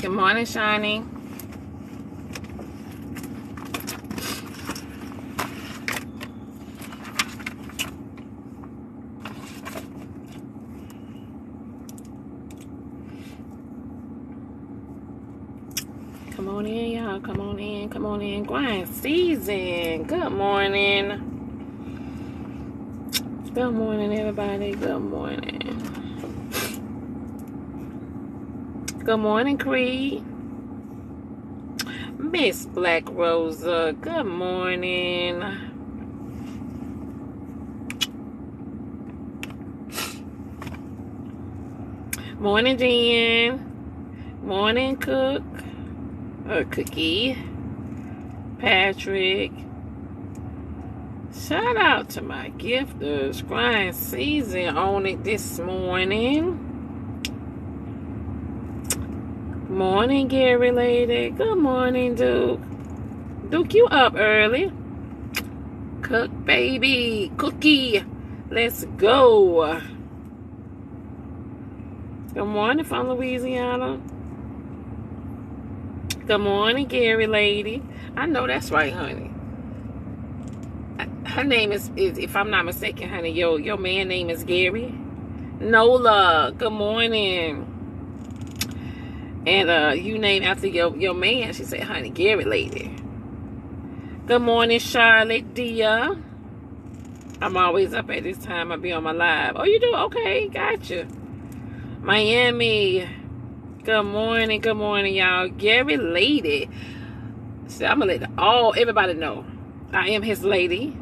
Good morning, Shiny. Come on in, y'all. Come on in. Come on in. Grind season. Good morning. Good morning, everybody. Good morning. Good morning, Creed. Miss Black Rosa. Good morning. Morning, Jen. Morning, Cook. Or Cookie. Patrick. Shout out to my gifters. Grind season on it this morning. Morning, Gary lady. Good morning, Duke. Duke, you up early. Cook, baby. Cookie. Let's go. Good morning from Louisiana. Good morning, Gary lady. I know that's right, honey. Her name is if I'm not mistaken, honey, your man name is Gary. Nola, good morning. And you named after your man. She said, honey, Gary lady. Good morning, Charlotte Dia. I'm always up at this time. I be on my live. Oh, you do? Okay, gotcha. Miami. Good morning, y'all. Gary lady. So I'm gonna let everybody know. I am his lady.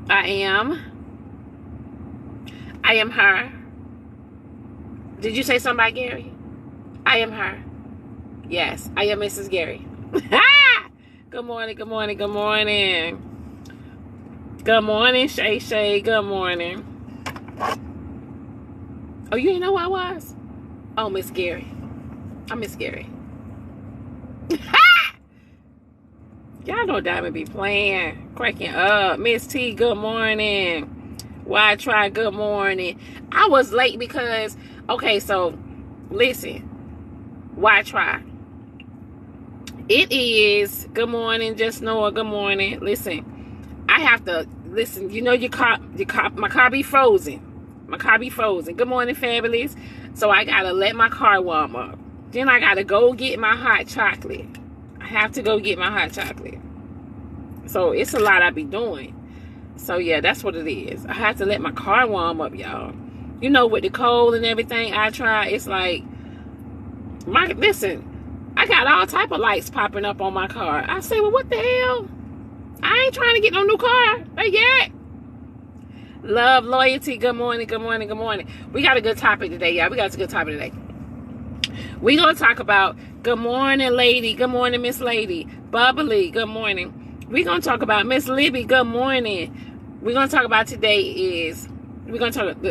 I am her. Did you say something about Gary? I am her. Yes, I am Mrs. Gary. Good morning, good morning, good morning. Good morning, Shay Shay. Good morning. Oh, you didn't know who I was? Oh, Miss Gary. I'm Miss Gary. Y'all know Diamond be playing, cracking up. Miss T, good morning. Why try? Good morning. I was late because, okay, so listen. Why try? It is, good morning, Just Noah, good morning. Listen, I have to, listen, you know my car be frozen. My car be frozen. Good morning, Fabulous. So I got to let my car warm up. Then I got to go get my hot chocolate. I have to go get my hot chocolate. So it's a lot I be doing. So yeah, that's what it is. I have to let my car warm up, y'all. You know, with the cold and everything, I try, it's like, listen, I got all type of lights popping up on my car. I say, well, what the hell? I ain't trying to get no new car. Not yet. Love, loyalty. Good morning, good morning, good morning. We got a good topic today, y'all. We got a good topic today. We're going to talk about, good morning, lady. Good morning, Miss Lady. Bubbly, good morning. We're going to talk about Miss Libby. Good morning. We're going to talk about today is, we're going to talk,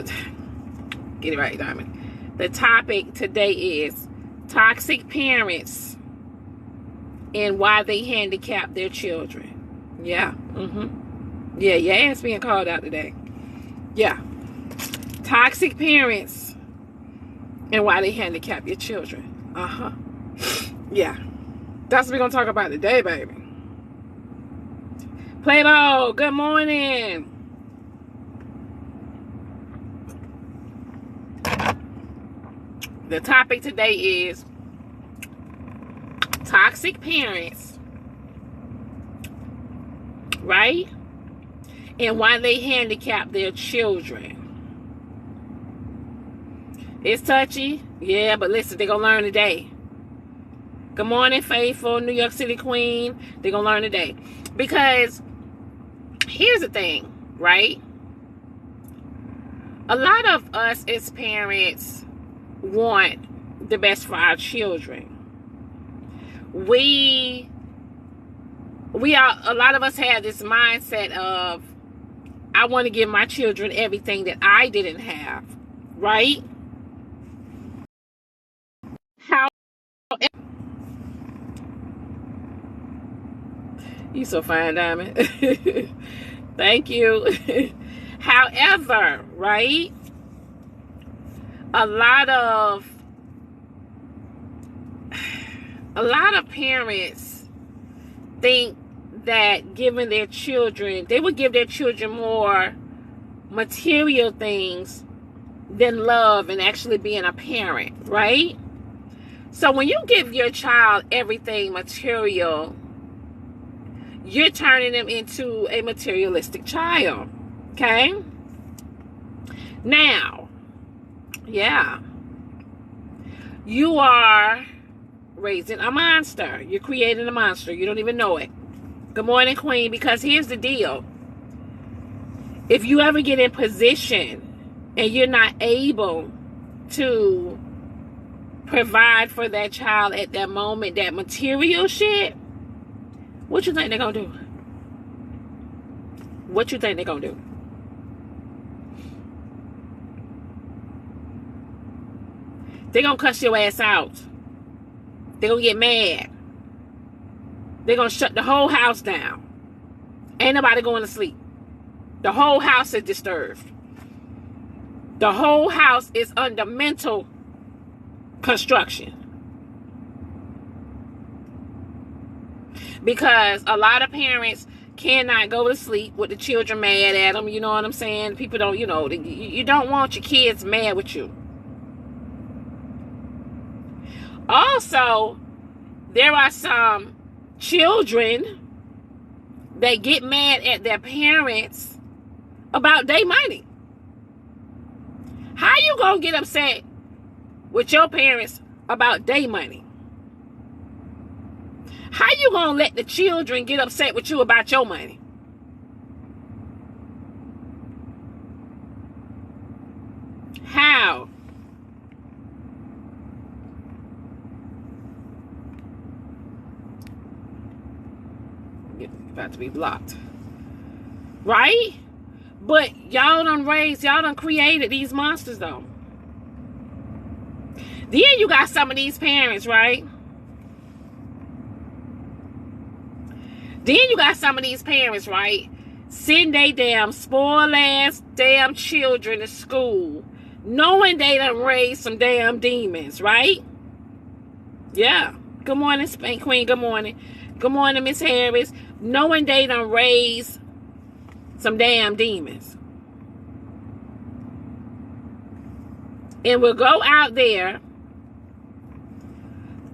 get it right, Diamond. The topic today is toxic parents and why they handicap their children. Yeah. Yeah, your ass being called out today. Yeah. Toxic parents and why they handicap your children. Yeah. That's what we're going to talk about today, baby. Play ball. Good morning. The topic today is toxic parents, right? And why they handicap their children. It's touchy. Yeah, but listen, they're going to learn today. Good morning, Faithful, New York City Queen. They're going to learn today. Because here's the thing, right? A lot of us as parents want the best for our children. A lot of us have this mindset of, I want to give my children everything that I didn't have, right? You so fine, Diamond. Thank you. However, right? A lot of a lot of parents think that giving their children, they would give their children more material things than love and actually being a parent, right? So when you give your child everything material, you're turning them into a materialistic child, okay? Now, yeah, you are raising a monster. You're creating a monster. You don't even know it. Good morning, Queen, because here's the deal. If you ever get in position and you're not able to provide for that child at that moment, that material shit, what you think they're gonna do? What you think they're gonna do? They're gonna cuss your ass out. They're gonna get mad. They're gonna shut the whole house down. Ain't nobody going to sleep. The whole house is disturbed. The whole house is under mental construction. Because a lot of parents cannot go to sleep with the children mad at them. You know what I'm saying? People don't, you know, you don't want your kids mad with you. Also, there are some children that get mad at their parents about their money. How you gonna get upset with your parents about their money? How you gonna let the children get upset with you about your money? How? About to be blocked. Right? But y'all done created these monsters though. Then you got some of these parents, right? Send they damn spoiled ass damn children to school, knowing they done raised some damn demons, right? Yeah. Good morning, Spank Queen. Good morning. Good morning, Miss Harris. Knowing they done raised some damn demons. And will go out there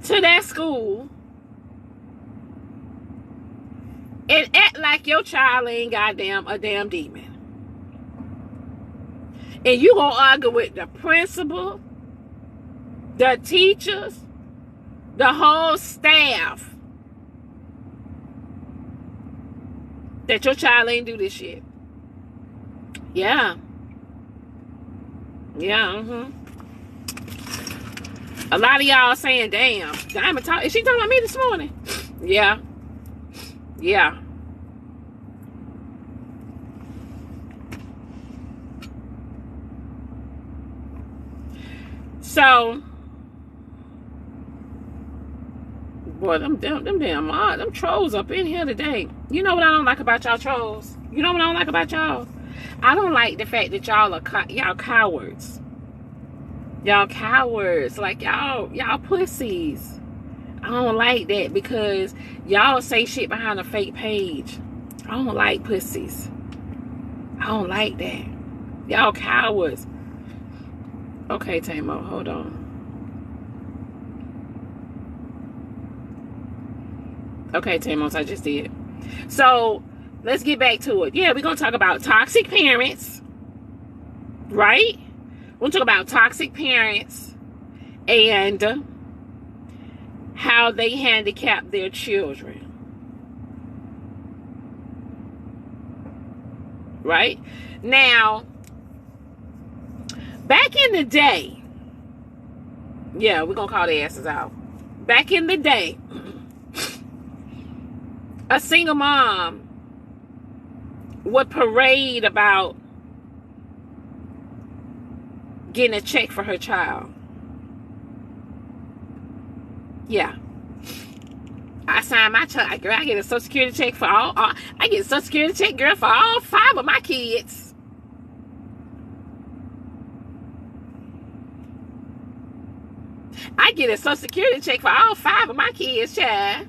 to that school and act like your child ain't goddamn a damn demon. And you gonna argue with the principal, the teachers, the whole staff that your child ain't do this shit. Yeah. Yeah, A lot of y'all saying, damn, Diamond talk. Is she talking about me this morning? Yeah. Yeah. So, boy, them trolls up in here today. You know what I don't like about y'all trolls? You know what I don't like about y'all? I don't like the fact that y'all are y'all cowards. Y'all cowards. Like y'all pussies. I don't like that because y'all say shit behind a fake page. I don't like pussies. I don't like that. Y'all cowards. Okay, Tamo, hold on. Okay, Tamos, I just did. So, let's get back to it. Yeah, we're going to talk about toxic parents. Right? We're going to talk about toxic parents and how they handicap their children. Right? Now, back in the day, yeah, we're going to call their asses out. Back in the day, a single mom would parade about getting a check for her child. Yeah. I signed my check, girl. I get a Social Security check for I get a Social Security check, girl, for all 5 of my kids. I get a Social Security check for all 5 of my kids, child.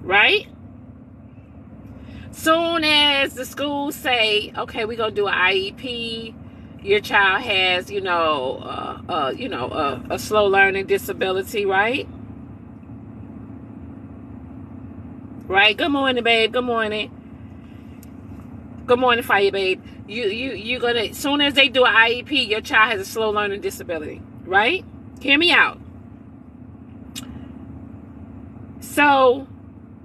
Right? Soon as the schools say, okay, we're going to do an IEP, your child has, a slow learning disability, right? Right? Good morning, babe. Good morning. Good morning, Fire Babe. You gonna, soon as they do an IEP, your child has a slow learning disability, right? Hear me out. So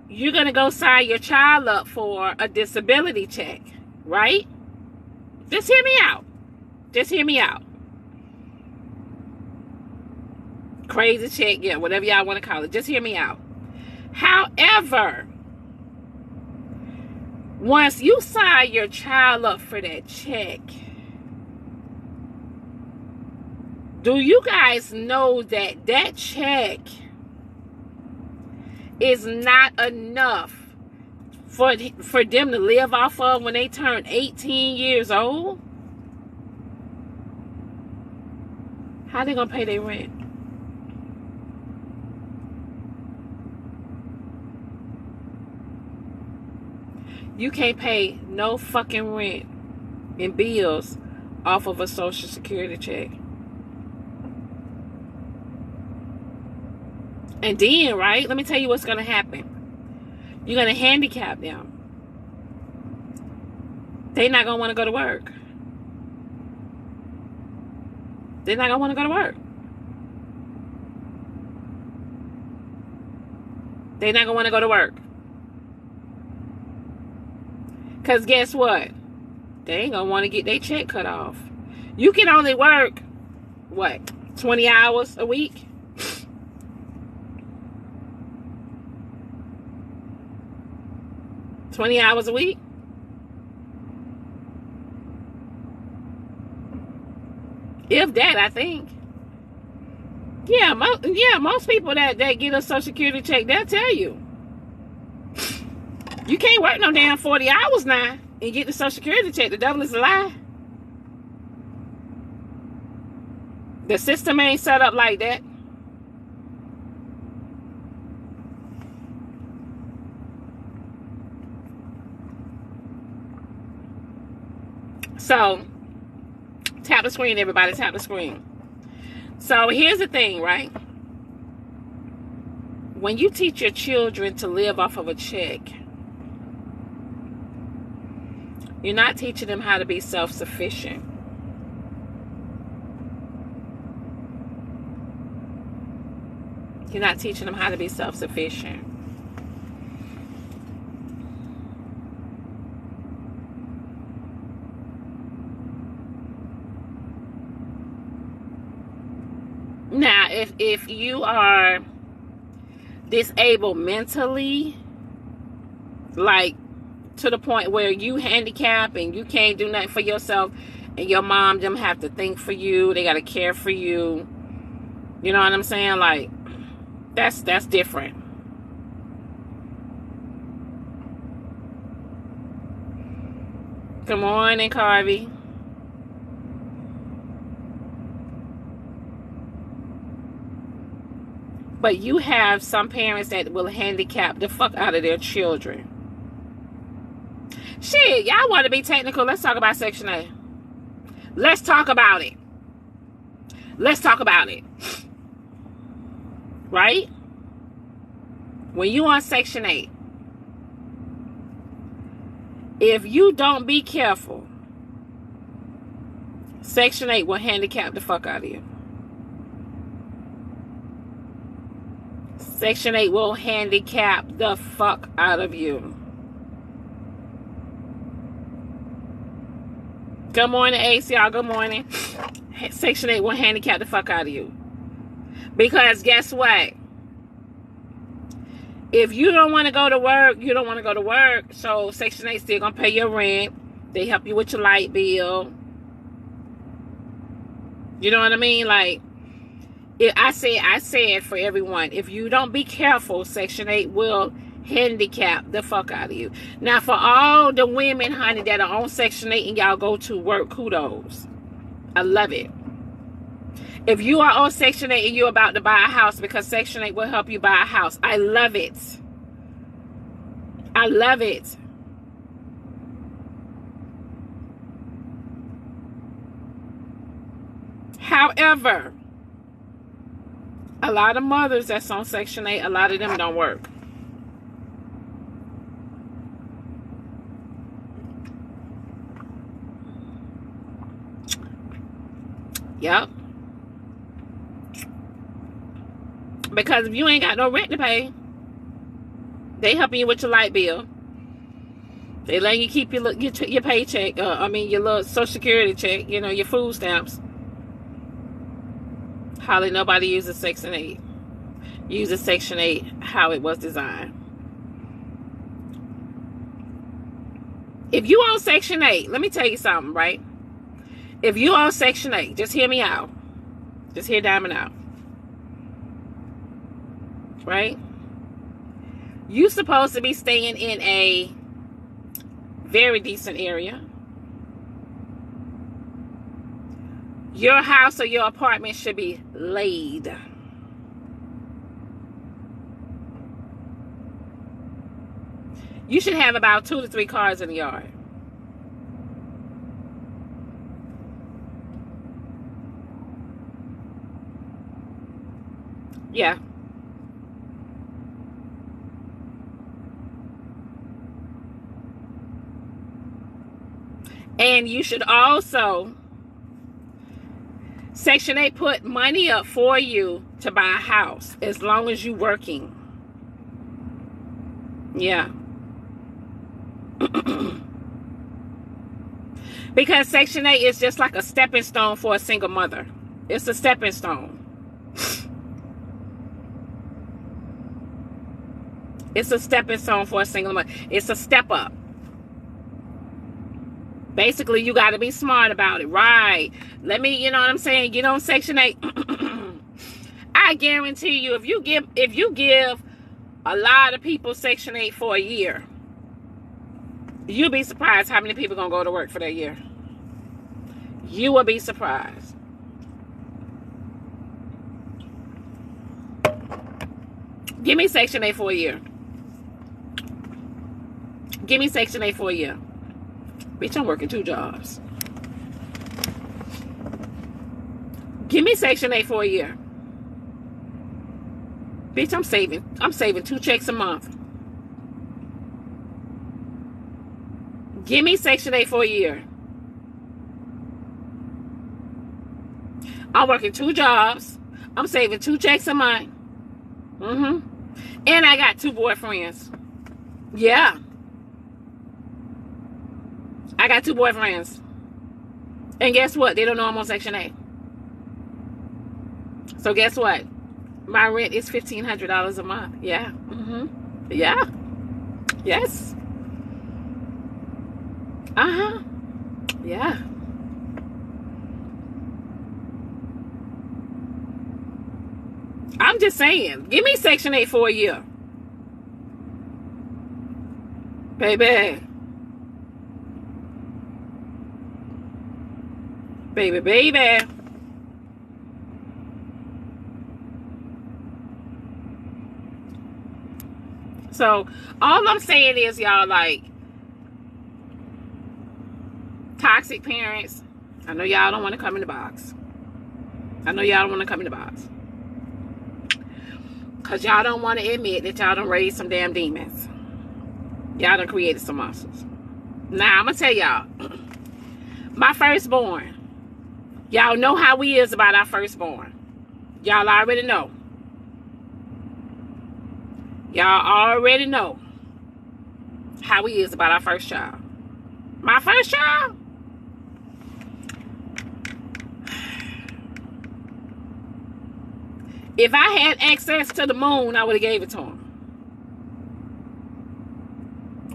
you're gonna go sign your child up for a disability check, right? Just hear me out. Just hear me out. Crazy check, yeah, whatever y'all want to call it. Just hear me out. However, once you sign your child up for that check, do you guys know that that check is not enough for them to live off of when they turn 18 years old? How they gonna pay their rent? You can't pay no fucking rent and bills off of a Social Security check. And then, right, let me tell you what's going to happen. You're going to handicap them. They're not going to want to go to work. They're not going to want to go to work. They're not going to want to go to work. Because guess what? They ain't going to want to get their check cut off. You can only work, what, 20 hours a week? $20 hours a week? If that, I think. Yeah, most people that get a Social Security check, they'll tell you. You can't work no damn 40 hours now and get the Social Security check. The devil is a lie. The system ain't set up like that. So, tap the screen, everybody. Tap the screen. So, here's the thing, right? When you teach your children to live off of a check, you're not teaching them how to be self-sufficient. You're not teaching them how to be self-sufficient. Now, if you are disabled mentally, like to the point where you handicap and you can't do nothing for yourself, and your mom them have to think for you, they gotta care for you. You know what I'm saying? Like, that's different. Good morning, Carvey. But you have some parents that will handicap the fuck out of their children. Shit, y'all want to be technical? Let's talk about Section 8. Let's talk about it. Let's talk about it. Right? When you on Section 8, if you don't be careful, Section 8 will handicap the fuck out of you. Section 8 will handicap the fuck out of you. Good morning, ACR. Good morning. Section 8 will handicap the fuck out of you. Because guess what? If you don't want to go to work, you don't want to go to work. So Section 8 still going to pay your rent. They help you with your light bill. You know what I mean? Like, I said for everyone, if you don't be careful, Section 8 will handicap the fuck out of you. Now, for all the women, honey, that are on Section 8 and y'all go to work, kudos. I love it. If you are on Section 8 and you're about to buy a house, because Section 8 will help you buy a house. I love it. I love it. However, a lot of mothers that's on Section 8, a lot of them don't work. Yep. Because if you ain't got no rent to pay, they helping you with your light bill. They letting you keep your paycheck. Your little Social Security check. You know, your food stamps. Hardly nobody uses Section 8. Uses Section 8 how it was designed. If you on Section 8, let me tell you something, right? If you on Section 8, just hear me out. Just hear Diamond out. Right? You supposed to be staying in a very decent area. Your house or your apartment should be laid. You should have about 2 to 3 cars in the yard. Yeah. And you should also, Section 8 put money up for you to buy a house as long as you're working. Yeah. Because Section 8 is just like a stepping stone for a single mother. It's a stepping stone. It's a stepping stone for a single mother. It's a step up. Basically, you got to be smart about it. Right. Let me, you know what I'm saying? Get on Section 8. I guarantee you, if you give a lot of people Section 8 for a year, you'll be surprised how many people are going to go to work for that year. You will be surprised. Give me Section 8 for a year. Give me Section 8 for a year. Bitch, I'm working 2 jobs. Give me Section 8 for a year. Bitch, I'm saving 2 checks a month. Give me Section 8 for a year. I'm working 2 jobs. I'm saving 2 checks a month. And I got 2 boyfriends. Yeah. I got 2 boyfriends. And guess what? They don't know I'm on Section 8. So guess what? My rent is $1,500 a month. Yeah. Yeah. Yes. Yeah. I'm just saying. Give me Section 8 for a year. Baby. Baby. So, all I'm saying is, y'all, like, toxic parents, I know y'all don't want to come in the box. Because y'all don't want to admit that y'all done raised some damn demons. Y'all done created some monsters. Now, I'm going to tell y'all. My firstborn. Y'all know how we is about our firstborn. Y'all already know. Y'all already know how we is about our first child. My first child? If I had access to the moon, I would have gave it to him.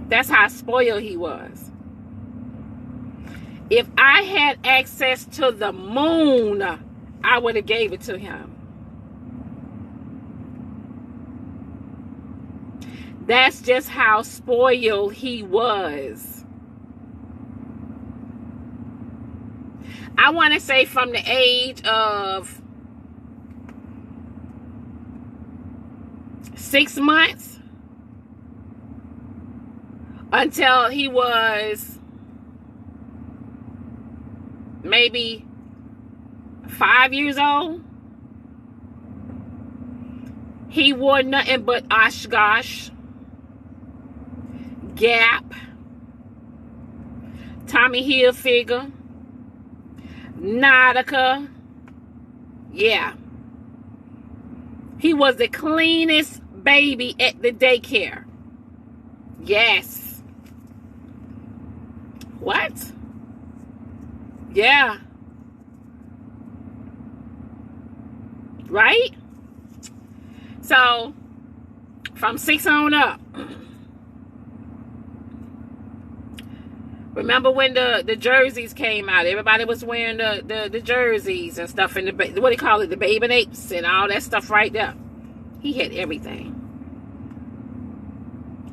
That's how spoiled he was. If I had access to the moon, I would have gave it to him. That's just how spoiled he was. I want to say from the age of 6 months until he was maybe 5 years old. He wore nothing but Oshkosh, Gap, Tommy Hilfiger, Nautica. Yeah. He was the cleanest baby at the daycare. Yes. What? Yeah. Right? So, from 6 on up. Remember when the jerseys came out? Everybody was wearing the jerseys and stuff. And what do you call it? The Baby Apes and all that stuff right there. He had everything.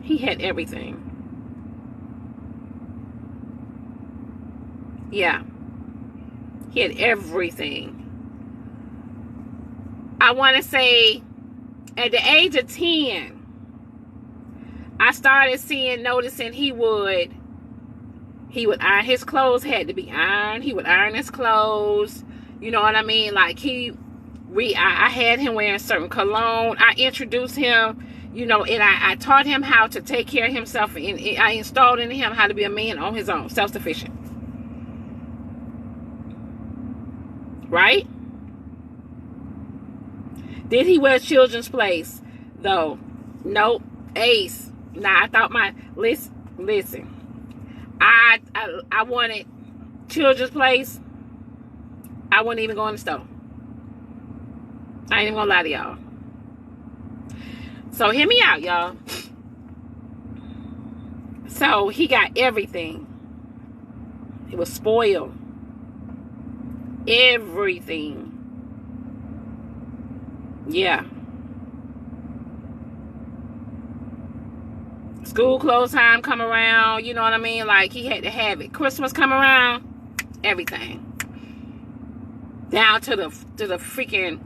He had everything. Yeah. He had everything. I want to say at the age of 10, I started noticing he would iron his clothes, had to be ironed. He would iron his clothes. You know what I mean? Like I had him wearing certain cologne. I introduced him, you know, and I taught him how to take care of himself. And I installed in him how to be a man on his own, self-sufficient. Right? Did he wear children's place, though? Nope. Ace. Nah, I thought listen. I wanted children's place. I wouldn't even go in the store. I ain't even gonna lie to y'all. So hear me out, y'all. So he got everything. He was spoiled. Everything. Yeah. School close time come around, you know what I mean? Like, he had to have it. Christmas come around, everything. Down to the freaking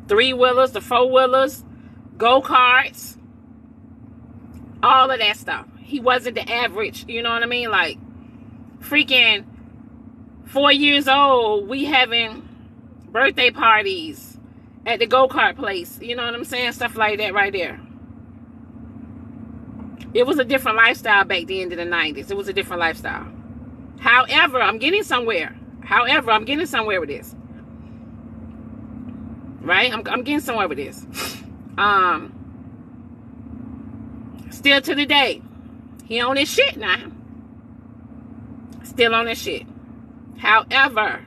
3-wheelers, the 4-wheelers, go-karts, all of that stuff. He wasn't the average, you know what I mean? Like, freaking 4 years old, we having birthday parties at the go-kart place. You know what I'm saying? Stuff like that right there. It was a different lifestyle back then in the 90s. It was a different lifestyle. However, I'm getting somewhere. With this. Right? I'm getting somewhere with this. Still to the day, he on his shit now. Still on his shit. However,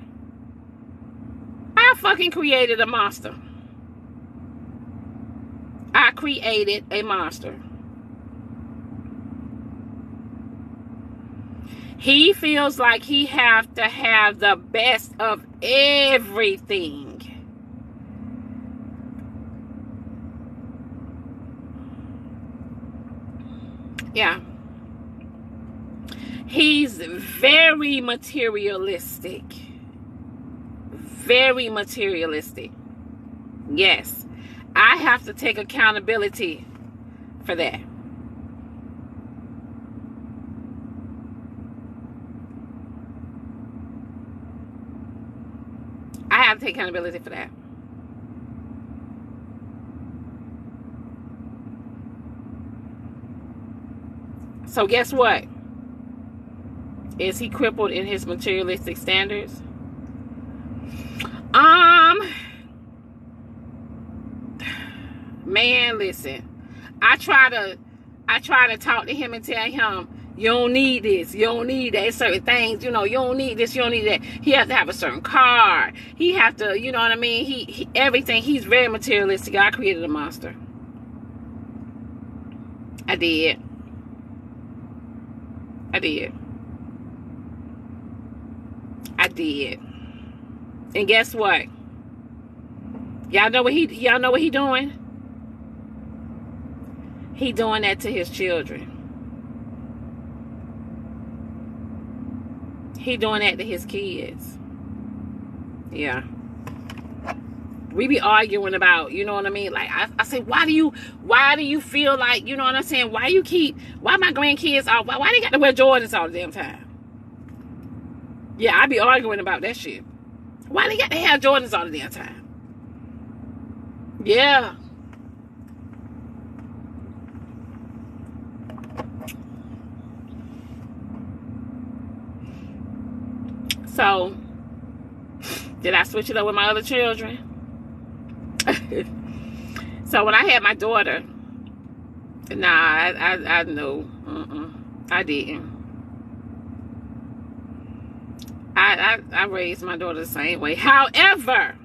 I fucking created a monster. I created a monster. He feels like he have to have the best of everything. Yeah. He's very materialistic. Very materialistic. Yes. I have to take accountability for that. I have to take accountability for that. So guess what? Is he crippled in his materialistic standards? Man, listen. I try to talk to him and tell him, you don't need this, you don't need that. Certain things, you know, you don't need this, you don't need that. He has to have a certain car. He have to, you know what I mean? He everything. He's very materialistic. I created a monster. I did. And guess what? Y'all know what he doing? He doing that to his children. He doing that to his kids. Yeah. We be arguing about, you know what I mean? Like I say, why do you feel like, you know what I'm saying? Why my grandkids all, why they got to wear Jordans all the damn time? Yeah, I be arguing about that shit. Why they got to have Jordans all the damn time? Yeah. So, did I switch it up with my other children? So when I had my daughter, nah, I know. I didn't. I raised my daughter the same way. However,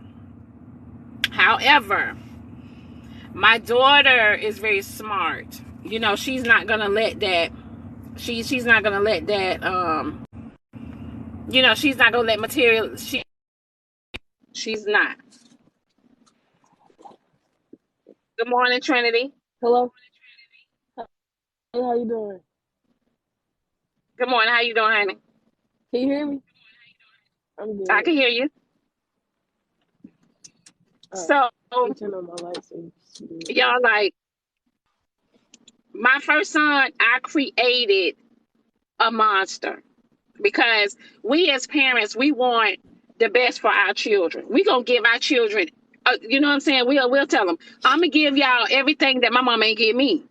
my daughter is very smart. You know, she's not gonna let that. She's not gonna let that. You know, she's not gonna let material. She's not. Good morning, Trinity. Hello. Hey, how you doing? Good morning. How you doing, honey? Can you hear me? I'm good. I can hear you. So, let me turn on my lights. y'all, like, my first son, I created a monster because we as parents, we want the best for our children. We gonna give our children, you know what I'm saying? We'll tell them, I'm gonna give y'all everything that my mom ain't give me.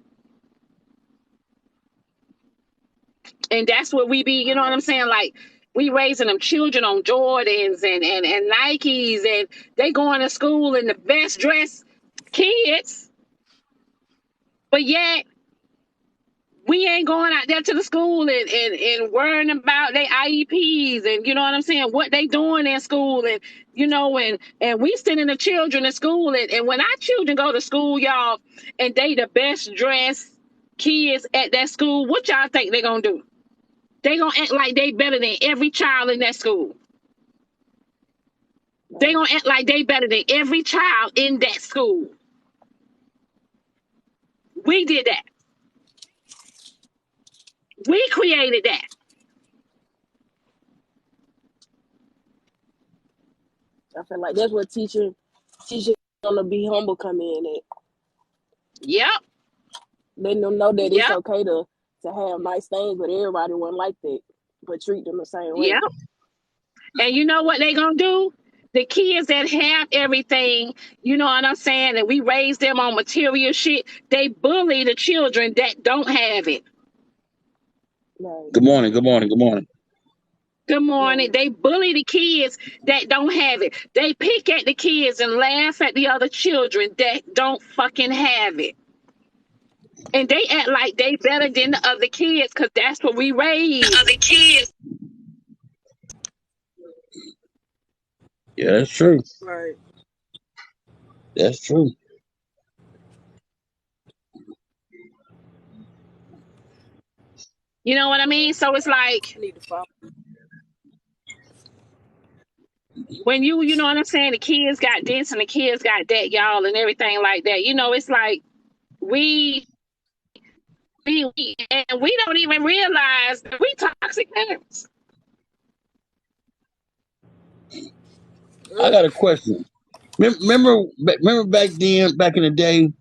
And that's what we be, you know what I'm saying? Like, we raising them children on Jordans and Nikes, and they going to school in the best dressed kids. But yet, we ain't going out there to the school and worrying about their IEPs and, you know what I'm saying, what they doing in school, and, you know, and we sending the children to school, and when our children go to school, y'all, and they the best dressed kids at that school, what y'all think they gonna do? They gonna act like they better than every child in that school. They gonna act like they better than every child in that school. We did that. We created that. I feel like that's what teaching gonna be humble come in at. Yep. Letting them know that it's okay to have nice things, but everybody wasn't like that. But treat them the same way. Yep. And you know what they gonna do? The kids that have everything, you know what I'm saying, and we raise them on material shit, they bully the children that don't have it. Right. Good morning. Good morning. Good morning. Good morning. They bully the kids that don't have it. They pick at the kids and laugh at the other children that don't fucking have it. And they act like they better than the other kids because that's what we raised. The other kids. Yeah, that's true. Right. That's true. You know what I mean? So it's like, I need to follow. When you know what I'm saying, the kids got this and the kids got that, y'all, and everything like that. You know, it's like we don't even realize that we toxic parents. I got a question. Remember back then, back in the day,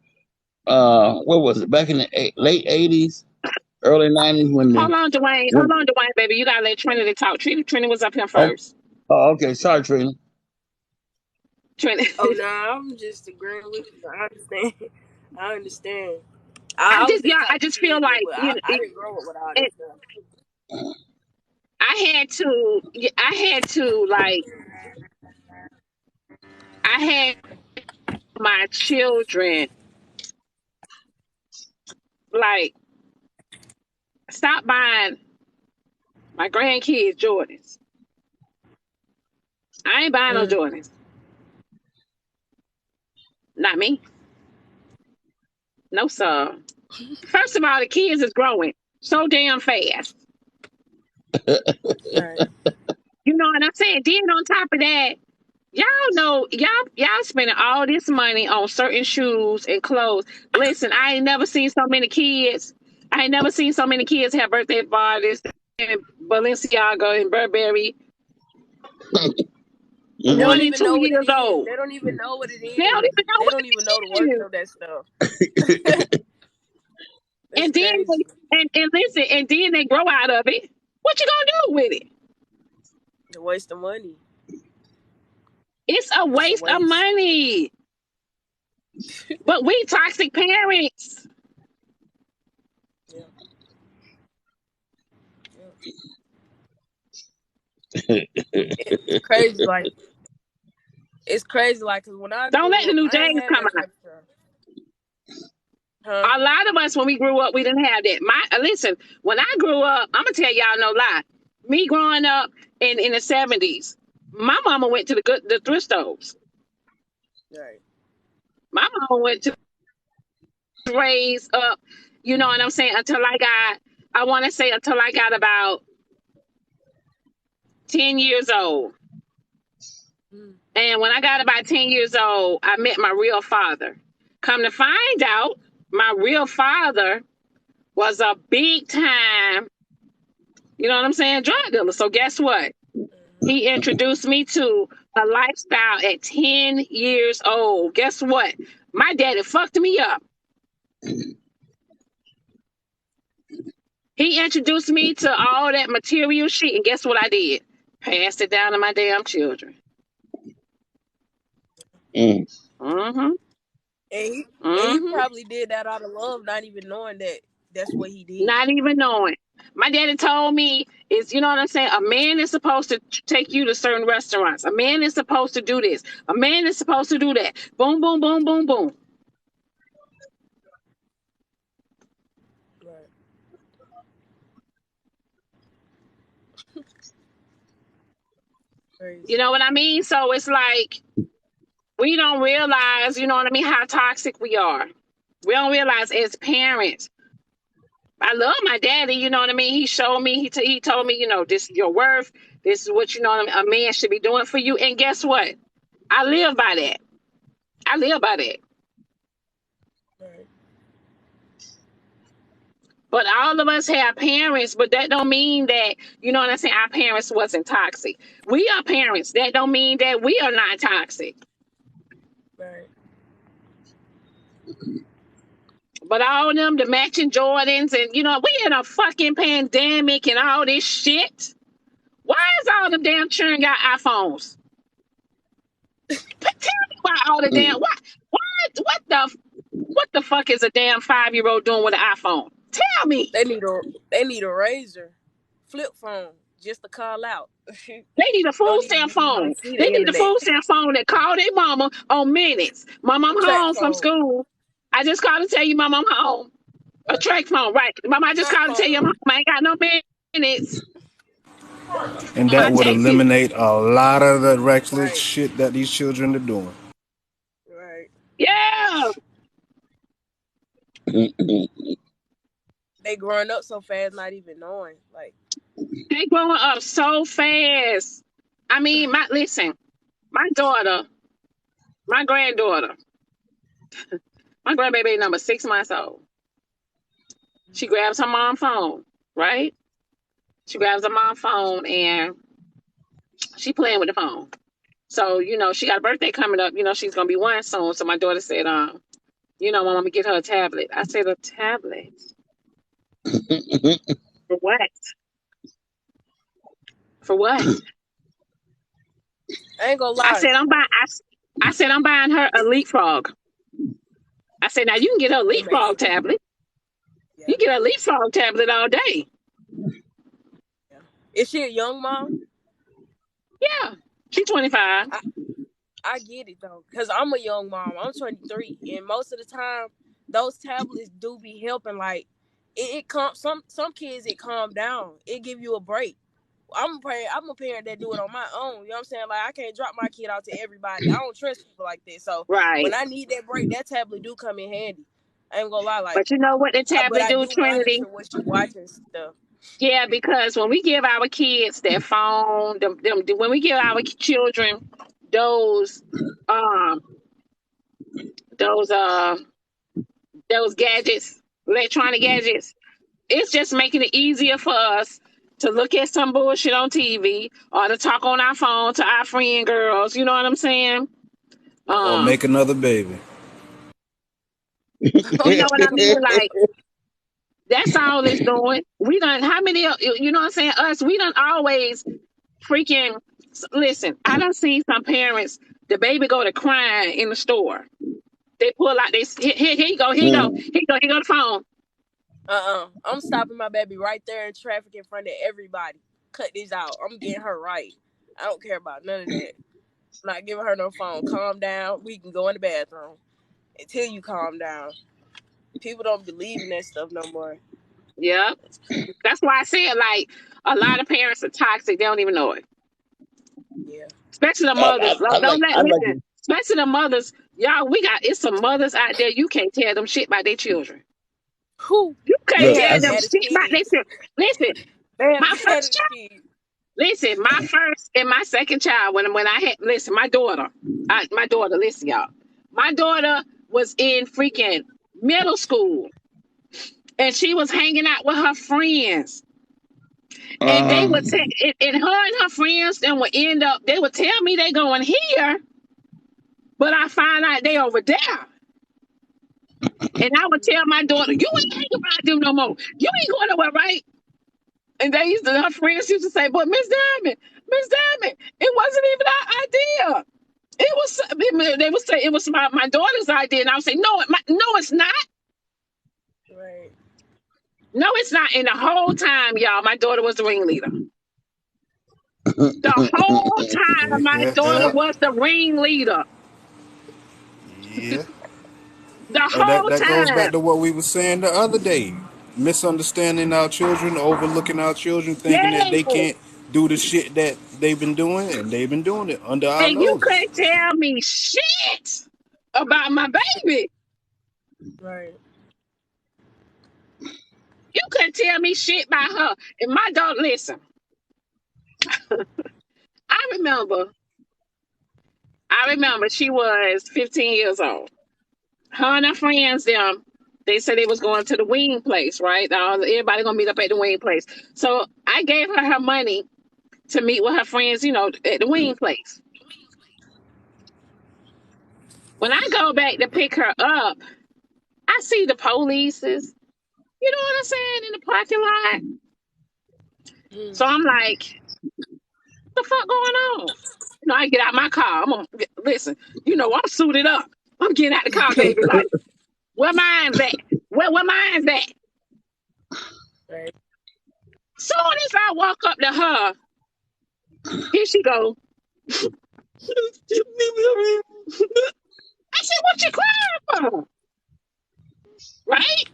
what was it? Back in the late 80s, early 90s when Hold on, Dwayne. Hold on, Dwayne, baby. You gotta let Trinity talk. Trinity was up here first. Oh, okay. Sorry, Trina. Trinity. Oh no, I'm just agreeing with you. I understand. I just feel like I didn't grow up with all this stuff. I had my children like stop buying my grandkids Jordans. I ain't buying no Jordans. Not me. No, sir. First of all, the kids is growing so damn fast. Right. You know what I'm saying? Then on top of that, y'all know, y'all spending all this money on certain shoes and clothes. Listen, I ain't never seen so many kids. I ain't never seen so many kids have birthday parties in Balenciaga and Burberry. They Mm-hmm. don't 1 and even 2 know what it years is. old. They don't even know what it They don't is. even know They what don't even know the it worth is. of that stuff. It's And then crazy. and listen, and then they grow out of it. What you gonna do with it? The waste of money. It's a It's a waste of waste. money. But we toxic parents. Yeah. It's crazy. Like it's crazy. Like, cause when I Don't let grew the up, new I ain't James had come that out. type of stuff. Huh? A lot of us, when we grew up, we didn't have that. Listen, when I grew up, I'm gonna tell y'all no lie. Me growing up in the 70s, my mama went to the thrift stores. Right. My mama went to raise up, you know what I'm saying, I want to say until I got about 10 years old. And when I got about 10 years old, I met my real father. Come to find out, my real father was a big time, you know what I'm saying, drug dealer. So guess what? He introduced me to a lifestyle at 10 years old. Guess what? My daddy fucked me up. He introduced me to all that material shit, and guess what I did? Passed it down to my damn children. Mm. Mm-hmm. And he Mm-hmm. probably did that out of love, not even knowing that that's what he did. Not even knowing. My daddy told me, you know what I'm saying? A man is supposed to take you to certain restaurants. A man is supposed to do this. A man is supposed to do that. Boom, boom, boom, boom, boom. Right. Crazy. You know what I mean? So it's like, we don't realize, you know what I mean, how toxic we are. We don't realize as parents. I love my daddy, you know what I mean? He showed me, he told me, you know, this is your worth. This is what, you know, a man should be doing for you. And guess what? I live by that. I live by that. Right. But all of us have parents, but that don't mean that, you know what I'm saying, our parents wasn't toxic. We are parents. That don't mean that we are not toxic. Right. But all them, the matching Jordans, and, you know, we in a fucking pandemic and all this shit. Why is all them damn children got iPhones? Tell me why all the damn, what the fuck is a damn 5-year-old doing with an iPhone? Tell me. They need a razor, flip phone, just to call out. They need a Don't food even stamp be able to phone. see They the need a internet. food stamp phone that call their mama on minutes. Mom, I'm Track home from phone. school. I just called to tell you, Mom, I'm home. A track phone, right? Mom, I just Track called to tell you I'm phone. home. I ain't got no minutes. And I that would text you. eliminate a lot of the reckless Right. shit that these children are doing. Right. Yeah. They growing up so fast, not even knowing. Like, They growing up so fast. I mean, my daughter, my granddaughter, my grandbaby number 6 months old. She grabs her mom's phone, right? She grabs her mom's phone and she playing with the phone. So, you know, she got a birthday coming up. You know, she's going to be 1 soon. So my daughter said, you know, Mom, I'm going to get her a tablet. I said, a tablet? For what? For what? I ain't gonna I lie. said, I said, I'm buying her a leapfrog. I said, now you can get her a It makes leapfrog sense. tablet. Yeah. You get a leapfrog tablet all day. Yeah. Is she a young mom? Yeah. She's 25. I get it though, cause I'm a young mom. I'm 23, and most of the time, those tablets do be helping. Like, it some kids it calm down. It give you a break. I'm a parent that do it on my own. You know what I'm saying? Like, I can't drop my kid out to everybody. I don't trust people like that. So when Right. I need that break, that tablet do come in handy. I ain't gonna lie, like, But you know what the but tablet I do, do Trinity? monitor what she watching stuff. Yeah, because when we give our kids that phone, when we give our children those um those uh those gadgets, electronic gadgets, it's just making it easier for us to look at some bullshit on TV or to talk on our phone to our friend girls. You know what I'm saying? Or make another baby. You know what I mean? Like, that's all it's doing. We done, how many, you know what I'm saying? Us, we done always freaking, listen, I done seen some parents, the baby go to crying in the store. They pull out, here you go, here you go, here you go the phone. I'm stopping my baby right there in traffic in front of everybody. Cut this out. I'm getting her right. I don't care about none of that. I'm not giving her no phone. Calm down. We can go in the bathroom until you calm down. People don't believe in that stuff no more. Yeah. That's why I said, like, a lot of parents are toxic. They don't even know it. Yeah. Especially the mothers. Especially the mothers. Y'all, it's some mothers out there, you can't tell them shit about their children. Who? You can't tell them shit about their children. Listen, my first and my second child, when I had, listen, my daughter, listen, y'all. My daughter was in freaking middle school and she was hanging out with her friends. And they would say, and her and her friends then would end up, they would tell me they going here, but I find out they over there. And I would tell my daughter, you ain't hanging around them no more. You ain't going nowhere, right? And her friends used to say, but Miss Diamond, it wasn't even our idea. They would say it was my daughter's idea. And I would say, no, it's not. Right. No, it's not. And the whole time, y'all, my daughter was the ringleader. The whole time, my daughter was the ringleader. Yeah. The whole that time. goes back to what we were saying the other day. Misunderstanding our children, overlooking our children, thinking that they can't do the shit that they've been doing, and they've been doing it under our noses. You couldn't tell me shit about my baby. Right. You couldn't tell me shit about her. And my daughter, listen. I remember she was 15 years old. Her and her friends, they said they was going to the wing place, right? Everybody gonna meet up at the wing place. So I gave her money to meet with her friends, at the wing place. When I go back to pick her up, I see the polices. You know what I'm saying, in the parking lot. So I'm like, what the fuck going on? I get out my car. Listen, I'm suited up. I'm getting out the car, baby. Like, where mine's at? Where mine's at? Right. Soon as I walk up to her, here she go. I said, what you crying for? Right?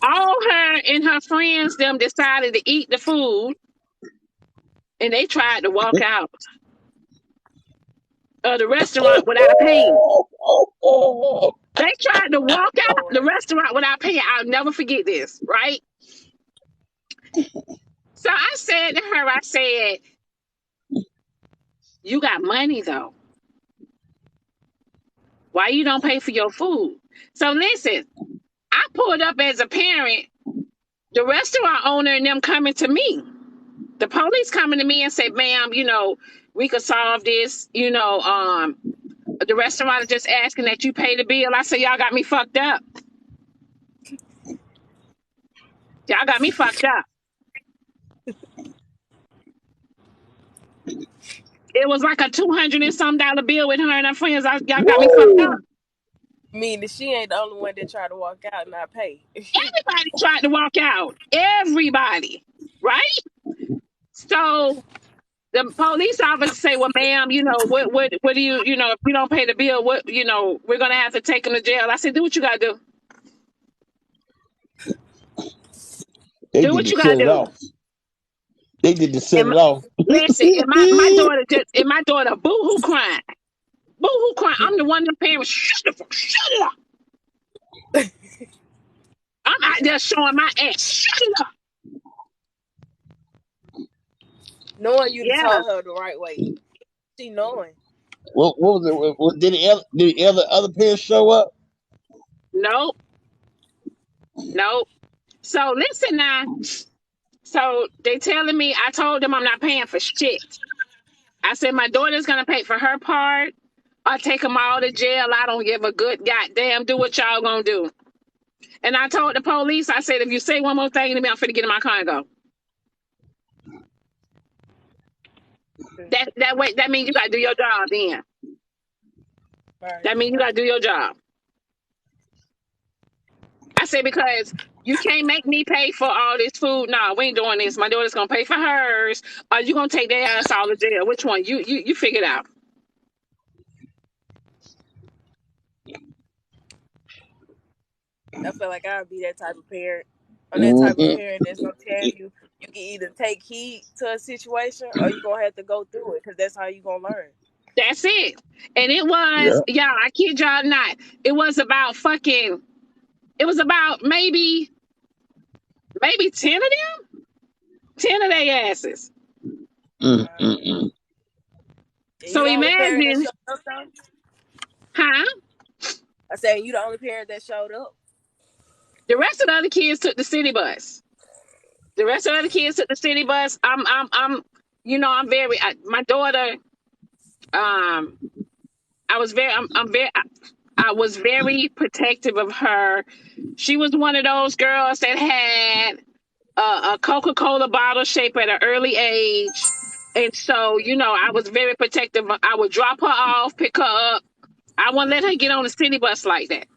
All her and her friends, them decided to eat the food, and they tried to walk out of the restaurant without paying. They tried to walk out the restaurant without paying. I'll never forget this, right? So I said to her, you got money though. Why you don't pay for your food? So listen, I pulled up as a parent, the restaurant owner and them coming to me. The police coming to me and say, ma'am, we could solve this. The restaurant is just asking that you pay the bill. I said, y'all got me fucked up. Y'all got me fucked up. It was like a $200 and some bill with her and her friends. Y'all got me fucked up. Meaning she ain't the only one that tried to walk out and not pay. Everybody tried to walk out. Everybody. Right? So the police officer say, well, ma'am, what do you, if we don't pay the bill, we're going to have to take him to jail. I said, do what you got to do. Do what you got to do. They did to set it off. Listen, and my daughter boo-hoo crying. Boo-hoo crying. I'm the one of the parents, shut it up. I'm out there showing my ass. Shut it up. Knowing you told her the right way. She knowing. What was it? Did the other parents show up? Nope. So listen now. So they telling me, I told them I'm not paying for shit. I said my daughter's gonna pay for her part or take them all to jail. I don't give a good goddamn. Do what y'all gonna do. And I told the police, I said, if you say one more thing to me, I'm finna get in my car and go. That way, that means you gotta do your job then. Right. That means you gotta do your job. I said, because you can't make me pay for all this food. No, we ain't doing this. My daughter's gonna pay for hers, or you gonna take their ass all to jail. Which one? You figure it out. I feel like I would be that type of parent. I'm that type of parent that's gonna tell you you can either take heed to a situation or you gonna have to go through it because that's how you gonna learn. That's it. And it was, y'all, I kid y'all not. It was about maybe 10 of them. 10 of their asses. So imagine, huh? I said you the only parent that showed up. The rest of the other kids took the city bus. I'm very, my daughter, I was very protective of her. She was one of those girls that had a Coca-Cola bottle shape at an early age. And so, I was very protective. I would drop her off, pick her up. I wouldn't let her get on the city bus like that.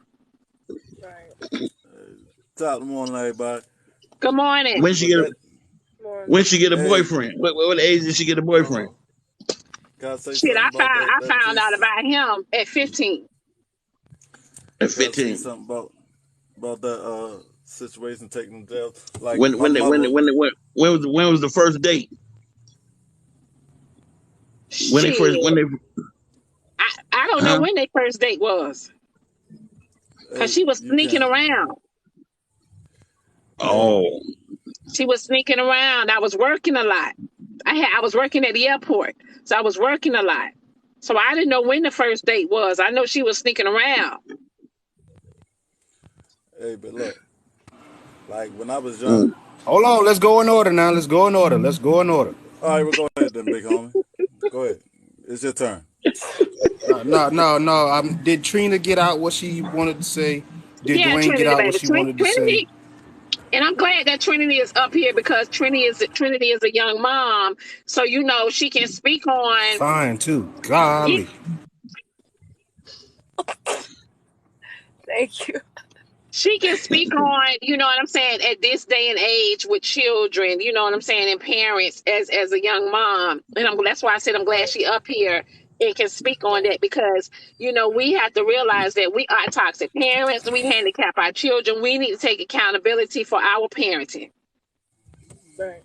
Right. Top of the morning, everybody. Good morning. When she get a boyfriend? What age did she get a boyfriend? Shit, I found out about him at 15. At 15. Something about that situation taking them jail. Like when was the first date? I don't know when their first date was. Because she was sneaking around. Oh. She was sneaking around. I was working a lot. I was working at the airport. So I was working a lot. So I didn't know when the first date was. I know she was sneaking around. Hey, but look. Like when I was young. Hold on, let's go in order now. Let's go in order. All right, we'll go ahead then, big homie. Go ahead. It's your turn. No. Did Trina get out what she wanted to say? Did Dwayne Trinity, get out baby. what she wanted to say? And I'm glad that Trinity is up here because Trinity is a young mom, so she can speak on. Fine too. Golly. Thank you. She can speak on, what I'm saying, at this day and age with children, what I'm saying, and parents as a young mom. And that's why I said I'm glad she up here and can speak on that because, we have to realize that we are toxic parents. We handicap our children. We need to take accountability for our parenting. Right.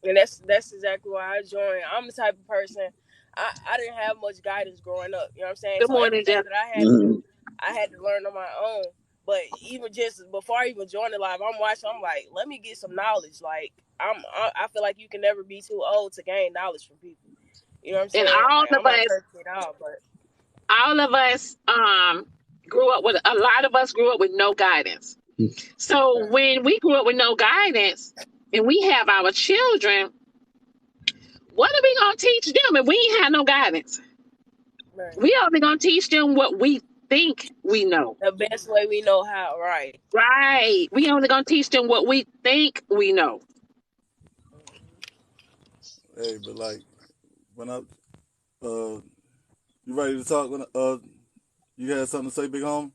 And that's exactly why I joined. I'm the type of person, I didn't have much guidance growing up. You know what I'm saying? Good morning, everything that I had to do, I had to learn on my own. But even just before I even joined the live, I'm watching. I'm like, let me get some knowledge. Like I feel like you can never be too old to gain knowledge from people. You know what I'm saying? And all of us grew up with. A lot of us grew up with no guidance. So when we grew up with no guidance, and we have our children, what are we gonna teach them if we ain't have no guidance? Right. We only gonna teach them what we think we know. The best way we know how, right? Right. We only gonna teach them what we think we know. Hey, but like when you ready to talk? When you had something to say, big homie?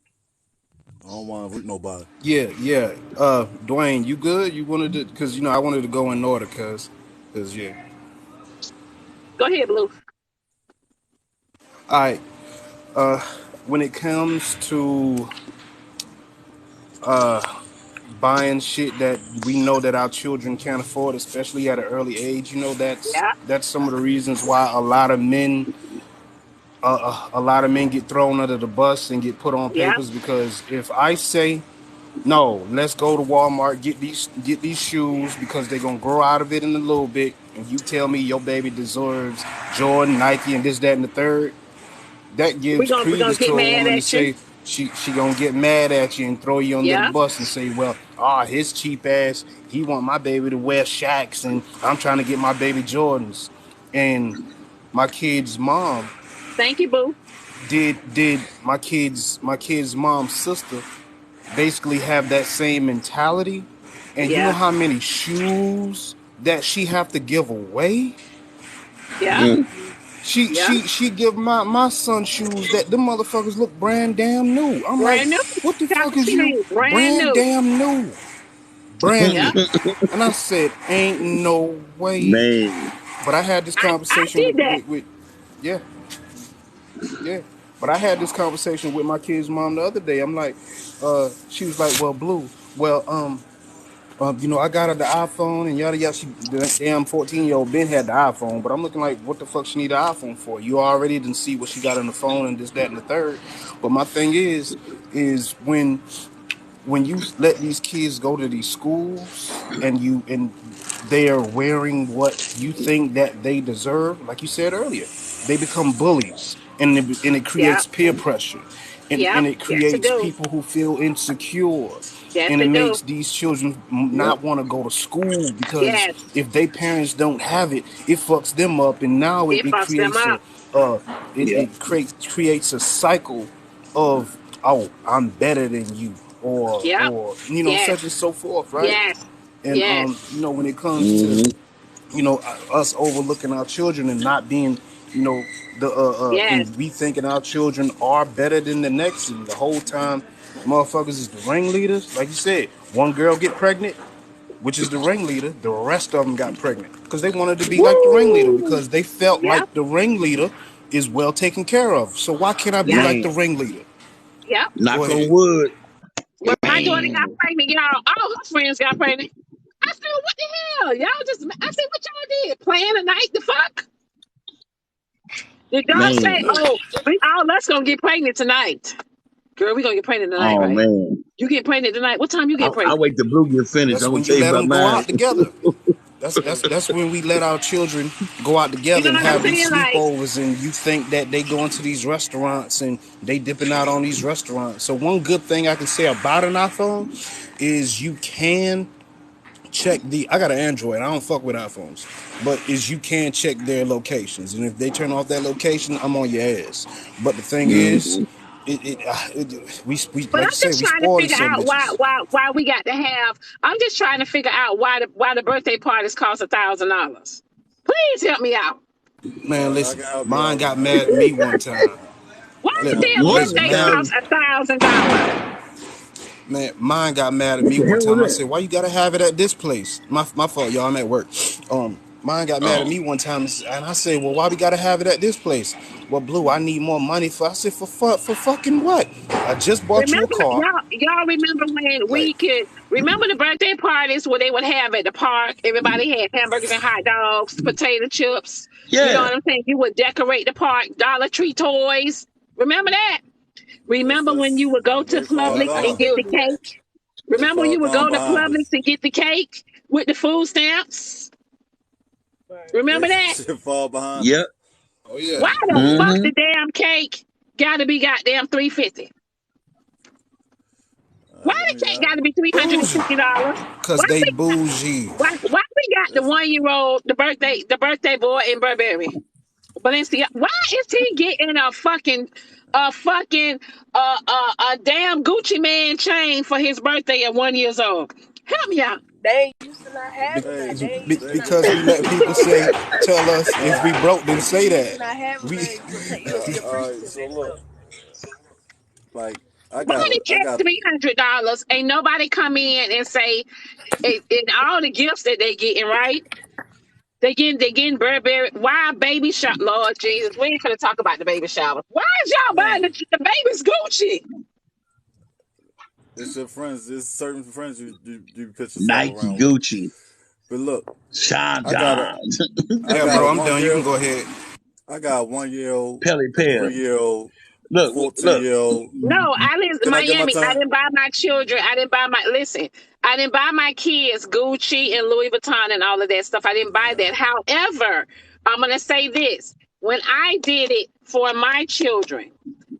I don't want to root nobody. Yeah. Dwayne, you good? You wanted to, because I wanted to go in order, cause yeah. Go ahead, Blue. All right. When it comes to buying shit that we know that our children can't afford, especially at an early age, that's some of the reasons why a lot of men get thrown under the bus and get put on papers. Because if I say, no, let's go to Walmart, get these shoes because they're gonna grow out of it in a little bit, and you tell me your baby deserves Jordan, Nike, and this, that, and the third, that gives credence to a woman to say, she gonna get mad at you and throw you under the Yeah. bus and say, well, his cheap ass, he want my baby to wear Shaqs and I'm trying to get my baby Jordans. And my kid's mom Thank you, boo. did my kid's mom's sister basically have that same mentality. And you know Yeah. how many shoes that she have to give away? Yeah. She give my son shoes that them motherfuckers look brand damn new. I'm like, Brand new. what the fuck is you Chasity, brand brand new. damn new? Brand Yeah. new. And I said, ain't no way. Man. But I had this I conversation did that. with yeah. Yeah. But I had this conversation with my kid's mom the other day. I'm like, she was like, well, Blue, well, I got her the iPhone and yada yada. She, the damn 14-year-old Ben had the iPhone, but I'm looking like, what the fuck she need an iPhone for? You already didn't see what she got on the phone and this, that, and the third. But my thing is when you let these kids go to these schools and they are wearing what you think that they deserve, like you said earlier, they become bullies, and it Yeah. creates peer pressure, Yeah. and it Yes, it creates do. people who feel insecure, Yes, and it it do. makes these children Yep. not want to go to school because Yes. if their parents don't have it, it fucks them up, and now It it fucks them creates up. Yep. creates a cycle of, oh, I'm better than you, Yep. or Yes. such and so forth, right? Yes. And Yes. when it comes to Mm-hmm. us overlooking our children and not being, Yes. and we thinking our children are better than the next, and the whole time motherfuckers is the ringleaders. Like you said, one girl get pregnant, which is the ringleader, the rest of them got pregnant because they wanted to be like the ringleader, Woo. because they felt Yep. like the ringleader is well taken care of. So why can't I be Yep. like the Man. ringleader? Yep. Go Knock on ahead. wood. When my daughter got Man. pregnant, y'all, all her friends got pregnant. I said, well, what the hell? Y'all just, I said, what y'all did? Playing the night? The fuck? Did y'all say, Man. oh, we all us gonna get pregnant tonight? Girl, we gonna get pregnant tonight, Oh right? man. You get pregnant tonight. What time you get I pregnant? wait till Blue get finished. That's I'm gonna when you tell you let about them go mine. out together. That's when we let our children go out You together know and what I'm have these saying? Like, sleepovers, and you think that they going to these restaurants and they dipping out on these restaurants. So one good thing I can say about an iPhone is you can check I got an Android. I don't fuck with iPhones, but is you can check their locations, and if they turn off that location, I'm on your ass. But the thing is, Mm-hmm. we but like I'm you said, just we trying to spoil these figure some out bitches. why we got to have. I'm just trying to figure out why the birthday parties cost $1,000. Please help me out. Man, I listen, can help you mine out got on that. mad at me one time. Why I can the help you damn out What? on birthday that. Man, cost $1,000? Man, mine got mad at What me the one hell was time. I that? said, "Why you gotta have it at this place?" My fault, y'all. I'm at work. Mine got mad at Oh. me one time, and I said, "Well, why we gotta have it at this place?" Well, Blue, I need more money for. I said, for fucking what? I just bought you a Remember, car. y'all remember when Like, we could remember the birthday parties where they would have at the park? Everybody had hamburgers and hot dogs, potato chips. You know Yeah. what I'm saying? You would decorate the park, Dollar Tree toys. Remember that? It's Remember when you just would go to they fall Publix I and gone. get still the do that. cake? They Remember when fall you would gone go to behind Publix us. and get the cake with the food stamps? Right. Remember They that? shit fall behind us. Yep. oh yeah, Why oh the yeah, fuck Mm-hmm. the damn cake gotta be goddamn $350? Why Let the me. cake gotta be bougie, $350? cause Why they we bougie. why we got the Listen. 1 year old the birthday boy in Burberry? Balenciaga. Why is he getting a damn Gucci man chain for his birthday at 1 years old? Help me out. They ain't used to not Be- having Hey, that. They ain't used to not because we having let that. You people know what I'm saying? tell us all if we right, broke, then They say used to that. not having We that. You'll see all right. appreciative So and look, stuff. like Why they I charge got $300? Ain't nobody come in and say and all the gifts that they getting, right? They getting Burberry. Why baby shop? Lord Jesus, we ain't gonna talk about the baby shower. Why is y'all buying man. the baby's Gucci? It's your friends. It's certain friends you pitch yourself Nike, around with. Gucci, But look, Sean I got a John, I Yeah, got bro, a I'm one done. You can girl. go ahead. I got a 1 year old, Pelly a Pear. 3 year old, a Look, 14 look. year old. No, I live in Can I get my Miami. I time? didn't buy my children. I didn't buy my listen. I didn't buy my kids Gucci and Louis Vuitton and all of that stuff. I didn't buy that. However, I'm gonna say this: when I did it for my children,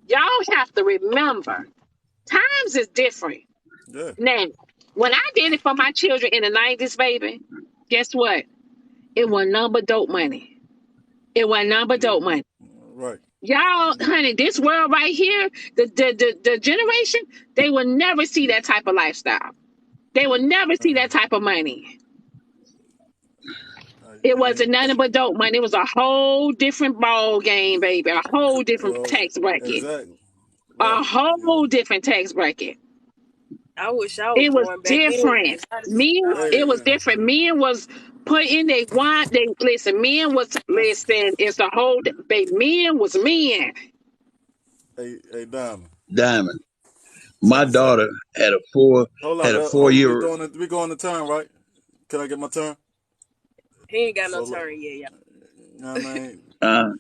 y'all have to remember. Times is different. Yeah. Now, when I did it for my children in the 90s, baby, guess what? It was none but dope money. It was none but dope money. Right. Y'all, honey, this world right here, the generation, they will never see that type of lifestyle. They will never see that type of money. It wasn't nothing but dope money. It was a whole different ball game, baby. A whole different Well, tax bracket. exactly. A Right. whole different tax bracket. I wish I was It was born back then. different. Men, Hey, it was different. Men was put in they want they listen. Men was listen. It's a whole baby. Men was men. hey, Diamond. Diamond. Check My this out. daughter had a four Hold had up. a Hold, 4-year. we going to turn, right? Can I get my turn? He ain't got no So look, turn yet, y'all. you know what I mean? Uh,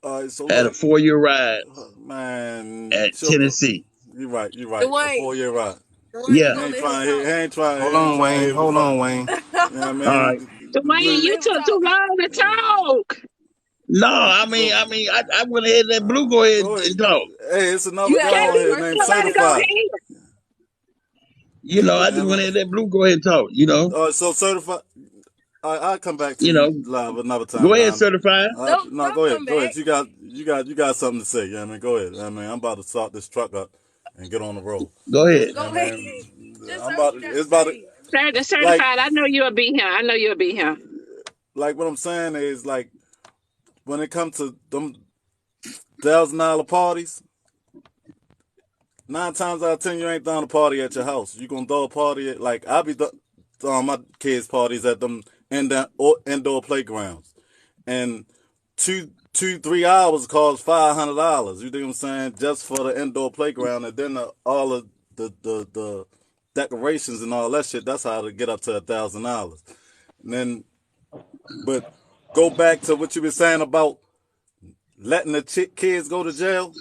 All right, so had a look, 4-year ride man, at shut up. Tennessee. You're right. A Dwayne, 4-year ride. Dwayne, you Yeah. He gonna ain't let him trying to talk? hear. He ain't trying. Hold He ain't on, trying to Wayne. hear the Hold fuck. on, Wayne. You know what I All right. mean? Dwayne, you Let him took too talk. long to talk. No, I mean, So I went ahead and let Blue go ahead go ahead. and talk. Hey, it's You another gotta guy Can't go on leave here first, named somebody Dwayne. go Certified. ahead. You know, I You just know went what ahead and let Blue go ahead and talk. So Certified. I'll come back to You you know, live another go time, ahead, Diamond. certified. No, Don't go come ahead. Go back. ahead. You got something to say. You know what I mean? Go ahead. I mean, I'm about to start this truck up and get on the road. Go ahead. You know Go what I ahead. mean? Just I'm say what about you to, got to it's about to, say. like, Certified. I know you'll be here. I know you'll be here. what I'm saying is, like, when it comes to them $1,000 parties, 9 times out of 10, you ain't throwing a party at your house. You gonna throw a party at, like, I be throwing my kids' parties at them indoor playgrounds. And 3 hours costs $500. You think I'm saying? Just for the indoor playground, and then all of the decorations and all that shit. That's how to get up to $1,000. And then, but go back to what you were saying about letting the kids go to jail.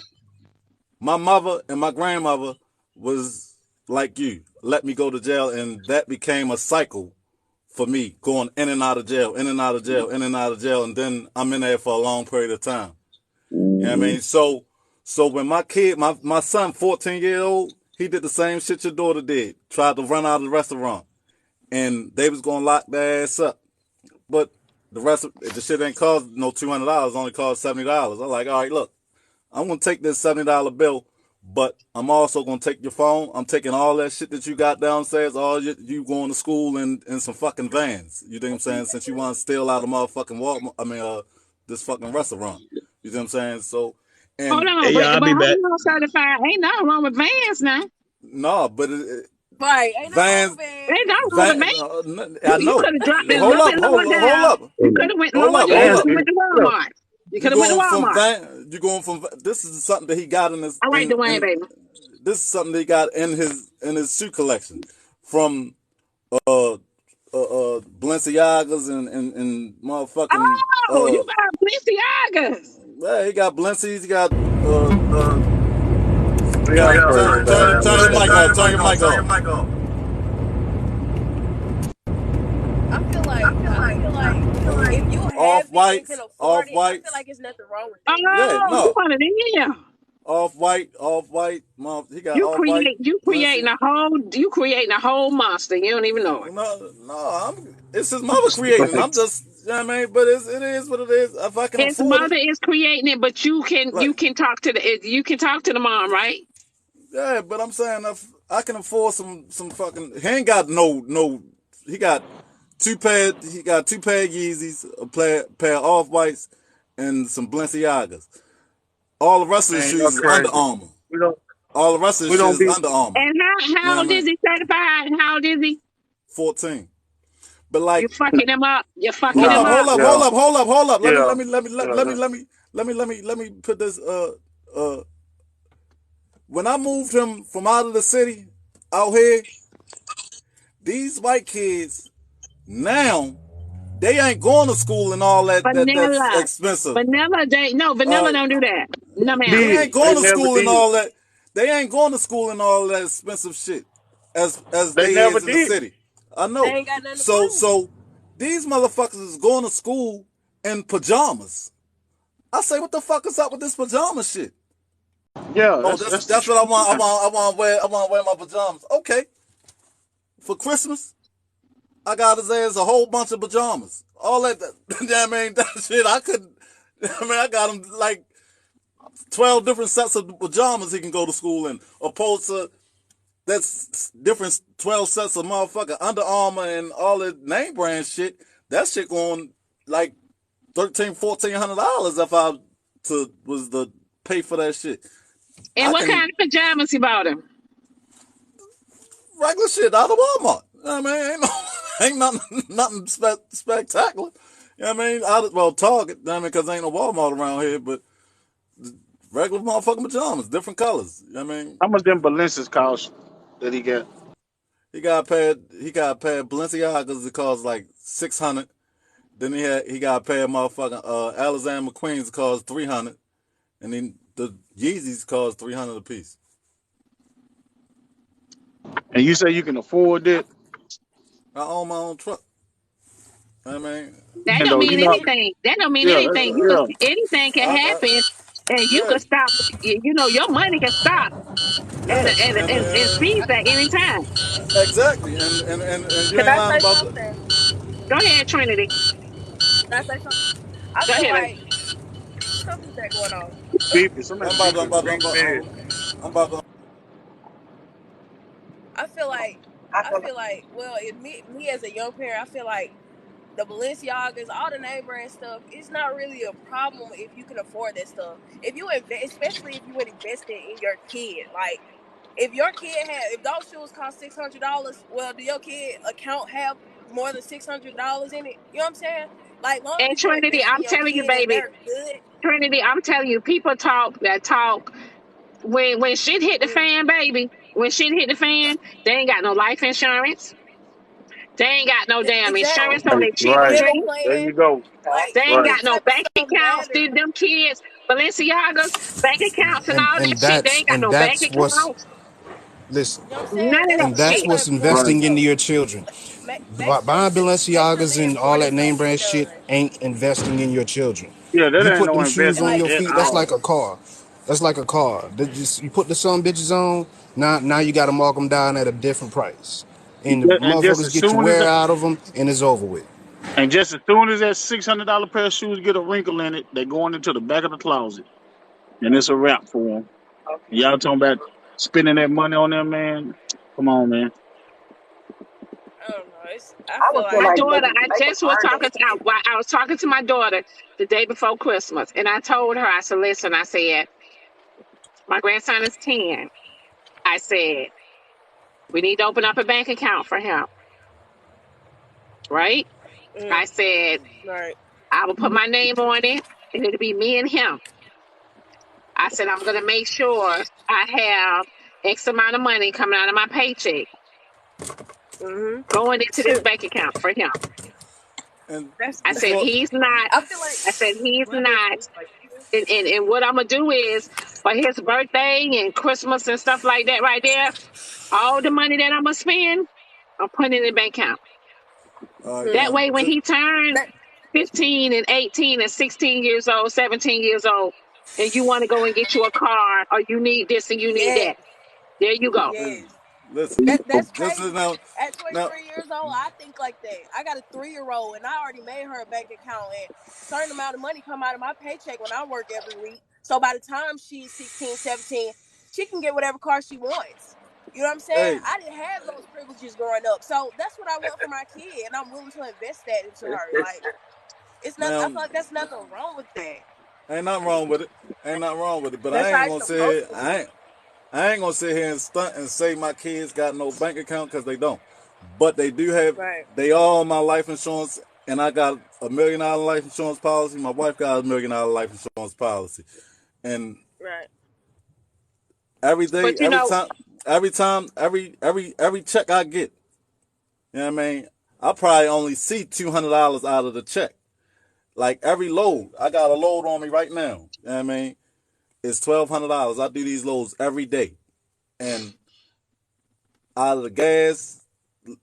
My mother and my grandmother was like you, let me go to jail, and that became a cycle for me, going in and out of jail, in and out of jail, in and out of jail, and then I'm in there for a long period of time. You know what I mean? So when my son, 14-year old, he did the same shit your daughter did. Tried to run out of the restaurant, and they was gonna lock their ass up. But the shit ain't cost no $200, only cost $70. I'm like, all right, look, I'm gonna take this $70 bill, but I'm also gonna take your phone. I'm taking all that shit that you got downstairs, all you going to school in some fucking vans. You think I'm saying? Since you want to steal out of motherfucking this fucking restaurant. You know what I'm saying? So, Hold and on, Hey, y'all, I'll but be hold back. on, certified. Ain't nothing wrong with Vans now. no, but Right. Ain't no wrong vans, with it. Ain't nothing wrong with van, Vans. I You know. could have dropped it a Hold little up, bit lower hold down. up, You could have went hold lower up, down. hold You Vans could up. have be went to Walmart. You could You have went to going from Walmart. van? You going from? This is something that he got in his All right, Dwayne, in baby. this is something that he got in his shoe collection from uh Balenciagas and motherfucking Oh, you got Balenciagas. yeah, he got Balenci's, he got y'all first. turn your mic off, turn your mic off. I feel like if you have Off it and can whites, afford it, I feel like it's nothing wrong with that. yeah, Oh, you no, wanted in here. off white, he got off white You Balenci. creating a whole monster. You don't even know it. It's his mother creating. I'm just, you know what I mean, but it is what it is. If I can His afford it, mother is creating it, but like, you can talk to the mom, right? yeah, but I'm saying if I can afford some fucking, he ain't got no, he got he got two pair of Yeezys, a pair of off whites, and some Balenciagas. All the rest of his Man, y'all shoes is Under crazy. Armour. We don't All the rest of his we shit don't is be Under Armour. And You how know old what I is mean? he certified? And how old is he? 14. But You like, fucking him up. You're fucking hold him up, yeah, up. yeah, hold up. yeah. Let me put this. When I moved him from out of the city out here, these white kids now they ain't going to school and all that's Vanilla. expensive. Vanilla Vanilla Uh, don't do that. No ma'am. they Did ain't they going to never school and did. all that. They ain't going to school and all that expensive shit as They they never is in the did. city. I They know. ain't got nothing to So prove. so these motherfuckers is going to school in pajamas. I say, what the fuck is up with this pajama shit? Yeah, Oh, that's what I want. yeah. I want to wear my pajamas. Okay, for Christmas, I got his ass a whole bunch of pajamas. All that, I mean, that shit. I couldn't. I mean, I got him like 12 different sets of pajamas he can go to school in, opposed to that's different 12 sets of motherfucking Under Armour and all the name brand shit. That shit going like $1,400 if I was to pay for that shit. And I what kind can of pajamas you bought him? regular shit out of Walmart. I mean, ain't nothing spectacular. You know what I mean? Well, Target, I mean, because ain't no Walmart around here, but regular motherfucking pajamas, different colors. You know what I mean? How much them Balenciagas cost that he got? He got a pair of Balenciagas that cost like 600. Then he got a pair of motherfucking Alexander McQueen's that cost 300. And then the Yeezys cost 300 a piece. And you say you can afford it? I own my own truck. I mean, That And don't though, mean anything. That don't mean yeah, anything. You could yeah. anything can I happen, and you yeah, could stop. You know, your money can stop yeah, and freeze at any time. exactly. And you Can ain't I lying say about that. something? Go ahead, Trinity. Can I say something? I Go feel ahead, baby. like who's that going on? Beeping. Somebody beeping real bad. I'm about to. I feel like well, me as a young parent, I feel like the Balenciagas, all the name brand stuff, it's not really a problem if you can afford that stuff. If you invest, especially if you would invest it in your kid, like if those shoes cost $600, well, do your kid account have more than $600 in it? You know what I'm saying? Like, long And as you Trinity, invest in I'm your telling you, kid and baby. they're good. Trinity, I'm telling you, people talk when shit hit the Mm, fan, baby. When shit hit the fan, they ain't got no life insurance. They ain't got no damn exactly. insurance on their Right. Dental children. There you plan, go. like They ain't Right. that got no type of bank stuff accounts. matters. Them kids, Balenciagas, bank accounts and all that shit. They ain't got And no bank that's what's accounts. listen. You know what I'm saying? None of that And that's shit. That's what's an important investing stuff. into your children. Make sure make sure Buying the Balenciagas and important all stuff that name get brand shit done. ain't investing in your children. Yeah, that You ain't put no them shoes And on investment like your at feet, that's all. like a car. That's like a car. You put the some bitches on, now you got to mark them down at a different price. And the And just motherfuckers as get your soon as wear out of them, and it's over with. that $600 pair of shoes get a wrinkle in it, they going into the back of the closet, and it's a wrap for them. Y'all talking about spending that money on them, man? Come on, man. I don't know. I feel My like daughter, I just was talking to, I was talking to my daughter the day before Christmas, and I told her, I said, listen, I said, my grandson is 10. I said, we need to open up a bank account for him, right? mm, I said, right. I will put my name on it, and it'll be me and him. I said, I'm going to make sure I have X amount of money coming out of my paycheck going into this Shoot, bank account for him. And that's. I said, before, he's not, I feel like I said, he's brothers not. move like this. And what I'm going to do is for his birthday and Christmas and stuff like that right there, all the money that I'm going to spend, I'm putting it in the bank account. That Mm, way, when he turns that 15 and 18 and 16 years old, 17 years old, and you want to go and get you a car or you need this and you need that, yes, there you go. yes. listen, That's this is crazy. At now, 23 years old, I think like that. I got a 3-year old, and I already made her a bank account, and certain amount of money come out of my paycheck when I work every week. So by the time she's 16, 17, she can get whatever car she wants. You know what I'm saying? hey, I didn't have those privileges growing up, so that's what I want for my kid, and I'm willing to invest that into her. Like it's not. I now feel like that's nothing wrong with that. ain't nothing wrong with it. Ain't nothing wrong with it. But That's I how ain't it's gonna sit supposed here. to be. I ain't gonna sit here and stunt and say my kids got no bank account because they don't. But they do have. Right. They all on my life insurance, and I got $1 million life insurance policy. My wife got $1 million life insurance policy, and Right. every day, But you know, every check I get, you know what I mean. I probably only see $200 out of the check. Like every load, I got a load on me right now. You know what I mean, it's $1,200. I do these loads every day, and out of the gas,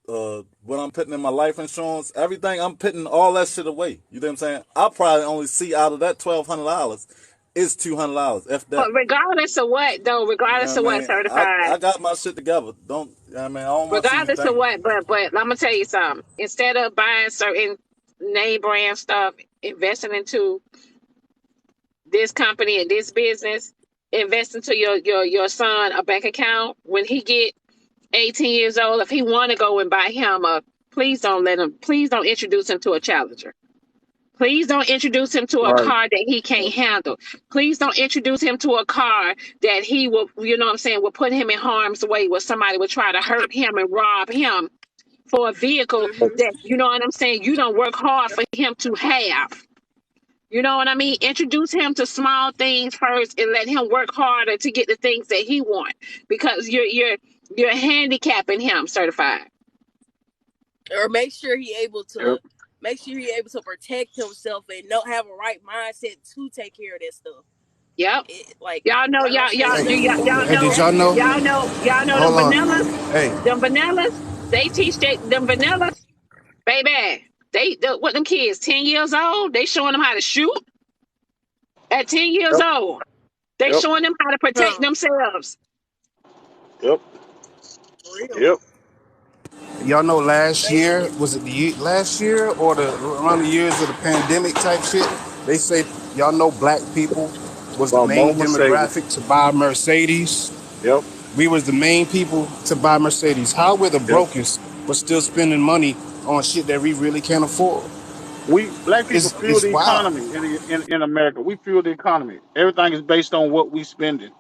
what I'm putting in my life insurance, everything, I'm putting all that shit away. You know what I'm saying? I probably only see out of that $1,200 it's $200. If that, But regardless of what, though, regardless yeah, of what, man, I certified, got my shit together. Don't, yeah, man, I don't want to see you regardless of thinking. what, but I'm gonna tell you something. Instead of buying certain name brand stuff, investing into this company and this business, invest into your son a bank account when he get 18 years old. If he want to go and buy him a, please don't introduce him to a Challenger. Please don't introduce him to a Right. car that he can't handle. Please don't introduce him to a car that he will, you know what I'm saying, will put him in harm's way, where somebody will try to hurt him and rob him for a vehicle Mm-hmm. that, you know what I'm saying, you don't work hard for him to have. You know what I mean? Introduce him to small things first and let him work harder to get the things that he want, because you're handicapping him, certified. Or make sure he able Yep. to protect himself and not have a right mindset to take care of that stuff. Yep. Like Y'all know, I understand Hey, that you gonna hey, did protect y'all know? him. y'all know Hold them on. vanillas, Hey, they teach them vanillas, baby. What them kids, 10 years old, they showing them how to shoot at 10 years Yep. old. They Yep. showing them how to protect Huh, themselves. Yep. for real. Yep. y'all know last They year, was it last year or around the years of the pandemic type shit? They say, y'all know black people was the About more main Mercedes. demographic to buy Mercedes. Yep. We was the main people to buy Mercedes. How we're the Yep. brokest, but still spending money on shit that we really can't afford? We black people fuel It's the wild. economy in America. We fuel the economy. Everything is based on what we spending.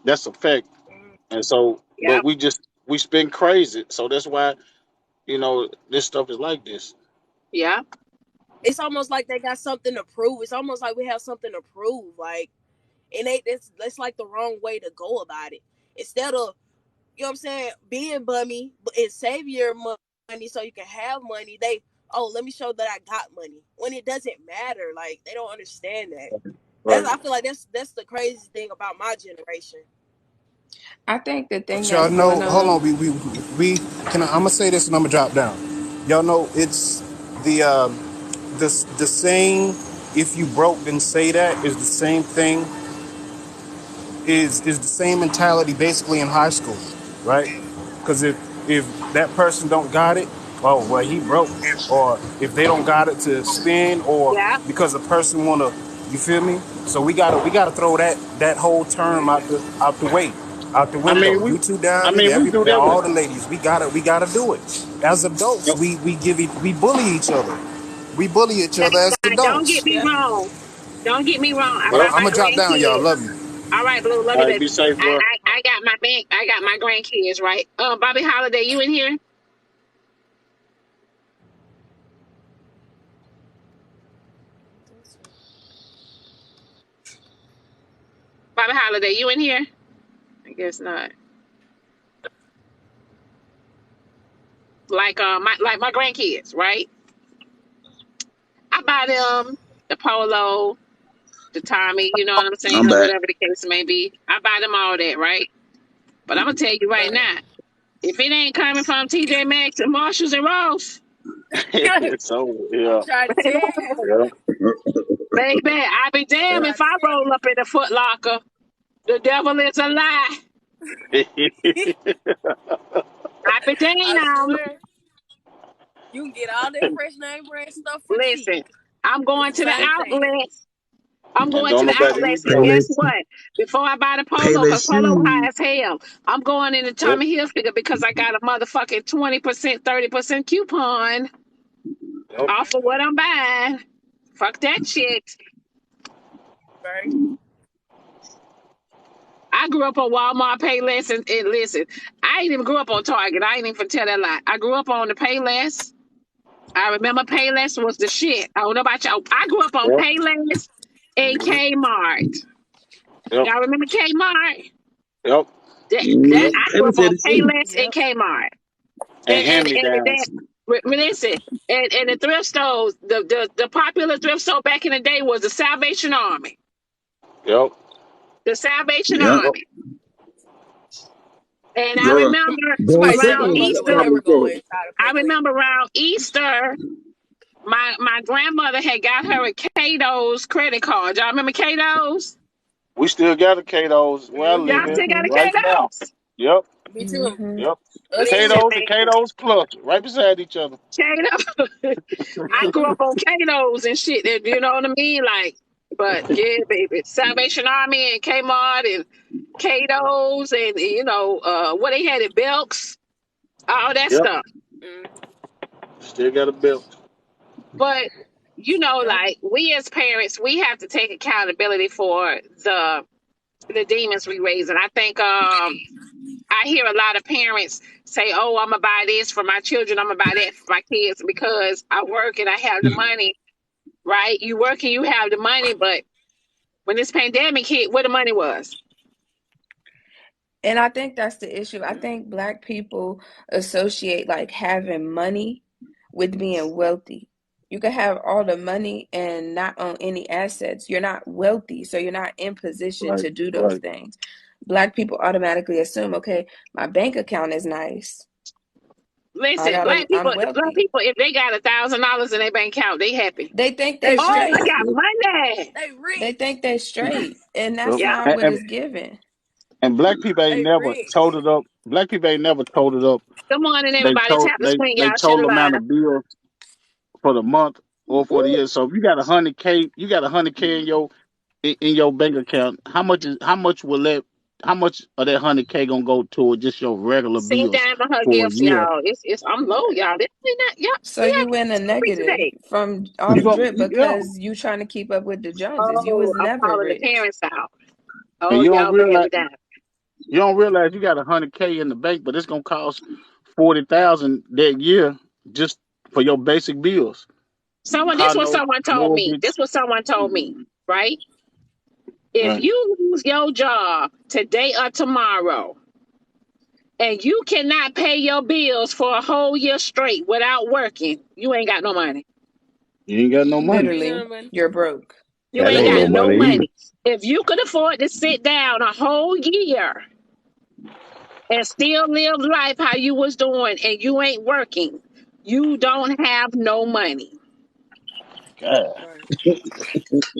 That's a fact. And so, but Yep. we spend crazy. So that's why this stuff is like this. Yep. It's almost like they got something to prove. It's almost like we have something to prove. Like, and that's like the wrong way to go about it. Instead of, you know what I'm saying, being bummy and save your money so you can have money, let me show that I got money. When it doesn't matter, like they don't understand that. Right. I feel like that's the crazy thing about my generation. I think the thing But y'all that's know, going hold on. on, we can. I'm gonna say this and I'm gonna drop down. Y'all know it's the the saying, if you broke then say that, is the same thing, is the same mentality basically in high school, right? Because if that person don't got it, oh well, he broke. Or if they don't got it to spend, or Yep. because a person wanna, you feel me? So we gotta throw that whole term out the way, out the I window. mean, You two diamond, we do that with. all the ladies, we gotta do it. As adults, we bully each other. We bully each Now, other as don't get adults. me Yeah. wrong. Don't get me wrong. I Yep. got I'm my gonna drop down, y'all. grandkids. Love you. All right, Blue, love All you, right, be baby. safe, bro. I got my grandkids, right? Bobby Holiday, you in here? Bobby Holiday, you in here? I guess not. My grandkids, right? I buy them the polo, the Tommy, you know what I'm saying, I'm or back. whatever the case may be. I buy them all that, right? But I'm gonna tell you right now, if it ain't coming from TJ Maxx and Marshalls and Ross, So I'm yeah, trying to tell you. yeah. baby, I be I'm damn trying if to I tell roll up in a Foot Locker. The devil is a lie. you. I be I damn. swear, you can get all that fresh name brand stuff for cheap. Listen, I'm It's going the to the same thing. outlets. I'm And going to don't the nobody outlets, eat and that. guess Payless, what? Before I buy the polo, because Payless polo high shoes. as hell, I'm going in the Yep. Tommy Hilfiger because I got a motherfucking 20%, 30% coupon Yep. off of what I'm buying. Fuck that shit. Right? I grew up on Walmart Payless, and listen, I ain't even grew up on Target. I ain't even tell that lie. I grew up on the Payless. I remember Payless was the shit. I don't know about y'all. I grew up on Yep. Payless and Kmart. Yep. Y'all remember Kmart? Yep. That Mm-hmm. I grew Payless up had on it too. Payless and Yep. Kmart. And hand me And downs. that listen, and the thrift stores, the popular thrift store back in the day was the Salvation Army. Yep. The Salvation Yep. Yep. Army. And I Girl, remember going My around second was grandmother would Easter, Department never go store. inside a I Payless. remember around Easter, My grandmother had got her a Cato's credit card. Y'all remember Cato's? We still got the Kato's where I Y'all live Mm-hmm. at still got a right now. Cato's? Yep, Me too. Mm-hmm. yep. Us Listen, too. Kato's and man, Kato's Plus, right beside each other. Cato. I grew Mm-hmm. up on Cato's and shit. You know what I mean? Like, but yeah, baby, Salvation Army and Kmart and Cato's and what they had at Belks, all that Yep, stuff. still got a belt. But Yep. like we as parents, we have to take accountability for the demons we raise. And I think I hear a lot of parents say, "Oh, I'm gonna buy this for my children. I'm gonna buy that for my kids because I work and I have the money." Right? You work and you have the money, but when this pandemic hit, where the money was? And I think that's the issue. I think Black people associate like having money with being wealthy. You can have all the money and not own any assets. You're not wealthy, so you're not in position Right, to do those right. things. Black people automatically assume, okay, my bank account is nice. Listen, I'm black wealthy. people, if they got $1,000 in their bank account, they happy. They think They they Oh, I straight. rich. got money. They They rich. think they straight, and Yep. that's Yeah. not what is given. And black people ain't They never rich. totaled up. Black people ain't never totaled up. Good morning, They everybody. told Tap the screen, they y'all. Share the total amount live. of bills for the month or for the Woo. year. So if you got 100K, you got 100K in your bank account. How much of that 100K gonna go toward just your regular Send bills Diamond her for a gifts, year? y'all. It's I'm low, y'all. This ain't not y'all. So We you haven't in a free negative today. from You off gonna drip yeah, because you trying to keep up with the Joneses. You Oh, was I'm never calling the rich. parents out. and Oh, y'all bad with that. you don't realize you got 100K in the bank, but it's gonna cost 40,000 that year just for your basic bills, This car was note, someone told me. mortgage. This was someone told me, right? If Right. you lose your job today or tomorrow, and you cannot pay your bills for a whole year straight without working, you ain't got no money. You ain't got no money. Ain't none Literally, of money. you're broke. You That ain't ain't got no Man, no money either. money. If you could afford to sit down a whole year and still live life how you was doing and you ain't working, you don't have no money. God. Right.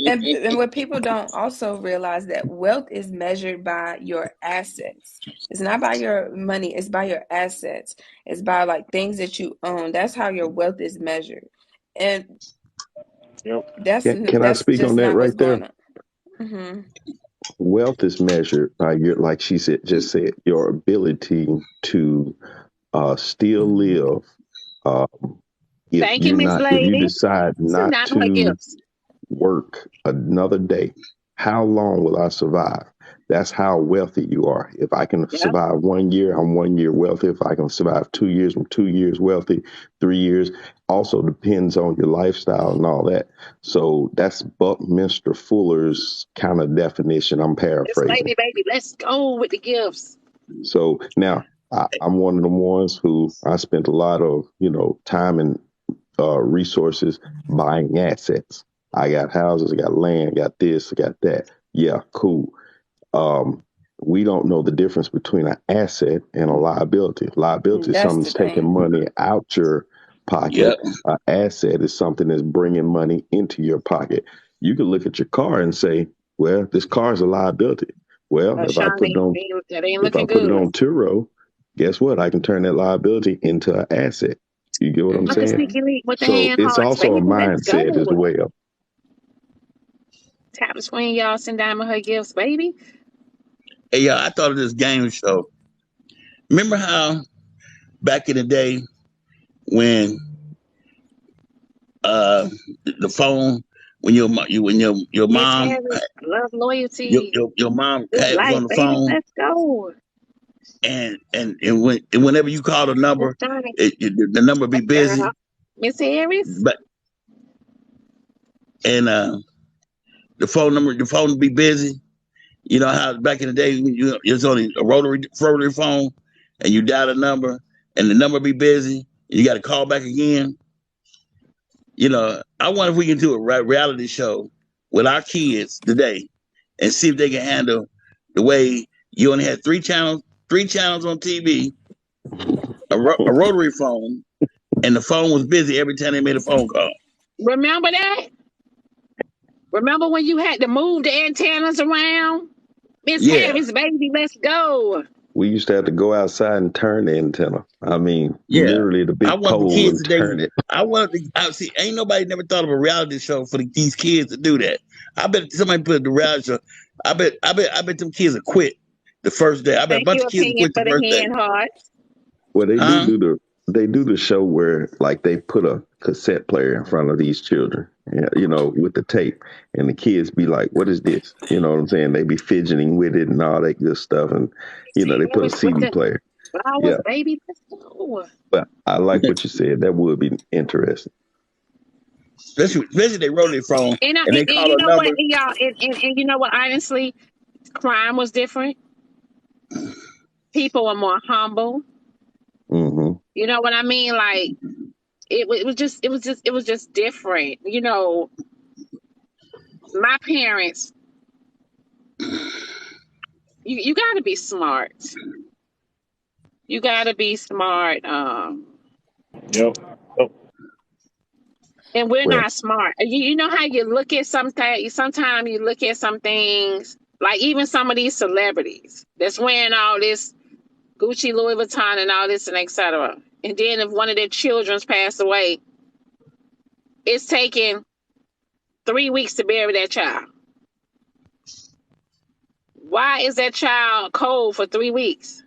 And what people don't also realize that wealth is measured by your assets. It's not by your money, it's by your assets. It's by like things that you own. That's how your wealth is measured. And Yep. Can I that's speak on just that not what's right there? going on. Hmm. Wealth is measured by your, like she said, just said, your ability to still live. Um, Thank you, Miss if you Lady. decide Send not down her to gifts. work another day, how long will I survive? That's how wealthy you are. If I can Yep. survive 1 year, I'm 1 year wealthy. If I can survive 2 years, I'm 2 years wealthy. 3 years also depends on your lifestyle and all that. So that's Buckminster Fuller's kind of definition. I'm Miss paraphrasing. Lady, baby, let's go with the gifts. So now I'm one of the ones who I spent a lot of, time and resources buying assets. I got houses, I got land, got this, I got that. Yeah, cool. Um, we don't know the difference between an asset and a liability. Liability is That's something the that's taking thing. money out your pocket. Yep. An asset is something that's bringing money into your pocket. You can look at your car and say, well, this car is a liability. Well, Sean, that ain't if I looking put it good. on Turo, guess what? I can turn that liability into an asset. You get what I'm Look at saying? Hmm. Sneaky Link with the So hand it's hearts, also a baby. Let's mindset as go. well. Tap the screen, y'all. Send Diamond her gifts, baby. Hey, yeah, I thought of this game show. Remember how back in the day when the phone, when your Miss mom Harris, love, loyalty, your mom good was life, on the baby. phone, Let's go. and whenever you call the Miss number, Johnny, the number be girl. busy, Miss Harris. but and the phone would be busy. You know how back in the day it's only a rotary phone, and you dial a number, and the number be busy, and you got to call back again. I wonder if we can do a reality show with our kids today, and see if they can handle the way you only had three channels on TV, a rotary phone, and the phone was busy every time they made a phone call. Remember that? Remember when you had to move the antennas around? Miss Yeah, Harris, baby, let's go. We used to have to go outside and turn the antenna. I mean, yeah. literally the I big want the pole kids and today. turn it. I want to. I see. Ain't nobody never thought of a reality show for these kids to do that. I bet somebody put the reality show. I bet them kids will quit the first day. I bet a Thank bunch you, of kids will opinion, quit the for the first day. hand hearts. Well, Huh? they do the show where like they put a cassette player in front of these children, yeah, with the tape, and the kids be like, "What is this?" You know what I'm saying? They be fidgeting with it and all that good stuff, and See, they put a Harris with CD the player. flowers, Yeah, baby, let's go. but I like what you said. That would be interesting. Especially they wrote it from and And they call you a know what, number. and y'all, and you know what, honestly, crime was different. People were more humble. Hmm. You know what I mean? Like it was just different. My parents, you got to be smart. You got to be smart. Yep. Yep. And we're Well, not smart. You know how you look at something. Sometimes you look at some things, like even some of these celebrities that's wearing all this Gucci, Louis Vuitton, and all this, and etc. And then if one of their children's passed away, it's taking 3 weeks to bury that child. Why is that child cold for 3 weeks?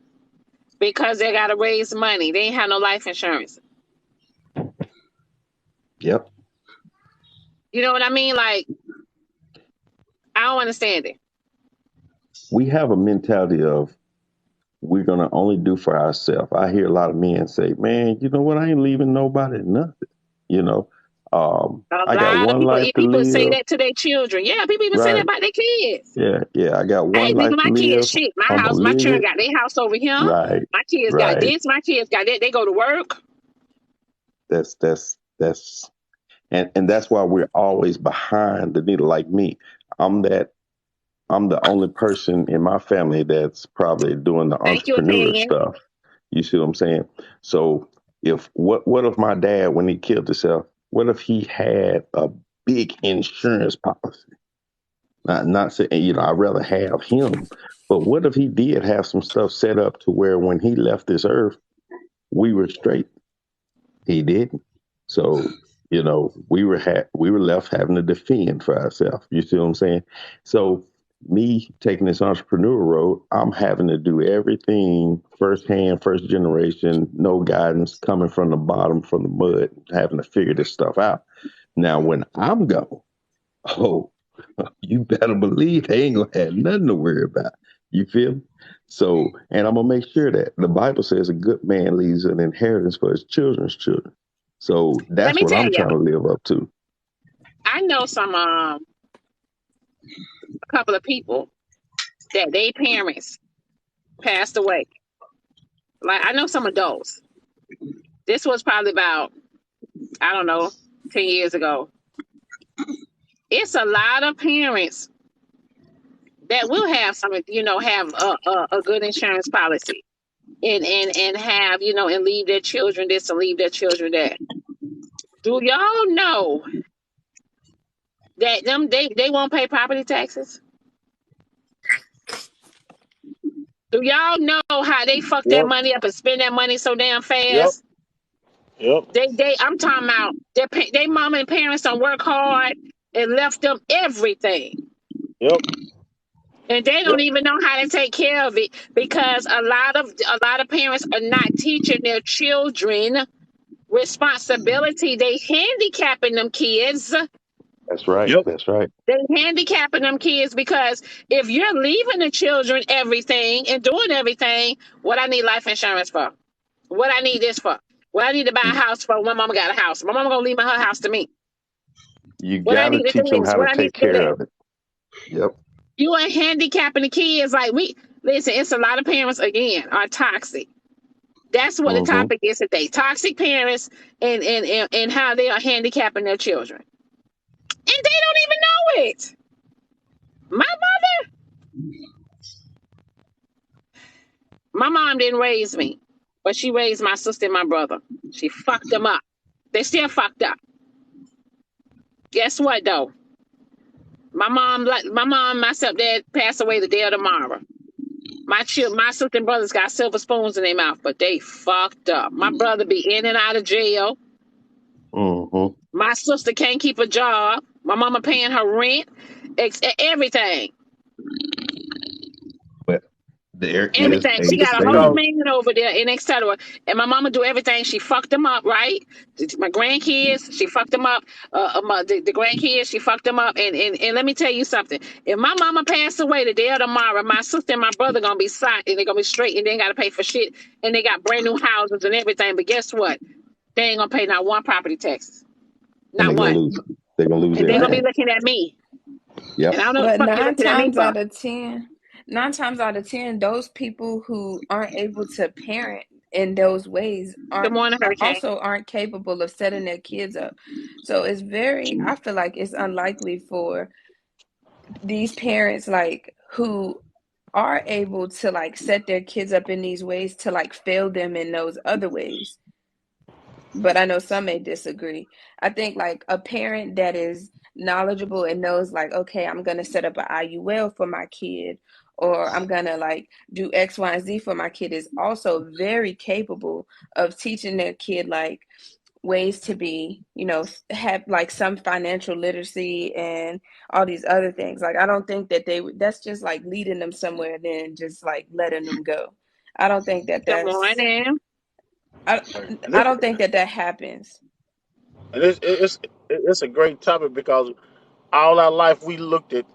Because they got to raise money. They ain't have no life insurance. yep. You know what I mean? Like, I don't understand it. We have a mentality of we're gonna only do for ourselves. I hear a lot of men say, "Man, you know what? I ain't leaving nobody nothing." You know, A I got lot of one people, life to people say live. that to their children. Yeah, people even say that Right? about their kids. Yeah, yeah. I got I one ain't leaving life to my kids live. shit. My I'm gonna house, my live children it. got their house over here. Right, My kids got right. this. My kids got that. They go to work. That's and that's why we're always behind the needle. Like me, I'm that. I'm the only person in my family that's probably doing the Thank you, entrepreneur opinion. stuff. You see what I'm saying? So if what if my dad, when he killed himself, what if he had a big insurance policy? Not saying, I'd rather have him, but what if he did have some stuff set up to where when he left this earth, we were straight? He didn't. So, we were left having to defend for ourselves. You see what I'm saying? So me taking this entrepreneur road, I'm having to do everything firsthand, first generation, no guidance, coming from the bottom, from the mud, having to figure this stuff out. Now, when I'm gone, oh, you better believe they ain't gonna have nothing to worry about. You feel me? So, and I'm gonna make sure that the Bible says a good man leaves an inheritance for his children's children. So Let that's me what tell I'm you, trying to live up to. I know a couple of people that their parents passed away. Like I know some adults. This was probably about, I don't know, 10 years ago. It's a lot of parents that will have have a good insurance policy and have, and leave their children this and leave their children that. Do y'all know that they won't pay property taxes? Do y'all know how they fuck that Yep. money up and spend that money so damn Yep. fast? Yep. I'm talking about their mom and parents don't work hard and left them everything. Yep. And they don't Yep. even know how to take care of it because a lot of parents are not teaching their children responsibility. They handicapping them kids. That's right. Yep. That's right. They handicapping them kids because if you're leaving the children everything and doing everything, what I need life insurance for? What I need this for? What I need to buy a house for? My mama got a house. My mama gonna leave her house to me. You What I got to need to teach do them is how to what I need take to do care that. of it. Yep. You are handicapping the kids. Like listen, it's a lot of parents again are toxic. That's what the Hmm. topic is today. Toxic parents and how they are handicapping their children. And they don't even know it. My mom didn't raise me, but she raised my sister and my brother. She fucked them up. They still fucked up. Guess what though? My stepdad passed away the day of tomorrow. My sister and brothers got silver spoons in their mouth, but they fucked up. My brother be in and out of jail. Mm-hmm. My sister can't keep a job. My mama paying her rent, everything. But there is Everything. a She It's got a whole because saying. man over there and etc. And my mama do everything. She fucked them up, right? My grandkids, she fucked them up. The grandkids, she fucked them up. And let me tell you something. If my mama passed away the day of tomorrow, my sister and my brother gonna be signed and they're gonna be straight and they ain't gotta pay for shit. And they got brand new houses and everything. But guess what? They ain't gonna pay not one property taxes. And Not one. they're gonna lose And they're gonna be everything. looking at me. And Yep. I don't know what the But fuck you looking at me for. 9 times out of 10, those people who aren't able to parent in those ways Good morning, Hurricane. aren't capable of setting their kids up. So I feel like it's unlikely for these parents like who are able to like set their kids up in these ways to like fail them in those other ways. But I know some may disagree. I think like a parent that is knowledgeable and knows like, okay, I'm gonna set up an IUL for my kid, or I'm gonna like do X, Y, and Z for my kid is also very capable of teaching their kid like ways to be, have like some financial literacy and all these other things. Like I don't think that that's just like leading them somewhere and then just like letting them go. I don't think that Good that's morning. I, and I this, don't think that that happens. and it's a great topic because all our life we looked at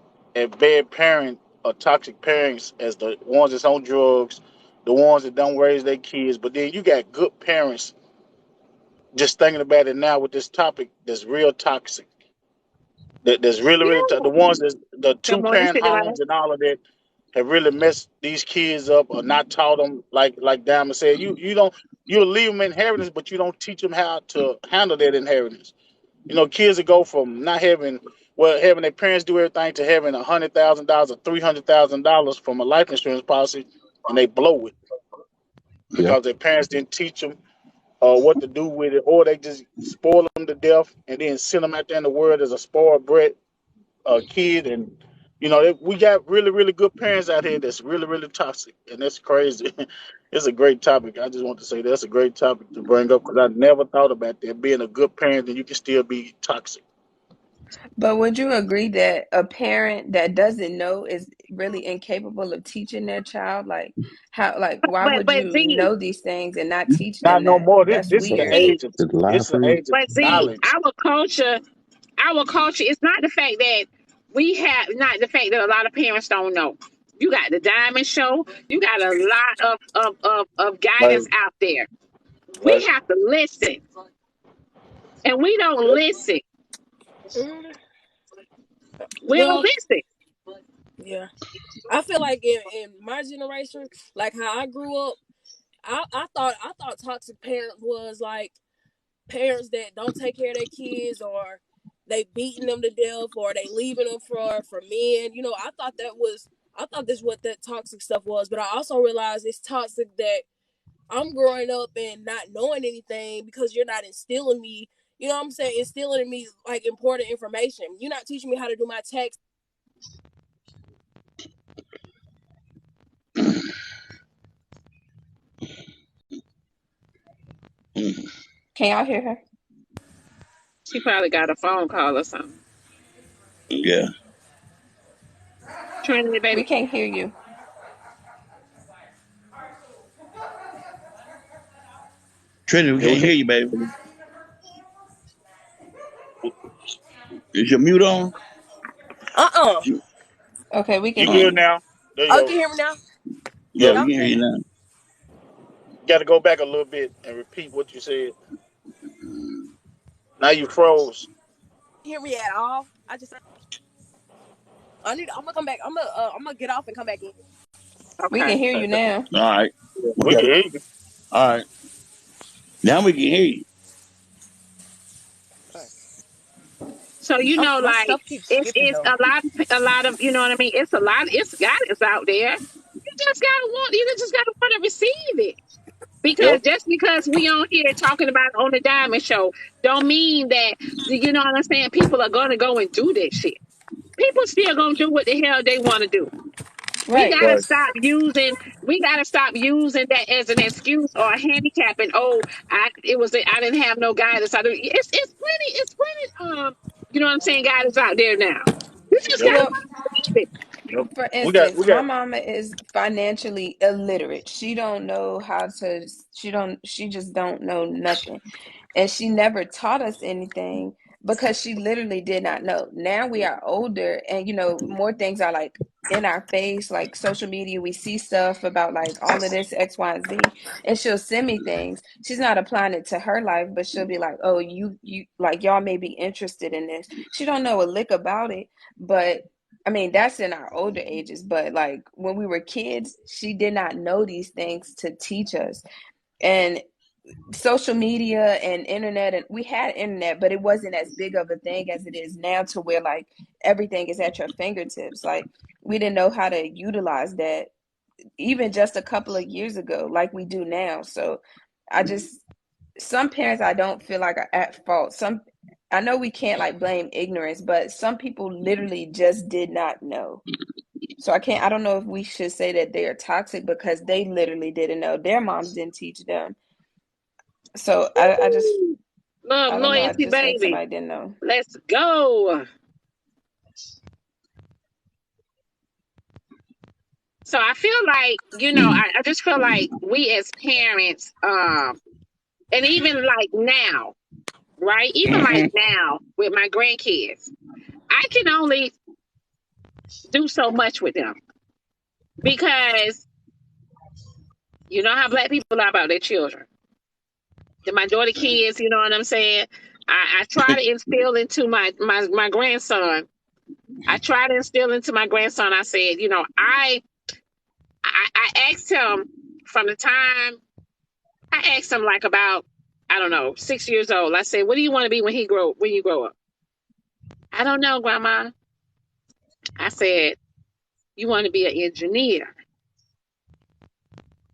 bad parent or toxic parents as the ones that's on drugs, the ones that don't raise their kids. But then you got good parents. Just thinking about it now with this topic, that's real toxic. That's really Yeah. the ones that the Good two morning, parent City Lights. homes and all of that have really messed these kids up or not taught them like Diamond said. You'll leave them inheritance, but you don't teach them how to handle that inheritance. Kids that go from not having their parents do everything to having $100,000 or $300,000 from a life insurance policy, and they blow it Yep. because their parents didn't teach them what to do with it, or they just spoil them to death and then send them out there in the world as a spoiled brat kid. And we got really really good parents out here that's really really toxic, and that's crazy. It's a great topic. I just want to say that's a great topic to bring up because I never thought about that, being a good parent and you can still be toxic. But would you agree that a parent that doesn't know is really incapable of teaching their child? Like how like why would But you Z, know these things and not teach Not them no that? more. This That's this is the weird. Z, age of It's a lie this is for the you. age of but Z, knowledge. our culture is not the fact that we have, not the fact that a lot of parents don't know. You got the Diamond Show. You got a lot of Like, guidance out there. We like, have to listen, and we don't listen. Mm, We don't well, listen. yeah. I feel like in my generation, like how I grew up, I thought toxic parents was like parents that don't take care of their kids, or they beating them to death, or they leaving them for men. I thought this what that toxic stuff was. But I also realized it's toxic that I'm growing up and not knowing anything because you're not instilling me. You know what I'm saying? Instilling in me like important information. You're not teaching me how to do my tax. Can y'all hear her? She probably got a phone call or something. Yeah. Trinity, We baby. can't hear you. Trinity, we yeah, we can't can. hear you, baby. Is your mute on? Uh-uh. You, Okay, we can You all hear right. good you. now? There you Oh, you go. can hear me now? Yeah, Yep. we Y'all can can hear hear you me? now. Got to go back a little bit and repeat what you said. Now you froze. Hear me at all? I'm gonna come back. I'm gonna get off and come back in. We Okay. can hear you now. All right. We We got can it. hear you. All right. Now we can hear you. All right. So My like stuff keeps skipping it's though. a lot of you know what I mean. It's guidance out there. You just gotta want to receive it. Because just because we on here talking about it on the Diamond Show, don't mean that, you know what I'm saying, people are gonna go and do this shit. People still gonna do what the hell they want to do. We Right. gotta stop using. We gotta stop using that as an excuse or a handicap. And I didn't have no guidance. It's plenty. It's plenty. You know what I'm saying? Guidance out there now. You just Yep. gotta Well, find it. Yep. for We got. instance, my mama is financially illiterate. She don't know how to. She just don't know nothing. And she never taught us anything because she literally did not know. Now we are older and more things are like in our face, like social media. We see stuff about like all of this X, Y, and Z, and she'll send me things. She's not applying it to her life, but she'll be like, oh, you like, y'all may be interested in this. She don't know a lick about it, but I mean, that's in our older ages. But like when we were kids, she did not know these things to teach us. And social media and internet, and we had internet, but it wasn't as big of a thing as it is now, to where like everything is at your fingertips. Like we didn't know how to utilize that even just a couple of years ago like we do now. So some parents, I don't feel like are at fault. I know we can't like blame ignorance, but some people literally just did not know. So I don't know if we should say that they are toxic because they literally didn't know. Their moms didn't teach them. So Love, I don't know. I loyalty, just think baby. somebody didn't know. Let's go. So I feel like, I just feel like we as parents, and even like now, right? Even like now with my grandkids, I can only do so much with them because you know how Black people are about their children. The majority kids, you know what I'm saying? I try to instill into my grandson. I try to instill into my grandson. I said, I asked him from the time I asked him like about, I don't know, 6 years old. I said, what do you want to be when you grow up? I don't know, Grandma. I said, you want to be an engineer.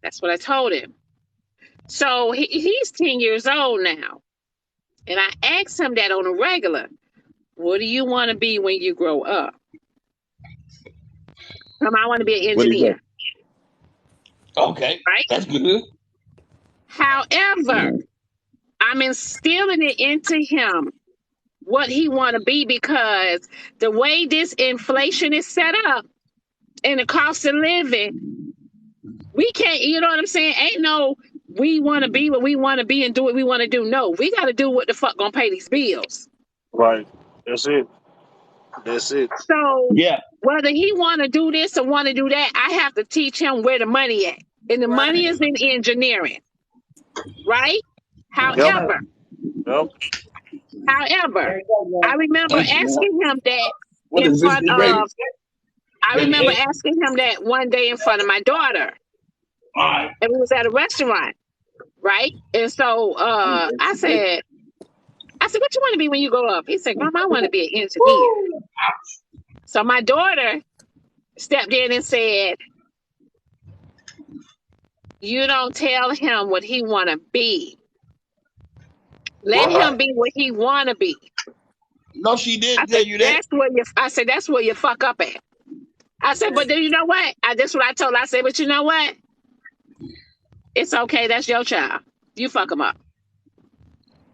That's what I told him. So he's 10 years old now. And I asked him that on a regular. What do you want to be when you grow up? I want to be an engineer. Okay, right? that's good. However, I'm instilling it into him what he want to be because the way this inflation is set up and the cost of living, we can't, you know what I'm saying? Ain't no, we want to be what we want to be and do what we want to do. No, we got to do what the fuck gonna pay these bills. Right. That's it. That's it. So Yeah. whether he want to do this or want to do that, I have to teach him where the money at. And the money is in engineering, right? Yep. However, Yep. I remember asking him that What in is this, front baby? of, I remember asking him that one day in front of my daughter. All right. And we was at a restaurant, right? And so I said, what you want to be when you grow up? He said, Mama, I want to be an engineer. So my daughter stepped in and said, you don't tell him what he want to be. Let him be what he want to be. No, she didn't tell you that. That's where you fuck up at. I said, but then you know what? That's what I told her. I said, but you know what? It's okay. That's your child. You fuck him up.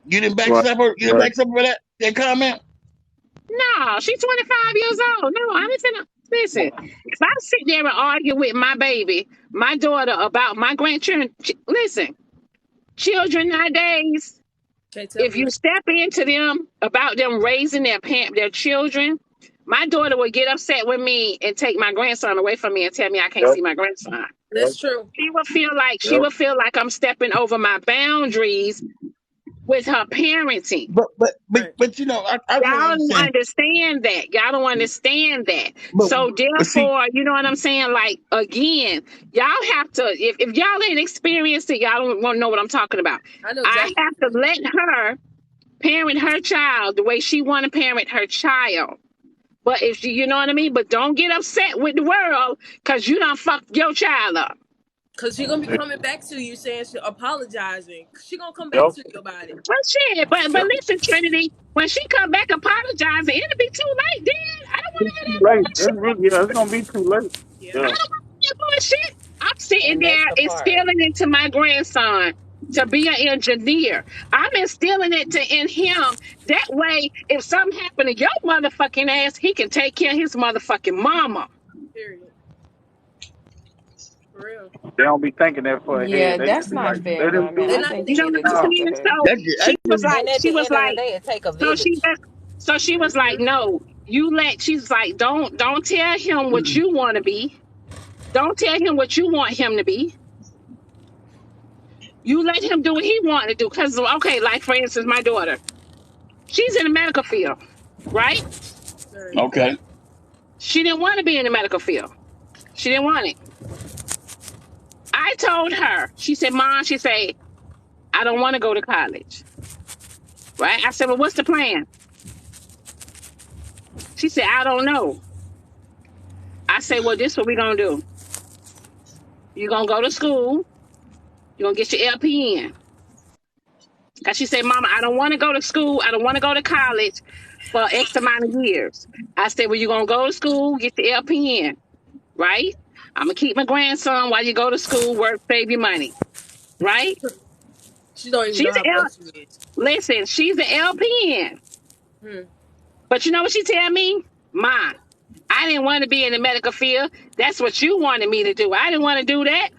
You didn't backstab her. You didn't backstab her for that comment. No, she's 25 years old. No, I'm finna listen. If I sit there and argue with my baby, my daughter about my grandchildren, listen, children nowadays, if you step into them about them raising their children, my daughter would get upset with me and take my grandson away from me and tell me I can't see my grandson. That's true. She would feel like I'm stepping over my boundaries with her parenting. But you know, I y'all don't understand that. Y'all don't understand that. So therefore, you know what I'm saying? Like, again, y'all have to, if y'all ain't experienced it, y'all don't want to know what I'm talking about. I have to let her parent her child the way she want to parent her child. But if you know what I mean? But don't get upset with the world because you done fucked your child up. Cause she gonna be coming back to you saying she apologizing. She gonna come back Yep. to you about it. Well, shit, but Yep. listen, Trinity, when she come back apologizing, it'll be too late. Then I don't want It's to hear too that late. It's bullshit. really, yeah, it's gonna be too late. I Yeah. Yeah. don't want to hear bullshit. I'm sitting And that's there the part. instilling into my grandson to be an engineer. I'm instilling it in him. That way, if something happened to your motherfucking ass, he can take care of his motherfucking mama. Period. For real. They don't be thinking that far ahead. Yeah, They just that's be not like, fair, let him Norman. do They're I it. not think You you know thinking need what to I'm about talk it. to saying? her. So she was Just, like, And at the end of the day, it take a village. she was like, no, she's like, don't tell him what you want to be. Don't tell him what you want him to be. You let him do what he want to do. Cause okay, like for instance, my daughter, she's in the medical field, right? Right. okay. She didn't want to be in the medical field. She didn't want it. I told her, she said, Mom, she said, I don't want to go to college. Right? I said, well, what's the plan? She said, I don't know. I said, well, this is what we're going to do. You're going to go to school. You're going to get your LPN. Because she said, Mama, I don't want to go to school. I don't want to go to college for X amount of years. I said, well, you're going to go to school, get the LPN, right? I'm going to keep my grandson while you go to school, work, save your money, right? She don't even She's know how an old L. she is. Listen, she's an LPN. Hmm. But you know what she tell me? Ma, I didn't want to be in the medical field. That's what you wanted me to do. I didn't want to do that.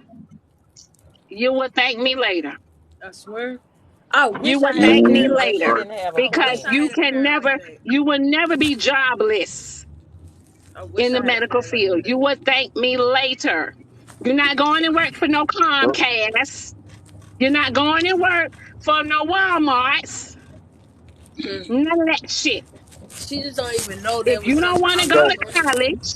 You will thank me later. I swear. I You wish will I had a thank me parent But like she later that. didn't have a I because wish I plan. you had a can parent like never, that. you will never be jobless I in wish the I had a medical parent like field. that. You will thank me later. You're not going to work for no Yep. Comcast. You're not going to work for no Walmarts. Hmm. None of that shit. She just don't even know If that was you such don't an want to go So to opportunity. college,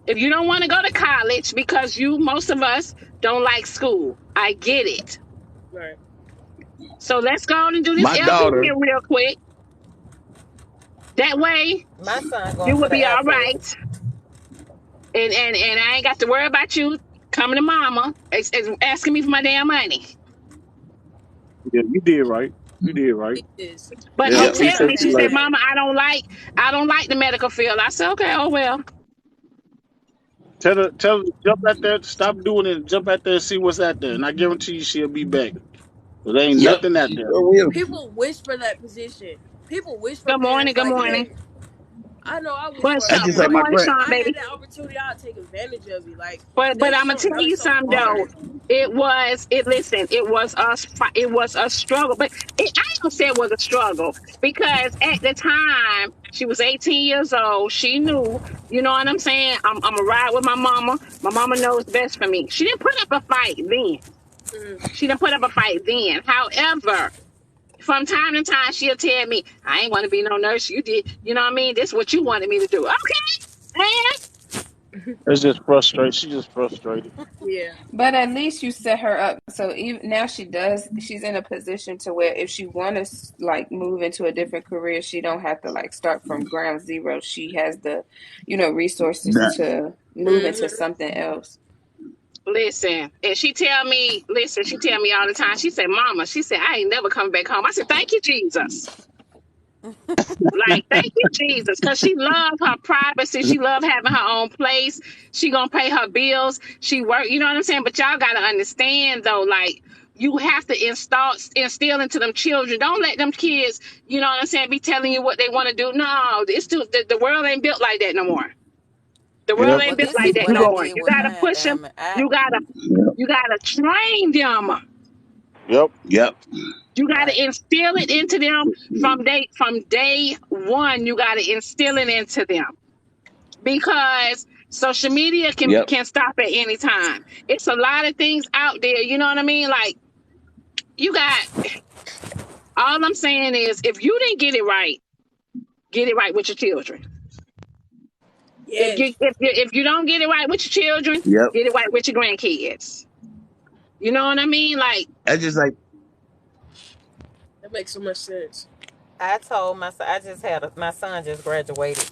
if you don't want to go to college because most of us don't like school, I get it. Right. So let's go on and do this My daughter, LPN real quick. That way, My son going you to will the be Air all right. Force. And I ain't got to worry about you coming to mama asking me for my damn money. yeah, you did right. You did right. Is. But I she yeah, You wish tell I me, said she too had said, late. that. Mama, I don't like the medical field. I said, okay, oh well. Tell her to jump out there, stop doing it, and jump out there and see what's out there. And I guarantee you she'll be back. But there ain't yep, nothing out she there. sure will. People wish for that position. People wish for Good morning, parents good like morning. that. I know I wish But for a so, That's just parent like good my like morning, that. grand. If Sean, I had baby. that opportunity, I'd take advantage of it. Like But they I'm gonna so tell work you so something though. hard. It was a struggle, but I ain't gonna say it was a struggle because at the time she was 18 years old. She knew, you know what I'm saying. I'm a ride with my mama. My mama knows best for me. She didn't put up a fight then. Mm. She didn't put up a fight then. However, from time to time she'll tell me, "I ain't want to be no nurse. You did, you know what I mean? This is what you wanted me to do." Okay, man. It's just frustrated. She's just frustrated. Yeah. But at least you set her up. So even now she's in a position to where if she want to like move into a different career, she don't have to like start from ground zero. She has the, resources Nah. to move into Mm-hmm. something else. Listen, and she tell me all the time. She said, Mama, she said, I ain't never coming back home. I said, thank you, Jesus. Like, thank you, Jesus. Because she loved her privacy. She loved having her own place. She gonna pay her bills. She work, you know what I'm saying? But y'all gotta understand though, like, you have to instill into them children. Don't let them kids, you know what I'm saying, be telling you what they want to do. No, it's too the world ain't built like that no more. The world Yep. Well, ain't built this like is that what You no I go. more. did You with gotta mine, push them. Diamond. You gotta Yep. you gotta train them. Yep. Yep. You got Right. to instill it into them from day one. You got to instill it into them because social media Yep. can stop at any time. It's a lot of things out there. You know what I mean? Like you got. All I'm saying is, if you didn't get it right with your children. Yes. If you don't get it right with your children, Yep. get it right with your grandkids. You know what I mean? Like That's just like That makes so much sense. I told my son, my son just graduated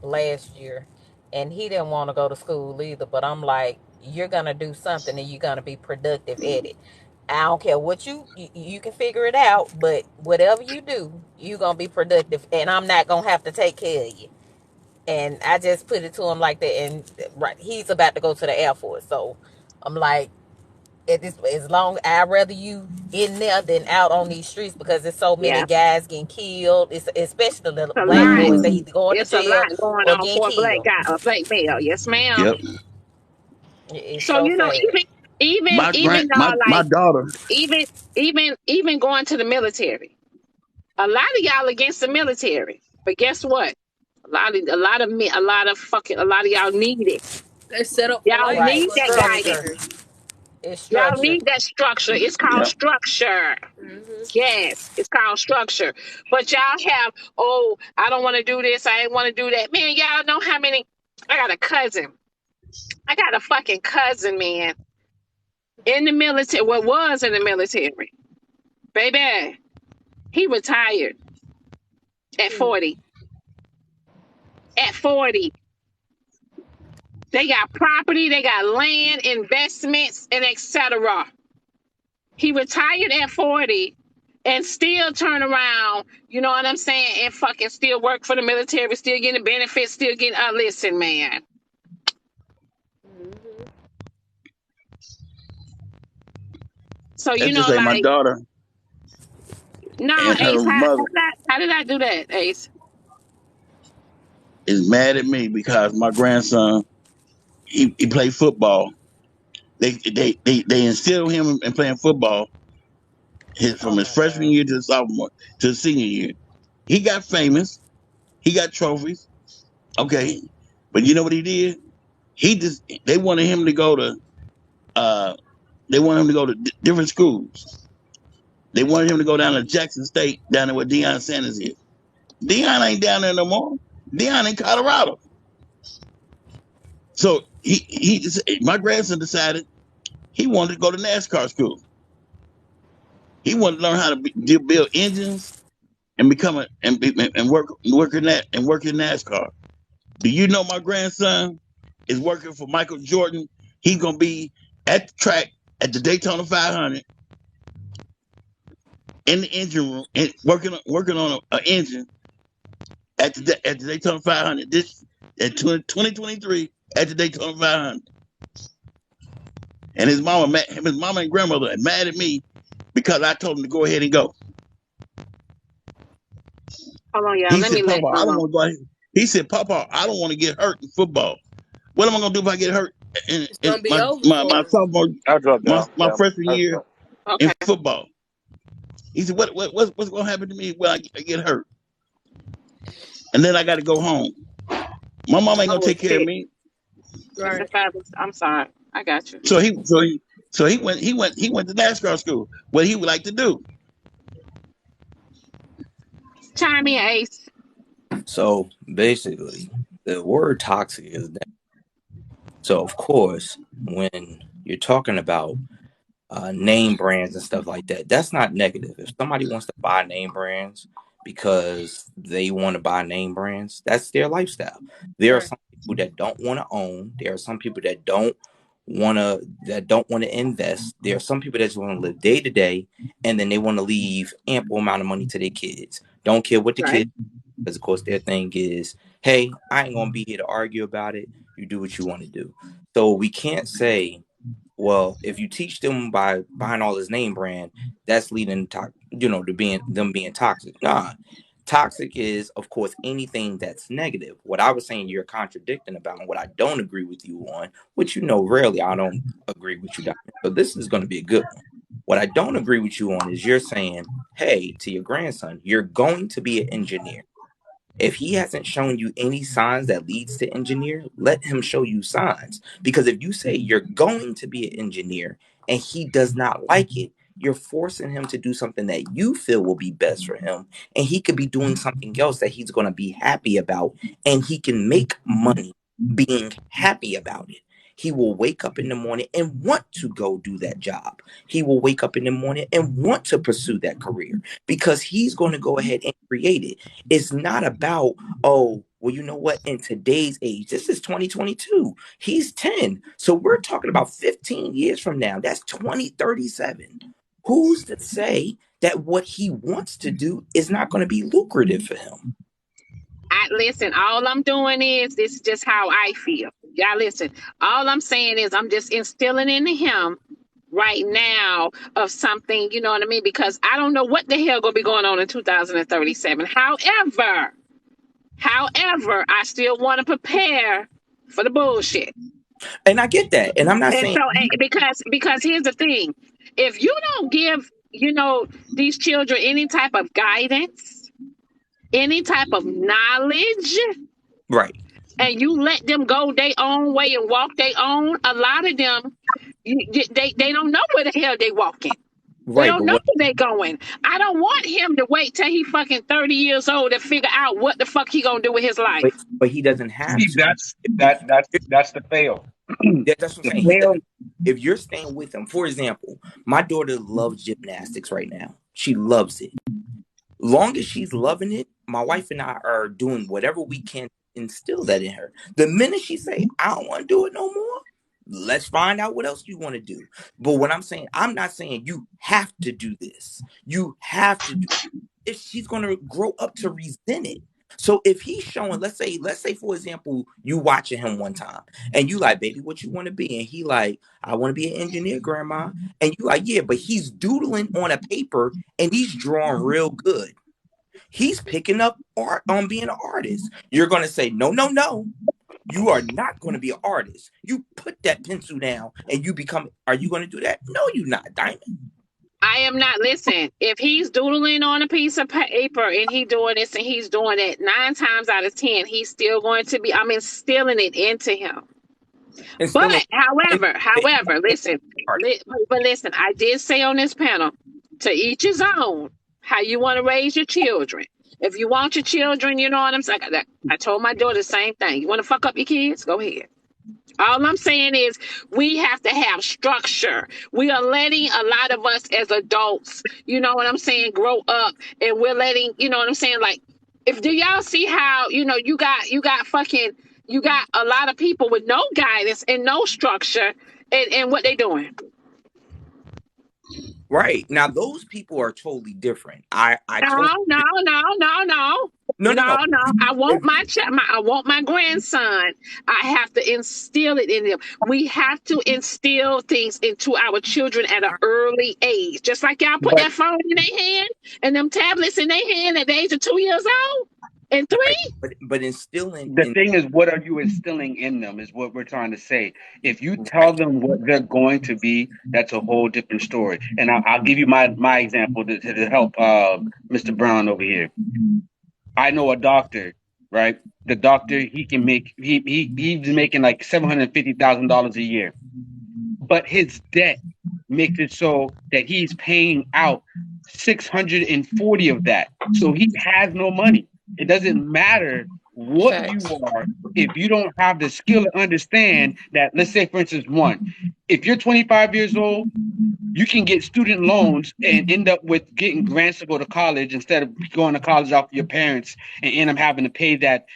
last year. and he didn't want to go to school either. But I'm like, you're gonna do something, and you're gonna be productive at it. I don't care what you can figure it out, but whatever you do, you're gonna be productive, and I'm not gonna have to take care of you. And I just put it to him like that, and right, he's about to go to the Air Force, so I'm like, as long I'd rather you in there than out on these streets, because there's so many Yeah. guys getting killed. It's especially the It's a black lot. boys that Mm-hmm. either going to It's a jail lot going or on getting for killed. a black male. Yes, ma'am. Yep. It's So so you know, sad. even y'all My like daughter. even going to the military. A lot of y'all against the military, but guess what? A lot of y'all need it. They set up for Y'all life Right, need for the that structure. military. guidance. It's Y'all structure. need that structure. It's called Yep. structure. Mm-hmm. Yes, it's called structure. But y'all have, oh, I don't want to do this. I ain't want to do that. Man, y'all know how many? I got a cousin. I got a fucking cousin, man, in the military. What was in the military, baby? He retired at 40. At 40, they got property, they got land, investments, and etc. He retired at 40 and still turn around, you know what I'm saying, and fucking still work for the military, still getting benefits, still getting, listen, man. Mm-hmm. So, you Let's just know, say my like, daughter no, and her Ace, mother how did I do that, Ace? is mad at me because my grandson he played football. They instilled him in playing football from Oh his my freshman God. year to the sophomore to the senior year. He got famous. He got trophies. Okay, but you know what he did? They wanted him to go to uh different schools. They wanted him to go down to Jackson State, down there where Deion Sanders is. Deion ain't down there no more. Deion in Colorado. So my grandson decided he wanted to go to NASCAR school. He wanted to learn how to build engines and become and work in NASCAR. Do you know my grandson is working for Michael Jordan? He's gonna be at the track at the Daytona 500 in the engine room and working on an engine at the Daytona 500 this at 2023 at the Daytona 500. And his mama and grandmother are mad at me because I told him to go ahead and go. Hold on, y'all. He Let me said, let, Papa, I hold don't on. want to go ahead. He said, Papa, I don't want to get hurt in football. What am I gonna do if I get hurt in, It's in gonna be my, over my, for my him. sophomore I dropped down. my freshman year in Okay. football? He said, what's gonna happen to me when I get hurt? And then I got to go home. My mom ain't gonna Oh, take care of shit. me. It's a Right. fabulous. I'm sorry. I got you. So he went to NASCAR school. What he would like to do. Chime in, Ace. So basically, the word toxic is that. So of course, when you're talking about name brands and stuff like that, that's not negative. If somebody wants to buy name brands because they want to buy name brands, that's their lifestyle. There are Right. some people that don't want to own. There are some people that don't want to invest. There are some people that just want to live day to day, and then they want to leave ample amount of money to their kids. Don't care what the Right. kids, because of course their thing is, hey, I ain't gonna be here to argue about it. You do what you want to do. So we can't say, well, if you teach them by buying all this name brand, that's leading to being toxic. Nah, toxic is, of course, anything that's negative. What I was saying, you're contradicting about, and what I don't agree with you on, which rarely I don't agree with you, Doctor. So this is going to be a good one. What I don't agree with you on is you're saying, hey, to your grandson, you're going to be an engineer. If he hasn't shown you any signs that leads to engineer, let him show you signs. Because if you say you're going to be an engineer and he does not like it, you're forcing him to do something that you feel will be best for him. And he could be doing something else that he's going to be happy about. And he can make money being happy about it. He will wake up in the morning and want to go do that job. He will wake up in the morning and want to pursue that career because he's going to go ahead and create it. It's not about, oh, Well, you know what? In today's age, this is 2022. He's 10. So we're talking about 15 years from now. That's 2037. Who's to say that what he wants to do is not going to be lucrative for him? Listen, all I'm doing is, this is just how I feel. Y'all listen, all I'm saying is I'm just instilling into him right now of something, you know what I mean? Because I don't know what the hell gonna be going on in 2037. However, I still want to prepare for the bullshit. And I get that. And I'm not And saying so, because here's the thing, if you don't give, these children any type of guidance, any type of knowledge, right. and you let them go their own way and walk their own, a lot of them, they don't know where the hell they walking. They Right. don't But know where they going. I don't want him to wait till he fucking 30 years old to figure out what the fuck he gonna do with his life. but he doesn't have See, to. that's the fail. That's what I'm The saying. fail. If you're staying with him, for example, my daughter loves gymnastics right now. She loves it. Long as she's loving it, my wife and I are doing whatever we can to instill that in her. The minute she say, I don't want to do it no more, let's find out what else you want to do. But what I'm not saying you have to do this. You have to do it. If she's going to grow up to resent it. So if he's showing, let's say, for example, you watching him one time and you like, baby, what you want to be? And he like, I want to be an engineer, grandma. And you like, yeah, but he's doodling on a paper and he's drawing real good. He's picking up art on being an artist. You're going to say, no, no, no. You are not going to be an artist. You put that pencil down and you become, are you going to do that? No, you're not, Diamond. I am not. Listen, if he's doodling on a piece of paper and he doing this and he's doing that, 9 times out of 10, he's still going to be, I'm instilling it into him. And But still, however, listen, but listen, I did say on this panel, to each his own, how you want to raise your children. If you want your children, you know what I'm saying? I told my daughter the same thing. You want to fuck up your kids? Go ahead. All I'm saying is we have to have structure. We are letting a lot of us as adults, you know what I'm saying, grow up, and we're letting, you know what I'm saying, like, if do y'all see how, you got a lot of people with no guidance and no structure and what they doing. right. Now, those people are totally different. I totally No. No. I want I want my grandson. I have to instill it in them. We have to instill things into our children at an early age. Just like y'all put But that phone in their hand and them tablets in their hand at the age of 2 years old and 3. Right. But instilling the thing is, what are you instilling in them is what we're trying to say. If you tell right. them what they're going to be, that's a whole different story. And I'll give you my example to help Mr. Brown over here. I know a doctor, right? The doctor, he's making like $750,000 a year, but his debt makes it so that he's paying out 640 of that. So he has no money. It doesn't matter what you are if you don't have the skill to understand that. Let's say, for instance, if you're 25 years old, you can get student loans and end up with getting grants to go to college instead of going to college off your parents and end up having to pay that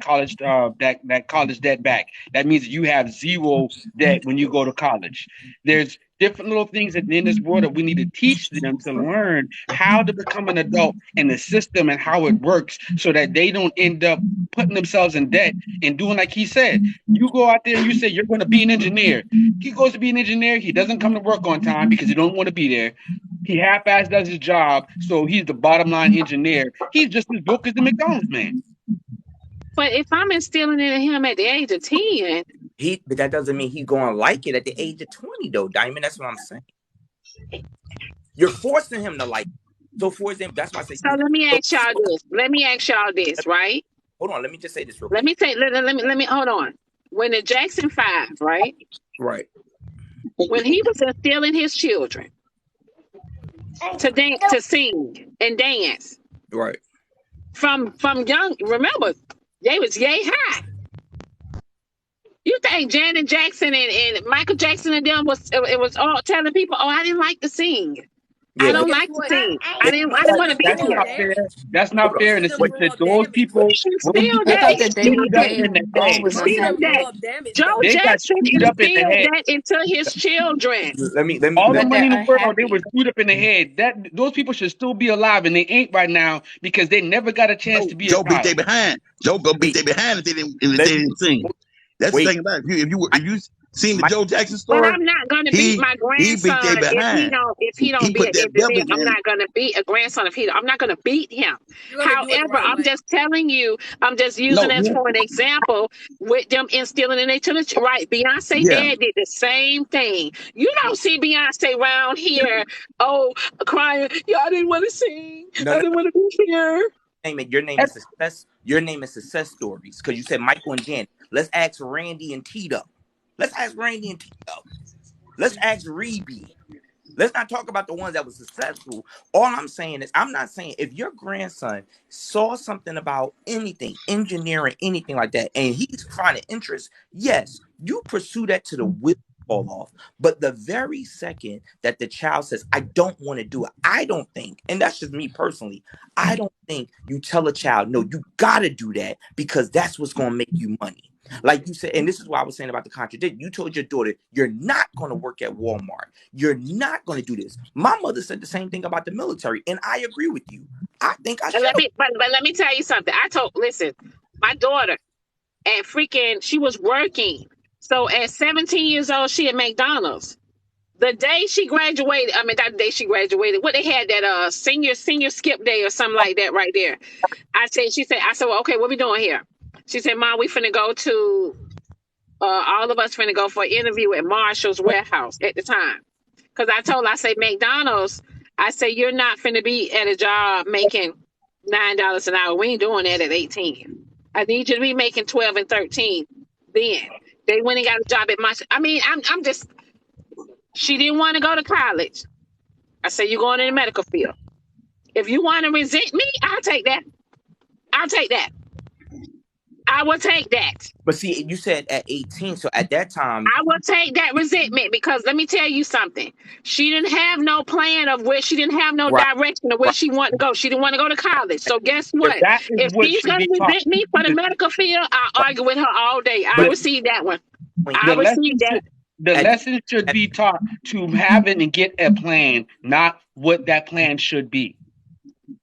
college that college debt back. That means you have zero debt when you go to college. There's different little things in this world that we need to teach them to learn how to become an adult and the system and how it works so that they don't end up putting themselves in debt and doing like he said. You go out there and you say you're going to be an engineer. He goes to be an engineer. He doesn't come to work on time because he don't want to be there. He half-ass does his job, so he's the bottom line engineer. He's just as broke as the McDonald's man. But if I'm instilling it in him at the age of 10, But that doesn't mean he's going to like it at the age of 20, though, Diamond. That's what I'm saying. You're forcing him to like it. So, for example, that's why I say. so let me ask y'all this, right? Hold on, let me just say this real Let quick. let me hold on. When the Jackson 5, right? Right. When he was instilling his children to dance, to sing and dance Right. from young, remember, they was yay high. You think Janet Jackson and Michael Jackson and them was all telling people, oh, I didn't like to sing. I Yeah, But don't guess like to what? sing. I yeah, didn't Most of want to them be That's grew up here. not fair. damaged. That's not hold on. fair Most in of the them Wait, sense grew that up those damaged. people, She's those still people I that. got think that It's still screwed up they in that. the head. always Most gonna of Still have them grew that. up damaged Joe though. They got Jackson screwed is up in the still head. that into his children. All the let but money they're in the world, they were unhappy. screwed up in the head. That those people should still be alive, and they ain't right now because they never got a chance to be a Joe beat child. they behind. Joe go beat wait, they behind if let they didn't sing. That's the wait. thing about it. Mike, If you seen the Mike, Joe Jackson But story, I'm not gonna beat he my he beat grandson they behind. if he He don't be put an that belt engineer. in I'm there. not gonna beat a grandson if he. I'm not gonna beat him. You're gonna do it the However, right I'm way. just telling you. I'm just using No, as for an example with them instilling in their children. Right? Beyonce yeah, dad did the same thing. You don't see Beyonce around here. Oh, crying. Yeah, I didn't want to sing. no, I no, didn't want to be here. name it. Your name is success. Your name is success stories because you said Michael and Janet. Let's ask Randy and Tito. Let's ask Randy and Tito. Let's ask Reby. Let's not talk about the ones that were successful. All I'm saying is, I'm not saying if your grandson saw something about anything, engineering, anything like that, and he's finding interest, yes, you pursue that to the wheel fall off. But the very second that the child says, I don't want to do it, I don't think, and that's just me personally, I don't think you tell a child, no, you got to do that because that's what's going to make you money. Like you said, and this is what I was saying about the contradiction. You told your daughter, you're not going to work at Walmart. You're not going to do this. My mother said the same thing about the military, and I agree with you. I think I And should. but let me tell you something. Listen, my daughter and freaking, she was working. So at 17 years old, she at McDonald's. The day she graduated, I mean, that day she graduated, what they had that senior skip day or something like that right there. I said, well, okay, what we doing here? She said, Mom, we finna go to, all of us finna go for an interview at Marshall's warehouse at the time. Because I told her, I say, McDonald's, I say, you're not finna be at a job making $9 an hour. We ain't doing that at 18. I need you to be making 12 and 13 then. They went and got a job at Marshall. I mean, I'm just, she didn't want to go to college. I said, you're going in the medical field. If you want to resent me, I'll take that. I'll take that. I will take that. But see, you said at 18, so at that time, I will take that resentment because let me tell you something. She didn't have no plan of where she didn't have no right, direction of where right. she wanted to go. She didn't want to go to college. So guess If what? that is If what she's should gonna be taught, resent me for the the, medical field, I'll Right. argue with her all day. I But receive that one. point, I the receive lesson that. should the at, lesson should at be taught to having and get a plan, not what that plan should be.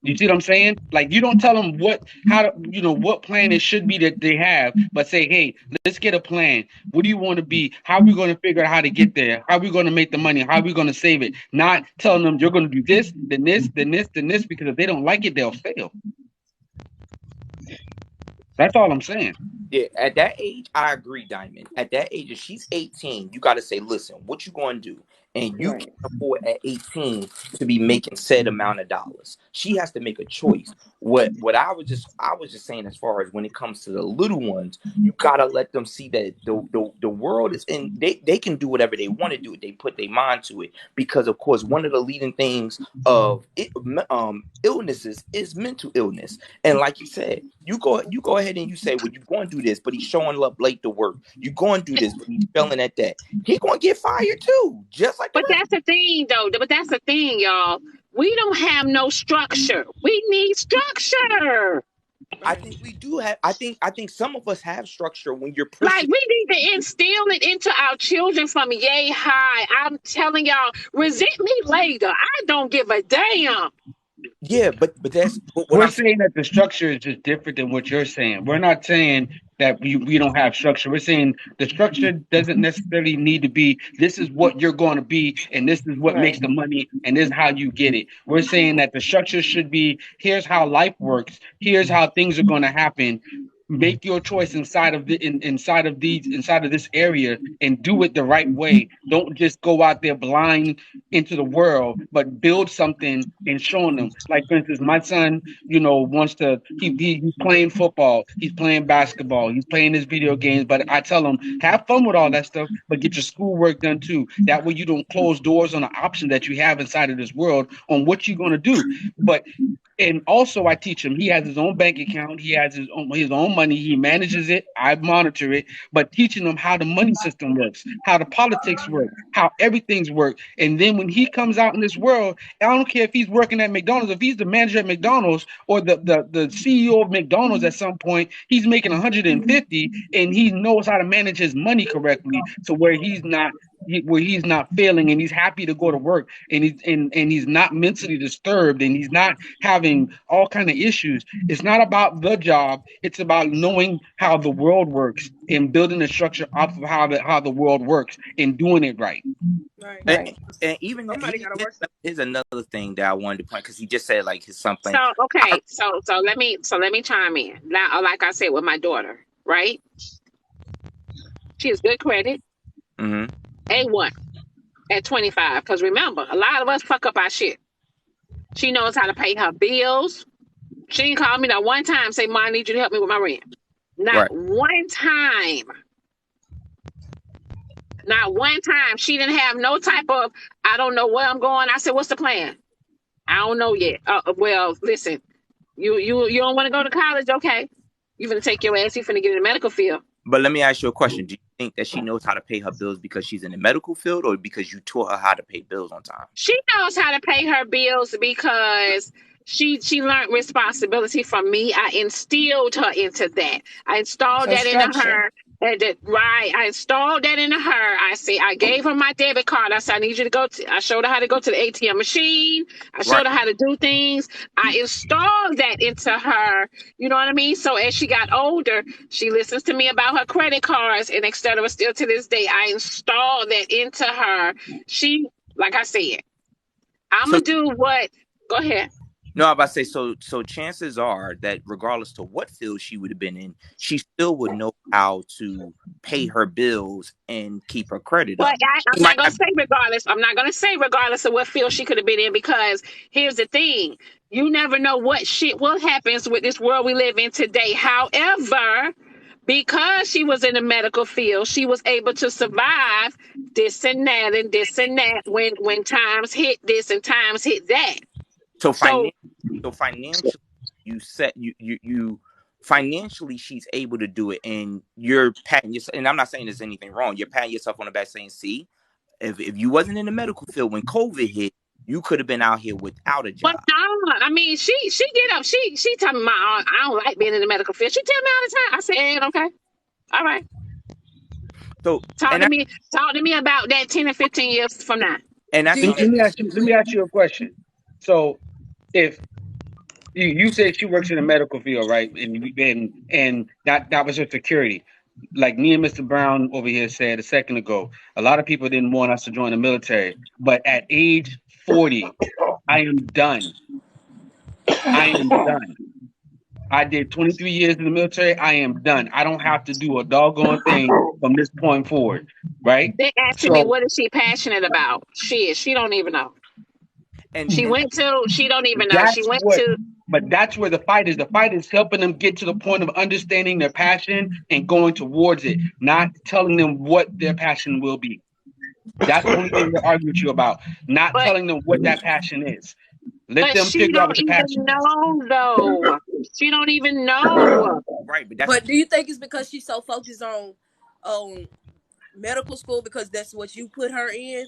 You see what I'm saying? Like you don't tell them what plan it should be that they have, but say, hey, let's get a plan. What do you want to be? How are we going to figure out how to get there? How are we going to make the money? How are we going to save it? Not telling them you're going to do this, then this, then this, then this, because if they don't like it, they'll fail. That's all I'm saying. Yeah, at that age, I agree, Diamond. At that age, if she's 18, you got to say, listen, what you going to do? And you Right. can't afford at 18 to be making said amount of dollars. She has to make a choice. What I was just saying as far as when it comes to the little ones, you gotta let them see that the world is in they can do whatever they want to do if they put their mind to it. Because of course, one of the leading things of illnesses is mental illness. And like you said, you go ahead and you say, well, you're going to do this, but he's showing up late to work. You're going to do this, but he's failing at that. He's going to get fired too, just like the But rest. that's the thing, though. But that's the thing, y'all. We don't have no structure. We need structure. I think we do have. I think some of us have structure when you're Like pushing. we need to instill it into our children from yay high. I'm telling y'all, resent me later. I don't give a damn. Yeah, but that's what We're I'm saying. saying that the structure is just different than what you're saying. We're not saying that we don't have structure. We're saying the structure doesn't necessarily need to be this is what you're going to be and this is what makes Right. the money and this is how you get it. We're saying that the structure should be here's how life works. Here's how things are going to happen. Make your choice inside of this area and do it the right way. Don't just go out there blind into the world, but build something and showing them. Like for instance, my son, wants to he's playing football, he's playing basketball, he's playing his video games. But I tell him, have fun with all that stuff, but get your schoolwork done too. That way you don't close doors on the option that you have inside of this world on what you're gonna do. But And also I teach him. He has his own bank account. He has his own money. He manages it. I monitor it. But teaching him how the money system works, how the politics work, how everything's work. And then when he comes out in this world, I don't care if he's working at McDonald's, if he's the manager at McDonald's or the CEO of McDonald's at some point, he's making 150 and he knows how to manage his money correctly to where he's not failing, and he's happy to go to work, and he's not mentally disturbed, and he's not having all kind of issues. It's not about the job. It's about knowing how the world works and building a structure off of how the world works and doing it right. Right. And even here's another thing that I wanted to point, because he just said like his something. So okay, so let me chime in now. Like I said with my daughter, right? She has good credit, A1 at 25. Because remember, a lot of us fuck up our shit. She knows how to pay her bills. She didn't call me that one time say, "Mom, I need you to help me with my rent." Not one time. Not one time. She didn't have no type of, I don't know where I'm going. I said, "What's the plan?" I don't know yet. Well, listen, you don't want to go to college? Okay. You're going to take your ass. You're going to get in the medical field. But let me ask you a question. Do you think that she knows how to pay her bills because she's in the medical field, or because you taught her how to pay bills on time? She knows how to pay her bills because she learned responsibility from me. I instilled her into that. I installed that into her. I installed that into her. I gave her my debit card. I said, I need you to go to, I showed her how to go to the ATM machine. I showed her how to do things. I installed that into her. You know what I mean? So as she got older, she listens to me about her credit cards, and etc. Still to this day, I installed that into her. She, like I said, I'm going to do what, go ahead. No, I'm about to say, so chances are that regardless to what field she would have been in, she still would know how to pay her bills and keep her credit up. I'm not going to say regardless. I'm not going to say regardless of what field she could have been in, because here's the thing. You never know what happens with this world we live in today. However, because she was in the medical field, she was able to survive this and that and this and that when times hit this and times hit that. So financially, financially, she's able to do it, and you're patting yourself. And I'm not saying there's anything wrong. You're patting yourself on the back, saying, "See, if you wasn't in the medical field when COVID hit, you could have been out here without a job." But no, I mean, she get up. She tell me, I don't like being in the medical field. She tell me all the time. I said, okay, all right. So talk to me about that 10 and 15 years from now. And let me ask you a question. So, if you said she works in the medical field, right? And that was her security. Like me and Mr. Brown over here said a second ago, a lot of people didn't want us to join the military. But at age 40, I am done. I did 23 years in the military. I am done. I don't have to do a doggone thing from this point forward, right? They asking me, what is she passionate about? She don't even know. And she don't even know. But that's where the fight is. The fight is helping them get to the point of understanding their passion and going towards it, not telling them what their passion will be. That's the only thing we're arguing with you about, not telling them what that passion is. Let them figure out what the passion is. Though. She don't even know. Right, but do you think it's because she's so focused on medical school because that's what you put her in?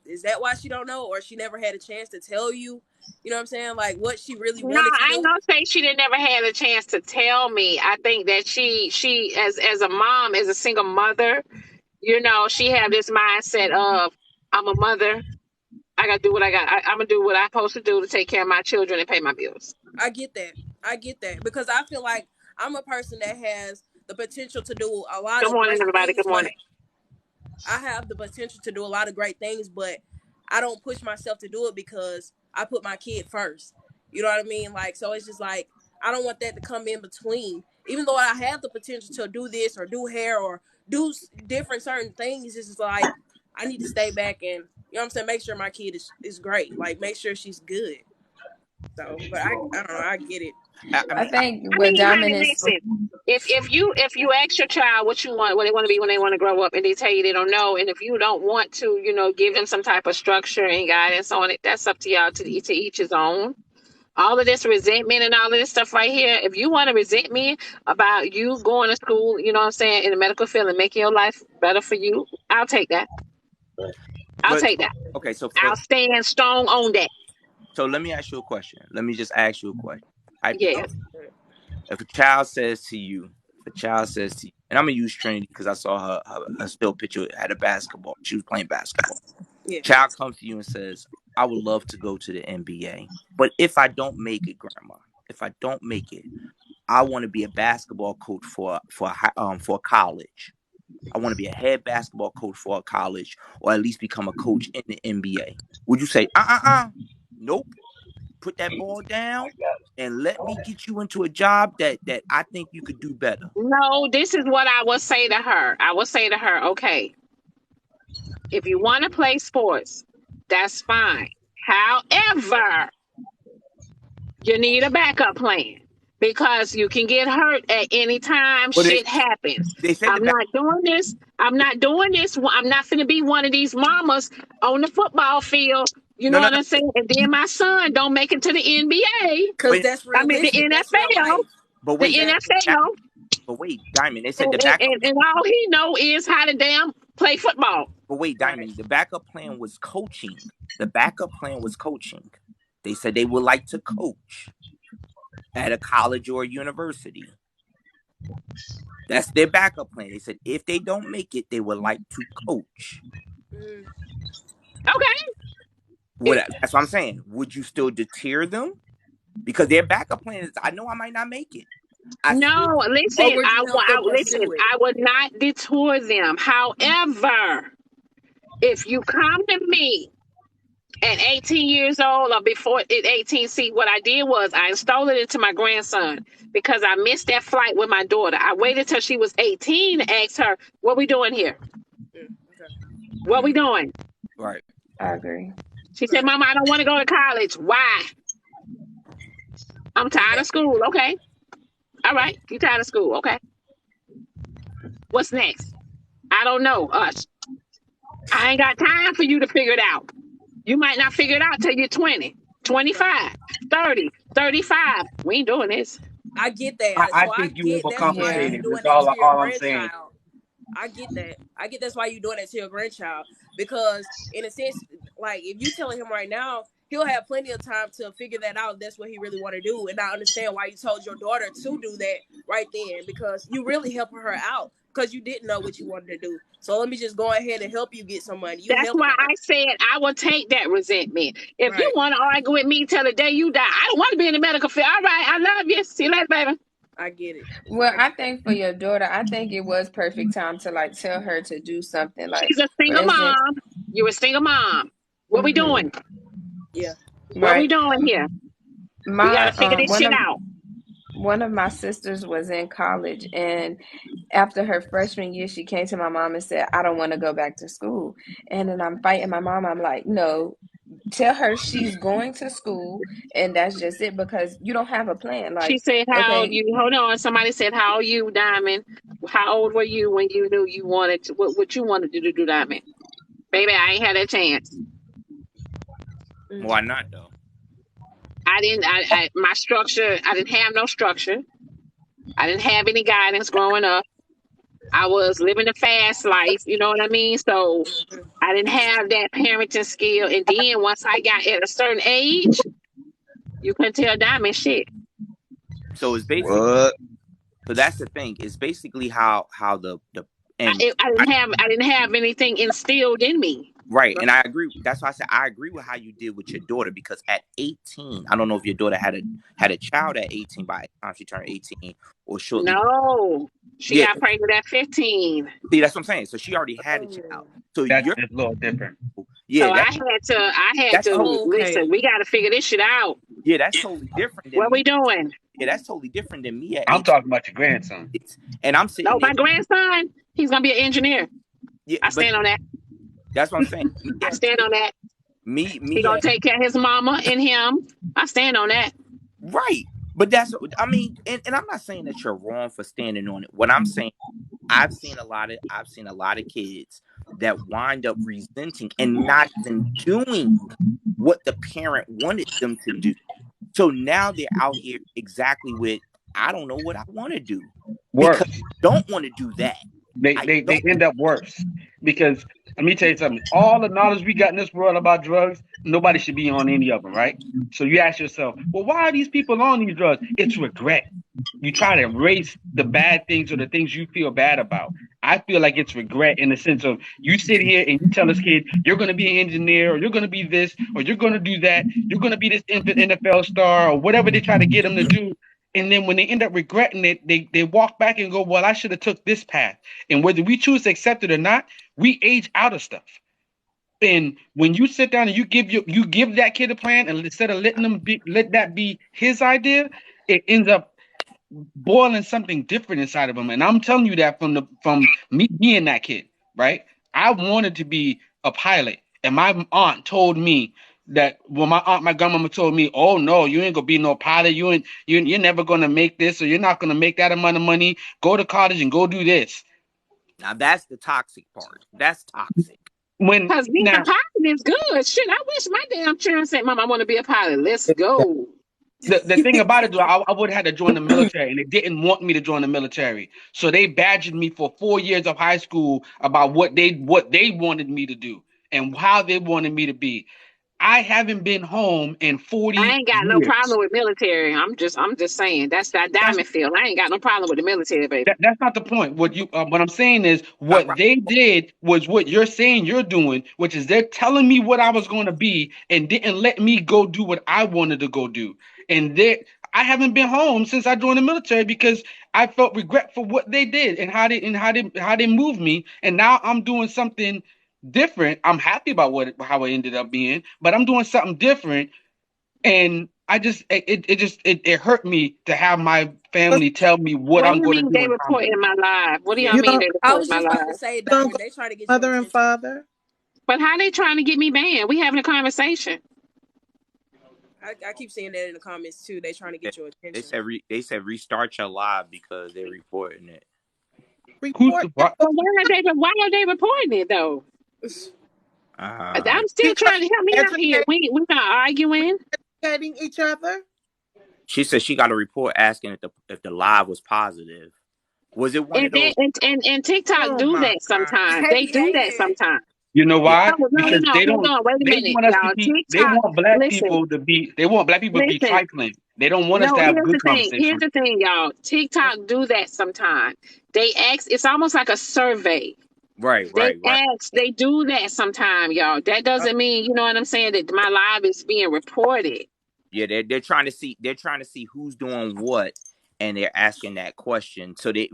Is that why she don't know, or she never had a chance to tell you? You know what I'm saying? Like what she really wanted to do? I ain't gonna say she never had a chance to tell me. I think that she as a mom, as a single mother, you know, she have this mindset of, I'm a mother. I gotta do what I got. I'm gonna do what I'm supposed to do to take care of my children and pay my bills. I get that because I feel like I'm a person that has the potential to do a lot of. Good morning, everybody. Good morning. I have the potential to do a lot of great things, but I don't push myself to do it because I put my kid first. You know what I mean? Like, so it's just like, I don't want that to come in between. Even though I have the potential to do this or do hair or do different certain things, it's just like, I need to stay back and, you know what I'm saying, make sure my kid is great. Like, make sure she's good. So, but I don't know, I get it. I think what Diamond is. If you ask your child what they want to be when they want to grow up, and they tell you they don't know, and if you don't want to, you know, give them some type of structure and guidance on it, that's up to y'all to each his own. All of this resentment and all of this stuff right here. If you want to resent me about you going to school, you know what I'm saying, in the medical field and making your life better for you, I'll take that. I'll But take that. okay, so I'll stand strong on that. so let me ask you a question. Let me just ask you a question. Yeah. If a child says to you, and I'm gonna use Trinity because I saw her still picture at a basketball. She was playing basketball. Yeah. Child comes to you and says, "I would love to go to the NBA, but if I don't make it, Grandma, if I don't make it, I want to be a basketball coach for a college. I want to be a head basketball coach for a college, or at least become a coach in the NBA." Would you say, nope, put that ball down and let me get you into a job that I think you could do better? No, this is what I would say to her. I would say to her, okay, if you want to play sports, that's fine. However, you need a backup plan because you can get hurt at any time. But Shit happens. they said I'm not doing this. I'm not finna be one of these mamas on the football field. You know no, what I'm saying? And then my son don't make it to the NBA. Because but that's I mean the realistic. That's real NFL. life. but The wait, Exactly. NFL. but wait, Diamond. They said And, the backup. and all he know is how to damn play football. But wait, Right. Diamond. The backup plan was coaching. The backup plan was coaching. They said they would like to coach at a college or a university. That's their backup plan. They said if they don't make it, they would like to coach. Okay. That's what I'm saying. Would you still deter them? Because their backup plan is, I know I might not make it. No, listen, Or would you help them pursue it? I would not detour them. However, if you come to me at 18 years old or before 18, see, what I did was I installed it into my grandson because I missed that flight with my daughter. I waited till she was 18 to ask her, what we doing here? What we doing? Right. I agree. She said, Mama, I don't want to go to college. Why? I'm tired of school. Okay. All right. You tired of school. Okay. What's next? I don't know. Us. I ain't got time for you to figure it out. You might not figure it out till you're 20, 25, 30, 35. We ain't doing this. I get that. I So I think you get that's why Yeah. you're overcomplicated. doing That's that to your all I'm saying. grandchild. I get that. I get that's why you're doing that to your grandchild. Because in a sense, like if you telling him right now, he'll have plenty of time to figure that out. That's what he really want to do. And I understand why you told your daughter to do that right then, because you really helping her out because you didn't know what you wanted to do. So let me just go ahead and help you get some money. You That's helped why her. I said I will take that resentment. If you Right. want to argue with me till the day you die, I don't want to be in the medical field. All right, I love you. See you later, baby. I get it. Well, I think for your daughter, I think it was perfect time to like tell her to do something. Like, She's a for single instance, mom. You're a single mom. What we doing? Yeah. What we right? doing here? We gotta figure this shit out. One of my sisters was in college, and after her freshman year, she came to my mom and said, I don't want to go back to school. And then I'm fighting my mom. I'm like, no, tell her she's going to school, and that's just it, because you don't have a plan. She Like, said, how old okay, you? Hold on. Somebody said, how old you, Diamond? How old were you when you knew you wanted to, what you wanted to do, Diamond? Baby, I ain't had that chance. Why not though? My structure, I didn't have no structure. I didn't have any guidance growing up. I was living a fast life, you know what I mean? So I didn't have that parenting skill. And then once I got at a certain age, you couldn't tell Diamond shit. So it's basically What? so that's the thing. It's basically how the and I didn't have anything instilled in me. right. And I agree. That's why I said I agree with how you did with your daughter, because at 18, I don't know if your daughter had a child at 18 by the time she turned 18 or shortly. No, she got pregnant at 15. See, that's what I'm saying. So she already had a child. So That's you're a little different. yeah. So I had to listen. We got to figure this shit out. Yeah, that's totally different. What we doing? Yeah, that's totally different than me at 18. I'm talking about your grandson. And I'm sitting No, there. my grandson, he's gonna be an engineer. Yeah, I stand on that. That's what I'm saying. I stand on that. Me. He gonna take care of his mama and him. I stand on that. Right. But that's, I mean, and I'm not saying that you're wrong for standing on it. What I'm saying, I've seen a lot of kids that wind up resenting and not even doing what the parent wanted them to do. So now they're out here exactly with, I don't know what I want to do, because Worse. I don't want to do that. I They don't. end up worse because let me tell you something. All the knowledge we got in this world about drugs, nobody should be on any of them, right? So you ask yourself, well, why are these people on these drugs? It's regret. You try to erase the bad things or the things you feel bad about. I feel like it's regret in the sense of you sit here and you tell this kid you're going to be an engineer or you're going to be this or you're going to do that. You're going to be this NFL star or whatever they try to get them to do. And then when they end up regretting it, they walk back and go, well, I should have took this path. And whether we choose to accept it or not, we age out of stuff. And when you sit down and you give that kid a plan, and instead of letting let that be his idea, it ends up boiling something different inside of him. And I'm telling you that from me being that kid, right? I wanted to be a pilot, and my aunt told me that my grandmama told me, "Oh no, you ain't gonna be no pilot. You're never gonna make this, or you're not gonna make that amount of money. Go to college and go do this." Now that's the toxic part. That's toxic. When Because being a now pilot is good. Shit, I wish my damn children said, Mom, I want to be a pilot. Let's go. the thing about it, though, I would have had to join the military, and they didn't want me to join the military. So they badgered me for 4 years of high school about what they wanted me to do and how they wanted me to be. I haven't been home in I 40 ain't got no years. problem with military. I'm just saying. That's that That's diamond field. I ain't got no problem with the military, baby. that's not the point. What I'm saying is Not what right. they did was what you're saying you're doing, which is they're telling me what I was going to be and didn't let me go do what I wanted to go do. And I haven't been home since I joined the military because I felt regret for what they did and how they moved me. And now I'm doing something different. I'm happy about how it ended up being, but I'm doing something different. And I just it hurt me to have my But family tell me what What do I'm you going to mean do they and how I'm report going in to do my it. live? What do y'all Yeah, you mean don't they I report was in my just about to live? say, you don't Diamond. go They try to get your mother and attention. father. But how they trying to get me banned? We having a conversation. I keep seeing that in the comments too. They trying to They get your they attention. said they said restart your live because they're reporting it. Who's Report them. what? But why are they reporting it though? Uh I'm still Because trying to help me out here. educate, We not arguing. educating each other. she said she got a report asking if the live was positive. Was it one And of then those? and TikTok Oh do my that God. sometimes. They Hey, do hey, that hey. sometimes. You know Yeah. why? No, no, no, Because no. Hold on. Wait a they minute, want us to y'all. keep they TikTok. want black Listen, people to be they want black people to be listen. trifling. They don't want us No, to have here's good the thing. Here's conversation. the thing, y'all. TikTok do that sometimes. They ask. It's almost like a survey. Right, They right, right. ask. They do that sometime, y'all. That doesn't mean you know what I'm saying. That my live is being reported. Yeah, they're trying to see who's doing what, and they're asking that question. So they're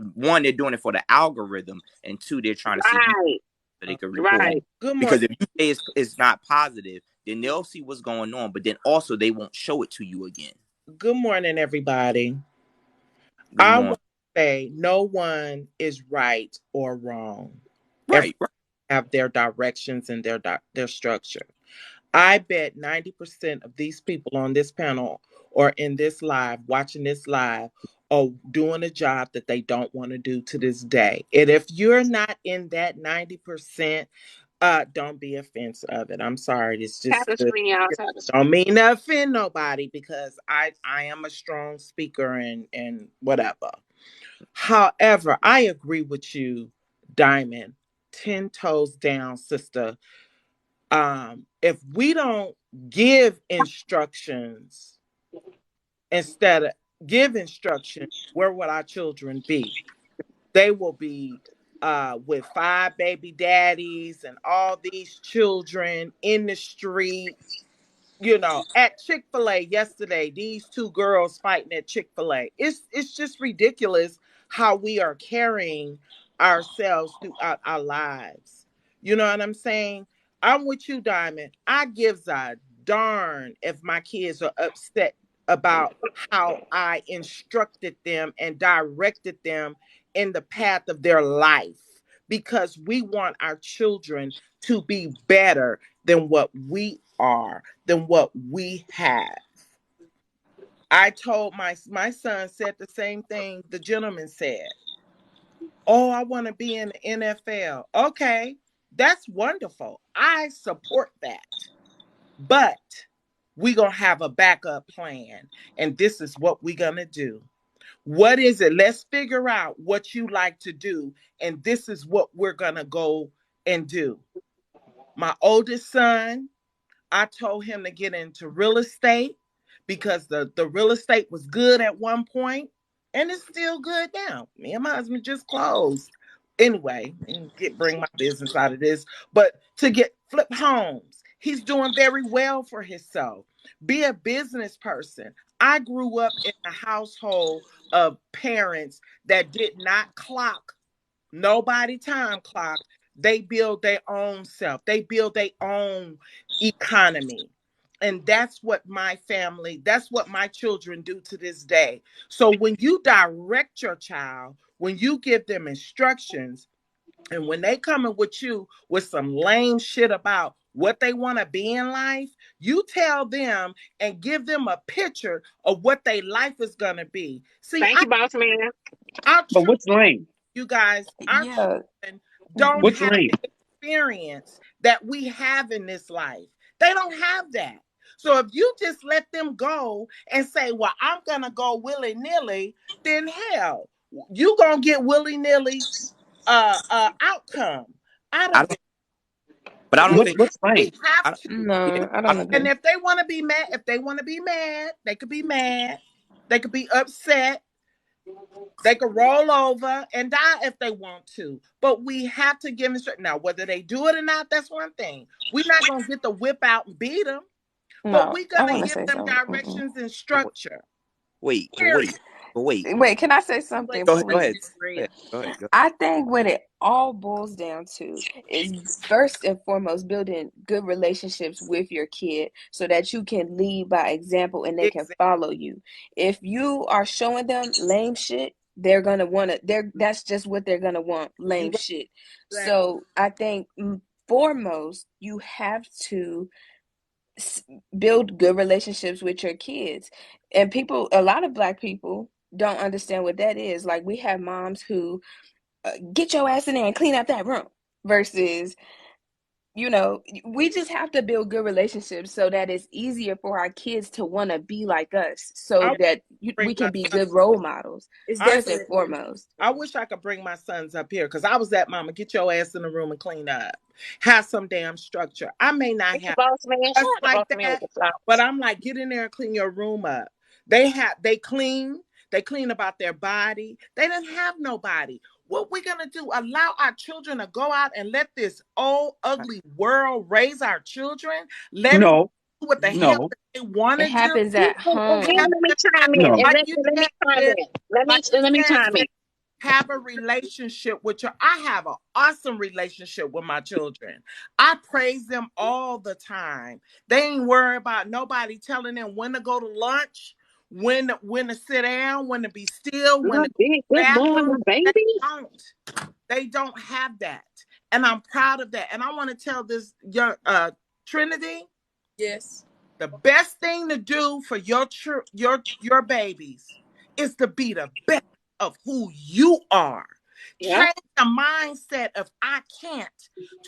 doing it for the algorithm, and two, they're trying to see who Right. so they can report. Right. Good Because morning. if you say it's not positive, then they'll see what's going on, but then also they won't show it to you again. Good morning, everybody. Good I want morning. to say no one is right or wrong. Everyone Right, right. have their directions and their structure. I bet 90% of these people on this panel or in this live, watching this live, are doing a job that they don't want to do to this day. And if you're not in that 90%, don't be offensive of it. I'm sorry. It's Tap just the screen, y'all. Tap the screen. don't mean to offend nobody because I am a strong speaker and whatever. However, I agree with you, Diamond. 10 toes down, sister. If we don't give instructions instead of give instruction, where would our children be? They will be with five baby daddies and all these children in the street. At Chick-fil-A yesterday, these two girls fighting at Chick-fil-A. It's just ridiculous how we are carrying ourselves throughout our lives. You know what I'm saying? I'm with you, Diamond. I gives a darn if my kids are upset about how I instructed them and directed them in the path of their life because we want our children to be better than what we are, than what we have. I told my son said the same thing the gentleman said. Oh, I want to be in the NFL. Okay, that's wonderful. I support that. But we're going to have a backup plan. And this is what we're going to do. What is it? Let's figure out what you like to do. And this is what we're going to go and do. My oldest son, I told him to get into real estate because the real estate was good at one point and it's still good now. Me and my husband just closed. Anyway, bring my business out of this. But to get flip homes, he's doing very well for himself. Be a business person. I grew up in a household of parents that did not clock nobody time clock. They build their own self. They build their own economy. And that's what my children do to this day. So when you direct your child, when you give them instructions, and when they coming with you with some lame shit about what they want to be in life, you tell them and give them a picture of what their life is going to be. See, Thank you, boss man. our But children, what's lame? you guys, our Yeah. children don't What's have lame? the experience that we have in this life. They don't have that. So if you just let them go and say, well, I'm going to go willy-nilly, then hell, you going to get willy-nilly outcome. I I don't don't, but I don't think. What's we lame? have I, to. yeah, No, I I don't don't. And agree. if they want to be mad, they could be mad. They could be upset. They could roll over and die if they want to. But we have to give instruction. Now, whether they do it or not, that's one thing. We're not going to get the whip out and beat them, but No, we're I going to want to give say them something. Mm-mm. directions and structure. Wait, but Period. wait, but wait. Wait, can I say Wait, something, Go ahead. Go please? ahead. Go ahead. Go ahead. Go I think what it all boils down to is first and foremost building good relationships with your kid so that you can lead by example and they can Exactly. follow you. If you are showing them lame shit, they're gonna want to. That's just what they're gonna want, You lame right. shit. exactly. So I think foremost you have to build good relationships with your kids. And people, a lot of Black people don't understand what that is. Like we have moms who get your ass in there and clean up that room versus, we just have to build good relationships so that it's easier for our kids to want to be like us I so want that to bring we my can be son. good role models It's I, first and definitely. foremost. I wish I could bring my sons up here because I was that mama. Get your ass in the room and clean up. Have some damn structure. I may not Thank you, have boss man. Shout just out to like boss man with that. the But flowers. I'm like, get in there and clean your room up. They clean about their body. They didn't have nobody. What we gonna do? Allow our children to go out and let this old ahead. ugly world raise our children? Let them No, do what the hell no, they want It to do? happens And at then Have, home. let me chime in. no. And like let, you let me said, chime sis, in. Let me like you let me said, chime in. sis, have a relationship with your. I have an awesome relationship with my children. I praise them all the time. They ain't worried about nobody telling them when to go to lunch, when to sit down, when to be still, when to Good go to big, the good bathroom. morning, They baby. don't. They don't have that, and I'm proud of that. And I want to tell this young Trinity, Yes. the best thing to do for your babies is to be the best of who you are. Yeah, Change the mindset of I can't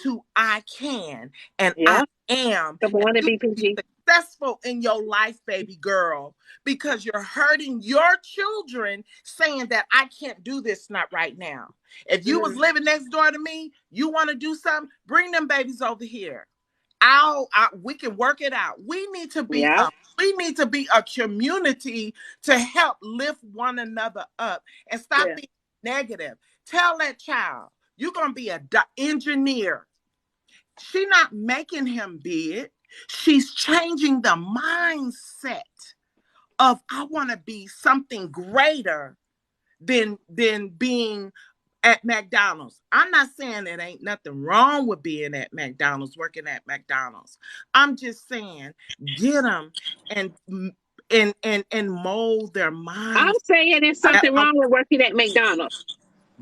to I can and I yeah. am. Good And morning, you can be BPG. successful in your life, baby girl, because you're hurting your children saying that I can't do this not right now. If you was Mm-hmm. living next door to me, you want to do something, bring them babies over here. We can work it out. Yeah, We need to be a community to help lift one another up and stop Yeah. being negative. Tell that child you're gonna be a engineer. She's not making him be it. She's changing the mindset of I want to be something greater than being at McDonald's. I'm not saying there ain't nothing wrong with being at McDonald's, working at McDonald's. I'm just saying get them and mold their I'm minds. saying there's That something wrong with working at McDonald's.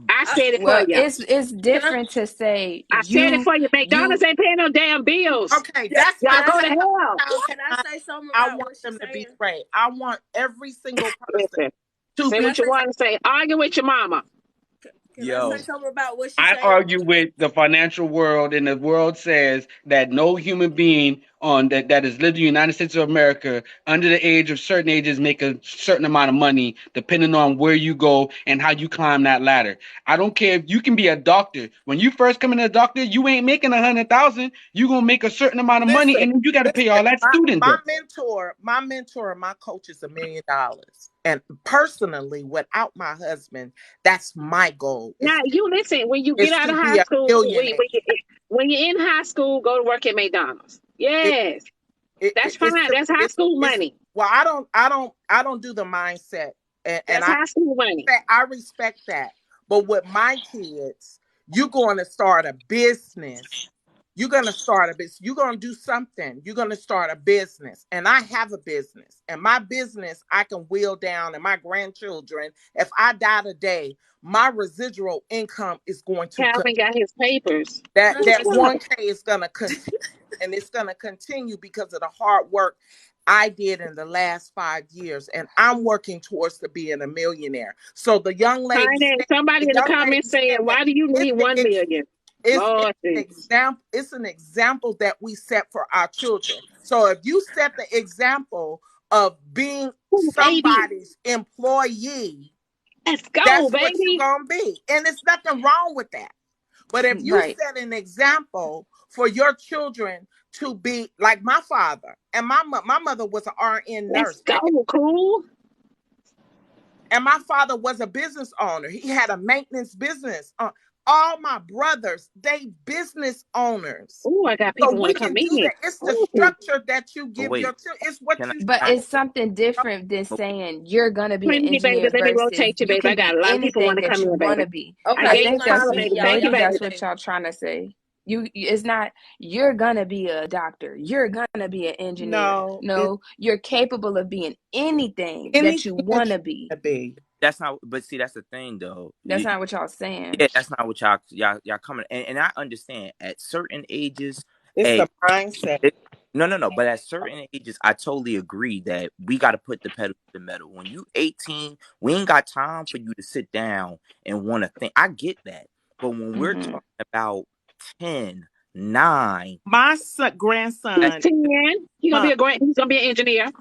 I I, said it for Well, you. it's can I? different to say I said it for you. McDonald's you ain't paying no damn bills. okay, Yeah. that's Y'all Can fine. I go say? to hell. Can I say something I about want what she's them to be saying? great. I want every single person Listen, to say Can be I what you say want to say. Argue with your mama. Can I say Yo, something about what she's I saying? argue with the financial world, and the world says that no human being on that is living in the United States of America under the age of certain ages make a certain amount of money depending on where you go and how you climb that ladder. I don't care if you can be a doctor. When you first come in as a doctor, you ain't making 100,000. You're gonna make a certain amount of money, and then you got to pay all that student my debt. mentor, my coach is $1 million. And personally, without my husband, that's my goal. Now you listen. When you get Is out to of be high a school, millionaire. when you're in high school, go to work at McDonald's. Yes, that's fine. That's high school money. Well, I don't do the mindset, and That's high school money. I respect that. But with my kids, you're going to start a business. You're going to start a business. You're going to do something. You're going to start a business. And I have a business. And my business, I can wheel down. And my grandchildren, if I die today, my residual income is going to Calvin got his papers. that 1K is going to continue. And it's going to continue because of the hard work I did in the last 5 years. And I'm working towards to being a millionaire. So the young lady, somebody in the comments saying, why do you need 1 million? It's an example that we set for our children. So if you set the example of being somebody's employee, let's go, that's baby. what you're going to be. And there's nothing wrong with that. But if you set an example for your children to be like my father, and my mother was an RN nurse. Let's go, cool. And my father was a business owner. He had a maintenance business. All my brothers, they business owners. Oh, I got people want to come in. It's the structure that you give your children. It's what you. But it's something different than saying you're gonna be an engineer Let me rotate you, baby. I got a lot of people want to come in, baby. Be. Okay, I think that's maybe that's what y'all trying to say. It's not you're gonna be a doctor. You're gonna be an engineer. No, you're capable of being anything that you want to be. That's not. But see, that's the thing, though. That's not what y'all saying. Yeah, that's not what y'all coming. And I understand at certain ages. It's the mindset. No. But at certain ages, I totally agree that we got to put the pedal to the metal. When you 18, we ain't got time for you to sit down and want to think. I get that, but when we're talking about 10, 9, my grandson, 10, he's gonna be an engineer.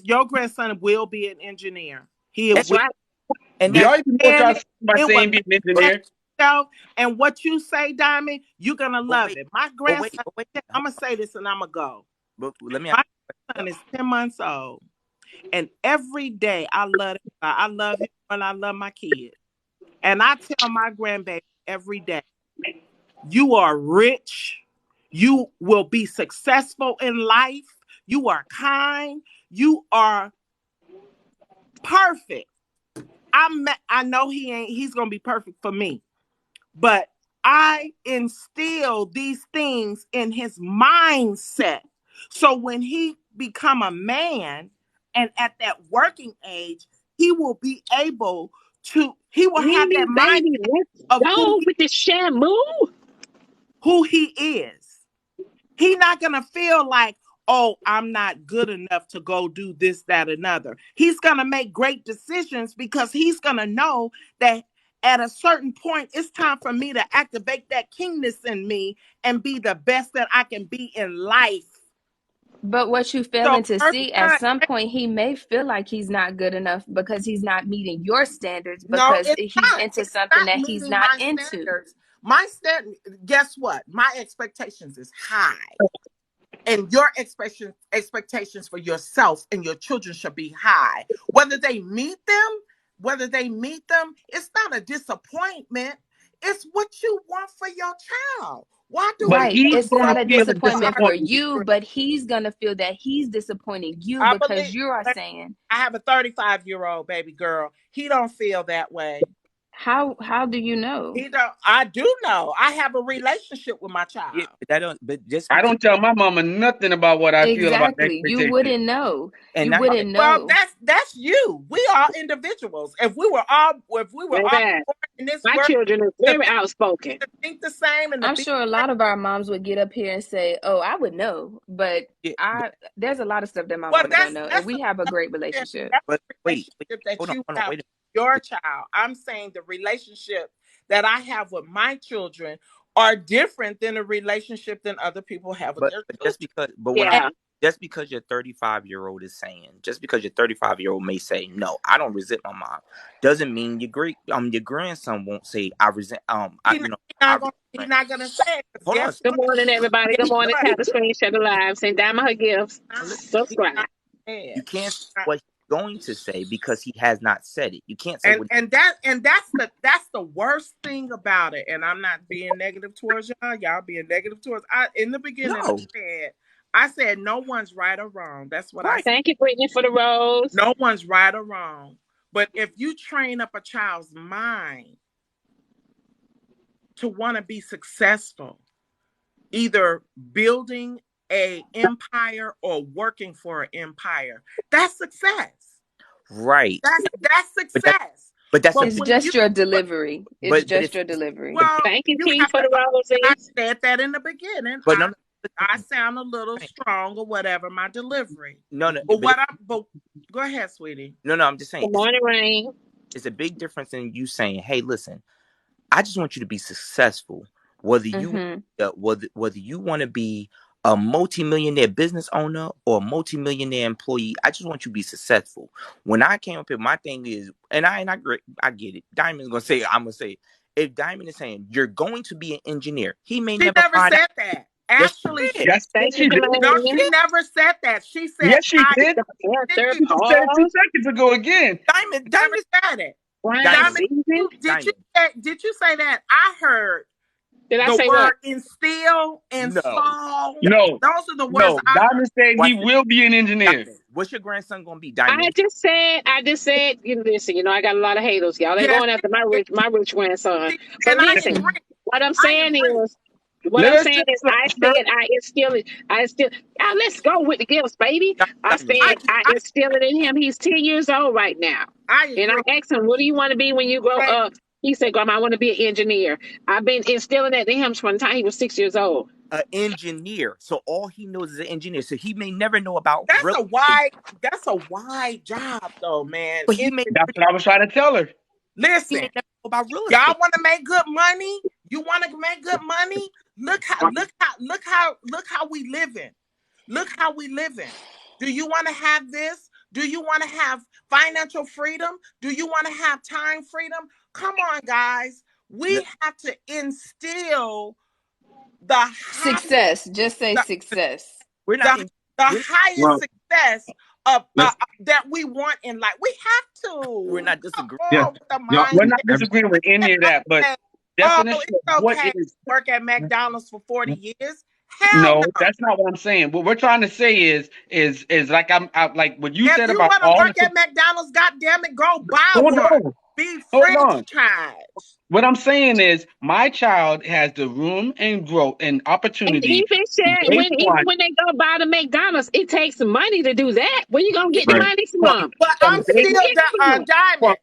Your grandson will be an engineer. That's right. And y'all even know what y'all by saying be an engineer. And what you say, Diamond, you're gonna love it. My grandson, I'm gonna say this and I'm gonna go. But let me. My son is 10 months old, and every day I love him and I love my kids. And I tell my grandbaby every day, you are rich, you will be successful in life, you are kind, you are perfect. I know he's gonna be perfect for me, but I instill these things in his mindset. So when he become a man and at that working age, he will be able to, he will have that mindset of with the shamu. Who he is. He's not going to feel like, oh, I'm not good enough to go do this, that, another. He's going to make great decisions because he's going to know that at a certain point, it's time for me to activate that kingness in me and be the best that I can be in life. But what you failing to see, at some point, he may feel like he's not good enough because he's not meeting your standards because he's into something that he's not into. My standard, guess what? My expectations is high. And your expectations for yourself and your children should be high. Whether they meet them, it's not a disappointment. It's what you want for your child. It's not a disappointment for you, but he's gonna feel that he's disappointing you because you are saying. I have a 35-year-old baby girl. He don't feel that way. How do you know? I do know. I have a relationship with my child. Yeah, I don't tell my mama nothing about what I feel about that. Exactly. You wouldn't know. And you wouldn't know. Well, that's you. We are individuals. If we were all in this my world, children are very outspoken. Think the same. And I'm sure a lot of our moms would get up here and say, "Oh, I would know," but there's a lot of stuff that my mom don't know, and we have a great relationship. But wait, your child. I'm saying the relationship that I have with my children are different than a relationship than other people have with But their just children. because, but what Yeah. just because your 35-year-old is saying, just because your 35-year-old may say, no, I don't resent my mom, doesn't mean your grandson won't say, I resent, He's not gonna say it. hold on. Guess Good what? morning, everybody. Guess Good morning. what? Tap the screen, share the live. Send Diamond her gifts. He's Subscribe. not saying You it. can't say what he's going to say because he has not said it. You can't say what. That's the worst thing about it. And I'm not being negative towards y'all. Y'all being negative towards. In the beginning, No. I said no one's right or wrong. That's what I said. Thank you, Brittany, for the rose. No one's right or wrong. But if you train up a child's mind to want to be successful, either building an empire or working for an empire, that's success. Right. That's success. But that's It's just your delivery. It's just your delivery. Well, thank you, King, for the roses. I said that in the beginning. But no, I sound a little strong or whatever, my delivery. No, But go ahead, sweetie. No, I'm just saying. Good morning, Rain. It's a big difference in you saying, "Hey, listen, I just want you to be successful. Whether you whether you want to be a multimillionaire business owner or a multimillionaire employee, I just want you to be successful." When I came up here, my thing is, and I get it. Diamond's gonna say, I'm gonna say, if Diamond is saying you're going to be an engineer, he may never said that. Actually, she did. No, she never said that. She said, yes, she did. She just said it 2 seconds ago again. Diamond said it. Did you say that? I heard. Did I the say word what? instill, install. No. Those are the words. Diamond said he will be an engineer. Diamond, what's your grandson gonna be, Diamond? I just said, listen, I got a lot of haters. Y'all ain't going after my rich grandson. But listen, what I'm saying is, I instill it. Now let's go with the gifts, baby. I instill it in him. He's 10 years old right now. And I asked him, what do you want to be when you grow up? He said, Grandma, I want to be an engineer. I've been instilling that in him from the time he was 6 years old. An engineer. So all he knows is an engineer. So he may never know about that's a wide job though, man. But that's what I was trying to tell her. Listen, about real estate. Y'all want to make good money? You want to make good money? Look how we living. Look how we living. Do you want to have this? Do you want to have financial freedom? Do you want to have time freedom? Come on, guys. We have to instill the success. Just say success. We're not the highest success of that we want in life. We have to. We're not disagreeing. We're not disagreeing with any of that, but definition it's what okay is to work at McDonald's for 40 years. No, that's not what I'm saying. What we're trying to say is like I'm like what you said about all. If you want to work at McDonald's, goddamn it, go buy one. Be franchised. What I'm saying is, my child has the room and growth and opportunity. He been said when they go buy the McDonald's, it takes some money to do that. Where you gonna get the money from? But I'm still Diamond.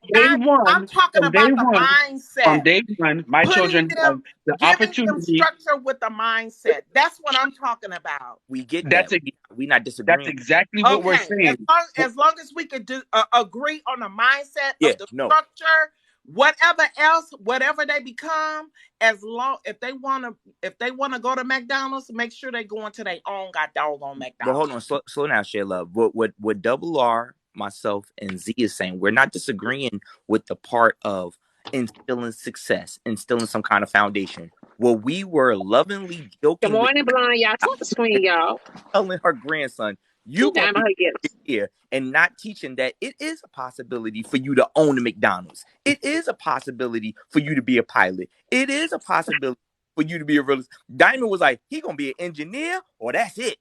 I'm talking about the mindset. From day one, my children have the opportunity. Structure with the mindset. That's what I'm talking about. We get that. We're not disagreeing. That's exactly what we're saying. As long as we could agree on the mindset of the structure. Whatever they become, if they want to go to McDonald's, make sure they go into their own doggone McDonald's. But hold on, slow down, Share Love. What Double R, myself, and Z is saying, we're not disagreeing with the part of instilling success, instilling some kind of foundation. What we were lovingly joking. Good morning, Blind. Y'all talk the screen, y'all. Telling her grandson, you gonna be here, and not teaching that it is a possibility for you to own a McDonald's. It is a possibility for you to be a pilot. It is a possibility for you to be a realist. Diamond was like, he gonna be an engineer, or that's it.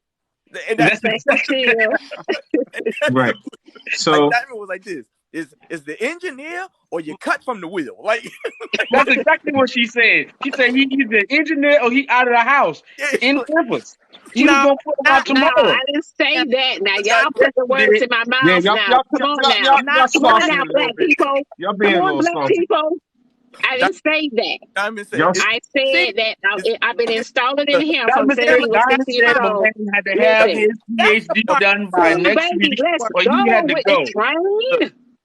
And that's right. So like, Diamond was like this. Is the engineer or you cut from the wheel? Like that's exactly what she said. She said he's the engineer or he out of the house in campus. He was gonna put him out tomorrow. No, I didn't say that. Now y'all put the words in my mouth. Come on now, black people. Y'all being come on, black people. I didn't say that. I said that I've been installing in him from since he was 6 years old. Had to have his PhD done by next week, or he had to go.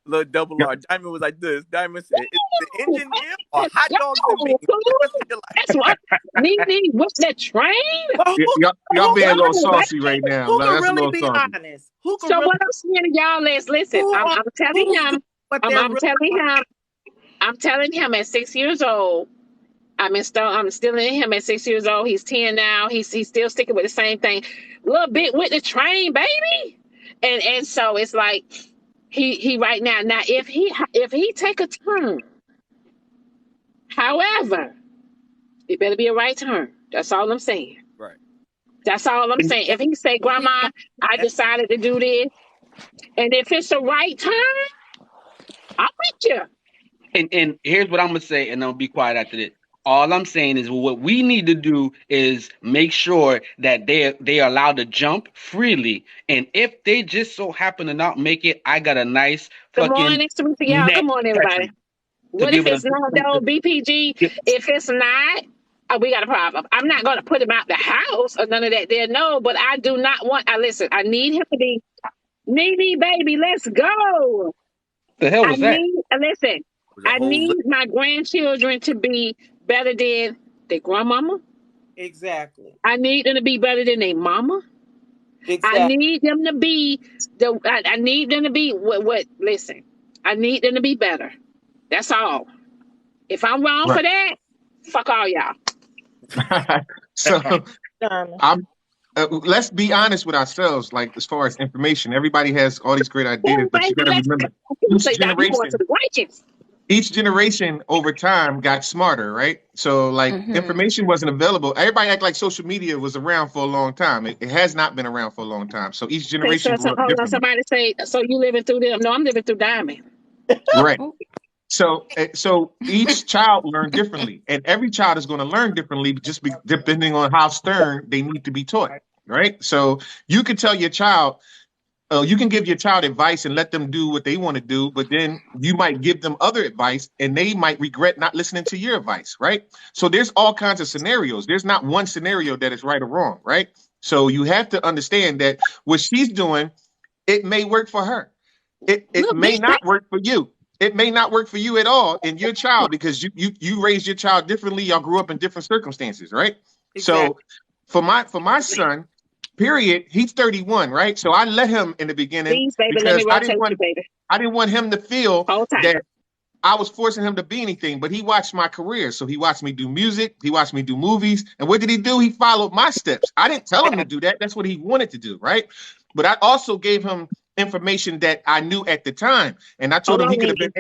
Little double Y'all, R. Diamond was like this. Diamond said, "Is the Yo, engine here or hot dogs and beans? yo, Which one do you like?" that's what Nene with that train. Well, y'all who being a can little Come on, saucy baby. right now. who Like, can that's a really little be saucy. honest? Who can So really what I'm saying to y'all is, listen, who are I'm telling who's doing him, what I'm, they're I'm really telling like? him, I'm telling him at 6 years old. I'm still in him at 6 years old. He's 10 now. He's still sticking with the same thing. A little bit with the train, baby. And so it's like he right now if he take a turn, however, it better be a right turn. That's all I'm saying. Right. That's all I'm saying. If he say, Grandma, I decided to do this, and if it's a right turn, I'm with you. And here's what I'm gonna say, and I'll be quiet after this. All I'm saying is what we need to do is make sure that they are allowed to jump freely. And if they just so happen to not make it, I got a nice Good fucking morning, sweet y'all. net Good morning, everybody. catcher to What be if able it's not though, BPG? to If it's not, we got a problem. I'm not going to put him out the house or none of that there. No, but I do not want, I listen, I need him to be, Nene, baby, let's go. the hell I was that? need, listen, It was a I whole need list. my grandchildren to be better than their grandmama. Exactly. I need them to be better than their mama. I Exactly. need them to be, I need them to be, listen, I need them to be better. That's all. If I'm wrong Right. for that, fuck all y'all. So Diamond. I'm. Let's be honest with ourselves. Like as far as information, everybody has all these great ideas, Oh, but you baby, got to let's go. remember People each say that you going to generation. the righteous. Each generation over time got smarter, right? So like Mm-hmm. information wasn't available. Everybody act like social media was around for a long time. It has not been around for a long time. So each Okay, so, generation so grew up hold on. differently. Somebody say, so you living through them? No, I'm living through Diamond. Right. Oh, So each child learned differently, and every child is going to learn differently, depending on how stern they need to be taught. Right. So you can tell your child, you can give your child advice and let them do what they want to do, but then you might give them other advice, and they might regret not listening to your advice. Right. So there's all kinds of scenarios. There's not one scenario that is right or wrong. Right. So you have to understand that what she's doing, it may work for her. It Little may bitch, baby. not work for you. It may not work for you at all in your child because you raised your child differently. Y'all grew up in different circumstances, right? Exactly. So for my son, period, he's 31, right? So I let him in the beginning Please, baby, let me because rotate you, baby. I didn't want him to feel Hold tight. that I was forcing him to be anything, but he watched my career. So he watched me do music, he watched me do movies. And what did he do? He followed my steps. I didn't tell him to do that. That's what he wanted to do, right? But I also gave him information that I knew at the time. And I told Hold him he on, could have Nene.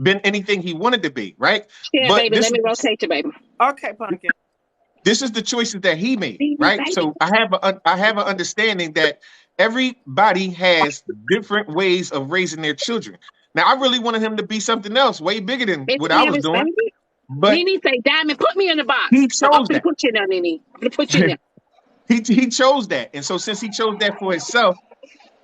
been anything he wanted to be, right? Yeah, But baby, let me rotate you, baby. Okay, Pumpkin. this is the choices that he made, Nene, right? baby. So I have an understanding that everybody has different ways of raising their children. Now I really wanted him to be something else, way bigger than Miss what I was Candace, doing, baby. but Nene say, Diamond, put me in the box. he So I'm chose going to that. put you in there, Nene. I'm going to put you in there. He chose that, and so since he chose that for himself,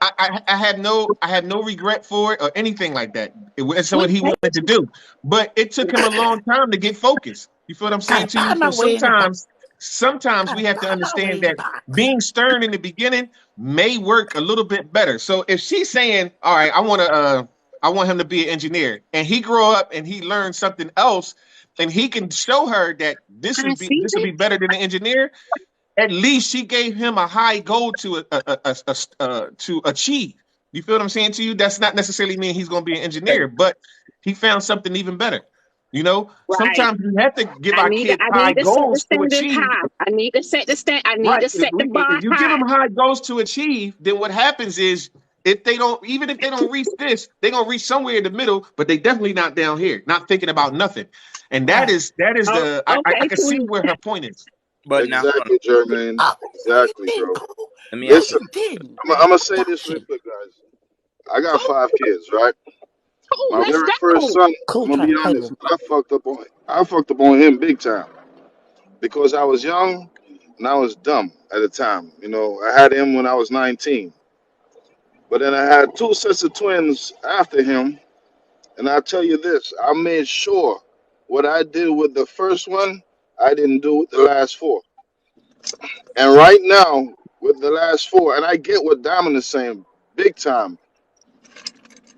I had no regret for it or anything like that. It's what Sweet he baby. wanted to do, but it took him a long time to get focused. You feel what I'm saying I to you? find So my way in the box. sometimes we I have to find my way understand in the that box. being stern in the beginning may work a little bit better. So if she's saying, "All right, I want him to be an engineer," and he grow up and he learns something else, and he can show her that this I would be see this would be it. better than an engineer. At least she gave him a high goal to achieve. You feel what I'm saying to you? That's not necessarily mean he's going to be an engineer, but he found something even better. Right. Sometimes we have to give our kids I high need to set the goals to standards achieve. high. I need Right. to set the bar If you give high. them high goals to achieve, then what happens is even if they don't reach this, they're gonna reach somewhere in the middle, but they definitely not down here, not thinking about nothing. And that is Oh, the I okay, can see sweet. where her point is. But now hold on. Exactly, Jermaine. Oh, no, you Exactly, didn't, bro. Pooh. Let me No, ask you. Listen, you didn't. I'm gonna say this real Gotcha. quick, guys. I got Pooh, 5 kids, right? Cool, My let's very first go. son, Cool I'm gonna trying be to play honest, with me. I fucked up on him big time because I was young and I was dumb at the time. I had him when I was 19, but then I had two sets of twins after him, and I tell you this, I made sure what I did with the first one, I didn't do with the last four. And right now, with the last four, and I get what Diamond is saying big time.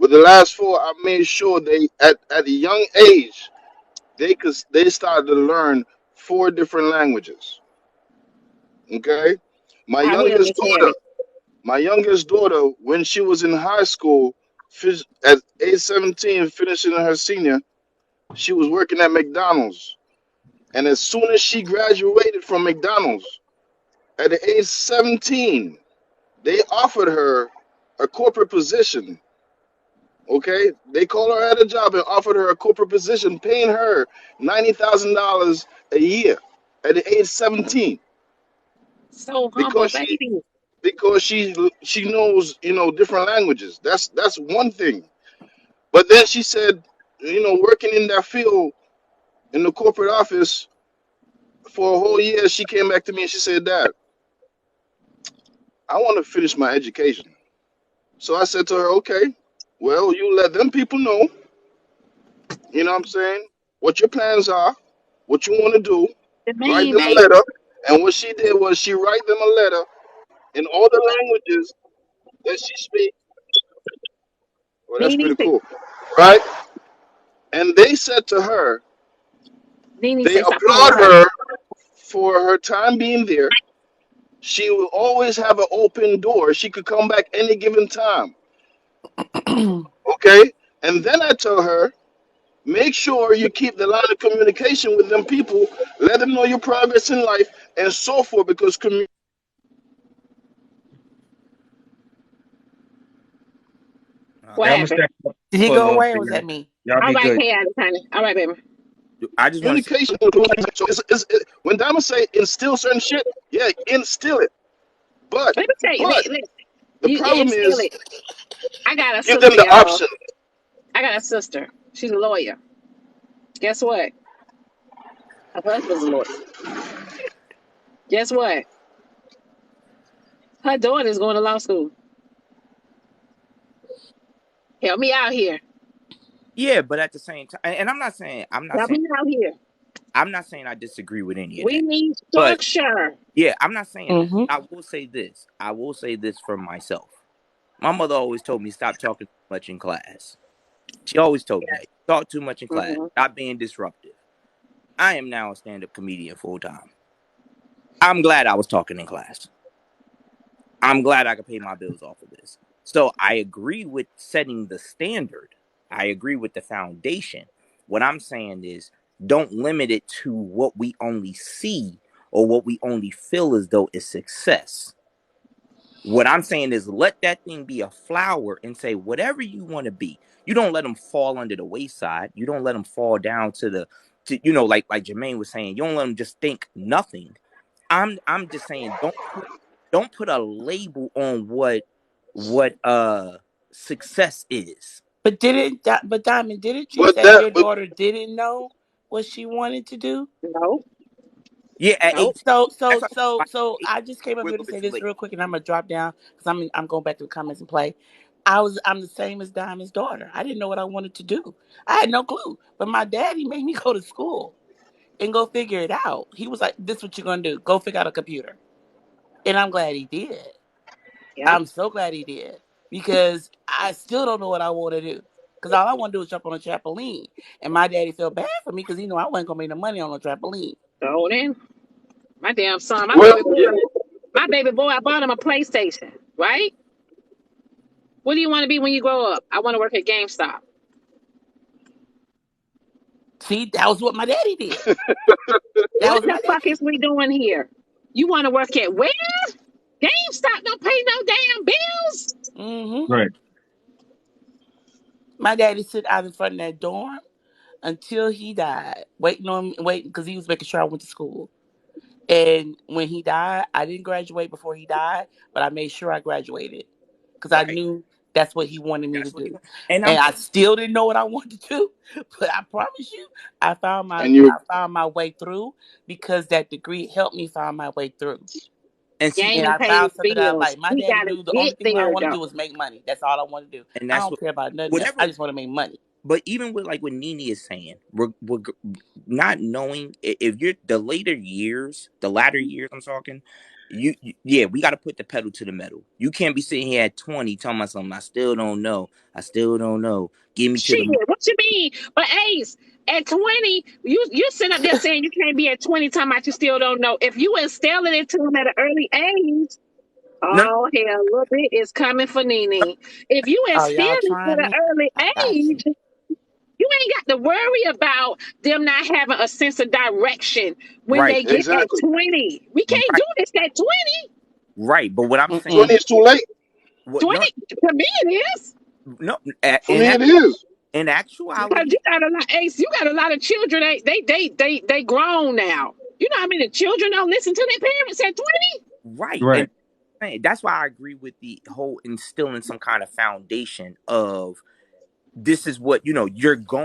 With the last four, I made sure they at a young age they started to learn four different languages. Okay, my I will, youngest Miss daughter, Harris. when she was in high school, at age 17, finishing her senior, she was working at McDonald's. And as soon as she graduated from McDonald's at the age 17, they offered her a corporate position. Okay, they called her at a job and offered her a corporate position, paying her $90,000 a year at the age 17 So humble, because she baby. she knows different languages. That's one thing. But then she said, working in that field in the corporate office for a whole year, she came back to me and she said, "Dad, I want to finish my education." So I said to her, "Okay, well, you let them people know, you know what I'm saying, what your plans are, what you want to do, The write main them a baby. letter." And what she did was she write them a letter in all the languages that she speaks. Well, that's pretty Nene said, cool, right? And they said to her, Nene they said, stop playing with applaud her. her for her time being there. She will always have an open door. She could come back any given time. Okay? And then I tell her, make sure you keep the line of communication with them people. Let them know your progress in life and so forth because What I'm gonna happened? step up Did he for a go little away or bit, was that me? y'all All be right, good. chaotic, honey. All right, baby. I just want to say, communication. So when Diamond say instill certain shit, yeah, instill it. But Let me tell you, but the you problem instill is it. I got a give them sister, the y'all. option. I got a sister. She's a lawyer. Guess what? Her husband's a lawyer. Guess what? Her daughter's going to law school. Help me out here. yeah, but at the same time, and Help me out here. I'm not saying I disagree with any of We that. need But structure. yeah, I'm not saying that. Mm-hmm. I will say this. I will say this for myself. My mother always told me stop talking too much in class. She always told me that. You talk too much in class. Mm-hmm. Stop being disruptive. I am now a stand-up comedian full time. I'm glad I was talking in class. I'm glad I could pay my bills off of this. So I agree with setting the standard. I agree with the foundation. What I'm saying is don't limit it to what we only see or what we only feel as though is success. What I'm saying is let that thing be a flower and say whatever you want to be. You don't let them fall under the wayside. You don't let them fall down like Jermaine was saying. You don't let them just think nothing. I'm just saying don't put a label on what success is. But Diamond, didn't you But say that your but daughter didn't know what she wanted to do? No, Yeah, at no. 18. So That's so what I'm saying. so Like, so at 18, I just came up we're a here to little say bit too this late. real quick, and I'm gonna drop down because I'm going back to the comments and play. I'm the same as Diamond's daughter. I didn't know what I wanted to do. I had no clue. But my daddy made me go to school and go figure it out. He was like, "This is what you're gonna do. Go figure out a computer." And I'm glad he did. Yep. I'm so glad he did because I still don't know what I want to do. Because all I want to do is jump on a trampoline. And my daddy felt bad for me because he knew I wasn't gonna make no money on a trampoline. So then, my damn son, well, yeah, my baby boy, I bought him a PlayStation, right? What do you want to be when you grow up? I want to work at GameStop. See, that was what my daddy did. That What was the my fuck daddy. is we doing here? You want to work at where? GameStop don't pay no damn bills. Hmm. Right. My daddy sit out in front of that dorm until he died, waiting because he was making sure I went to school. And when he died, I didn't graduate before he died, but I made sure I graduated because I Right. knew that's what he wanted me to That's what he do. wants. And I'm And I telling still didn't know what I wanted to do, but I promise you, and you I found my way through because that degree helped me find my way through. and see And Gaming I pays found something that I bills. like. My We daddy gotta knew the get only thing I there want to do though. was make money. That's all I want to do. and I that's don't what care about nothing else. whatever I just want to make money. But even with like what Nene is saying, we're not knowing if you're the latter years I'm talking, yeah, we got to put the pedal to the metal. You can't be sitting here at 20 telling me something. I still don't know. I still don't know. Give me to Shit, the what you mean? But Ace, at 20, you're sitting up there saying you can't be at 20 talking about you still don't know. If you instill it into them at an early age, no, oh hell, a little bit is coming for Nene. If you Oh, instill y'all it at trying an me? early I got you. age, you ain't got to worry about them not having a sense of direction when right, they get at Exactly. 20. We can't right, do this at 20. right. But what I'm saying, 20 Mm-mm. is too late. what 20 no, to me it is. no, For me, it is. in Because actuality, you got a lot, Ace, you got a lot of children. They grown now. You know how many children don't listen to their parents at 20? right, and Right. that's why I agree with the whole instilling some kind of foundation of this is what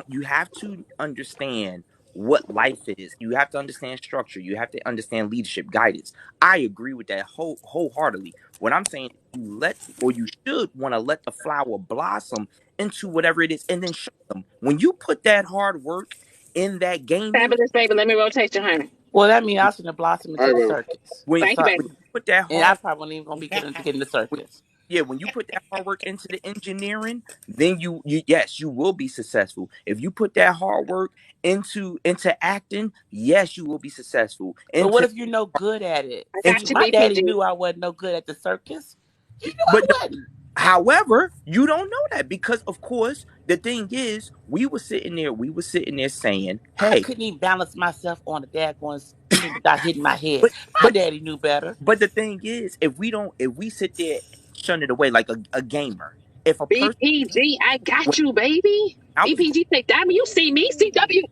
you have to understand what life is. You have to understand structure. You have to understand leadership guidance. I agree with that wholeheartedly. What I'm saying is you should want to let the flower blossom into whatever it is and then show them when you put that hard work in that gaming. Fabulous baby, let me rotate your honey. Well, that means I should have blossomed All into right, the baby. circus. when, Thank you, Sorry. when baby. you put that And I hard probably wasn't even gonna be good to get in the circus. yeah, when you put that hard work into the engineering, then you yes, you will be successful. If you put that hard work into acting, yes, you will be successful. But what Into if you're no good at it? I See, got into you, my daddy BPG. knew I wasn't no good at the circus. He knew but no, I wasn't. however, you don't know that because of course the thing is we were sitting there saying, I hey, couldn't even balance myself on the daggone thing without hitting my head. but My but daddy knew better. but the thing is, if we sit there and shun it away like a gamer, if a person BPG, I when got you, baby. I was BPG say, Diamond, you see me, CW.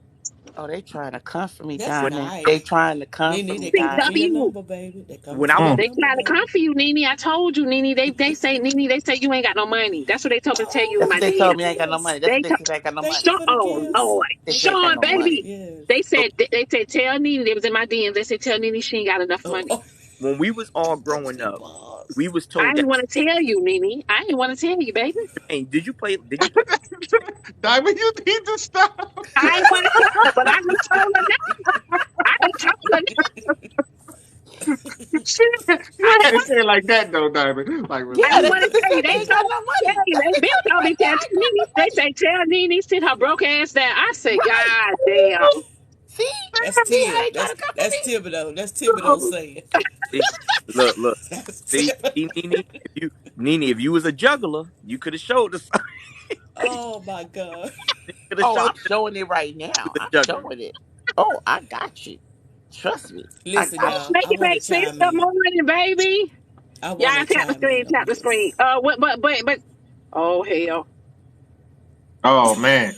Oh, they trying to come for me, That's when Diamond. nice. They trying to come for Nene, me, they coming for Diamond. your CW. number, baby. They coming when for I was your Mm. They number, trying to come baby. for you, Nene. I told you, Nene. They say you ain't got no money. That's what they told me to tell you in That's my what they DM. told Oh, me. I ain't got no yes. money. That's They what they t- said. I ain't got no Thank you money. Sean, for the oh gifts. Lord, They Thank said you I got for Sean, the no gifts. money. baby. Yes. They said tell Nene. They was in my DMs. They said tell Nene she ain't got enough Oh, money. oh. when we was all Yes, growing they up, was. we was I told that. didn't want to tell you, Nene. I didn't want to tell you, baby. Hey, did you play Diamond, you need to stop. I didn't want to tell her, but I done told her now. I done told her now. Shit. You had to say it like that, though, Diamond. Like, Yeah, I relax. didn't they want to just tell said you. they They ain't got told no me to tell money. you. They been told me to They tell ain't got Nene. no They money. say tell Nene sit her broke ass down. I said, Right. God damn. See? That's See how Tib. they try to come for That's me? Thibodeau. That's Thibodeau saying. See, look. That's See, Thibodeau. If you was a juggler, you could have showed us. Oh my God. You could have Oh, I'm shot showing it right you now. was I'm a juggler. showing it. Oh, I got you. Trust me. I Listen, got y'all. you. Make I it want to make sense. chime Good in. morning, baby. I Y'all want to tap the chime screen, in tap on the screen. this. But. Oh hell. Oh, man.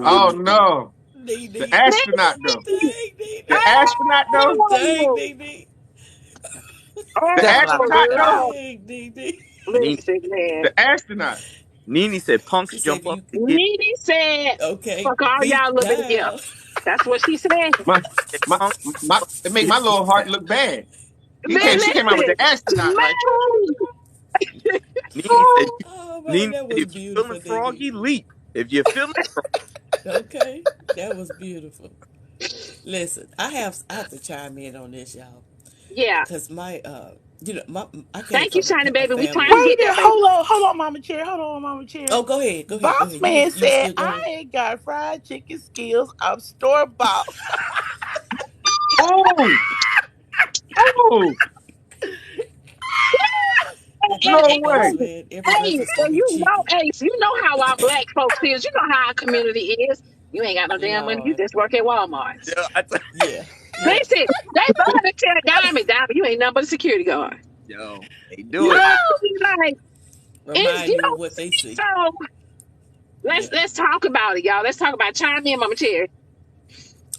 Oh, Ooh, no. Dee The Dee. astronaut, though. Nene. Dang, Dee The Dee. astronaut, though. Dang, Oh, Dee Dee. The That's what I'm oh talking astronaut, about. though. Lord. Dang, Dee Dee. Nene, Listen, man. The astronaut. Nene said, She "Punks said, jump if up you, to get." Nene said, okay, fuck all y'all feet little bit here. down. That's what she said. My, Said, my, punks my, jump up it to made get my feet little heart down. look bad. She came out with Listen, the astronaut, like, man. Nene said, Oh man, "Nene that said, was if you feeling beautiful, Dee Dee. froggy, leap. If you're feeling Okay, that was beautiful. Listen, I have to chime in on this, y'all, Yeah. cause my my I came Thank you, from Shiny a Baby. We trying to family. get Wait there, a baby. hold on, Mama Chair. Hold on, Mama Chair. Oh, go ahead, go ahead, go Boss ahead. man You was said still I going. ain't got fried chicken skills. I'm store bought. oh, oh, And, no Every way. man, every hey, breakfast so gonna be you know, chicken. Ace, you know how our black folks is. You know how our community is. You ain't got no damn money. You Lord, just work at Walmart. yeah, yeah, yeah. Listen, they love to tell Diamond, you ain't nothing but a security guard. yo, they You do it. know, be like, it's, Remind you me of know, what they see. so Yeah. let's talk about it, y'all. Let's talk about it. Chime in, Mama Cherry.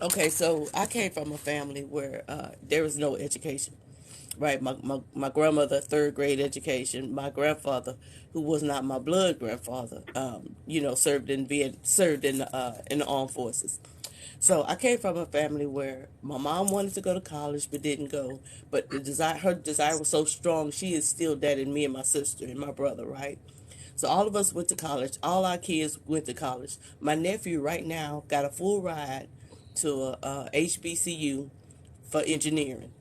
Okay, so I came from a family where there was no education. Right, my grandmother, third grade education. My grandfather, who was not my blood grandfather, served in the armed forces. So I came from a family where my mom wanted to go to college but didn't go. But her desire was so strong, she instilled that in me and my sister and my brother. Right. So all of us went to college. All our kids went to college. My nephew right now got a full ride to a HBCU for engineering.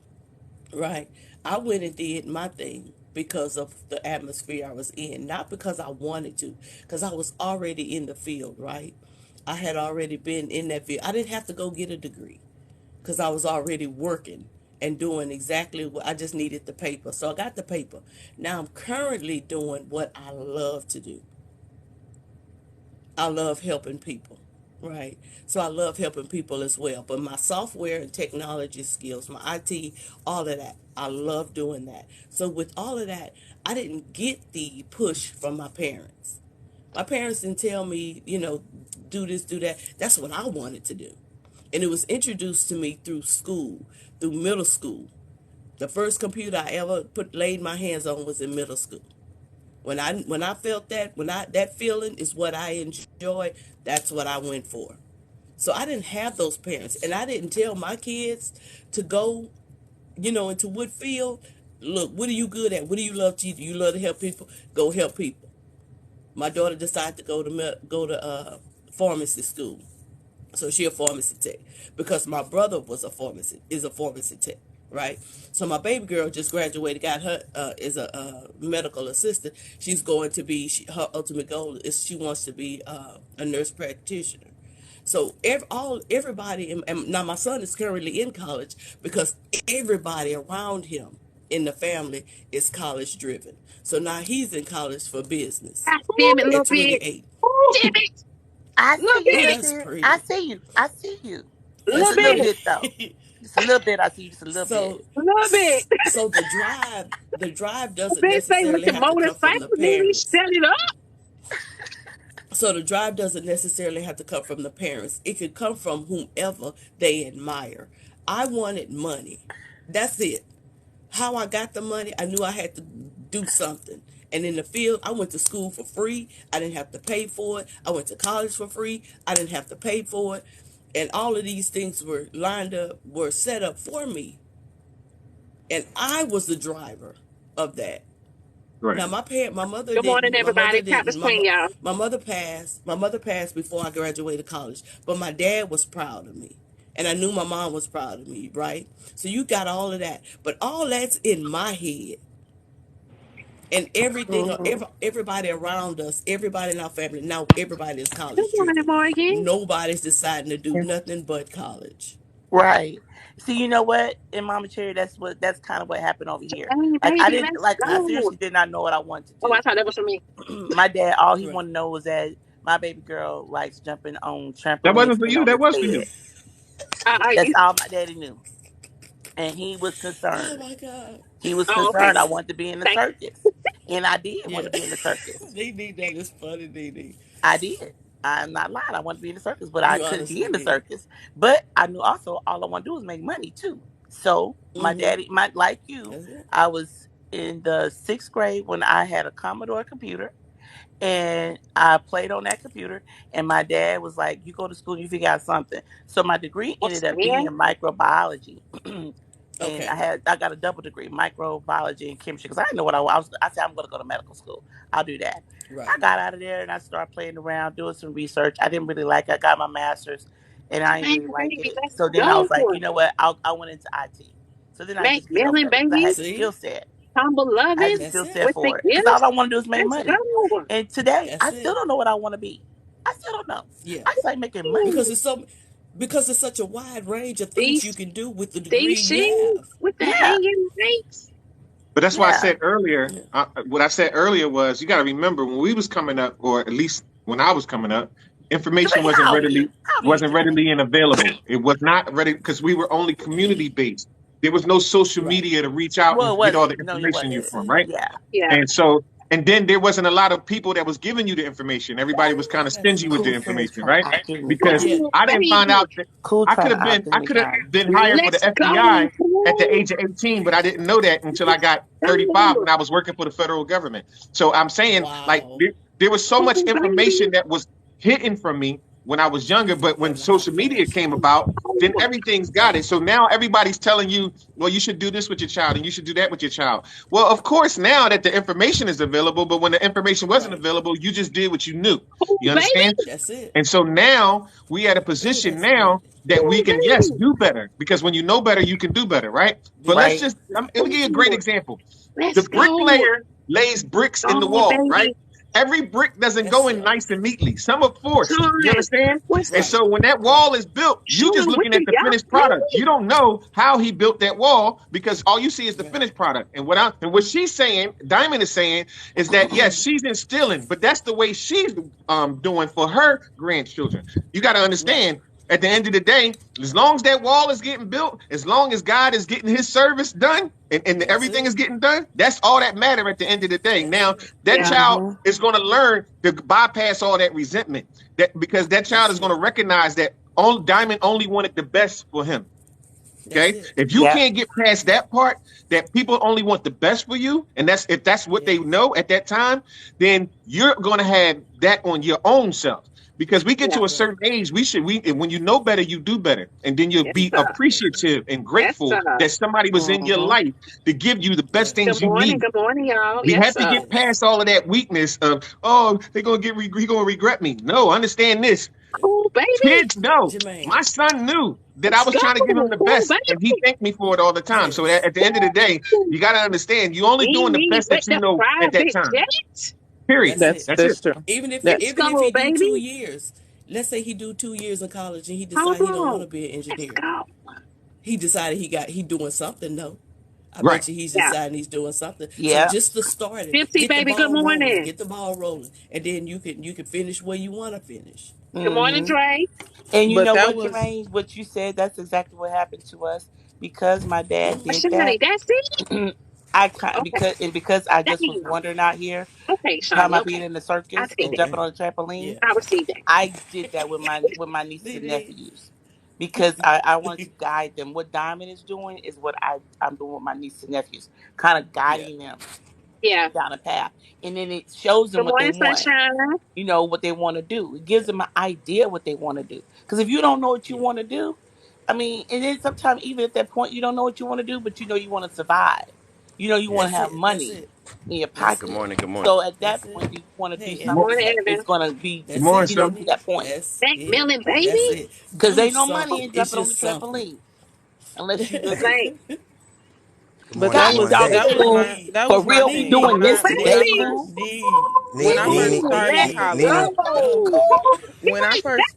Right. I went and did my thing because of the atmosphere I was in, not because I wanted to, because I was already in the field, right? I had already been in that field. I didn't have to go get a degree because I was already working and doing exactly what I just needed the paper. So I got the paper. Now I'm currently doing what I love to do. I love helping people, right? So I love helping people as well. But my software and technology skills, my IT, all of that, I love doing that. So with all of that, I didn't get the push from my parents. My parents didn't tell me, do this, do that. That's what I wanted to do. And it was introduced to me through school, through middle school. The first computer I ever laid my hands on was in middle school. When I felt that feeling is what I enjoy, that's what I went for. So I didn't have those parents, and I didn't tell my kids to go, into Woodfield. Look, what are you good at? What do you love to do? You love to help people? Go help people. My daughter decided to go to pharmacy school. So she a pharmacy tech because my brother is a pharmacy tech, right? So my baby girl just graduated, got her is a medical assistant. She's going to be her ultimate goal is she wants to be a nurse practitioner. So everybody, and now my son is currently in college because everybody around him in the family is college driven. So now he's in college for business God damn it, little at bit. 28. Damn it, I little see you, Oh, bit, that's sister. I pretty. see you. I see you. Just little That's a little bit, bit though. pretty. Just a little bit. I see you. Just a little bit. So, little bit. so the drive doesn't Bitch say with necessarily the have to come from the motorcycle, nigga, parents. set it up. So the drive doesn't necessarily have to come from the parents. It could come from whomever they admire. I wanted money. That's it. How I got the money, I knew I had to do something. And in the field, I went to school for free. I didn't have to pay for it. I went to college for free. I didn't have to pay for it. And all of these things were set up for me. And I was the driver of that. Right. Now my mother Good morning, didn't. My everybody. mother Captain's didn't. Queen, y'all. My mother passed. My mother passed before I graduated college. But my dad was proud of me, and I knew my mom was proud of me. Right. So you got all of that, but all that's in my head, and everything. Mm-hmm. Everybody around us, everybody in our family. Now everybody is Good college morning, driven. Morgan. Nobody's deciding to do nothing but college. Right. See, you know what? In Mama Cherry, that's kind of what happened over here. Hey, Like I baby, didn't let's like I go. seriously did not know what I wanted Oh, I to thought that was for me. do. My dad, all he Right. wanted to know was that my baby girl likes jumping on That trampolines wasn't for and you. on That this was for bed. you. That's You, all my daddy knew. And he was Oh concerned. my God. He was oh, okay. concerned I wanted to be in the Thank circus. And I did want Yeah. to be in the circus. Dee, that is funny, Dee. I did. I'm not lying. I wanted to be in the circus, but I You couldn't be honestly in the did. circus. But I knew also all I want to do is make money too. So my Mm-hmm. daddy, like you, That's it. I was in the sixth grade when I had a Commodore computer and I played on that computer. And my dad was like, "You go to school, you figure out something." So my degree ended up being you. microbiology, and Okay. I got a double degree, microbiology and chemistry, because I didn't know what I was. I said I'm going to go to medical school. I'll do that. I Right. got out of there and I started playing around, doing some research. I didn't really like it. I got my master's, and I didn't Hey, really like baby, it. let's So then I go. was like, you know what? I went into IT. So then I Make just get over million there because I had babies, the See? skill set. humble I had loving the That's skill it. set with the for it because all gifts. I want to do is make Let's money. go. And today, That's I still it. don't know what I want to be. I still don't know. Yeah. I just like making Because money. it's such a wide range of things you These can do with the degree these you shoes have. with the Yeah, hanging weights. But that's why I yeah. said earlier. Yeah. What I said earlier was you got to remember when we was coming up, or at least when I was coming up, information Jermaine, how old are you? How old are you, wasn't Jermaine? readily and available. It was not ready because we were only community based. There was no social Right. media to reach out Well, and it get all the wasn't. No, it information you wasn't. That's from, it. right? Yeah. Yeah. And so, and then there wasn't a lot of people that was giving you the information. Everybody was kind of That's stingy with it. the Cool says information, try to right? outdo me, Because Diamond. Oh, I didn't find baby, out that Cool trying to outdo I me, could have Diamond. been hired for the let's go. FBI at the age of 18, but I didn't know that until I got 35 Oh, when I was working for the federal government. So I'm saying, like, Wow. there was so oh, much baby. information that was hidden from me, when I was younger, but when Of the high social media definition. came about, then everything's got it. So now everybody's telling you, well, you should do this with your child and you should do that with your child. Well, of course, now that the information is available, but when the information wasn't Right. available, you just did what you knew. Oh, You baby. understand? That's it. And so now we at a Oh, position that's good. now that we Oh, can, yes, baby. do better, because when you know better, you can do better, right? But Do let's better. Right. just, let me give you a great Oh, example. The let's go. bricklayer lays bricks in the Oh, wall, right? baby. Every brick doesn't go That's in it. nice and neatly. Some are forced. You Sean, understand? what's And Right. so when that Right. wall is built, you just Sean? What looking do at the y'all, finished product. baby? You don't know how he built that wall because all you see is the Right. finished product. And what she's saying, Diamond is saying, is that yes, she's instilling, but that's the way she's doing for her grandchildren. You got to Right. understand. At the end of the day, as long as that wall is getting built, as long as God is getting his service done and That's everything it. is getting done, that's all that matter at the end of the day. That's Now, it. that Yeah. child is going to learn to bypass all that resentment. That because that child That's is going it. to recognize that only Diamond only wanted the best for him. That's Okay. it. If you Yep. can't get past that part, that people only want the best for you, and that's if that's what they Yes. know at that time, then you're gonna have that on your own self. Because we get Yeah. to a Right. certain age, when you know better, you do better. And then you'll Yes, be sir. appreciative and Yes, grateful sir. that somebody was in your Mm-hmm. life to give you the best Right. Good things you morning. need. Good morning, y'all. We Yes, have to sir. get Yes. past all of that weakness of, oh, he gonna regret me. No, understand this. Cool, baby. Kids know. Jermaine. My son knew that I Let's was go. trying to give him the Cool, best, and he baby. thanked me for it all the time. So Yes. at the end of the day, you got to understand, you only We doing the need best with that you the know at that private time. jet. Period. That's That's it. That's it. that's true. Let's Even if go, he do baby. 2 years, let's say he do 2 years in college and he Hold decide he don't want on. to be an Let's engineer. go. He decided he doing something though. I Right. bet you he's Yeah. deciding he's doing something. So Yep. just to start it, 50, get the baby. Good ball rolling, morning. get the ball rolling, and then you can finish where you want to finish. Good morning, Mm-hmm. Dre. And you But know that what, was Jermaine? What you said, that's exactly what happened to us. Because my dad Mm-hmm. did that, Shani, that's it. Okay. because I just was Damn. wondering out here, Okay, talking Shani. about being Okay. in the I circus see and that. jumping Okay. on the trampoline. Yeah. I received that. I did that with my nieces See and that? nephews because I wanted to guide them. What Diamond is doing is what I'm doing with my nieces and nephews, kind of Yeah. guiding them Yeah. down a path, and then it shows them Good what they morning, want. sunshine. What they want to do. It gives Yeah. them an idea what they want to do. Because if you don't know what you Yeah. want to do, I mean, and then sometimes even at that point you don't know what you want to do, but you want to survive. You want to That's have it. That's money it. in your That's Good pocket. it. morning. Good morning. So at That's that it. point, you want to do Hey, Good something Morning, Evans. that is Evan. going to be, Good That's morning, it. son. to that point. That's Thank it. Millie, That's baby. it. Because Do ain't no money something. in It's jumping on the just something. trampoline unless you That's really, right. Good but morning. Good that gosh was morning. dog it, that was fool. my Nee. that For was my real, we thing. Nee. doing Oh, this When I today, baby. fool. first Nee. when I first Nene, Oh, started let's Nee. Nene, college, go. Uncle. when I first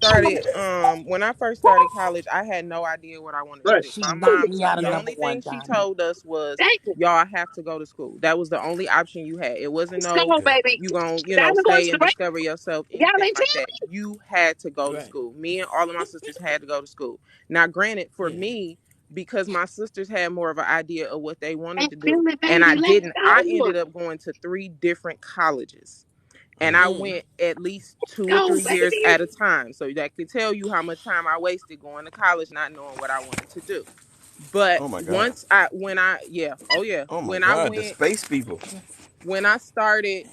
started college, I had no idea what I wanted to Right. do. She My knocked mom, me out of the Yeah. number only thing one, she Diamond. told us was Thank you. y'all have to go to school. That was the only option you had. It wasn't Let's no go, good. baby. you gonna, Diamond going stay and straight. discover yourself, Y'all anything ain't like telling that. You had to go to Right. school. Me and all of my sisters had to go to school. Now, granted, for Yeah. me, because my sisters had more of an idea of what they me. wanted to do, Millie, and I baby. Let's didn't, I go. ended up going to three different colleges, and I Mm. Mm. went at least 2 or 3 years Go, at a baby. time. So that could tell you how much time I wasted going to college not knowing what I wanted to do. But Oh my God. once I when I yeah, oh yeah, Oh my God. The space people. when I started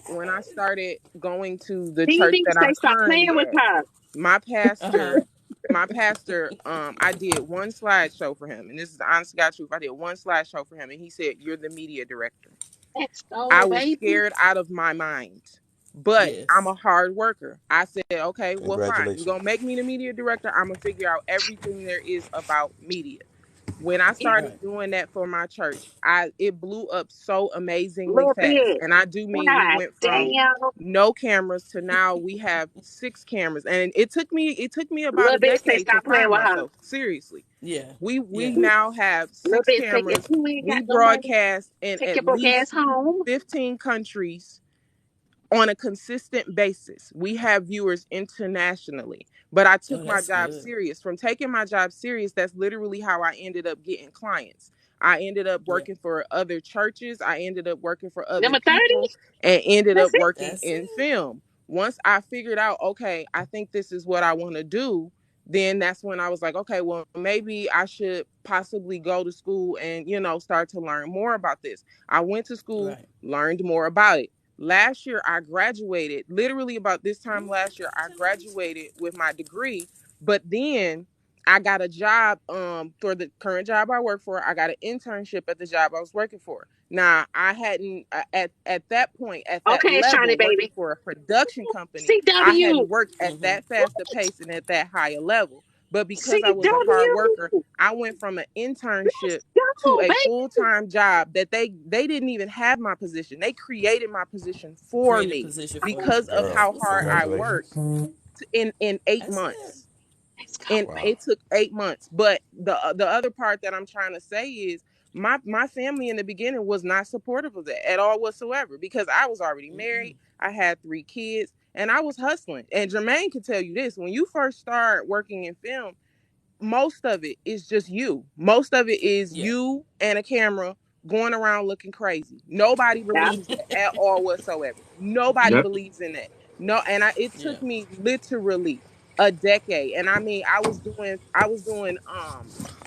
going to the church DB that I'm say stop playing currently with at, her. my Uh-huh. pastor I did one slideshow for him, and this is the honest to God truth. I did one slideshow for him, and he said, "You're the media director." Let's I go, was baby. scared out of my mind, but I'm Yes. a hard worker. I said, okay, well, fine. You're Congratulations. going to make me the media director. I'm going to figure out everything there is about media. When I Yeah, started Right. doing that for my church, it blew up so a amazingly little fast. bit. And I do mean we God went from damn. no cameras to now we have 6 cameras. And it took me about Little a bit say decade to stop playing find with her. myself. Seriously. Yeah. We Yeah. now have Little six bit say if cameras. you ain't We got no money, broadcast in take at your broke ass least home. 15 countries on a consistent basis. We have viewers internationally. But I Oh, took my that's job good. serious. From taking my job serious, that's literally how I ended up getting clients. I ended up Yeah. working for other churches. I ended up working for other Number 30? people and ended That's up it. working That's in it. film. Once I figured out, okay, I think this is what I want to do, then that's when I was like, okay, well, maybe I should possibly go to school and, start to learn more about this. I went to school, Right. learned more about it, Last year, I graduated. Literally about this time last year, I graduated with my degree. But then I got a job for the current job I work for. I got an internship at the job I was working for. Now, I hadn't at that point, at that Okay, Shiny level, working baby. for a production company, I CW. hadn't worked at Mm-hmm. that faster pace and at that higher level. But because I was a hard worker, CW. I went from an internship Let's to go, a baby. full-time job that they didn't even have my position. They created my position for Created me position for you. because of Girl, That's how what's hard up. I worked congratulations. in eight That's it. months. Let's go. And Wow. it took 8 months. But the other part that I'm trying to say is my family in the beginning was not supportive of that at all whatsoever, because I was already Mm-mm. married. I had 3 kids and I was hustling. And Jermaine can tell you this: when you first start working in film, most of it is just you. Most of it is Yeah. you and a camera going around looking crazy. Nobody Yeah. believes that at all whatsoever. Nobody Yep. believes in that. No, and it Yeah. took me literally a decade. And I mean, I was doing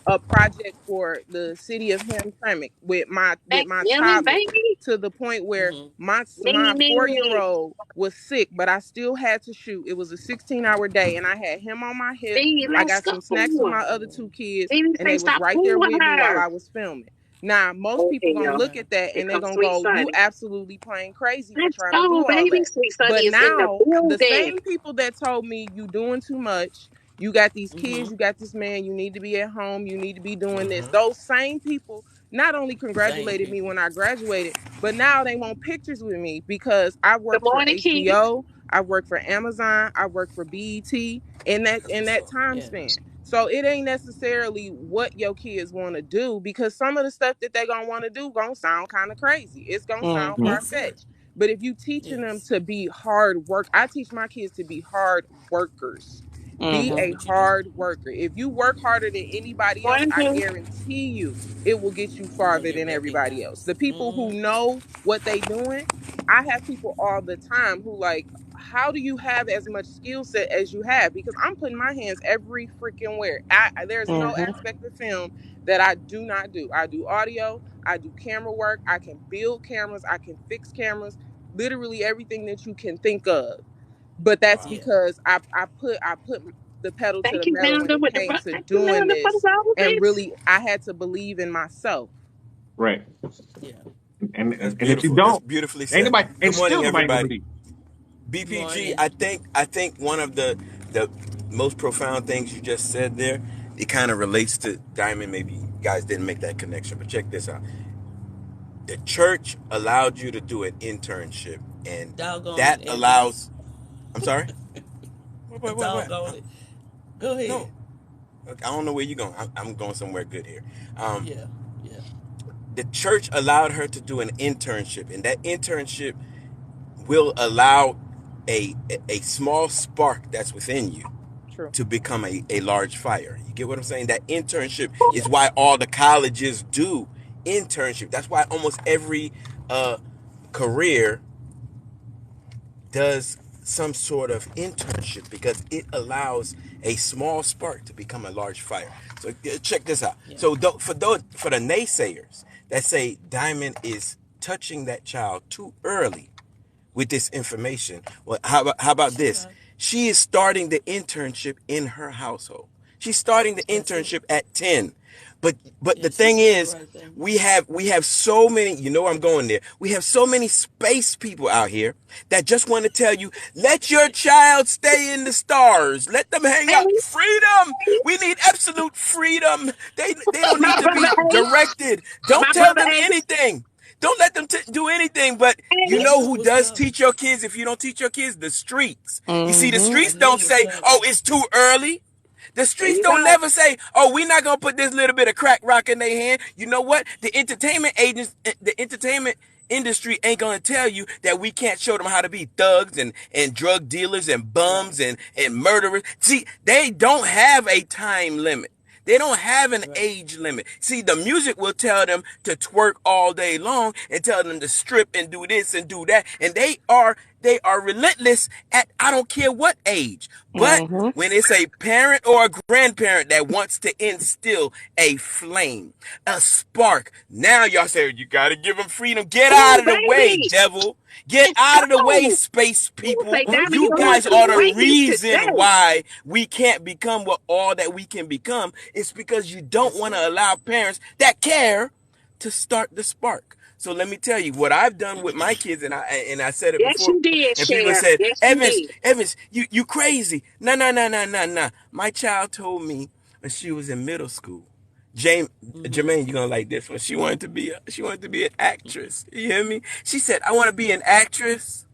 a project for the city of Hamtramck with Thank my Millie, toddler, baby. to the point where Mm-hmm. my Me. 4-year-old was sick, but I still had to shoot. It was a 16-hour day, and I had him on my hip. Me, I let's got go. some snacks for my other 2 kids, Baby and say they was stop right playing there with with me while her. I was filming. Now, most people Okay, gonna yo. look Yeah. at that Here and they comes gonna Sweet go, "You Sunny. absolutely playing crazy for Let's trying to go, do all baby. that." Sweet Sunny But is in the now, the building. same people that told me you doing too much, you got these kids, Mm-hmm. you got this man, you need to be at home, you need to be doing this. Mm-hmm. Those same people not only Same congratulated me people. when I graduated, but now they want pictures with me because I Good worked for morning, Key. HBO, I worked for Amazon, I worked for BET That's in what's that up. time Yeah. span. So it ain't necessarily what your kids want to do, because some of the stuff that they gonna want to do gonna sound kind of crazy. It's gonna sound Mhm. far That's it. fetched. But if you teaching them Yes. to be hard work, I teach my kids to be hard workers. Be That's a what you do. hard worker. If you work harder than anybody else, Morning, I Blue. guarantee you it will get you You're gonna farther get than everybody else. The recognized. people who Mm-hmm. know what they doing, I have people all the time who like, how do you have as much skill set as you have? Because I'm putting my hands every freaking where. There's no Mm-hmm. aspect of film that I do not do. I do audio, I do camera work, I can build cameras, I can fix cameras, literally everything that you can think of. But that's Wow. Yeah. because I put the pedal to Thank the you, metal when Nanda, it with the came to thank you, doing Nanda, for the this. And roses. really, I had to believe in myself. Right. Yeah. That's And if you beautiful. That's don't, beautifully ain't said. nobody, Good and still morning, nobody gonna everybody. believe. BPG, Morning. I think one of the most profound things you just said there, it kind of relates to Diamond. Maybe you guys didn't make that connection, but check this out. The church allowed you to do an internship, and Doggone that it, Anthony. allows. I'm sorry. What? Doggone it. Go ahead. No, I don't know where you're going. I'm going somewhere good here. Um, Yeah. Yeah. the church allowed her to do an internship, and that internship will allow a small spark that's within you True. to become a large fire. You get what I'm saying? That internship is why all the colleges do internship. That's why almost every career does some sort of internship, because it allows a small spark to become a large fire. So check this out. Yeah. So for the naysayers that say Diamond is touching that child too early with this information, well, how about She's this? not. She is starting the internship in her household. She's starting the That's it. internship at 10. But the Yeah, she's thing doing the is, right thing. we have so many, you know I'm going there. We have so many space people out here that just want to tell you, let your child stay in the stars. Let them hang Hey, out. Freedom. We need absolute freedom. They don't my need to brother be Ace. directed. Don't My tell brother them Ace. anything. Don't let them do anything. But you Hey. I know knew it who was does coming. teach your kids if you don't teach your kids? The streets. You see, the Mm-hmm. I streets knew don't it was say, coming. oh, it's too early. The There streets you don't go. never say, "Oh, we're not gonna put this little bit of crack rock in their hand." You know what? The entertainment industry ain't gonna tell you that we can't show them how to be thugs and drug dealers and Right. bums and murderers. See, they don't have a time limit. They don't have an Right. age limit. See, the music will tell them to twerk all day long and tell them to strip and do this and do that. And they are relentless at I don't care what age. But Mm-hmm. when it's a parent or a grandparent that wants to instill a flame, a spark, now y'all say, you got to give them freedom. Get out Oh, of the way, baby. devil. Get Let's out of the way, go. space People people. say, Diamond, You you're going guys to are the swinging reason today. why we can't become what all that we can become. It's because you don't want to allow parents that care to start the spark. So let me tell you what I've done with my kids, and I said it Yes, before, you did, and people Cher. said, Yes, you Evans, did. Evans, you crazy. No, no, no, no, no, no. My child told me when she was in middle school, Jermaine, you're gonna like this one. She wanted to be an actress. You hear me? She said, I want to be an actress.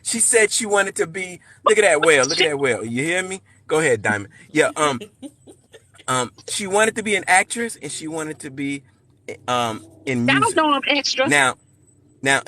She said she wanted to be. Look at that whale. Look at that whale. You hear me? Go ahead, Diamond. Yeah. She wanted to be an actress, and she wanted to be, in Y'all music. know I'm extra. Now, now,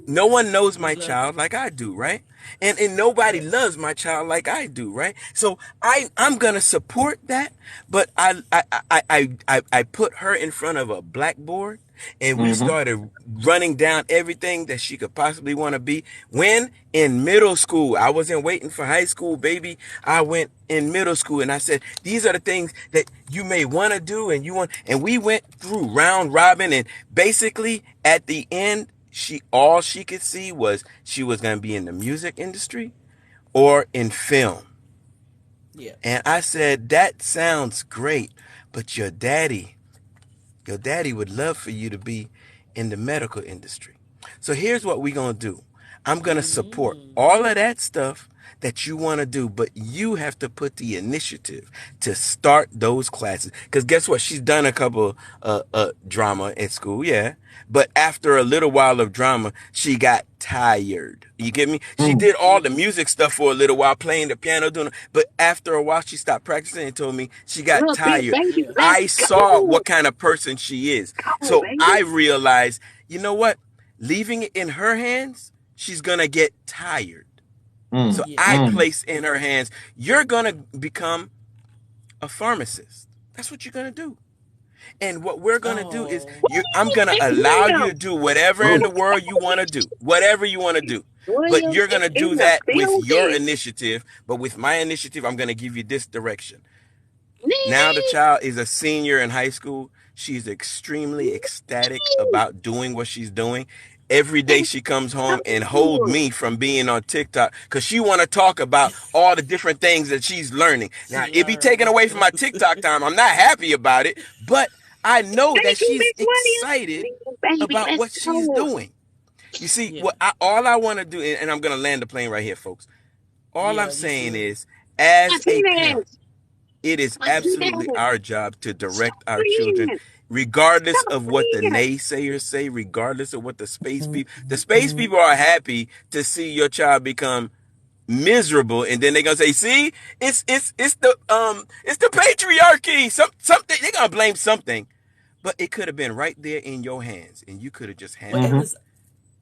no one knows We my love child you. like I do, right? And nobody Yes. loves my child like I do, right? So I'm gonna support that, but I put her in front of a blackboard, and we Mm-hmm. started running down everything that she could possibly want to be. When in middle school, I wasn't waiting for high school, baby. I went in middle school, and I said, these are the things that you may want to do, and we went through round robin, and basically at the end, all she could see was she was going to be in the music industry or in film. Yeah. And I said, that sounds great, but your daddy would love for you to be in the medical industry. So here's what we're going to do. I'm going to support Mm. all of that stuff that you want to do, but you have to put the initiative to start those classes. Because guess what? She's done a couple drama at school, yeah. But after a little while of drama, she got tired. You get me? She Mm. did all the music stuff for a little while, playing the piano, but after a while, she stopped practicing and told me she got Look, big tired. baby, Yeah. let's I saw go. what kind of person she is. Go, So baby. I realized, you know what? Leaving it in her hands, she's going to get tired. So Mm. I Yes. Mm. place in her hands, you're going to become a pharmacist. That's what you're going to do. And what we're going to do is Oh. I'm going to It's allow you to William. do whatever in the world you want to do. Whatever you want to do. But William you're going is to in do the that with your building. initiative. But with my initiative, I'm going to give you this direction. Now the Nee, child is a senior in high school. She's extremely ecstatic nee. about doing what she's doing. Every day Let's she comes home and hold go. me from being on TikTok because she want to talk about all the different things that she's learning. Now She it be taken learning. away from my TikTok time. I'm not happy about it, but I know that Thank you, she's Miss Williams. excited Baby, about let's what she's go. doing. You see, Yeah. all I want to do, and I'm gonna land the plane right here, folks. All I'm Yeah, you saying should. is, as a parent, Martinez. it is absolutely Martinez. our job to direct our children, Friends. regardless Come of what the here. naysayers say, regardless of what the space people are happy to see your child become miserable, and then they're gonna say, see, it's the patriarchy. Something they're gonna blame something. But it could have been right there in your hands, and you could have just Well, handled it. Mm-hmm. Evans,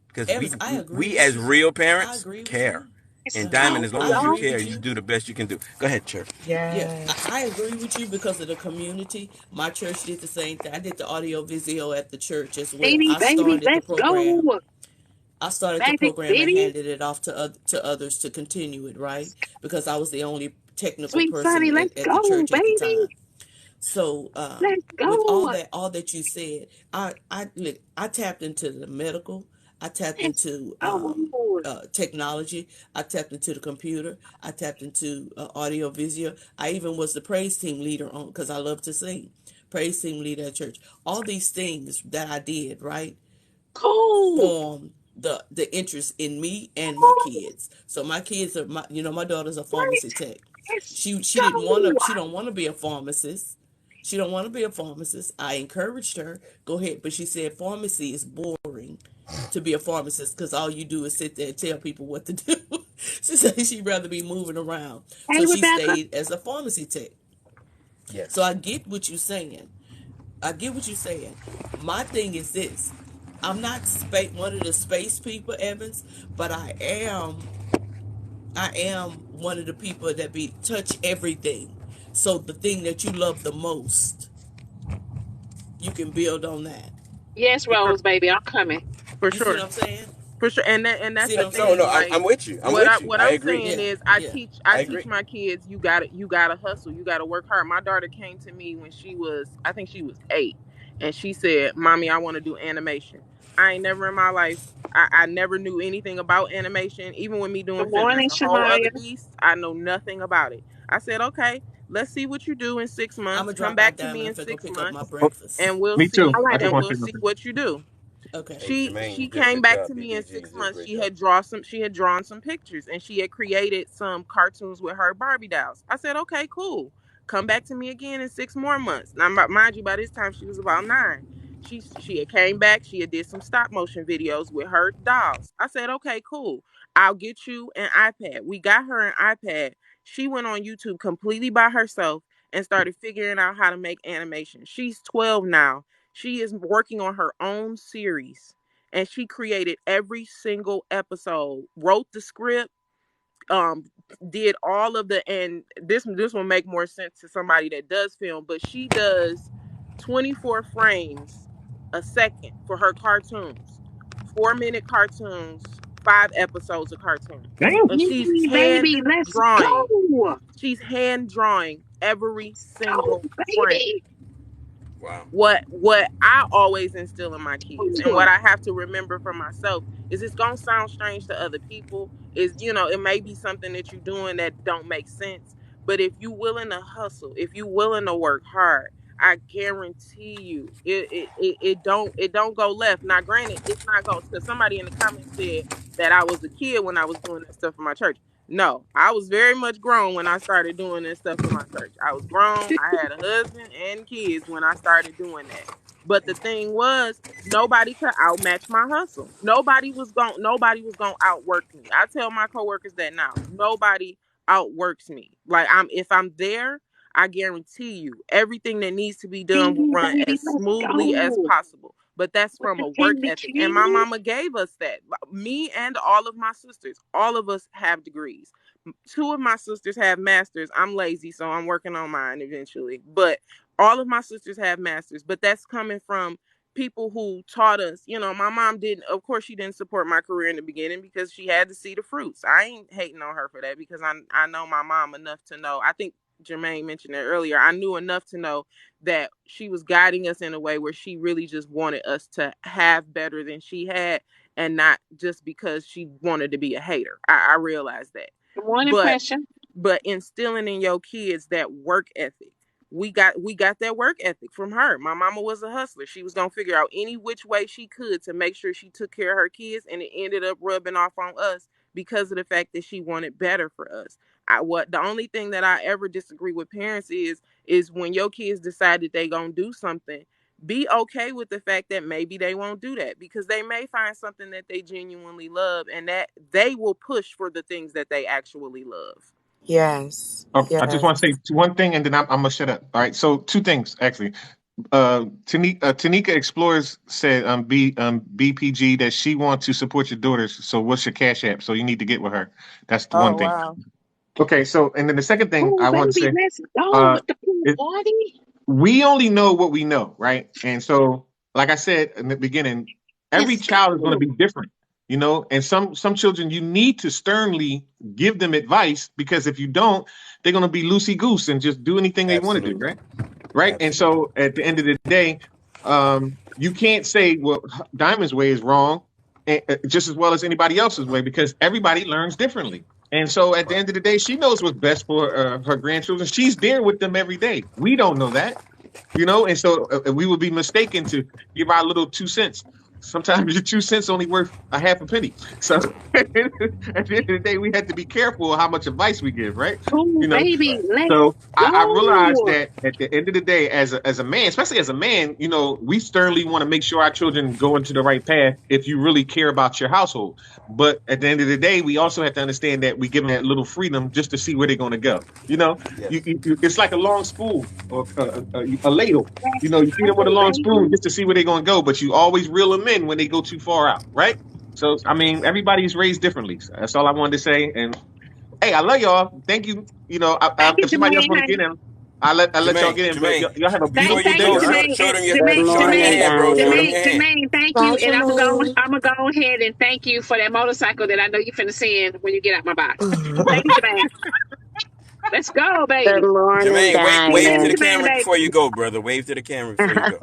Because Evans, I agree we with as you. real I parents agree with care. you. Let's And I, Diamond, go, as long I as you y'all. agree care, with you you. do the best you can do. Go ahead, Church. Yeah, Yes. I agree with you because of the community. My church did the same thing. I did the audio visio at the church as well. City, baby, let's go. I started the Magic program and City. handed it off to others to continue it, right? Because I was the only technical Sweet Sunny, person let's at the go, church at the baby. time. So, Let's with go. all that you said, look, I tapped into the medical, I tapped Let's into go. technology, I tapped into the computer, I tapped into audio visual. I even was the praise team leader on because I love to sing, praise team leader at church. All these things that I did, right, Cool. formed the interest in me and my Cool. kids. So my kids are my daughter's a pharmacy Right. tech. Let's She didn't want go. to she don't want to be a pharmacist. She don't want to be a pharmacist. I encouraged her, go ahead, but she said pharmacy is boring to be a pharmacist because all you do is sit there and tell people what to do. She said she'd rather be moving around. Hey, So she Rebecca. stayed as a pharmacy tech. So Yes. I get what you're saying. I get what you're saying. My thing is this. I'm not one of the space people, Evans, but I am one of the people that be touch everything. So the thing that you love the most, you can build on that. Yes, For sure. Rose, baby, I'm coming. For You see sure. what I'm saying? For sure, and that's See what the I'm No, thing. no, saying? I'm, Like I'm with you. I'm what with you. I I'm agree. saying Yeah, is, yeah. I I teach agree. my kids you gotta hustle, you gotta work hard. My daughter came to me when she was, I think she was 8, and she said, "Mommy, I want to do animation." I ain't never in my life. I never knew anything about animation. Even with me doing Good film, morning, that's a whole other Shamaya. beast. I know nothing about it. I said, "Okay, let's see what you do in six I'm months. gonna Come drop by back to me Diamond. I'm in finna go six pick up my months, Oh, breakfast. and we'll me too. All see right. I just and want we'll to say see something. what you do." Okay. Hey, Jermaine, you She did a came good back job. to me in BKG, you six did a months. great She job. had drawn some pictures, and she had created some cartoons with her Barbie dolls. I said, "Okay, cool. Come back to me again in 6 more months." Now, mind you, by this time she was about 9. She had came back. She had did some stop motion videos with her dolls. I said, "Okay, cool. I'll get you an iPad." We got her an iPad. She went on YouTube completely by herself and started figuring out how to make animation. She's 12 now. She is working on her own series, and she created every single episode, wrote the script, um did all of the, and this will make more sense to somebody that does film, but she does 24 frames a second for her cartoons. 4-minute cartoons, 5 episodes of cartoons. Damn. And Yay, baby. Let's go. she's hand drawing every Go, single frame. baby. Wow. What I always instill in my kids, and what Sure. I have to remember for myself, is it's gonna sound strange to other people. Is, it may be something that you're doing that don't make sense, but if you willing to hustle, if you willing to work hard, I guarantee you it don't go left. Now, granted, it's not going, because somebody in the comments said that I was a kid when I was doing that stuff for my church. No, I was very much grown when I started doing this stuff for my church. I was grown. I had a husband and kids when I started doing that. But the thing was, nobody could outmatch my hustle. Nobody was going to outwork me. I tell my coworkers that now. Nobody outworks me. Like, if I'm there, I guarantee you everything that needs to be done will Yay, run baby. as Let's smoothly as go. possible. But that's With from the a work candy ethic. And my cane. mama gave us that. Me and all of my sisters, all of us have degrees. 2 of my sisters have masters. I'm lazy, so I'm working on mine eventually. But all of my sisters have masters. But that's coming from people who taught us. My mom didn't, of course, she didn't support my career in the beginning because she had to see the fruits. I ain't hating on her for that, because I know my mom enough to know. I think Jermaine mentioned it earlier. I knew enough to know that she was guiding us in a way where she really just wanted us to have better than she had, and not just because she wanted to be a hater. I realized that. Good morning, But pressure. instilling in your kids that work ethic. We got that work ethic from her. My mama was a hustler. She was gonna figure out any which way she could to make sure she took care of her kids, and it ended up rubbing off on us because of the fact that she wanted better for us. The only thing that I ever disagree with parents is when your kids decide that they gonna do something, be okay with the fact that maybe they won't do that, because they may find something that they genuinely love, and that they will push for the things that they actually love. Yes. Oh, I just Yes. want to say one thing, and then I'm gonna shut up. All right. So 2 things actually. Tanika Explorers said BPG that she wants to support your daughters. So what's your cash app? So you need to get with her. That's the one Oh thing. wow. Okay. So and then the second thing Oh, I want to baby. say, Let's go uh, with the pool is party. we only know what we know, right? And so, like I said in the beginning, every Let's child is going to go. be different, and some children you need to sternly give them advice, because if you don't, they're going to be loosey goose and just do anything they want to do, Absolutely. right? Right. And Absolutely. so at the end of the day, you can't say, well, Diamond's way is wrong, just as well as anybody else's way, because everybody learns differently. And so at the Right. end of the day, she knows what's best for her grandchildren. She's there with them every day. We don't know that, and so we would be mistaken to give our little 2 cents. Sometimes your 2 cents only worth a half a penny. So at the end of the day, we have to be careful of how much advice we give, right? Oh, You know, baby. Right. Let's so I realized go. that at the end of the day, as a man, especially as a man, we sternly want to make sure our children go into the right path if you really care about your household. But at the end of the day, we also have to understand that we give them that little freedom just to see where they're going to go. Yes. It's like a long spoon or a ladle. Let's You feed them with a go, long spoon baby. just to see where they're going to go, but you always reel them in when they go too far out, right? So, I mean, Yes. everybody's raised differently. So that's all I wanted to say. And hey, I love y'all. Thank you. Thank you, If somebody else Jermaine, want to honey. get in, I let y'all Jermaine, get in, but Jermaine, y'all have a before beautiful you day, go, all right? Good show them your morning, hand, bro. Show them Diamond. your hand. Jermaine, thank Bye, you. And Jermaine. I'm gonna go ahead and thank you for that motorcycle that I know you finna send when you get out my box. Thank you, Jermaine. Let's go, Good baby. morning, Jermaine, What you wave to got, the Diamond. Jermaine, camera baby? before you go, brother. Wave to the camera before you go.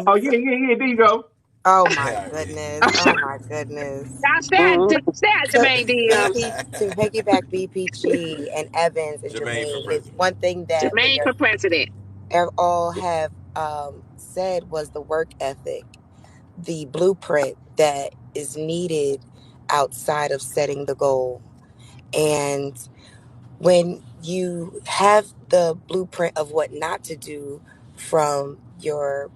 Oh, yeah, yeah, yeah. There you go. Oh All my right, man. goodness. Oh my goodness. Now Mm, stay out To Jermaine DM. piggyback BPG and Evans and Jermaine for Jermaine is president. one thing that Jermaine for president. all have said was the work ethic, the blueprint that is needed outside of setting the goal. And when you have the blueprint of what not to do from your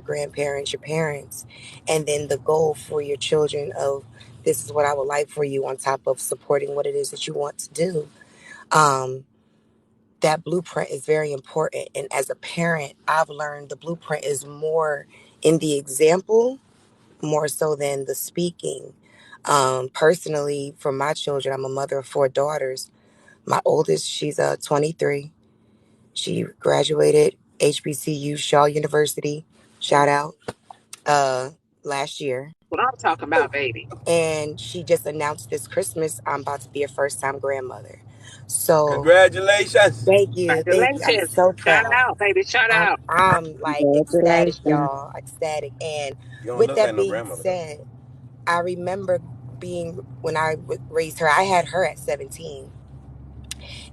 grandparents, your parents, and then the goal for your children of this is what I would like for you on top of supporting what it is that you want to do. Um, that blueprint is very important. And as a parent, I've learned the blueprint is more in the example, more so than the speaking. Personally, for my children, I'm a mother of four daughters. My oldest, she's 23. She graduated HBCU Shaw University, shout out, last year. What I'm talking about, baby. And she just announced this Christmas, I'm about to be a first time grandmother. So Congratulations. thank you. Thank you. I'm Congratulations. so Shout proud. out, baby. Shout I'm, out. I'm like ecstatic, congratulations. y'all. Ecstatic. And You don't with look like that no being grandmother though. said, I remember when I raised her, I had her at 17.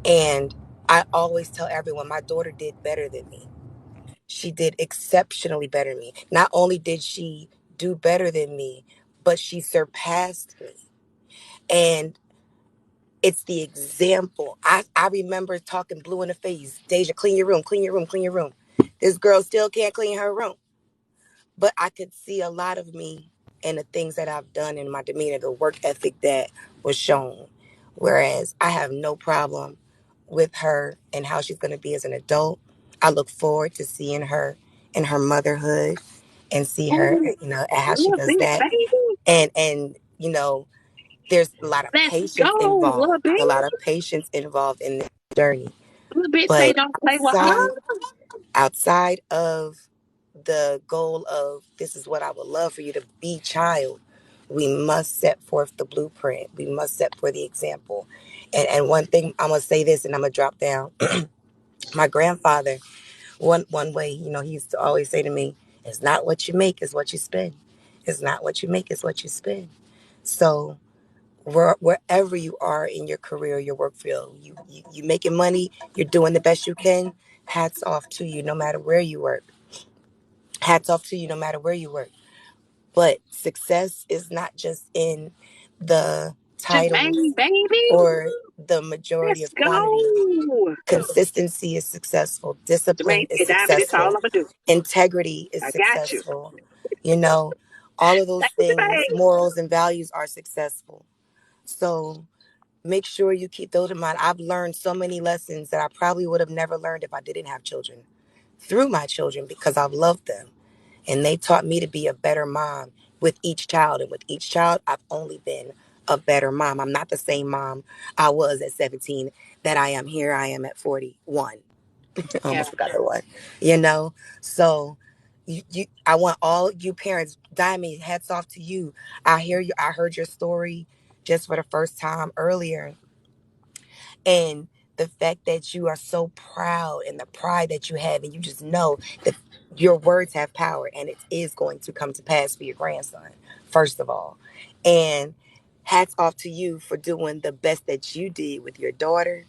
And I always tell everyone my daughter did better than me. She did exceptionally better than me. Not only did she do better than me, but she surpassed me. And it's the example. I remember talking blue in the face. Deja, clean your room, clean your room, clean your room. This girl still can't clean her room. But I could see a lot of me in the things that I've done in my demeanor, the work ethic that was shown. Whereas I have no problem with her and how she's going to be as an adult. I look forward to seeing her in her motherhood and see her, Ooh, and how she little does bit, that. baby. And there's a lot of Let's patience go, little involved, bit. a lot of patience involved in this journey. Little bit say But don't play with outside her. outside of the goal of this is what I would love for you to be, child, we must set forth the blueprint. We must set forth the example. And one thing I'm gonna say this, and I'm gonna drop down. My grandfather, one way, he used to always say to me, "It's not what you make, it's what you spend. It's not what you make, it's what you spend." So wherever you are in your career, your work field, you making money, you're doing the best you can. Hats off to you, no matter where you work. Hats off to you, no matter where you work. But success is not just in the titles Jermaine, baby. or the majority Let's of quantity. go. Consistency is successful. Discipline Jermaine, is say diamond, it's all successful. I'm gonna do. Integrity is I got you. successful. You know, all of those Thank you, things, babe. morals and values are successful. So make sure you keep those in mind. I've learned so many lessons that I probably would have never learned if I didn't have children through my children because I've loved them. And they taught me to be a better mom with each child. And with each child, I've only been a better mom. I'm not the same mom I was at 17 that I am here. I am at 41. I Yeah. almost forgot the one. You know? So I want all you parents, Diamond, hats off to you. I hear you. I heard your story just for the first time earlier, and the fact that you are so proud and the pride that you have, and you just know that your words have power and it is going to come to pass for your grandson, first of all. And hats off to you for doing the best that you did with your daughter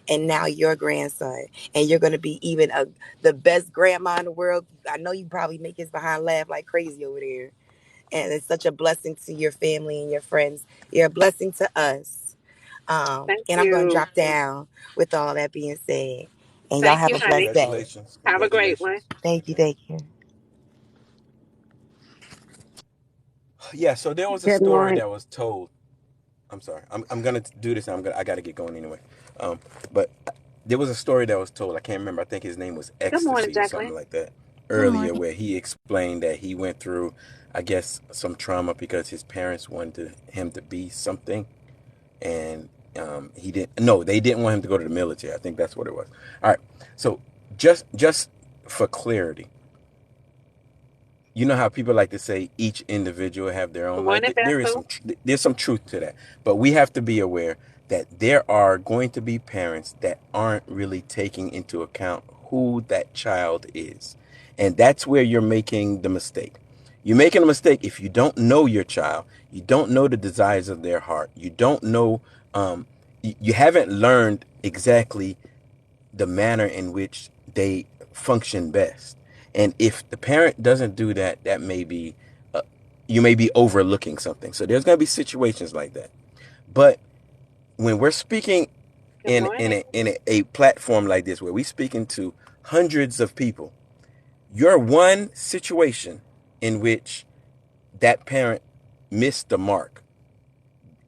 and now your grandson. And you're going to be even the best grandma in the world. I know you probably make his behind laugh like crazy over there. And it's such a blessing to your family and your friends. You're a blessing to us. Thank And I'm going to you. drop down with all that being said. And y'all Thank have you, a honey. blessed day. Congratulations. Have a great one. Congratulations. Thank you. Thank you. Yeah, so there was a Good story morning. that was told. I'm sorry. I'm gonna do this. I gotta get going anyway. But there was a story that was told. I can't remember. I think his name was Good morning, Ecstasy or Jacqueline. something like that. Good Earlier, morning. where he explained that he went through, I guess, some trauma because his parents wanted him to be something, and He didn't. No, they didn't want him to go to the military. I think that's what it was. All right. So just for clarity, you know how people like to say each individual have their own Good life. morning, Bethel. There's some truth to that, but we have to be aware that there are going to be parents that aren't really taking into account who that child is, and that's where you're making the mistake. You're making a mistake if you don't know your child, you don't know the desires of their heart, you don't know, you haven't learned exactly the manner in which they function best. And if the parent doesn't do that, that may be, you may be overlooking something. So there's going to be situations like that. But when we're speaking Good morning. in a platform like this, where we're speaking to hundreds of people, you're one situation in which that parent missed the mark.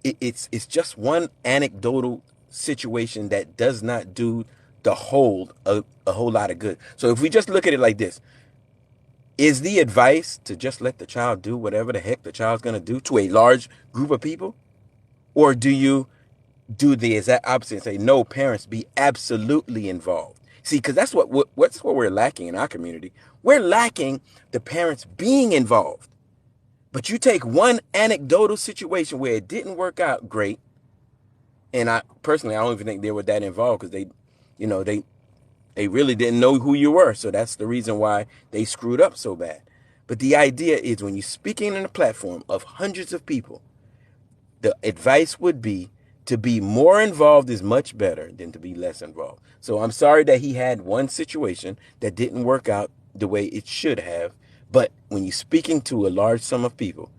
It's just one anecdotal situation that does not do the whole a whole lot of good. So if we just look at it like this, is the advice to just let the child do whatever the heck the child's going to do to a large group of people? Or do you do the exact opposite and say, no, parents, be absolutely involved? See, because that's what's what we're lacking in our community. We're lacking the parents being involved. But you take one anecdotal situation where it didn't work out great, and I personally, I don't even think they were that involved because you know, they really didn't know who you were. So that's the reason why they screwed up so bad. But the idea is when you're speaking on a platform of hundreds of people, the advice would be to be more involved is much better than to be less involved. So I'm sorry that he had one situation that didn't work out the way it should have. But when you're speaking to a large sum of people,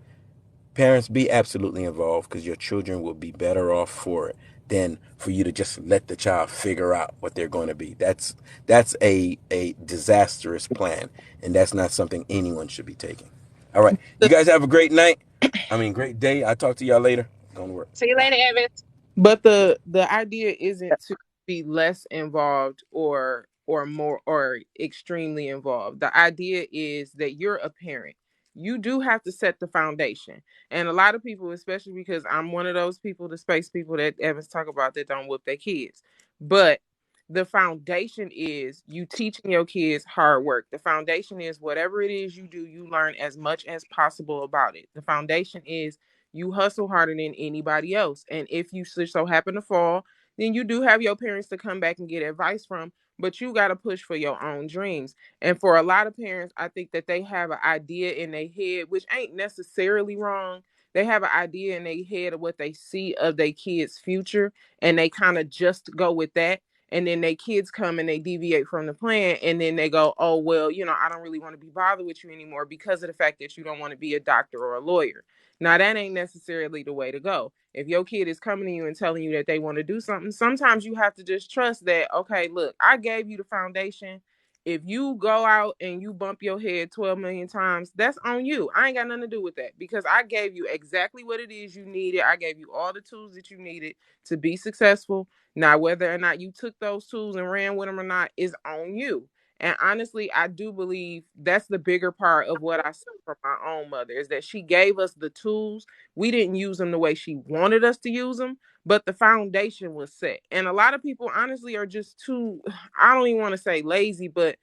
parents, be absolutely involved because your children will be better off for it than for you to just let the child figure out what they're going to be. That's a disastrous plan, and that's not something anyone should be taking. All right, you guys have a great night. I mean, great day. I'll talk to y'all later. Going to work. See you later, Evans. But the idea isn't to be less involved or more or extremely involved. The idea is that you're a parent. You do have to set the foundation. And a lot of people, especially because I'm one of those people, the space people that Evans talk about that don't whoop their kids. But the foundation is you teaching your kids hard work. The foundation is whatever it is you do, you learn as much as possible about it. The foundation is you hustle harder than anybody else. And if you so happen to fall, then you do have your parents to come back and get advice from, but you got to push for your own dreams. And for a lot of parents, I think that they have an idea in their head, which ain't necessarily wrong. They have an idea in their head of what they see of their kids' future, and they kind of just go with that. And then their kids come and they deviate from the plan, and then they go, oh, well, I don't really want to be bothered with you anymore because of the fact that you don't want to be a doctor or a lawyer. Now, that ain't necessarily the way to go. If your kid is coming to you and telling you that they want to do something, sometimes you have to just trust that, okay, look, I gave you the foundation. If you go out and you bump your head 12 million times, that's on you. I ain't got nothing to do with that because I gave you exactly what it is you needed. I gave you all the tools that you needed to be successful. Now, whether or not you took those tools and ran with them or not is on you. And honestly, I do believe that's the bigger part of what I see from my own mother is that she gave us the tools. We didn't use them the way she wanted us to use them, but the foundation was set. And a lot of people, honestly, are just too, I don't even want to say lazy, but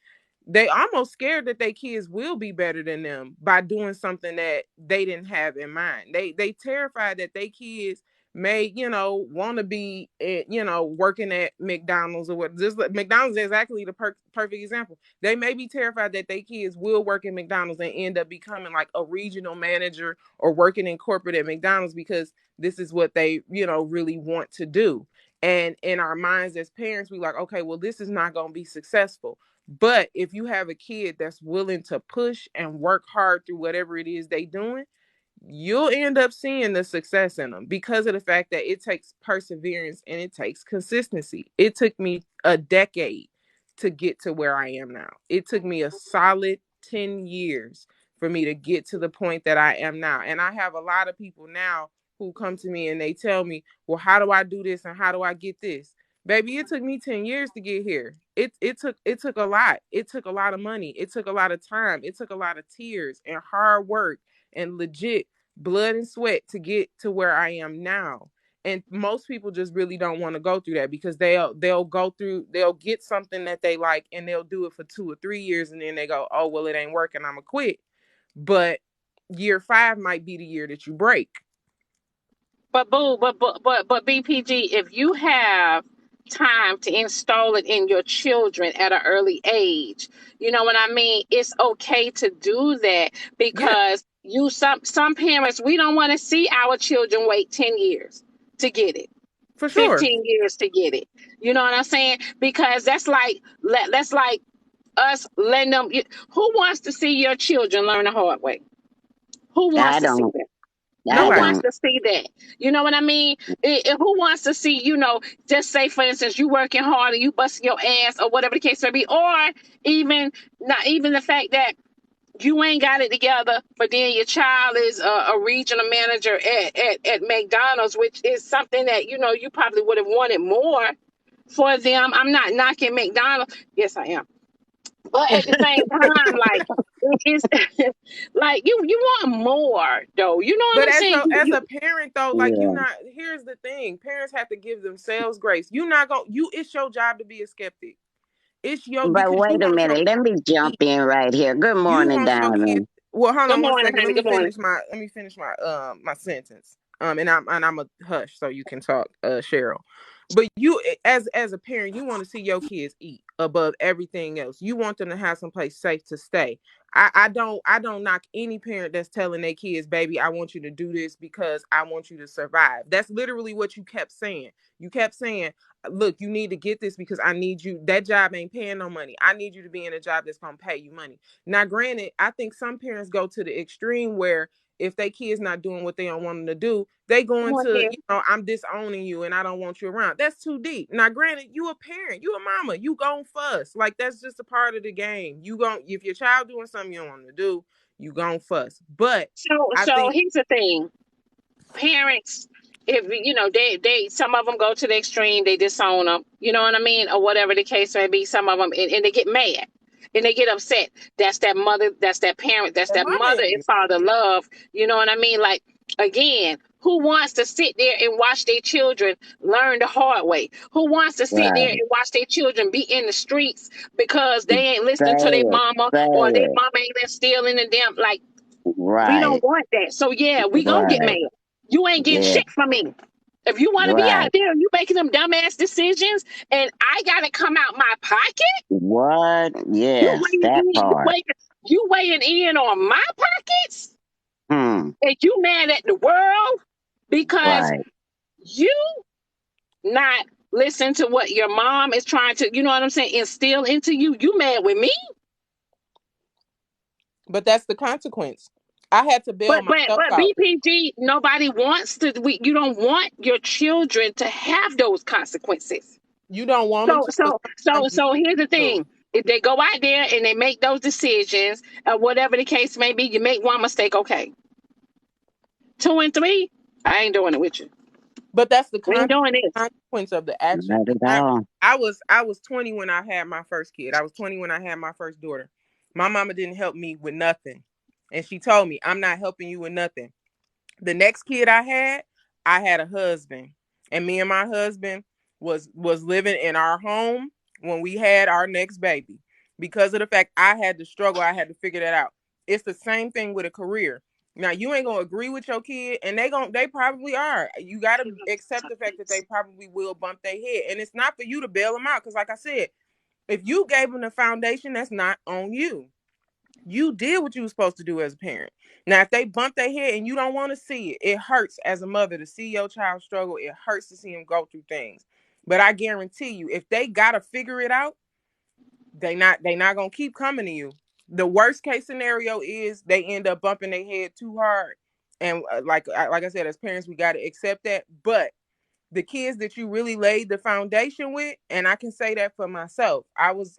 they almost scared that their kids will be better than them by doing something that they didn't have in mind. They terrified that their kids may want to be working at McDonald's or what. This McDonald's is exactly the perfect example. They may be terrified that their kids will work at McDonald's and end up becoming like a regional manager or working in corporate at McDonald's because this is what they really want to do. And in our minds as parents, we like, okay, well, this is not going to be successful. But if you have a kid that's willing to push and work hard through whatever it is they doing, you'll end up seeing the success in them because of the fact that it takes perseverance and it takes consistency. It took me a decade to get to where I am now. It took me a solid 10 years for me to get to the point that I am now. And I have a lot of people now who come to me and they tell me, well, how do I do this and how do I get this? Baby, it took me 10 years to get here. It took a lot. It took a lot of money. It took a lot of time. It took a lot of tears and hard work and legit blood and sweat to get to where I am now. And most people just really don't want to go through that because they'll get something that they like and they'll do it for 2 or 3 years and then they go, oh well, it ain't working, I'ma quit. But year 5 might be the year that you break. But boo, but BPG, if you have time to install it in your children at an early age, you know what I mean? It's okay to do that Yeah, because some parents, we don't want to see our children wait 10 years to get it. for sure. 15 years to get it. You know what I'm saying? Because that's like us letting them. Who wants to see your children learn the hard way? Who wants I to see don't. that? I Who Nobody. wants don't. to see that? You know what I mean? Who wants to see, just say, for instance, you working hard and you busting your ass or whatever the case may be, or even not even the fact that you ain't got it together, but then your child is a regional manager at McDonald's, which is something that, you probably would have wanted more for them. I'm not knocking McDonald's. Yes, I am. But at the same time, like, it's like you want more though. You know what But I'm saying? as a parent though, like you Yeah. not here's the thing. Parents have to give themselves grace. You not going you it's your job to be a skeptic. It's your But because you wait a want your minute. Let me jump kids, in right here. Good you morning, want your kids. Diamond. Well, hold Good on one morning, second. honey. Good morning. Let me finish my my sentence. And I'm a hush so you can talk, Cheryl. But you as a parent, you want to see your kids eat above everything else. You want them to have some place safe to stay. I don't knock any parent that's telling their kids, baby, I want you to do this because I want you to survive. That's literally what you kept saying. You kept saying, look, you need to get this because I need you. That job ain't paying no money. I need you to be in a job that's gonna pay you money. Now, granted, I think some parents go to the extreme where if they kids not doing what they don't want them to do, they go Come on into, here. I'm disowning you and I don't want you around. That's too deep. Now, granted, you a parent, you a mama, you gon' fuss. Like that's just a part of the game. You gon' if your child doing something you don't want them to do, you gon' fuss. But I So think here's the thing. Parents, if they some of them go to the extreme, they disown them, you know what I mean, or whatever the case may be. Some of them, and they get mad and they get upset. That's that mother, that's that parent, that's that that mama mother in and you. father love. You know what I mean? Like, again, who wants to sit there and watch their children learn the hard way? Who wants to sit there Right. and watch their children be in the streets because they ain't Say listening to their it. mama, Say or their it. mama ain't there stealing and them? Like, we don't Right. want that. So yeah, we gonna get Right. mad. You ain't getting Yeah. shit from me. If you want to be Right. out there and you making them dumbass decisions, and I gotta come out my pocket, What? you Yes, weighing that in, part. you weighing in on my pockets, Hmm. and you mad at the world because Right. you not listen to what your mom is trying to, you know what I'm saying, instill into you. You mad with me? But that's the consequence. I had to bail myself But out. BPG, nobody wants to. You don't want your children to have those consequences. You don't want them So to, but so so sometimes you so here's the do. thing. If they go out there and they make those decisions, or whatever the case may be, you make one mistake, okay. 2 and 3, I ain't doing it with you. But that's the We ain't doing this. consequence of the action. Not at I all. I was 20 when I had my first kid. I was 20 when I had my first daughter. My mama didn't help me with nothing. And she told me, I'm not helping you with nothing. The next kid I had a husband. And me and my husband was living in our home when we had our next baby. Because of the fact I had to struggle, I had to figure that out. It's the same thing with a career. Now you ain't gonna agree with your kid, and they probably are. You gotta accept the fact that they probably will bump their head, and it's not for you to bail them out. Because, like I said, if you gave them the foundation, that's not on you. You did what you were supposed to do as a parent. Now, if they bump their head and you don't want to see it, it hurts as a mother to see your child struggle. It hurts to see him go through things. But I guarantee you, if they gotta figure it out, they not gonna keep coming to you. The worst case scenario is they end up bumping their head too hard, and like I said, as parents, we got to accept that. But the kids that you really laid the foundation with, and I can say that for myself, I was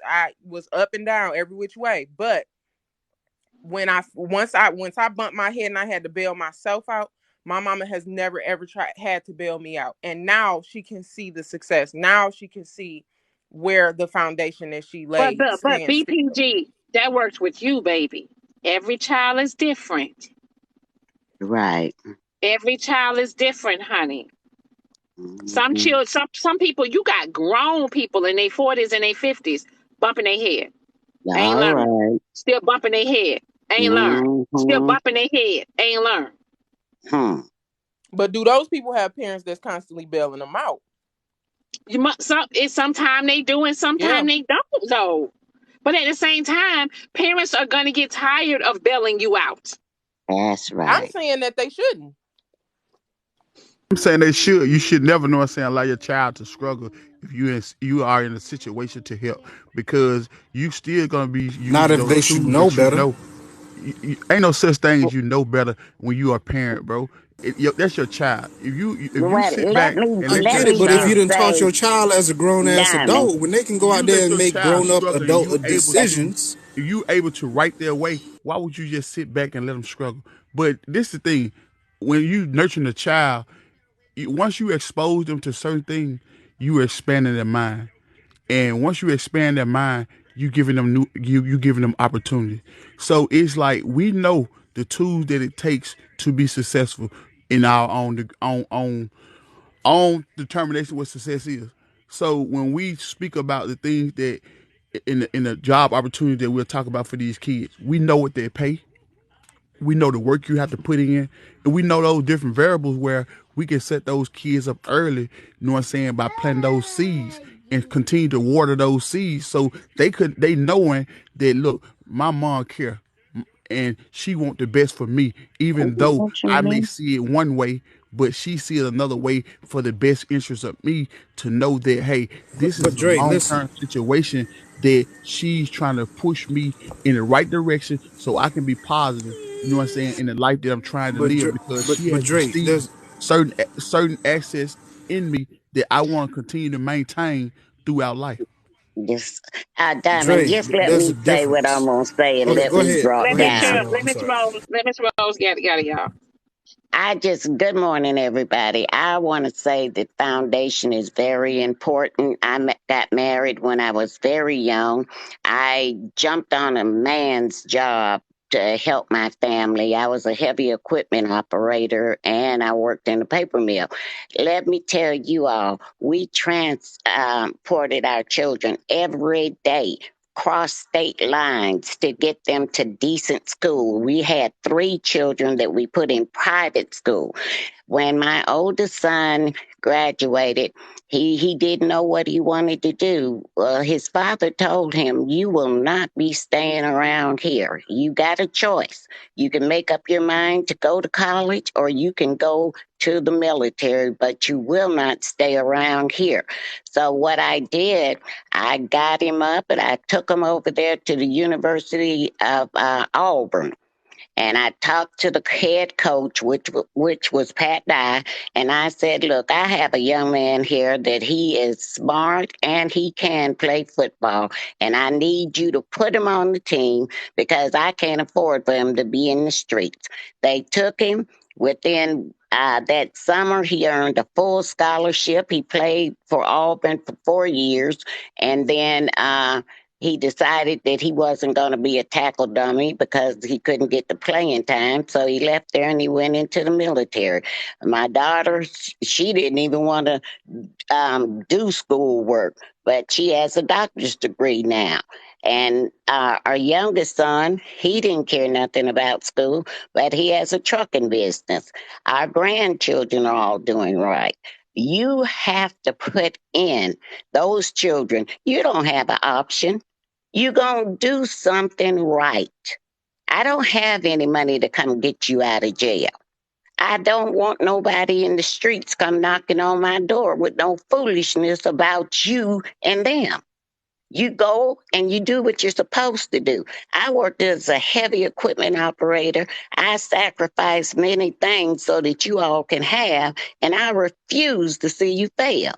up and down every which way. But once I bumped my head and I had to bail myself out, my mama has never ever had to bail me out, and now she can see the success. Now she can see where the foundation that she laid But stands still. BPG, that works with you, baby. Every child is different. Right. Every child is different, honey. Some Mm-hmm. children, some people, you got grown people in their 40s and their 50s bumping their head. Ain't All learned. right. Still bumping their head. Ain't learned. Still Mm-hmm. bumping their head. Ain't learned. Hmm. But do those people have parents that's constantly bailing them out? You must. Sometimes they do and Yeah. sometimes they don't. Though. But at the same time, parents are gonna get tired of bailing you out. That's I'm right. saying that they shouldn't. I'm saying they should. You should never know what I'm saying. Allow your child to struggle if you are in a situation to help because you still gonna be Not using if those they should tools know that you better. know. Ain't no such thing as you know better when you are a parent, bro. That's your child. If you Well, sit back and I let let your get it, me but if just you child, done taught say, your child as a grown ass Diamond, adult, when they can if go out you there let and your make child grown up struggle and adult decisions. you able to write their way, why would you just sit back and let them struggle? But this is the thing, when you nurturing a child, once you expose them to certain things, you are expanding their mind. And once you expand their mind, you giving them you giving them opportunity. So it's like we know the tools that it takes to be successful in our own determination what success is. So when we speak about the things that in the job opportunity that we'll talk about for these kids, we know what they pay, we know the work you have to put in, and we know those different variables where we can set those kids up early, you know what I'm saying, by planting those seeds and continue to water those seeds so they knowing that look, my mom care and she want the best for me, even though what you I may mean? see it one way, but she see it another way for the best interest of me to know that hey, this But is a Dre, long listen, term situation that she's trying to push me in the right direction so I can be positive, you know what I'm saying, in the life that I'm trying to but live Dre, because she but has Dre, received there's certain access in me that I want to continue to maintain throughout life. Just, Diamond, Dre, just let there's me a say what I'm difference. going to say and Okay, let go me ahead, drop go Let ahead, Miss Mr. down. Cheryl, Mo. let I'm Miss sorry. Rose, let Miss Rose get it, y'all. Good morning, everybody. I want to say that foundation is very important. Got married when I was very young. I jumped on a man's job to help my family. I was a heavy equipment operator and I worked in a paper mill. Let me tell you all, we transported our children every day cross state lines to get them to decent school. We had 3 children that we put in private school. When my oldest son graduated, he didn't know what he wanted to do. His father told him, "You will not be staying around here. You got a choice. You can make up your mind to go to college or you can go to the military, but you will not stay around here." So what I did, I got him up and I took him over there to the University of Auburn, and I talked to the head coach, which was Pat Dye, and I said, "Look, I have a young man here that he is smart and he can play football, and I need you to put him on the team because I can't afford for him to be in the streets." They took him. Within that summer, he earned a full scholarship. He played for Auburn for 4 years, and then he decided that he wasn't going to be a tackle dummy because he couldn't get the playing time. So he left there and he went into the military. My daughter, she didn't even want to do schoolwork, but she has a doctor's degree now. And our youngest son, he didn't care nothing about school, but he has a trucking business. Our grandchildren are all doing right. You have to put in those children. You don't have an option. You gonna do something right. I don't have any money to come get you out of jail. I don't want nobody in the streets come knocking on my door with no foolishness about you and them. You go and you do what you're supposed to do. I worked as a heavy equipment operator. I sacrificed many things so that you all can have, and I refuse to see you fail.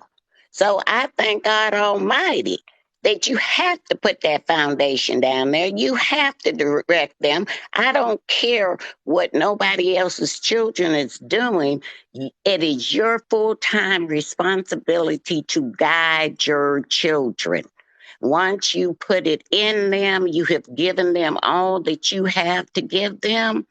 So I thank God Almighty that you have to put that foundation down there. You have to direct them. I don't care what nobody else's children is doing. It is your full-time responsibility to guide your children. Once you put it in them, you have given them all that you have to give them.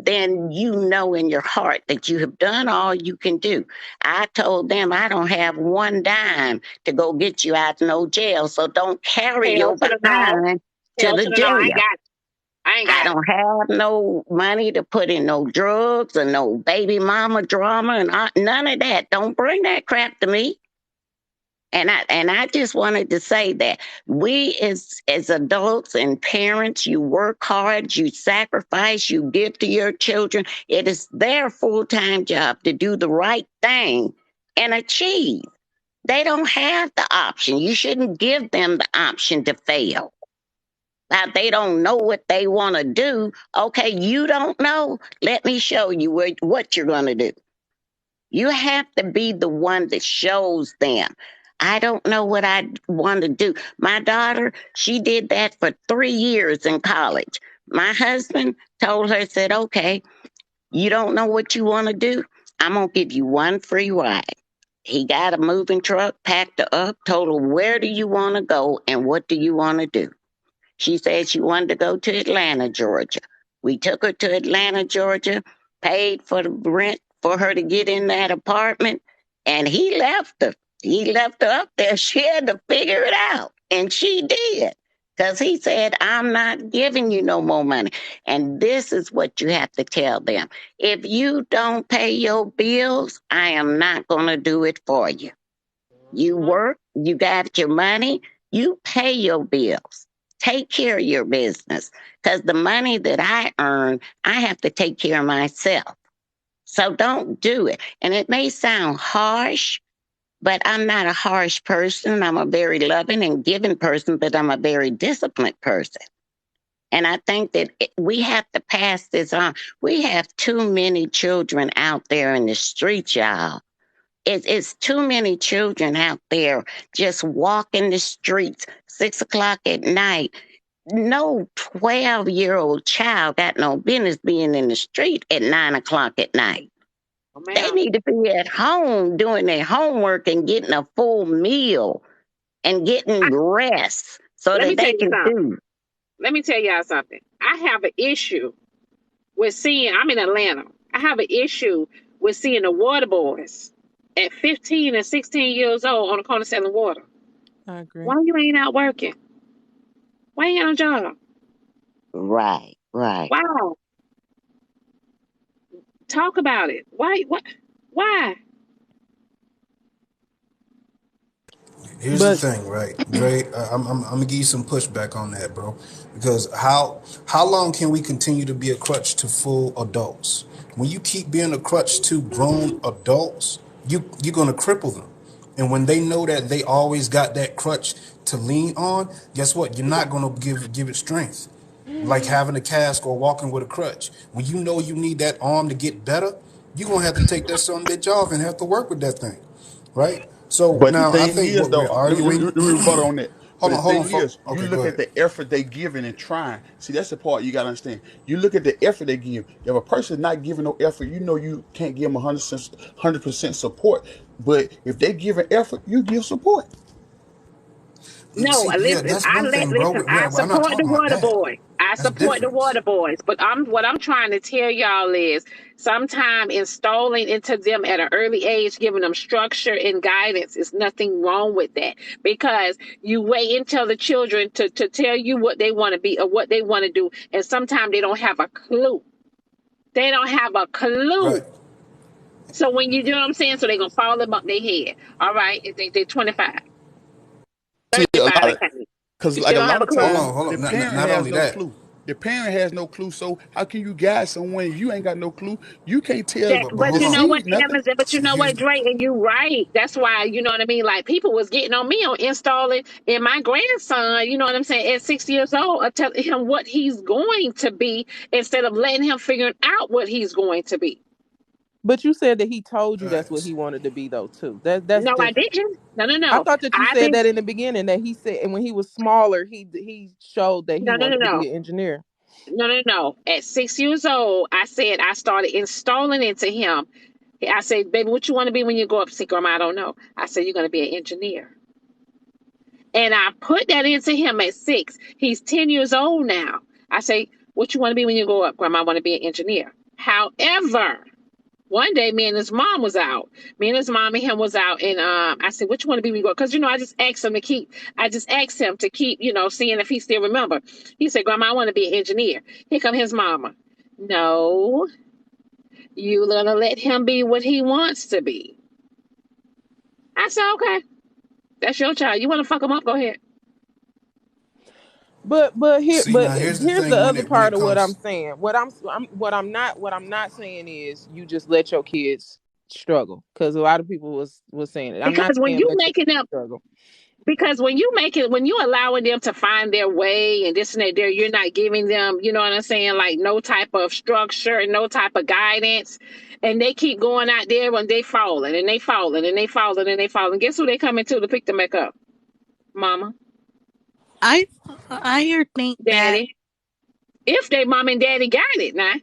then you know in your heart that you have done all you can do. I told them I don't have one dime to go get you out of no jail, so don't carry Hell your to the no. behind to Hell the to the no. I ain't jail. got it. I ain't I got it. don't have no money to put in no drugs or no baby mama drama and none of that. Don't bring that crap to me. And I just wanted to say that we as adults and parents, you work hard, you sacrifice, you give to your children. It is their full-time job to do the right thing and achieve. They don't have the option. You shouldn't give them the option to fail. Now they don't know what they want to do. Okay, you don't know. Let me show you what you're going to do. You have to be the one that shows them. I don't know what I want to do. My daughter, she did that for 3 years in college. My husband told her, said, okay, you don't know what you want to do? I'm going to give you one free ride. He got a moving truck, packed her up, told her, where do you want to go and what do you want to do? She said she wanted to go to Atlanta, Georgia. We took her to Atlanta, Georgia, paid for the rent for her to get in that apartment, and he left her. He left her up there. She had to figure it out, and she did. Because he said, I'm not giving you no more money. And this is what you have to tell them. If you don't pay your bills, I am not going to do it for you. You work, you got your money, you pay your bills. Take care of your business. Because the money that I earn, I have to take care of myself. So don't do it. And it may sound harsh, but I'm not a harsh person. I'm a very loving and giving person, but I'm a very disciplined person. And I think that we have to pass this on. We have too many children out there in the streets, y'all. It's too many children out there just walking the streets 6 o'clock at night. No 12-year-old child got no business being in the street at 9 o'clock at night. Oh, They ma'am. need to be at home doing their homework and getting a full meal and getting rest so Let that me tell they you can something. do. Let me tell y'all something. I have an issue with seeing, I'm in Atlanta. I have an issue with seeing the water boys at 15 and 16 years old on the corner selling water. I agree. Why you ain't out working? Why you ain't on a job? Right, right. Wow. Talk about it. Why? What? Why? Here's the But thing, right, Dre? I'm gonna give you some pushback on that, bro. Because how long can we continue to be a crutch to full adults? When you keep being a crutch to grown adults, you're gonna cripple them. And when they know that they always got that crutch to lean on, guess what? You're not gonna give it strength. Like having a cast or walking with a crutch. When you know you need that arm to get better, you're gonna have to take that son bitch off and have to work with that thing, right? So But the now I thing think is, what we're though, arguing. let me rebut on that. But the Hold on, thing folks. is, you Okay, go look at ahead. the effort they giving and trying. See, that's the part you gotta understand. You look at the effort they give. If a person not giving no effort, you know you can't give them 100% support. But if they give an effort, you give support. No, See, yeah, listen. that's one thing, bro. Listen. I I'm not support the talking about water that. boys. I That's support the difference. water boys. But what I'm trying to tell y'all is, sometime installing into them at an early age, giving them structure and guidance, is nothing wrong with that. Because you wait until the children to tell you what they want to be or what they want to do, and sometimes they don't have a clue. They don't have a Right. clue. So when you do what I'm saying, so they're gonna fall above their head. All right, if they're 25, See, a 35, lot they of can't. because They like a don't have lot a of clue. times Hold the on. parent Not has only no that. clue. The parent has no clue. So how can you guide someone if you ain't got no clue? You can't tell That, But but hold you on. know what, receive nothing. Amazon, but you See, know here's what, Drake, and you right. That's why, you know what I mean? Like, people was getting on me on installing in my grandson, you know what I'm saying, at 6 years old, telling him what he's going to be instead of letting him figure out what he's going to be. but you said that he told you that's what right. he wanted to be though too. That's No, I different. didn't. No, no, I no. thought that you I've said been, that in the beginning that he said, and when he was smaller, he showed that he no, no, no, wanted to no. be an engineer. No, no, no. At 6 years old, I said I started installing into him. I said, baby, what you want to be when you grow up? He said, Grandma, I don't know. I said, you're going to be an engineer. And I put that into him at 6. He's 10 years old now. I say, what you want to be when you grow up? Grandma, I want to be an engineer. However, one day me and his mom was out. Me and his mom and him was out, and I said, "Which one do we go?" Because I just asked him to keep. I just asked him to keep, seeing if he still remember. He said, "Grandma, I want to be an engineer." Here come his mama. No, you gonna let him be what he wants to be. I said, "Okay, that's your child. You want to fuck him up? Go ahead." But See, now here's the here's the thing other when it part of what I'm comes. saying. What I'm not saying is you just let your kids struggle, because a lot of people was saying it. I'm not Because when saying you let your making kids them, struggle. because when you allowing them to find their way and this and that, there, you're not giving them, you know what I'm saying, like no type of structure, no type of guidance, and they keep going out there when they falling and they falling and they falling and they falling. Guess who they coming to pick them back up? Mama, I I think that, daddy. If they mom and daddy got it now,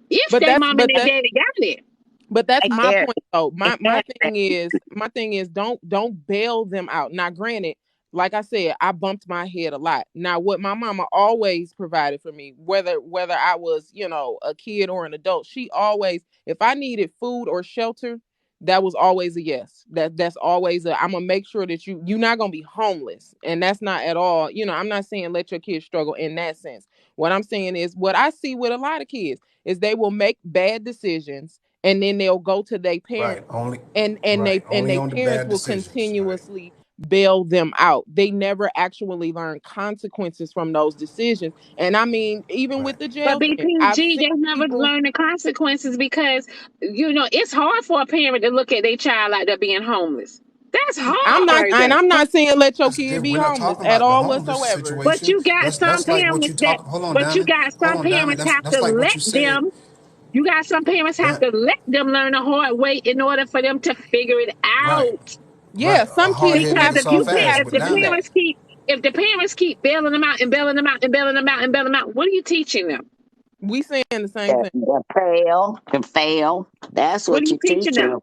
if But they that's mom and but their that daddy got it, But that's Right my there. point though. My Exactly. thing is don't bail them out. Now granted, like I said, I bumped my head a lot. Now what my mama always provided for me, whether I was, a kid or an adult, she always, if I needed food or shelter, that was always a yes. That's always I'm gonna make sure that you're not gonna be homeless. And that's not at all, I'm not saying let your kids struggle in that sense. What I'm saying is what I see with a lot of kids is they will make bad decisions, and then they'll go to their parents, Right, only and right, only they on the parents bad will decisions. Right. continuously bail them out. They never actually learn consequences from those decisions. And I mean, even Right. with the but jail thing, I've BPG, seen they never people. learn the consequences because it's hard for a parent to look at their child like they're being homeless. That's hard. I'm not saying let your That's kid different. be We're not homeless talking at about the all homeless whatsoever. But situation. you got some That's like what parents you that, talk. Hold on, but you Diamond. got Hold some on, Diamond. parents That's have to that's like what let you said. them. You got some parents have That to let them learn the hard way in order for them to figure it right, out. Yeah, right. A some hard kids head Because make a have if to you soft pay, ass. have if But the to do Diamond, that. parents keep bailing them out and bailing them out and bailing them out and bailing them out, what are you teaching them? We saying the same The, thing. the fail, to fail. That's What are what you you're teaching teaching them? them.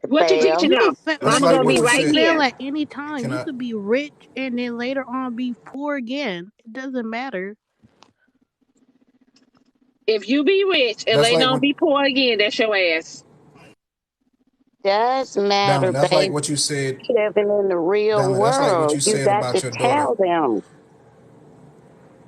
To What you teaching fail. you them? could fail. that's Mama like gonna You be what you could right said. fail here. at any time. Can You I? could be rich and then later on be poor again. It doesn't matter. If you be rich and That's later like on what be poor again, that's your ass. Does matter, Diamond. That's like baby. what you said. Living in the real Diamond. That's like what world. you You said got about to your daughter tell them.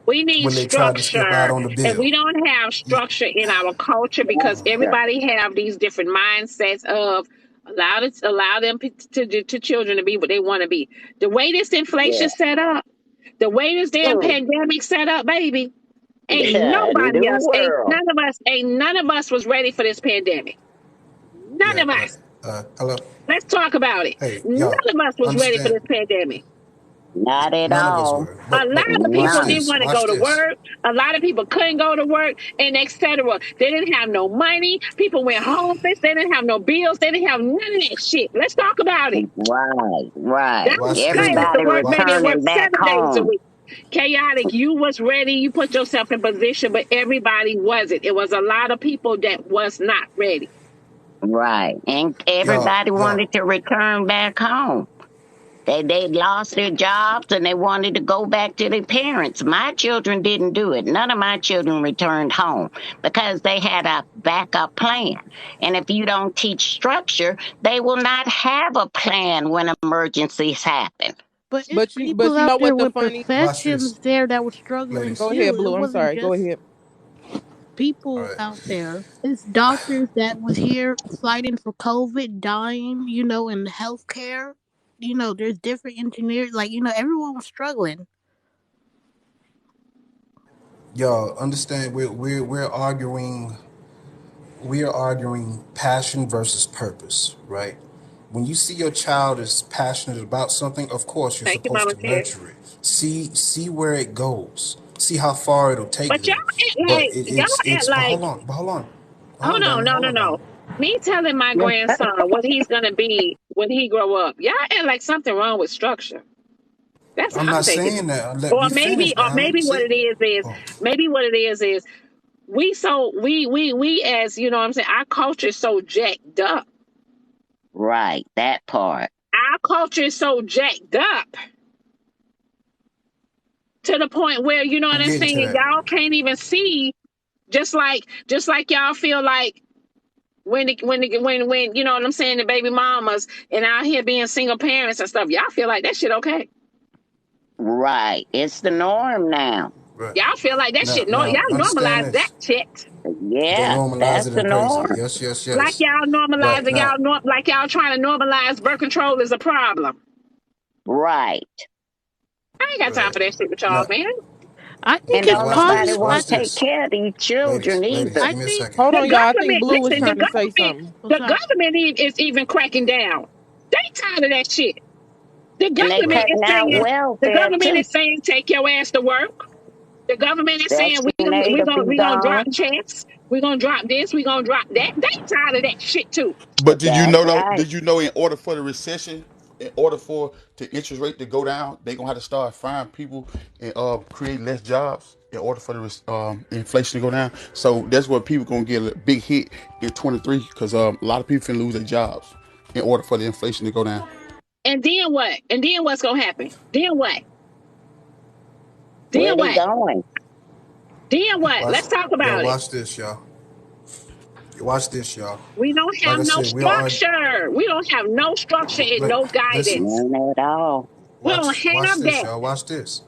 We need when they tried to skip out structure, on the and bill. we don't have You, structure in our culture because Structure. everybody have these different mindsets of allow them to children to be what they want to be. The way this Yeah. inflation set up, the way this damn Mm. pandemic set up, baby, Yeah. New world. ain't none of us was ready for this pandemic. None yeah. of us. Hello. Let's talk about it. Hey, None y'all. of us was ready for Understand? this pandemic. Not at None of us all. were. A lot But of people watch None. didn't this. want to Watch go to this. work. A lot of people couldn't go to work, and etc. They didn't have no money. People went homeless. They didn't have no bills. They didn't have none of that shit. Let's talk about it. Right. Right. That was Watch this nice though. to Everybody work, baby, and work returning back 7 days a home. week. Chaotic. You was ready. You put yourself in position, but everybody wasn't. It was a lot of people that was not ready. Right. And everybody Y'all. wanted to return back home. They lost their jobs and they wanted to go back to their parents. My children didn't do it. None of my children returned home because they had a backup plan. And if you don't teach structure, they will not have a plan when emergencies happen. But it's But people you know out there what the with funny. Watch this, professions there that were struggling Go ladies. ahead, too. It Blue. I'm wasn't sorry. Go just ahead. All people right. out there. It's doctors that was here fighting for COVID, dying, in healthcare. There's different engineers. Like, everyone was struggling. Y'all understand? We are arguing passion versus purpose, right? When you see your child is passionate about something, of course you're Thank you, supposed Mama to Ted. nurture it. See where it goes. See how far it'll take But y'all them. act But like y'all act it's. But like hold on, hold on, Diamond. no, Hold no, on, no. Diamond. Me telling my grandson what he's gonna be when he grow up. Y'all act like something wrong with structure. That's I'm how I'm not taking saying it. that. Let Or me finish, Diamond. maybe what See. it is Oh, maybe what it is we as you know what I'm saying, our culture is so jacked up. Right. That part. Our culture is so jacked up to the point where you know what I'm I'm getting to saying, that. y'all can't even see Just like y'all feel like when you know what I'm saying, the baby mamas and out here being single parents and stuff, y'all feel like that shit okay. Right. It's the norm now. Right. Y'all feel like that shit. No, Now, y'all understand normalize that this. shit. They Yeah, normalize that's it the in crazy. norm. Yes, yes, Like yes. y'all Right normalizing now, like y'all trying to normalize birth control is a problem. Right. I ain't got time right for that shit with y'all, now, man. I think And it's now, don't watch nobody this. possible. want Watch to take this, care of these children ladies. either. I Give me a think. second. Hold The on, y'all. I think government, Blue was listen, trying to say something. I'm the sorry. government is even cracking down. They tired of that shit. The And they government Right. is cutting out saying, the welfare government too. is saying, take your ass to work. The government is saying Section 8 will be we gonna drop gone. checks. We gonna drop this. We gonna drop that. They tired of that shit too. But did you That's know though? right. Did you know in order for the recession, in order for the interest rate to go down, they gonna have to start firing people and create less jobs in order for the inflation to go down. So that's what people gonna get a big hit in 23 because a lot of people finna lose their jobs in order for the inflation to go down. And then what? And then what's gonna happen? Then what? Where Then they what? going? Then what? Watch. Let's talk Yo, about it. watch this, y'all. Watch this, y'all. We don't Like have I no said, we are. structure. We don't have no structure and Like, no listen. guidance. None at all. We don't Watch have this, that. y'all. Watch this.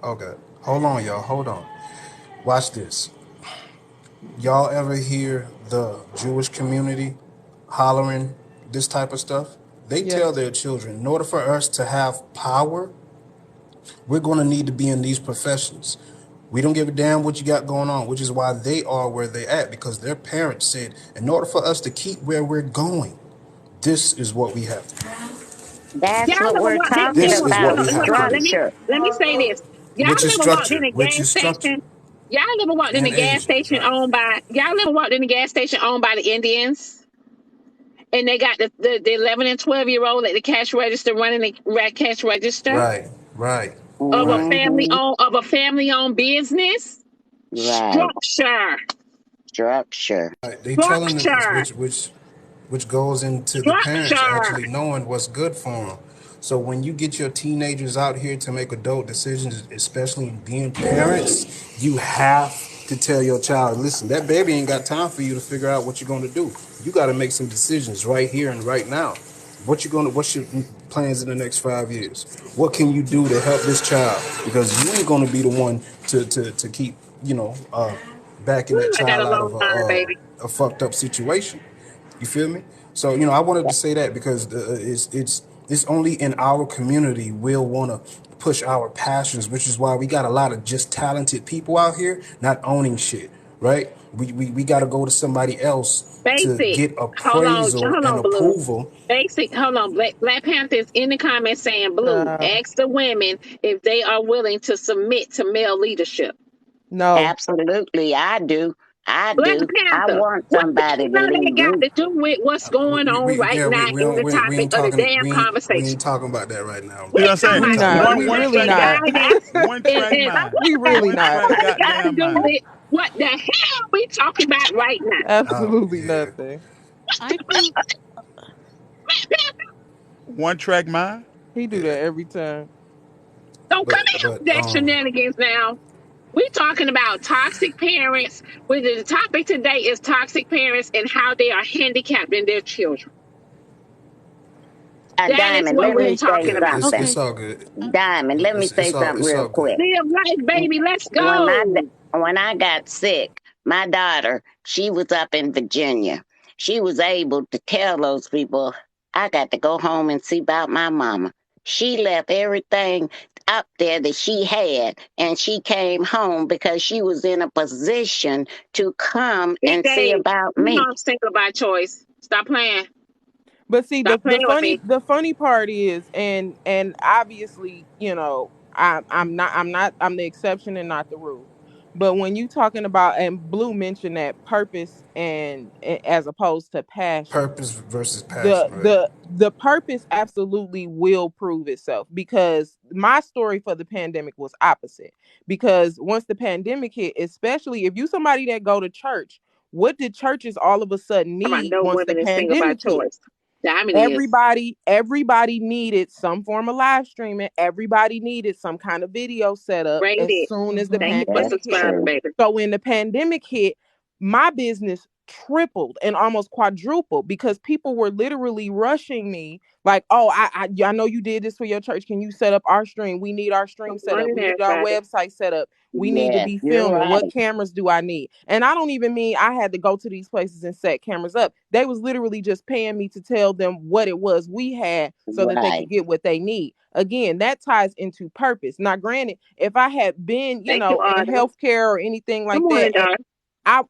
Okay. Hold on, y'all. Hold on. Watch this. Y'all ever hear the Jewish community hollering this type of stuff? They tell Yes. their children, in order for us to have power, we're going to need to be in these professions. We don't give a damn what you got going on, which is why they are where they're at, because their parents said, in order for us to keep where we're going, this is what we have to do. That's Y'all what ever we're walked in? talking This is about, what Hold we on, hold have to on. do. structure. Let me say this. Y'all Which is ever walked in structure, a which gas is structure. station? Y'all ever walked in a And gas Asia, station right. y'all ever walked in a gas station owned by the Indians? And they got the 11 and 12-year-old at the cash register running the cash register Right, right, of a right. Mm-hmm. family owned business. Right. Structure. Structure. Right. They telling them, Structure. which goes into the parents Structure. actually knowing what's good for them. So when you get your teenagers out here to make adult decisions, especially being parents, you have to tell your child, listen, that baby ain't got time for you to figure out what you're going to do. You got to make some decisions right here and right now. What's your plans in the next 5 years? What can you do to help this child? Because you ain't gonna be the one to keep, backing that Ooh, I got child a out long of time, baby. a fucked up situation. You feel me? So I wanted to say that because it's only in our community we'll want to push our passions, which is why we got a lot of just talented people out here not owning shit, right? We got to go to somebody else to Basic. get appraisal Hold and on, Blue. approval. Basic. Hold on. Black Panthers in the comments saying, Blue, No. ask the women if they are willing to submit to male leadership. No. Absolutely. I do. I Black do. I Panther, want what the somebody to hell that lead got me. to do with what's going on right now in the We topic ain't of the talking damn we conversation? ain't talking about that right now, You We know what bro. I'm We saying? ain't We talking about talking not. about One We that. one really track structure, not. mind. guidance, One and, track and mind. We what really One not. track that got to goddamn do mind. with what the hell we talking about right now? Absolutely Yeah. nothing. I think. One track mind. He do Yeah. that every time. Don't come in But with that shenanigans now. We talking about toxic parents. Where the topic today is toxic parents and how they are handicapped in their children. That is Diamond, what let we're me Okay. say talking yeah, about. something. it's Okay. all good. Diamond, let me say something It's real all good. quick. Live life, baby. Let's When go. when I got sick, my daughter, she was up in Virginia. She was able to tell those people, I got to go home and see about my mama. She left everything up there that she had, and she came home because she was in a position to come Big and see Dave, about you know me. I'm single by choice. Stop playing. But see, Stop the playing with funny me. the funny part is, and obviously, I'm the exception and not the rule. But when you talking about, and Blue mentioned that purpose as opposed to passion, Purpose versus the passion, right? the the purpose absolutely will prove itself, because my story for the pandemic was opposite. Because once the pandemic hit, especially if you somebody that go to church, what did churches all of a sudden I'm about need no once the women is single by pandemic hit? choice. Diamond is. Everybody needed some form of live streaming. Everybody needed some kind of video setup Brain as dead. soon as the Mm-hmm. Thank you for That's pandemic hit. subscribing, true. baby. So when the pandemic hit, my business tripled and almost quadrupled because people were literally rushing me like, "Oh, I know you did this for your church. Can you set up our stream? We need our stream Good set up. morning, We need our everybody. website set up. We need to Yes, be you're filming. right. What cameras do I need?" And I don't even mean I had to go to these places and set cameras up. They was literally just paying me to tell them what it was we had so that they could Right. get what they need. Again, that ties into purpose. Now, granted, if I had been, Thank you, in Audra. healthcare or anything Good like morning, that, Josh.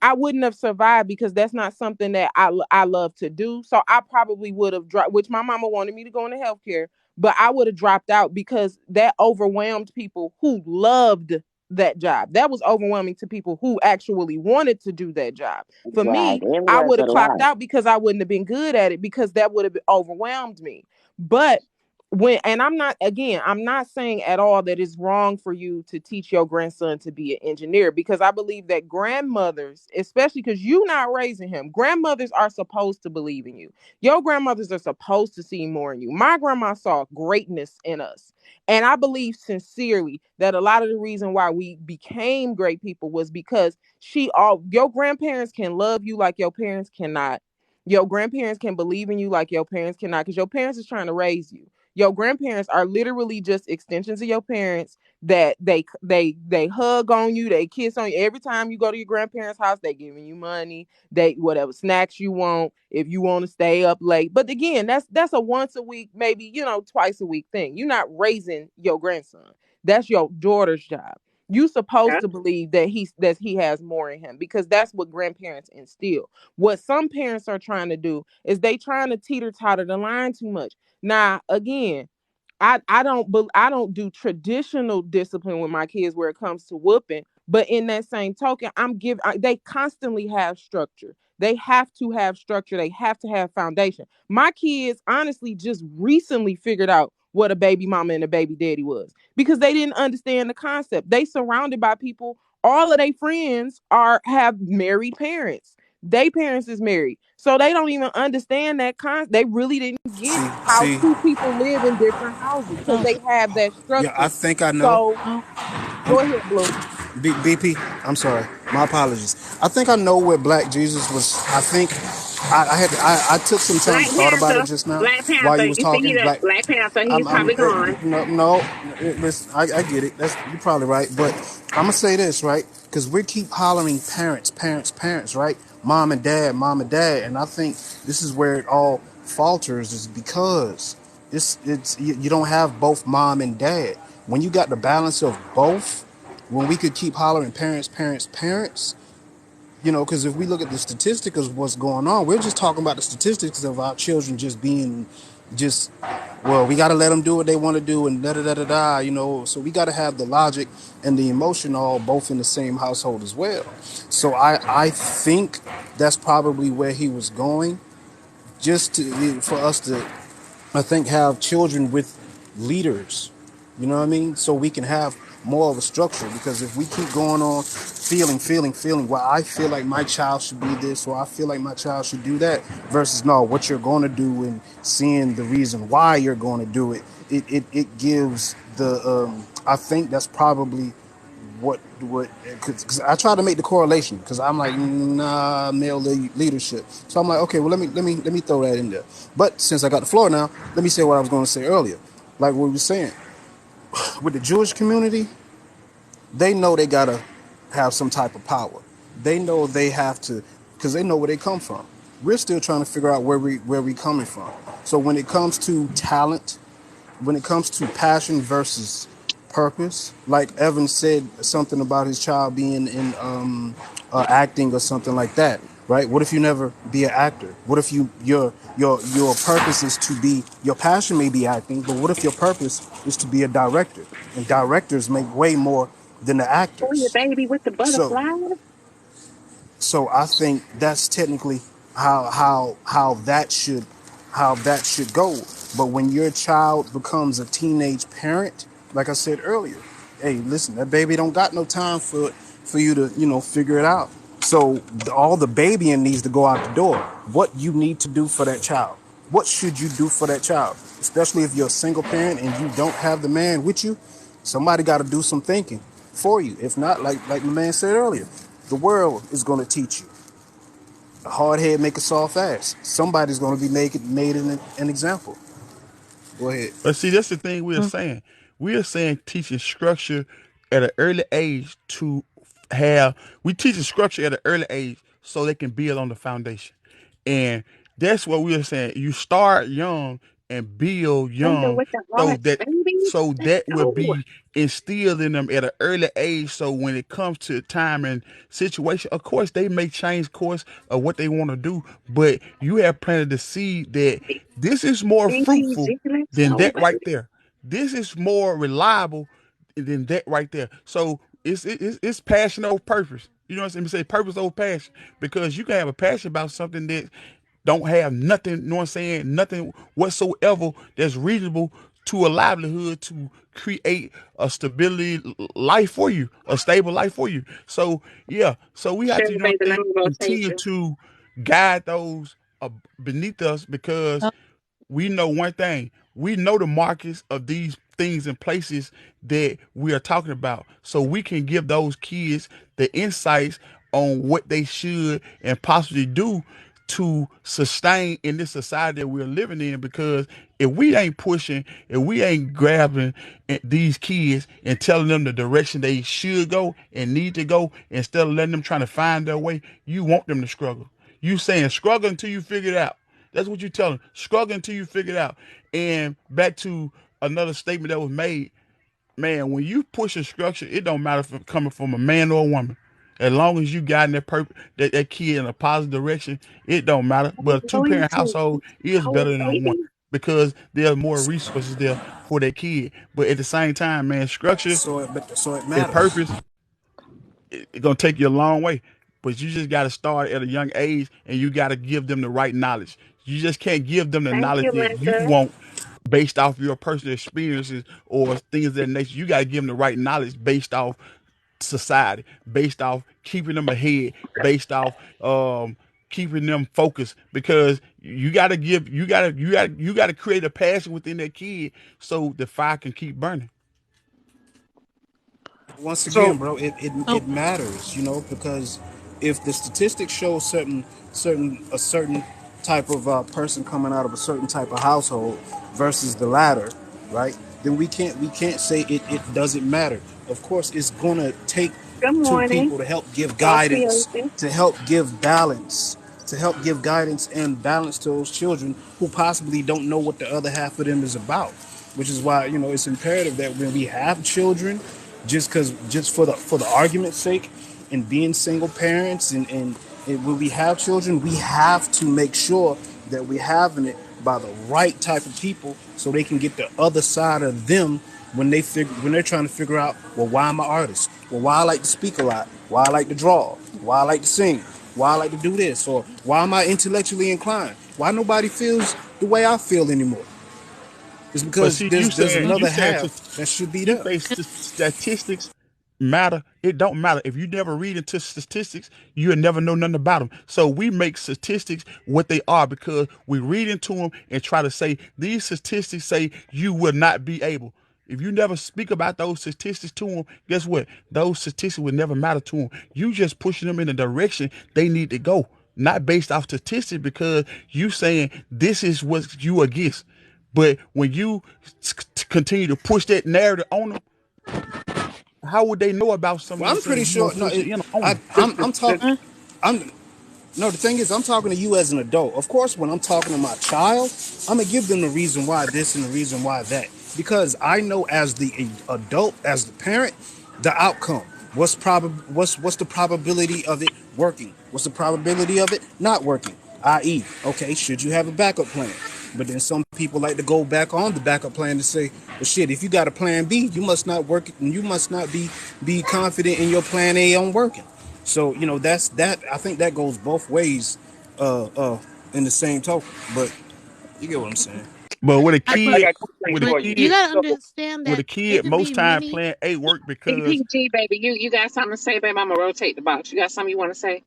I wouldn't have survived because that's not something that I love to do. So I probably would have dropped, which my mama wanted me to go into healthcare, but I would have dropped out because that overwhelmed people who loved that job. That was overwhelming to people who actually wanted to do that job. For Right. me, It I was would a have clocked lot. out because I wouldn't have been good at it because that would have overwhelmed me. But when and I'm not saying at all that it's wrong for you to teach your grandson to be an engineer because I believe that grandmothers, especially because you're not raising him, grandmothers are supposed to believe in you. Your grandmothers are supposed to see more in you. My grandma saw greatness in us, and I believe sincerely that a lot of the reason why we became great people was because your grandparents can love you like your parents cannot. Your grandparents can believe in you like your parents cannot because your parents is trying to raise you. Your grandparents are literally just extensions of your parents that they hug on you, they kiss on you. Every time you go to your grandparents' house, they giving you money, they whatever snacks you want, if you want to stay up late. But again, that's a once a week, maybe, twice a week thing. You're not raising your grandson. That's your daughter's job. You supposed Yeah. to believe that he has more in him because that's what grandparents instill. What some parents are trying to do is they trying to teeter totter the line too much. Now, again, I don't do traditional discipline with my kids where it comes to whooping, but in that same token, they constantly have structure. They have to have structure. They have to have foundation. My kids honestly just recently figured out what a baby mama and a baby daddy was because they didn't understand the concept. They surrounded by people. All of their friends have married parents. They parents is married. So they don't even understand that they really didn't get how See, two people live in different houses because Oh, they have that yeah, I structure. think I know. So oh, go ahead, Blue. BP, I'm sorry. My apologies. I think I know where Black Jesus was. I think I took some time, Black thought about it Panther. just now Black while Panther. you was You see, he talking. the Black Panther. He's probably gone. No, no. Listen, I get it. You're probably right. But I'm gonna say this, right? Because we keep hollering parents, parents, parents, right? Mom and dad, and I think this is where it all falters, is because you don't have both mom and dad. When you got the balance of both, when we could keep hollering parents, parents, parents, because if we look at the statistics of what's going on, we're just talking about the statistics of our children just being just, well, we got to let them do what they want to do and da da da da da, so we got to have the logic and the emotion all both in the same household as well. So I think that's probably where he was going, just for us to, I think, have children with leaders, you know what I mean? So we can have more of a structure. Because if we keep going on feeling, well, I feel like my child should be this, or I feel like my child should do that, versus no, what you're going to do and seeing the reason why you're going to do it, it gives I think that's probably what because I try to make the correlation because I'm like, nah, male leadership. So I'm like, okay, well, let me throw that in there. But since I got the floor now, let me say what I was going to say earlier. Like what we were saying with the Jewish community, they know they gotta have some type of power. They know they have to, because they know where they come from. We're still trying to figure out where we coming from. So when it comes to talent, when it comes to passion versus purpose, like Evan said something about his child being in acting or something like that, right? What if you never be an actor? What if your purpose is to be, your passion may be acting, but what if your purpose is to be a director? And directors make way more than the Oh, your actors. baby with the So butterflies. so I think that's technically how that should go. But when your child becomes a teenage parent, like I said earlier, hey, listen, that baby don't got no time for you to figure it out. So all the babying needs to go out the door. What you need to do for that child. what should you do for that child? Especially if you're a single parent and you don't have the man with you, somebody got to do some thinking for you. If not, like my man said earlier, the world is going to teach you. A hard head make a soft ass. Somebody's going to be made an example. Go ahead. But see, that's the thing we're saying. We are saying teaching structure at an early age to have. We teach structure at an early age so they can build on the foundation, and that's what we are saying. You start young and build Linda young, with the so hearts, that baby. so Let's that will go. be instilled in them at an early age. So when it comes to time and situation, of course they may change course of what they want to do, but you have planted the seed that this is more fruitful BTG, let's than go, that right baby. there. This is more reliable than that right there. So it's passion over purpose. You know what I'm saying? Say purpose over passion, because you can have a passion about something that don't have nothing. You know what I'm saying? Nothing whatsoever that's reasonable to a livelihood to create a stability life for you, a stable life for you. So yeah, so we have to, Sugar you know baby, what I'm let saying, me continue rotate you. to guide those beneath us, because we know one thing. We know the markets of these things and places that we are talking about. So we can give those kids the insights on what they should and possibly do to sustain in this society that we're living in. Because if we ain't pushing, if we ain't grabbing at these kids and telling them the direction they should go and need to go, instead of letting them trying to find their way, you want them to struggle. You saying struggle until you figure it out. That's what you tell them. Struggle until you figure it out. And back to another statement that was made, man, when you push a structure, it don't matter if it's coming from a man or a woman. As long as you guiding that kid in a positive direction, it don't matter. But a two-parent Loyalty, household let's is go, better than a one, baby. because there are more resources there for that kid. But at the same time, man, structure So it and matters. purpose, it's gonna take you a long way. But you just gotta start at a young age, and you gotta give them the right knowledge. You just can't give them the Thank knowledge you, that you Linda. want based off your personal experiences or things of that nature. You gotta give them the right knowledge based off society, based off keeping them ahead, based off keeping them focused, because you gotta create a passion within that kid so the fire can keep burning. Once again, So, bro, it matters, because if the statistics show a certain type of person coming out of a certain type of household versus the latter, right? Then we can't say it doesn't matter. Of course, it's gonna take Good two morning. people to help give Go guidance, Creation. to help give balance, to help give guidance and balance to those children who possibly don't know what the other half of them is about. Which is why it's imperative that when we have children, just for the argument's sake, and being single parents, and when we have children, we have to make sure that we're having it by the right type of people so they can get the other side of them when they're trying to figure out, well, why I'm an artist, well, why I like to speak a lot, why I like to draw, why I like to sing, why I like to do this, or why am I intellectually inclined, why nobody feels the way I feel anymore. It's But because see, there's you another said half that should be you there. say statistics matter. It don't matter if you never read into statistics. You'll never know nothing about them. So we make statistics what they are because we read into them and try to say these statistics say you will not be able. If you never speak about those statistics to them, guess what? Those statistics will never matter to them. You just pushing them in the direction they need to go, not based off statistics, because you saying this is what you against. But when you continue to push that narrative on them, how would they know about some of Well, the I'm pretty things you sure. gonna No, push it in on I, them? I'm talking. I'm No, the thing is, I'm talking to you as an adult. Of course, when I'm talking to my child, I'm gonna give them the reason why this and the reason why that, because I know as the adult, as the parent, the outcome. What's the probability of it working? What's the probability of it not working? I.e., okay, should you have a backup plan? But then some people like to go back on the backup plan to say, well, shit, if you got a plan B, you must not work, and you must not be confident in your plan A on working. So that's that. I think that goes both ways, uh, uh, in the same token. But you get what I'm saying. But with a I kid, got a question with a for But you. you kid, gotta So, understand with a that it kid, could be most time many. plan A work because PPG, baby, you got something to say, baby? I'm gonna rotate the box. You got something you want to say?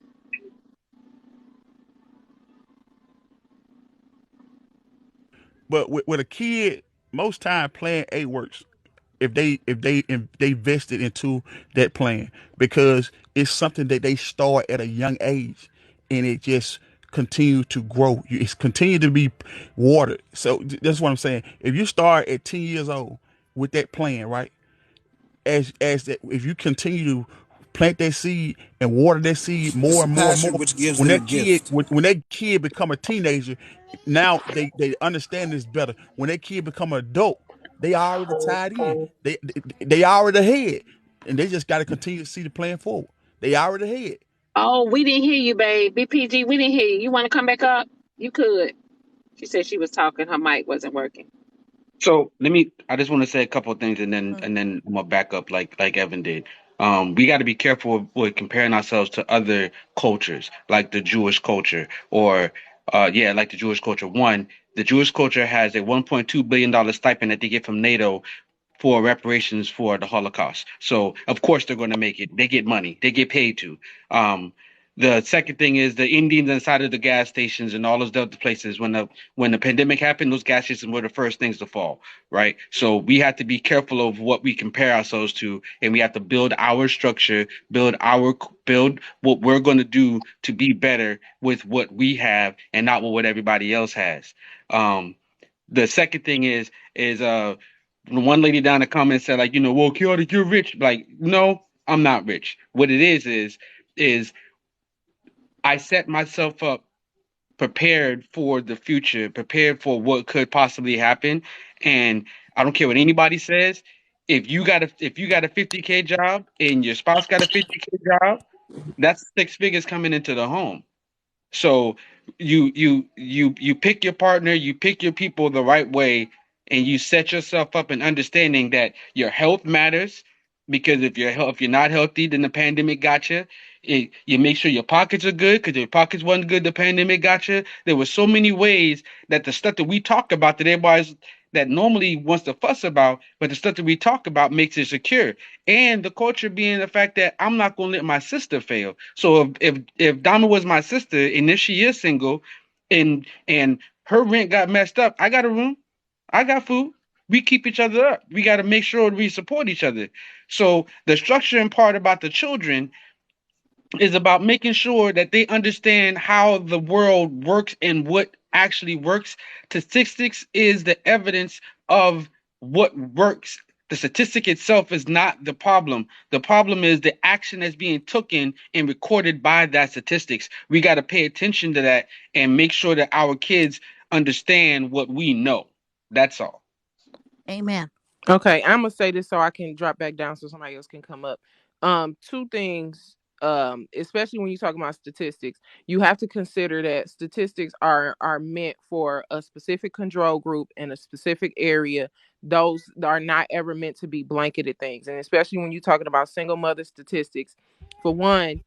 but with a kid, most time plan A works if they vested into that plan, because it's something that they start at a young age, and it just continue to grow. It's continue to be watered. So that's what I'm saying. If you start at 10 years old with that plan, right? As that, if you continue to plant that seed and water that seed It's more the and more and passion more, which gives when them the that kid gift. when that kid become a teenager, now they understand this better. When that kid become an adult, they already tied in. They already ahead, and they just got to continue to see the plan forward. They already ahead. Oh, we didn't hear you, babe. BPG, we didn't hear you. You want to come back up? You could. She said she was talking. Her mic wasn't working. So I just want to say a couple of things, and then I'm gonna back up like Evan did. We got to be careful with comparing ourselves to other cultures, like the Jewish culture, or like the Jewish culture. One, the Jewish culture has a $1.2 billion stipend that they get from NATO for reparations for the Holocaust. So of course they're going to make it. They get money. They get paid to. The second thing is the Indians inside of the gas stations and all those other places. When the pandemic happened, those gas stations were the first things to fall, right? So we have to be careful of what we compare ourselves to, and we have to build our structure, build what we're going to do to be better with what we have, and not with what everybody else has. The second thing is one lady down in the comments said, like, well, Kyoto, you're rich. Like, no, I'm not rich. What it is I set myself up prepared for the future, prepared for what could possibly happen. And I don't care what anybody says. If you got a 50K job and your spouse got a 50K job, that's six figures coming into the home. So you pick your partner, you pick your people the right way, and you set yourself up in understanding that your health matters, because if you're not healthy, then the pandemic got you. You make sure your pockets are good, because if your pockets wasn't good, the pandemic got you. There were so many ways that the stuff that we talk about that everybody's that normally wants to fuss about, but the stuff that we talk about makes it secure. And the culture being the fact that I'm not going to let my sister fail. So if Donna was my sister and if she is single, and her rent got messed up, I got a room, I got food. We keep each other up. We got to make sure we support each other. So the structuring part about the children is about making sure that they understand how the world works and what actually works. Statistics is the evidence of what works. The statistic itself is not the problem. The problem is the action that's being taken and recorded by that statistics. We got to pay attention to that and make sure that our kids understand what we know. That's all. Amen. Okay, I'm gonna say this so I can drop back down so somebody else can come up. Two things. Especially when you talk about statistics, you have to consider that statistics are meant for a specific control group in a specific area. Those are not ever meant to be blanketed things, and especially when you're talking about single mother statistics. For one,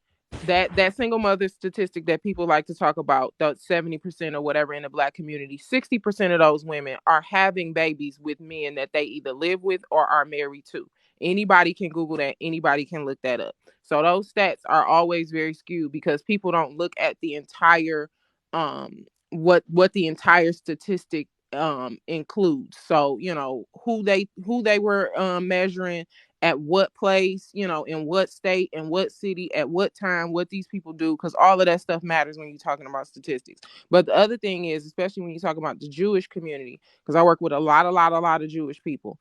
that single mother statistic that people like to talk about, the 70% or whatever in the Black community, 60% of those women are having babies with men that they either live with or are married to. Anybody can Google that. Anybody can look that up. So those stats are always very skewed because people don't look at the entire what the entire statistic includes. So, who they were measuring, at what place, in what state, in what city, at what time, what these people do, because all of that stuff matters when you're talking about statistics. But the other thing is, especially when you talk about the Jewish community, because I work with a lot of Jewish people,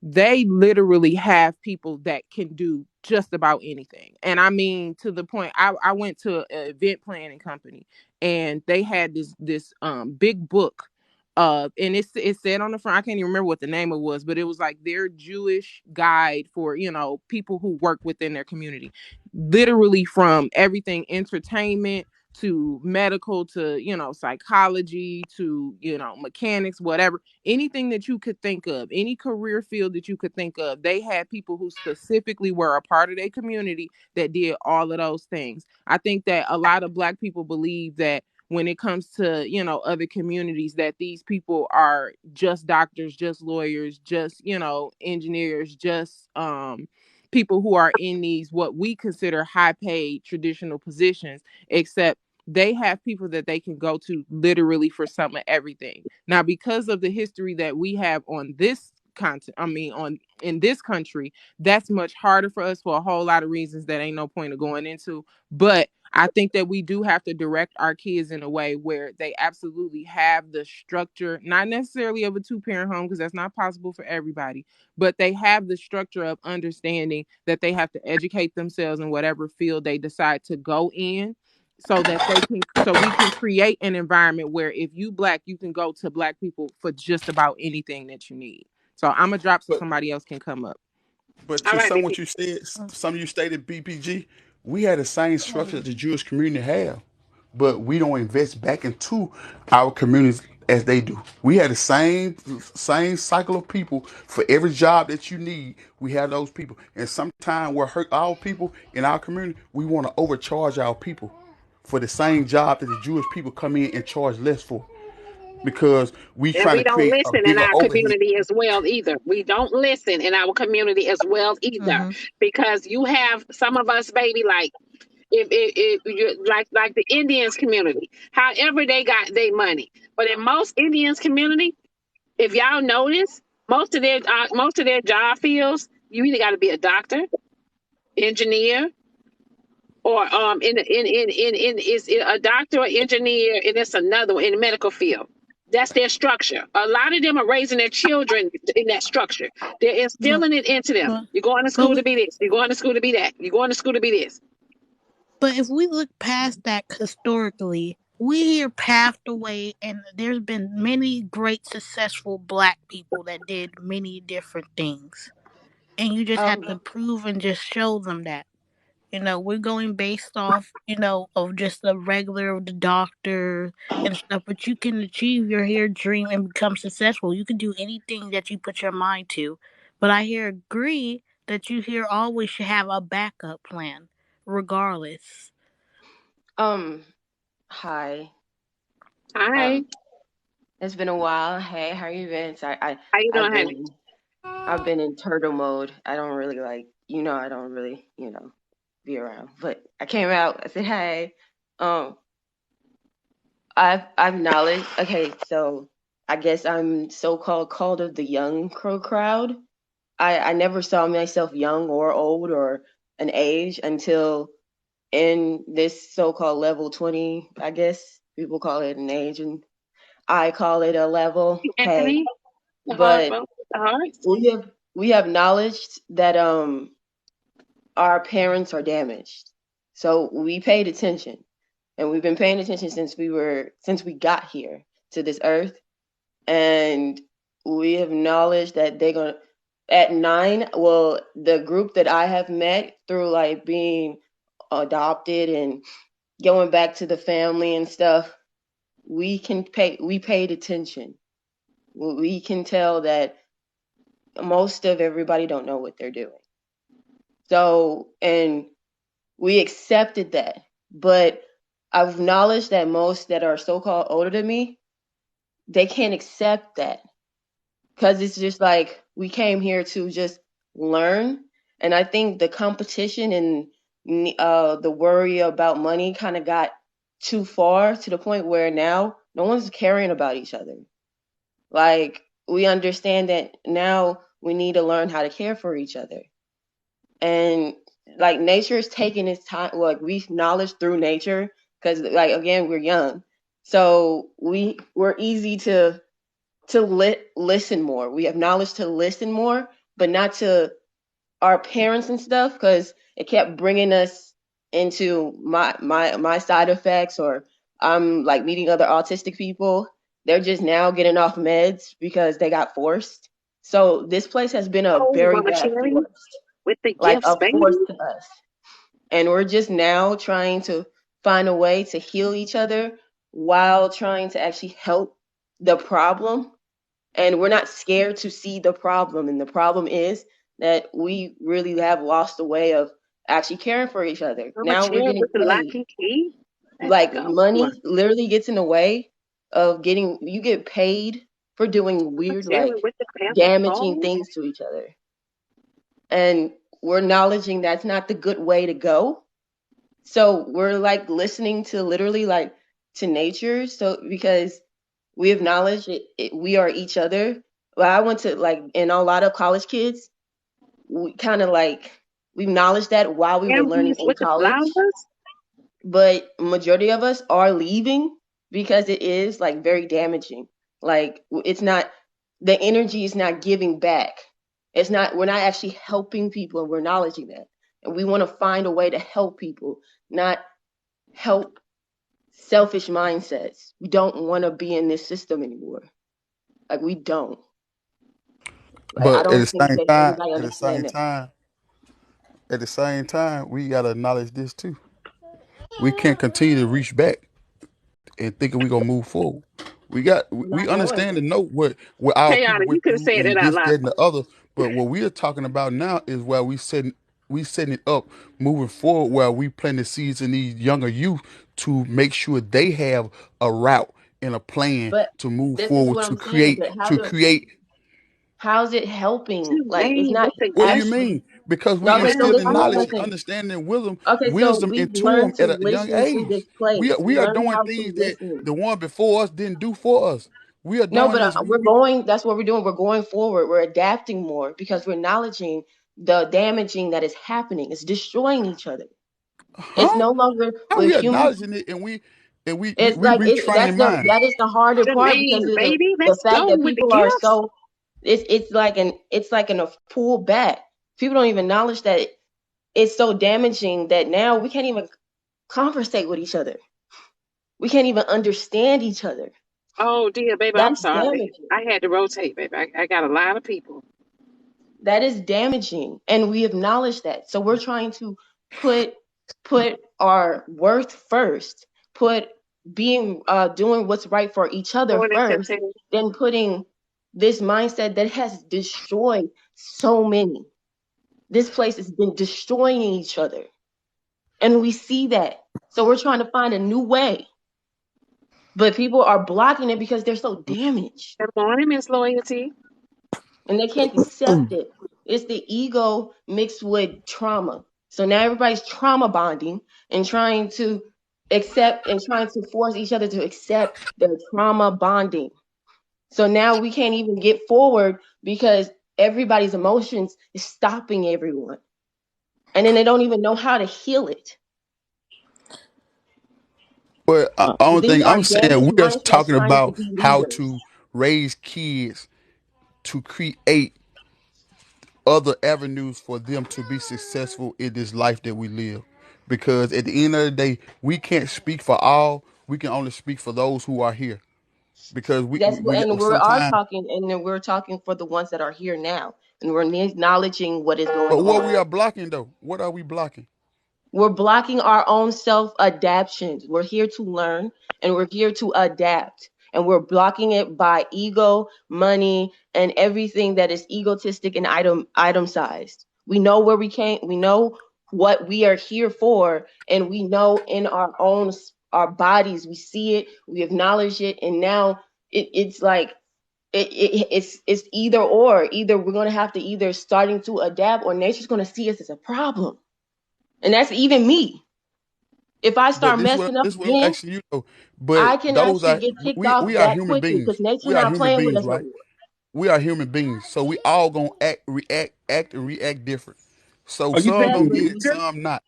they literally have people that can do just about anything. And I mean, to the point, I went to an event planning company, and they had this big book, and it said on the front, I can't even remember what the name it was, but it was like their Jewish guide for people who work within their community, literally from everything entertainment to medical to psychology to mechanics, whatever, anything that you could think of, any career field that you could think of. They had people who specifically were a part of their community that did all of those things. I think that a lot of Black people believe that when it comes to other communities, that these people are just doctors, just lawyers, just engineers, just people who are in these what we consider high paid traditional positions, except they have people that they can go to literally for some of everything. Now, because of the history that we have on this content, on in this country, that's much harder for us for a whole lot of reasons that ain't no point of going into. But I think that we do have to direct our kids in a way where they absolutely have the structure, not necessarily of a two-parent home, because that's not possible for everybody, but they have the structure of understanding that they have to educate themselves in whatever field they decide to go in, so that we can create an environment where if you Black, you can go to Black people for just about anything that you need. So I'm gonna drop so But somebody else can come up. but All to right, some baby. what you said, some of you stated BPG, we had the same structure that the Jewish community have, but we don't invest back into our communities as they do. We had the same cycle of people for every job that you need. We have those people, and sometimes we're hurt our people in our community. We want to overcharge our people for the same job that the Jewish people come in and charge less for, because we And trying we to don't create a listen in bigger our overhead. community as well either. We don't listen in our community as well either, Mm-hmm. because you have some of us, baby, like if you like the Indians community, however they got their money. But in most Indians community, if y'all notice, most of their job fields, you either got to be a doctor, engineer, or in is a doctor or engineer, and it's another one in the medical field. That's their structure. A lot of them are raising their children in that structure. They're But instilling it into them. but You're going to but school to we, be this. You're going to school to be that. You're going to school to be this. but if we look past that historically, we here paved the way, and there's been many great successful Black people that did many different things, and you just have Um, to prove and just show them that. We're going based off, of just the regular of the doctor and stuff, but you can achieve your hair dream and become successful. You can do anything that you put your mind to. But I here agree that you here always should have a backup plan, regardless. um, hi. Hi, Um, it's been a while. Hey, how you been? Sorry, how you I've doing, honey? been I've been in turtle mode. I don't really I don't really, be around. But I came out, I said, hey. Um, I've knowledge. Okay, so I guess I'm so called of the young crow crowd. I never saw myself young or old or an age until in this so-called level 20, I guess people call it an age and I call it a level. Hey, Anthony, the heart, but both the hearts. we have knowledge that our parents are damaged. So we paid attention. And we've been paying attention since we got here to this earth. And we have knowledge that they're gonna at 9, well, the group that I have met through like being adopted and going back to the family and stuff, we paid attention. We can tell that most of everybody don't know what they're doing. So, and we accepted that. But I've acknowledged that most that are so-called older than me, they can't accept that because it's just like we came here to just learn. And I think the competition and the worry about money kind of got too far to the point where now no one's caring about each other. Like we understand that now we need to learn how to care for each other. And like nature is taking its time. Like we knowledge through nature because like again we're young, so we're easy to listen more. We have knowledge to listen more, but not to our parents and stuff because it kept bringing us into my side effects. Or I'm like meeting other autistic people. They're just now getting off meds because they got forced. So this place has been a Oh, very Mama bad Cherry force, with the like gifts, a force baby. to us. And we're just now trying to find a way to heal each other while trying to actually help the problem. And we're not scared to see the problem. And the problem is that we really have lost the way of actually caring for each other. Mama Now we're Cherry getting with the lock paid. and key. Let's Like go. Mama money literally gets in the way of you get paid for doing weird, Cherry like with the pamper damaging phone. things to each other. And we're acknowledging that's not the good way to go. So we're like listening to literally like to nature. So because we acknowledge we are each other. Well, I went to like, and a lot of college kids, we kind of like, we acknowledged that while we were learning in With the college, flowers? but majority of us are leaving because it is like very damaging. Like it's not, the energy is not giving back. It's not, we're not actually helping people, and we're acknowledging that. And we want to find a way to help people, not help selfish mindsets. We don't want to be in this system anymore. Like we don't. Like I But don't think that everybody at the understand same that. time, at the same time, we gotta acknowledge this too. We can't continue to reach back and thinking we gonna move forward. We're We not going understand to. and know what our Tayana, people you went could have through said that and out this, loud. that, and the other. But what we are talking about now is where we setting it up moving forward, where we plant the seeds in these younger youth to make sure they have a route and a plan But to move this is forward what I'm saying. But to create. how's it helping? Too Like it's late not with the What do you actually. mean? Because No, we okay, so instilled listen, in listen, knowledge, listen. understanding, Okay, so wisdom we've into them learned to at a young listen to this age. place. We We are learned doing how to things that listen. the one before us didn't do for us. We are No, doing but this. we're going. That's what we're doing. We're going forward. We're adapting more because we're acknowledging the damaging that is happening. It's destroying each other. It's Huh? no longer How with we humans. acknowledging it and It's we like that's retraining minds. that is the harder part because Jermaine, of baby, the let's fact go that with the people are gifts. so. It's like a pull back. People don't even acknowledge that it's so damaging that now we can't even conversate with each other. We can't even understand each other. Oh dear, baby, I'm That's sorry. damaging. I had to rotate, baby. I got a lot of people. That is damaging, and we acknowledge that. So we're trying to put put our worth first, put being doing what's right for each other Going into first, then putting this mindset that has destroyed so many. This place has been destroying each other, and we see that. So we're trying to find a new way, but people are blocking it because they're so damaged. good morning, Miss Loyalty. And they can't accept it. It's the ego mixed with trauma. So now everybody's trauma bonding and trying to accept and trying to force each other to accept their trauma bonding. So now we can't even get forward because everybody's emotions is stopping everyone. And then they don't even know how to heal it. But only These thing are I'm saying, damaged we are mindsets talking trying to about be how leaders. to raise kids to create other avenues for them to be successful in this life that we live. Because at the end of the day, we can't speak for all. We can only speak for those who are here. Because we And we are sometimes. talking, and then we're talking for the ones that are here now, and we're acknowledging what is going But what on. we are blocking though, what are we blocking? We're blocking our own self adaptions. We're here to learn and we're here to adapt. And we're blocking it by ego, money, and everything that is egotistic and item sized. We know where we came, we know what we are here for, and we know in our bodies, we see it, we acknowledge it, and now it's like it's either or. Either we're gonna have to either starting to adapt or nature's gonna see us as a problem. And that's even me. If I But start messing up this what I'm again, asking you though. But I can those actually are get kicked off we are that human quickly because beings. nature We are not human playing with beings, us no right? more. We are human beings. So we all gonna act and react different. So Are you some gonna taking get it, Exactly. pictures? some not.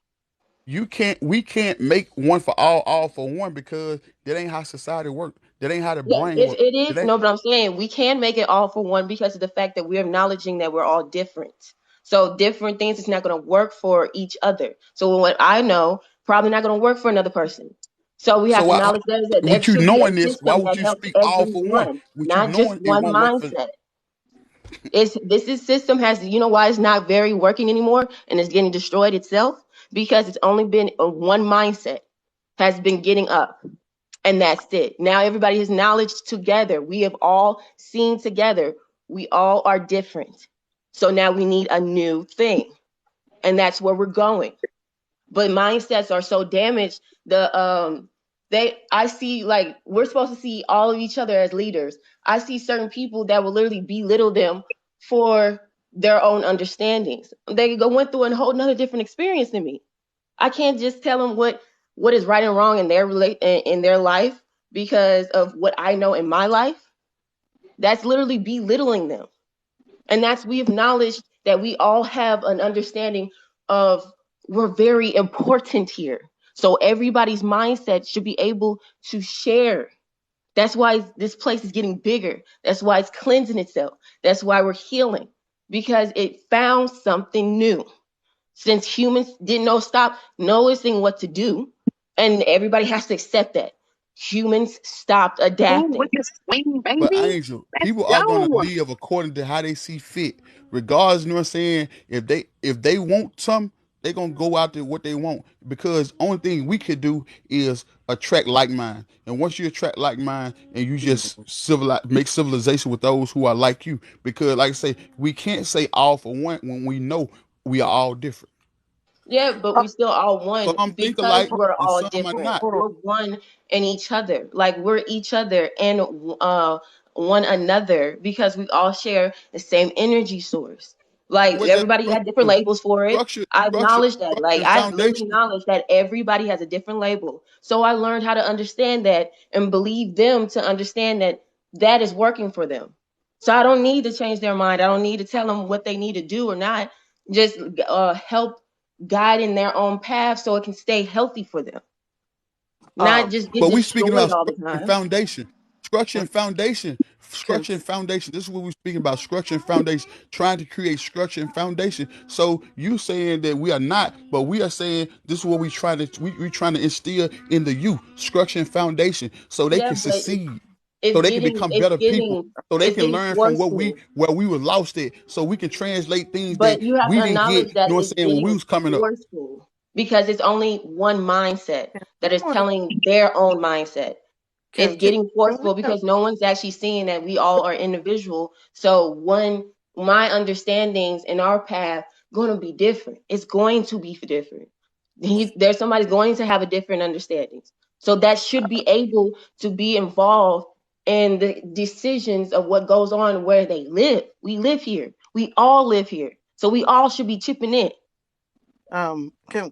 We can't make one for all for one because that ain't how society work. That ain't how the Yeah, brain work. it It is. ain't No, but I'm saying we can make it all for one because of the fact that we're acknowledging that we're all different. So different things is not going to work for each other. So what I know probably not going to work for another person. So we have so to why acknowledge that there with you should be a knowing this, why system would that you helps speak all for one? everyone, With you not just knowing it one won't work for mindset. This system has, you know why it's not very working anymore and it's getting destroyed itself? Because it's only been one mindset has been getting up, and that's it. Now everybody has knowledge together. We have all seen together. We all are different. So now we need a new thing. And that's where we're going. But mindsets are so damaged. I see, like, we're supposed to see all of each other as leaders. I see certain people that will literally belittle them for their own understandings. Went through a whole nother different experience than me. I can't just tell them what is right and wrong in their life because of what I know in my life. That's literally belittling them. And we acknowledged that we all have an understanding of we're very important here. So everybody's mindset should be able to share. That's why this place is getting bigger. That's why it's cleansing itself. That's why we're healing, because it found something new. Since humans didn't stop noticing what to do, and everybody has to accept that. Humans stopped Ooh, adapting. look at swing, But baby. Angel, Let's people are gonna go. live according to how they see fit. Regardless, you know what I'm saying? If they want some, they gonna go out to what they want. Because only thing we could do is attract like mind. And once you attract like mind and you just make civilization with those who are like you. Because like I say, we can't say all for one when we know we are all different. Yeah, but we still all one Some think because alike we're and all some are different. not. Hold on. We're one in each other. Like we're each other and one another because we all share the same energy source. Like What that everybody got different structure, labels for it. structure, I structure, acknowledge that. structure Like and I literally foundation. acknowledge that everybody has a different label. So I learned how to understand that and believe them to understand that that is working for them. So I don't need to change their mind. I don't need to tell them what they need to do or not. Just help guide in their own path so it can stay healthy for them, not Um, just get But we speaking destroyed about all the structure and time. foundation. Structure can, and foundation. can Structure and foundation. This is what we're speaking about. Structure and foundation. Trying to create structure and foundation. So you saying that we are not, but we are saying this is what we trying to instill in the youth. Structure and foundation. So they Yeah, can but succeed. So it's they can getting become it's better people. getting So they it's can getting learn from forceful. where we were lost at. So we can translate things that But you have we to didn't get, acknowledge you that know what it's I'm saying, when we getting was coming up. forceful because it's only one mindset that is someone telling their own mindset. It's can getting can we forceful have because no one's actually seeing that we all are individual. So my understandings in our path going to be different. It's going to be different. There's somebody's going to have a different understanding. So that should be able to be involved in the decisions of what goes on where they live. We live here. We all live here. So we all should be chipping in.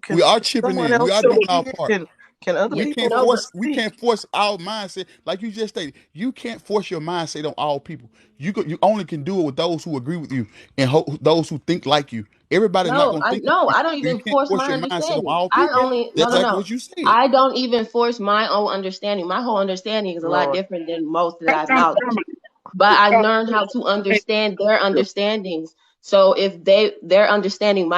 can We are chipping someone in. We else are speak doing our here? part. Can other Yeah, people no, but We speak? can't force our mindset like you just stated. You can't force your mindset on all people. You only can do it with those who agree with you and those who think like you. Everybody's not no, gonna think like you. I don't So you even can't force force my your mindset on understanding. all I people. Can, only That's no. exactly what you said. I don't even force my own understanding. My whole understanding is a lot Lord, different than most that Talk I've down, knowledge. But I talk learned how to understand their understandings. So if their understanding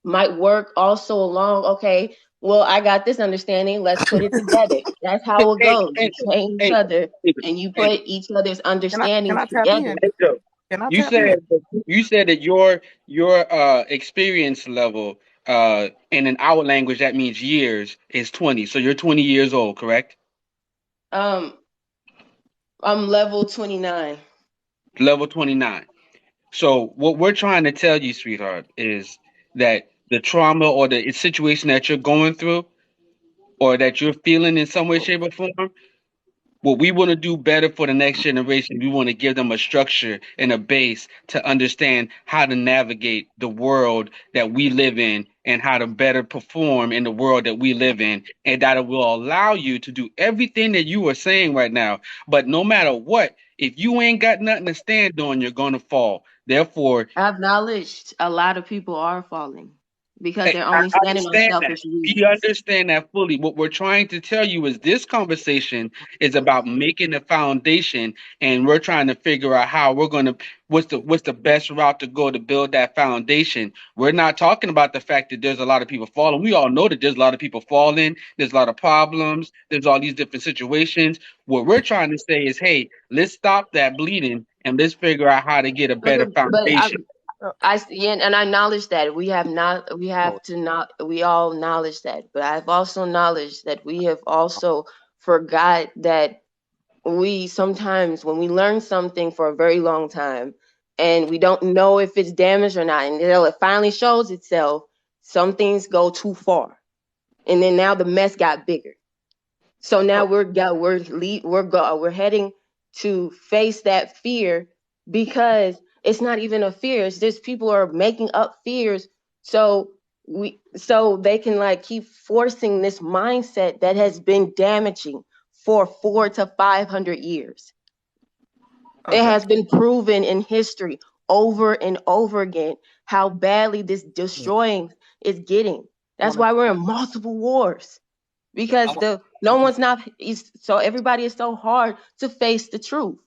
might work also along, okay, well, I got this understanding, let's put it together. That's how it Hey, goes. You Angel, train each Angel, other Angel, and you Angel, put each other's can understandings I tap together. in? Angel. Can I You tap said in? you said that your experience level in an hour language that means years is 20. So you're 20 years old, correct? Um, I'm level 29. Level 29. So what we're trying to tell you, sweetheart, is that the trauma or the situation that you're going through or that you're feeling in some way, shape, or form, what we want to do better for the next generation, we want to give them a structure and a base to understand how to navigate the world that we live in and how to better perform in the world that we live in. And that it will allow you to do everything that you are saying right now. But no matter what, if you ain't got nothing to stand on, you're going to fall. Therefore, I've acknowledged a lot of people are falling because hey, they're I only standing on understand that. selfish We reasons. understand that fully. What we're trying to tell you is this conversation is about making a foundation, and we're trying to figure out how we're going to what's the best route to go to build that foundation. We're not talking about the fact that there's a lot of people falling. We all know that there's a lot of people falling. There's a lot of problems. There's all these different situations. What we're trying to say is, hey, let's stop that bleeding and let's figure out how to get a better But foundation. Uh, yeah, and I acknowledge that we Lord, have to not, we all acknowledge that. But I've also acknowledged that we have also forgot that we sometimes when we learn something for a very long time and we don't know if it's damaged or not, and it finally shows itself, some things go too far, and then now the mess got bigger. So now oh, we're heading to face that fear because it's not even a fear. It's just people are making up fears. So so they can like keep forcing this mindset that has been damaging for 400 to 500 years. It Okay. has been proven in history over and over again how badly this destroying is getting. I That's want why we're in multiple wars, because to. no one's not so everybody is so hard to face the truth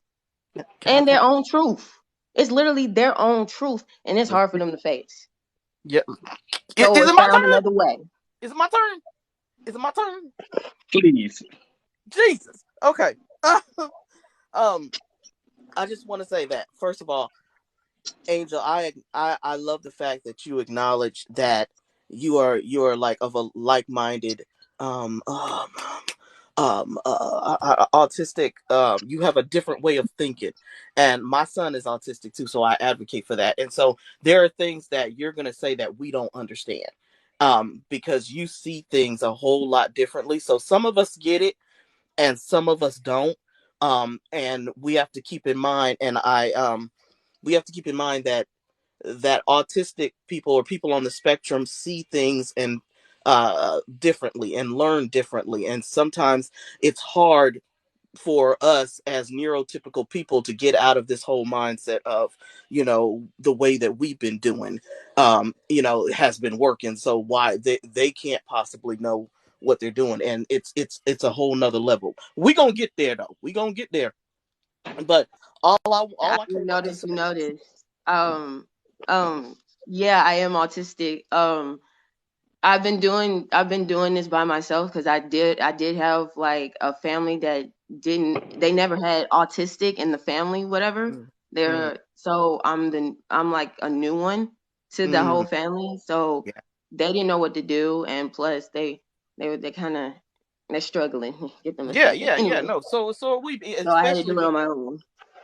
Can I and finish? their own truth. It's literally their own truth, and it's hard for them to face. Yeah. So Is it it my found turn? another way. Is it my turn? Is it my turn? Please. Jesus. Okay. um, I just want to say that first of all, Angel, I love the fact that you acknowledge that you are like of a like-minded um um autistic. You have a different way of thinking, and my son is autistic too, so I advocate for that. And so there are things that you're going to say that we don't understand, because you see things a whole lot differently. So some of us get it and some of us don't, and we have to keep in mind, and we have to keep in mind that autistic people or people on the spectrum see things and differently and learn differently, and sometimes it's hard for us as neurotypical people to get out of this whole mindset of, the way that we've been doing, has been working, so why they can't possibly know what they're doing. And it's a whole nother level. We gonna get there though. We gonna get there. But I all I came up to say. you noticed. Um, yeah, I am autistic. I've been doing this by myself because I did have like a family that they never had autistic in the family, whatever. Mm, mm, So I'm like a new one to the whole mm, family. So yeah. they didn't know what to do, and plus they kind of they're struggling. Get them a Yeah, second. yeah, yeah. Anyway, No, so we, so I had to do especially it me. on my own.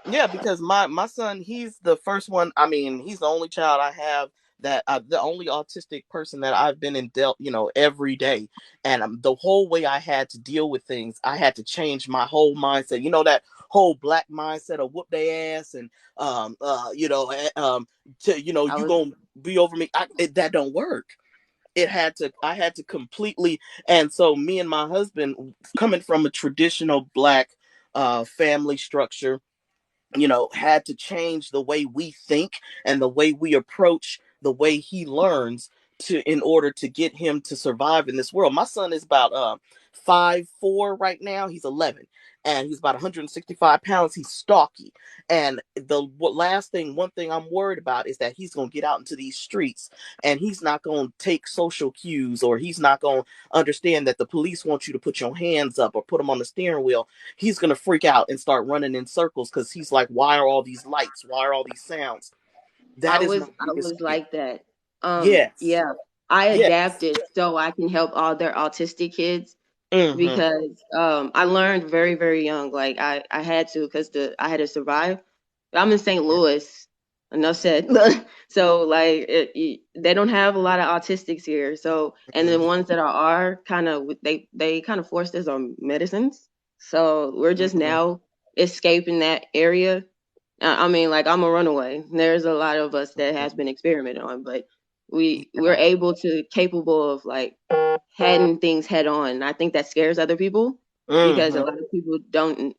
Yeah, because my son, he's the first one. I mean, he's the only child I have that the only autistic person that I've been in dealt, every day. And the whole way I had to deal with things, I had to change my whole mindset. That whole black mindset of whoop their ass and to I you was gonna be over me. That don't work. I had to completely. And so me and my husband, coming from a traditional black family structure, had to change the way we think and the way we approach the way he learns in order to get him to survive in this world. My son is about 5'4" right now. He's 11 and he's about 165 pounds. He's stocky. And one thing I'm worried about is that he's going to get out into these streets and he's not going to take social cues, or he's not going to understand that the police want you to put your hands up or put them on the steering wheel. He's gonna freak out and start running in circles because he's like, why are all these lights? Why are all these sounds? That is my I biggest was fear. like that. Yes. Yeah, I Yes. adapted so I can help all their autistic kids Mm-hmm. because I learned very very young. Like I had to because the I had to survive. I'm in St. Yeah. Louis. Enough said. So like they don't have a lot of autistics here. So and the Mm-hmm. ones that are kind of they kind of forced us on medicines. So we're just Mm-hmm. now escaping that area. I mean, like I'm a runaway. There's a lot of us that has been experimented on, but we're Yeah. able to capable of like heading things head on. I think that scares other people because a Mm-hmm. lot of people don't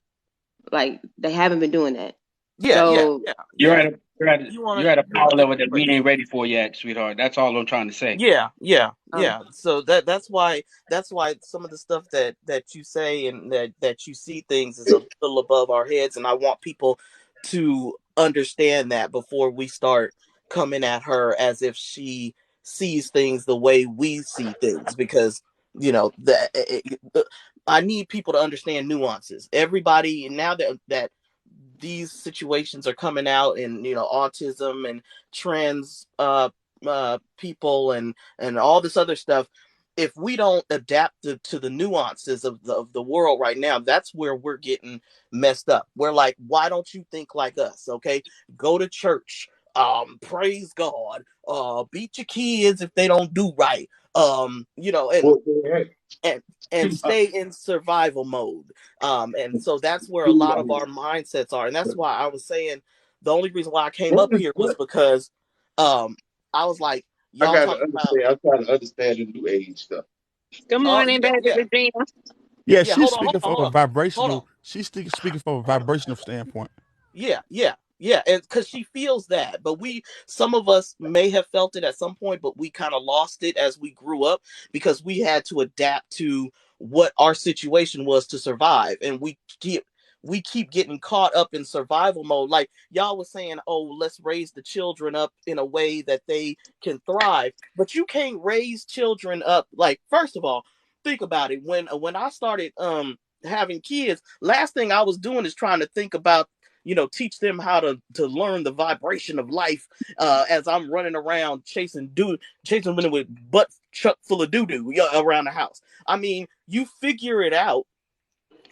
like they haven't been doing that. Yeah. Yeah. So Yeah. You're Yeah. at a you're at a, You wanna you're at a you power wanna take level a that we break. ain't ready for yet, sweetheart. That's all I'm trying to say. Yeah, yeah, um, yeah. So that's why some of the stuff that you say and that you see things is a little above our heads, and I want people to understand that before we start coming at her as if she sees things the way we see things, because that I need people to understand nuances. Everybody now that these situations are coming out, and autism and trans people and all this other stuff, if we don't adapt to the nuances of the world right now, that's where we're getting messed up. We're like, why don't you think like us? Okay, go to church, praise God, beat your kids if they don't do right, and Well, and and stay in survival mode. And so that's where a lot of our mindsets are. And that's why I was saying the only reason why I came up here was because I was like, I Y'all gotta talking about understand. I'm trying to understand the new age stuff. Good morning, yeah, baby yeah, Regina. Yeah, yeah. she's Hold on, hold speaking on, from hold a on, hold on. vibrational. Speaking from a vibrational standpoint. Yeah, and because she feels that, but some of us may have felt it at some point, but we kind of lost it as we grew up because we had to adapt to what our situation was to survive, and we keep getting caught up in survival mode. Like y'all was saying, oh, let's raise the children up in a way that they can thrive, but you can't raise children up. Like, first of all, think about it. When I started having kids, last thing I was doing is trying to think about, teach them how to learn the vibration of life, as I'm running around chasing women with butt chuck full of doo-doo around the house. I mean, you figure it out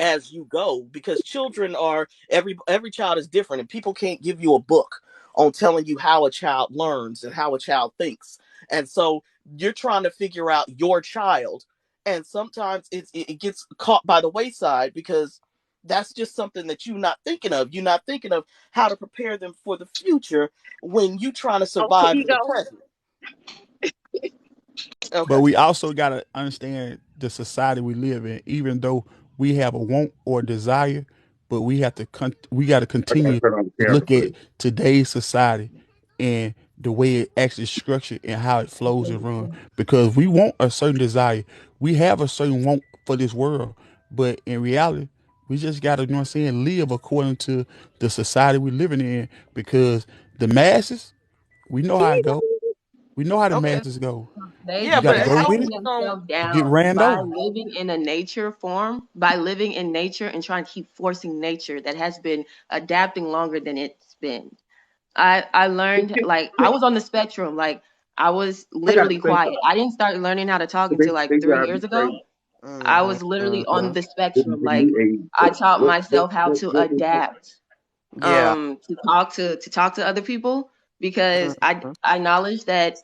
as you go, because children are every child is different, and people can't give you a book on telling you how a child learns and how a child thinks. And so you're trying to figure out your child, and sometimes it gets caught by the wayside because that's just something that you're not thinking of how to prepare them for the future when you trying to Oh, here survive you in the go. present. But Okay. we also got to understand the society we live in. Even though we have a want or a desire, but we got to I gotta continue turn on the to camera look for at this. today's society and the way it actually is structured and how it flows and runs. Because we want a certain desire, we have a certain want for this world, but in reality, we just got to, live according to the society we're living in. Because the masses, we know Here how it you go. go. We know how the Okay. masses go. Yeah, You got to but go how with are Patting it we going? themselves or get down ran by over. living in a nature form, by living in nature and trying to keep forcing nature that has been adapting longer than it's been. I learned, like, I was on the spectrum. Like, I was I gotta literally say quiet. something. I didn't start learning how to talk They until like they three drive me years ago. crazy. I Mm-hmm, was literally on mm-hmm. the The spectrum. Like, new age I stuff. taught myself how to What is that? adapt, Yeah. to talk to other people, because I Mm-hmm, I acknowledge that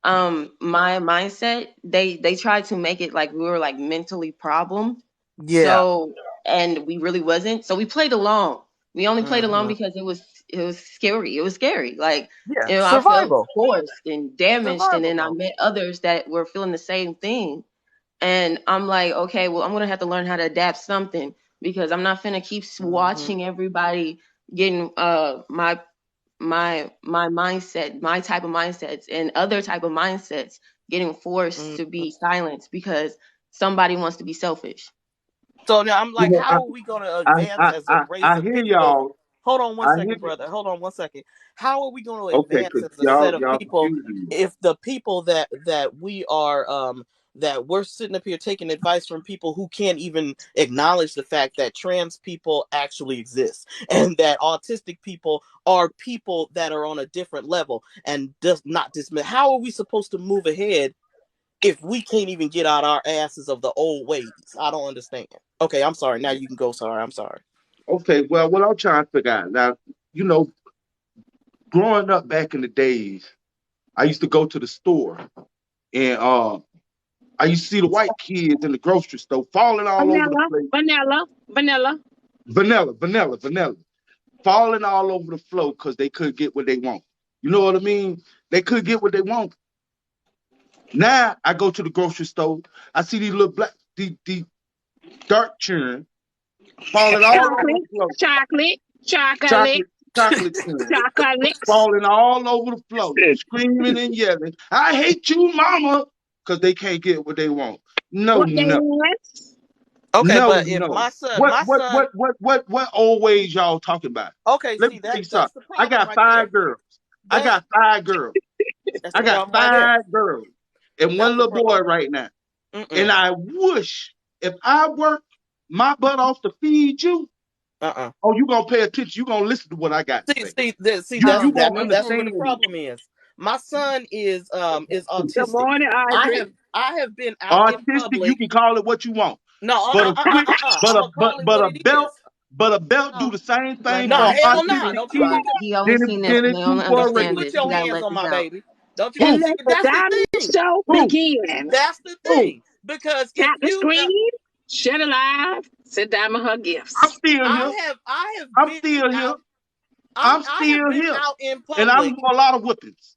my mindset, they tried to make it like we were like mentally problemed. yeah. So, and we really wasn't, so we played along. We only played along Mm-hmm. because it was scary. It was scary, like, Yeah. I felt Survival. forced and damaged, and Survival then I mode. met others that were feeling the same thing, and I'm like, okay, well, I'm gonna have to learn how to adapt something, because I'm not finna keep Mm-hmm. watching everybody getting my mindset, my type of mindsets, and other type of mindsets getting forced to Mm-hmm. be silenced because somebody wants to be selfish. So now I'm You like, know, how are we going to I, advance I, as a I, race I of hear people? y'all. Hold on one I hear second, brother. Hold on one second. How are we going to okay, advance cause as a y'all set of y'all people confusing me. if the people that we are that we're sitting up here taking advice from people who can't even acknowledge the fact that trans people actually exist and that autistic people are people that are on a different level and does not dismiss? How are we supposed to move ahead if we can't even get out our asses of the old ways? I don't understand. Okay, I'm sorry. Now you can go. Sorry, I'm sorry. Okay, well, what I'm trying to figure out now, you know, growing up back in the days, I used to go to the store and I used to see the white kids in the grocery store falling all over the Vanilla, place. vanilla, vanilla. Vanilla, falling all over the floor because they couldn't get what they want. You know what I mean? They could get what they want. Now I go to the grocery store, I see these little these dark children falling all over the Chocolate, floor. chocolate, chocolate, Chocolate, chocolate children chocolates. falling all over the floor, screaming and yelling, "I hate you, mama," because they can't get what they want. No, What they no, want? Okay, no, but if no. my son, What, my what, son, what, what, what, what old ways y'all talking about? okay, Let me see tell that you that's something. the I problem got right there. five girls. I That's got five girls. that's I the got problem right there. five girls and one That's the little boy problem. right now. And Mm-mm. I wish if I work my butt off to feed you, Uh-uh. oh, you gonna pay attention. You gonna listen to what I got to say. See, You gonna that's where understand the me. problem is. My son is Good autistic. morning, Audrey. I have been out in Artistic, you public. can call it what you want. No, But a switch, I'm gonna call it but what a it belt, is. but a belt do No, the same let thing No, for him. an hell no. autistic Don't you kid you He only seen this than and it they do only for a don't you understand regular put this. your He kid. gotta hands let on this my out. baby. Don't you And Who? see, let the that's the diamond thing. show Who? begin. That's the Who? thing. Because if Tap the you screen, share the live, send Diamond her I'm gifts. still here. I have I'm been still here. out I'm I have still been here. out in And I'm public. doing a lot of whippings.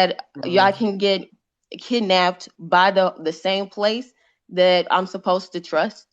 that y'all can get kidnapped by the same place that I'm supposed to trust.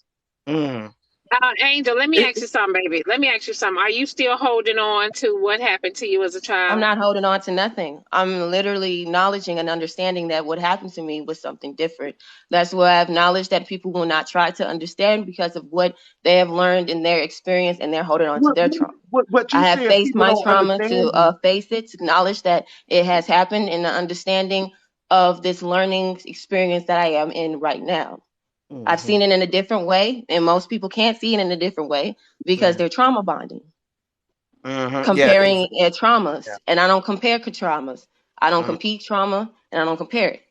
Angel, let me ask you something, baby. Let me ask you something. Are you still holding on to what happened to you as a child? I'm not holding on to nothing. I'm literally acknowledging and understanding that what happened to me was something different. That's why I acknowledge that people will not try to understand because of what they have learned in their experience, and they're holding on to their trauma. What you I have saying? faced People my don't trauma understand you. to face it, to acknowledge that it has happened, and the understanding of this learning experience that I am in right now. I've seen it in a different way, and most people can't see it in a different way because they're trauma bonding. Comparing traumas, and I don't compare traumas. I don't compete trauma and I don't compare it.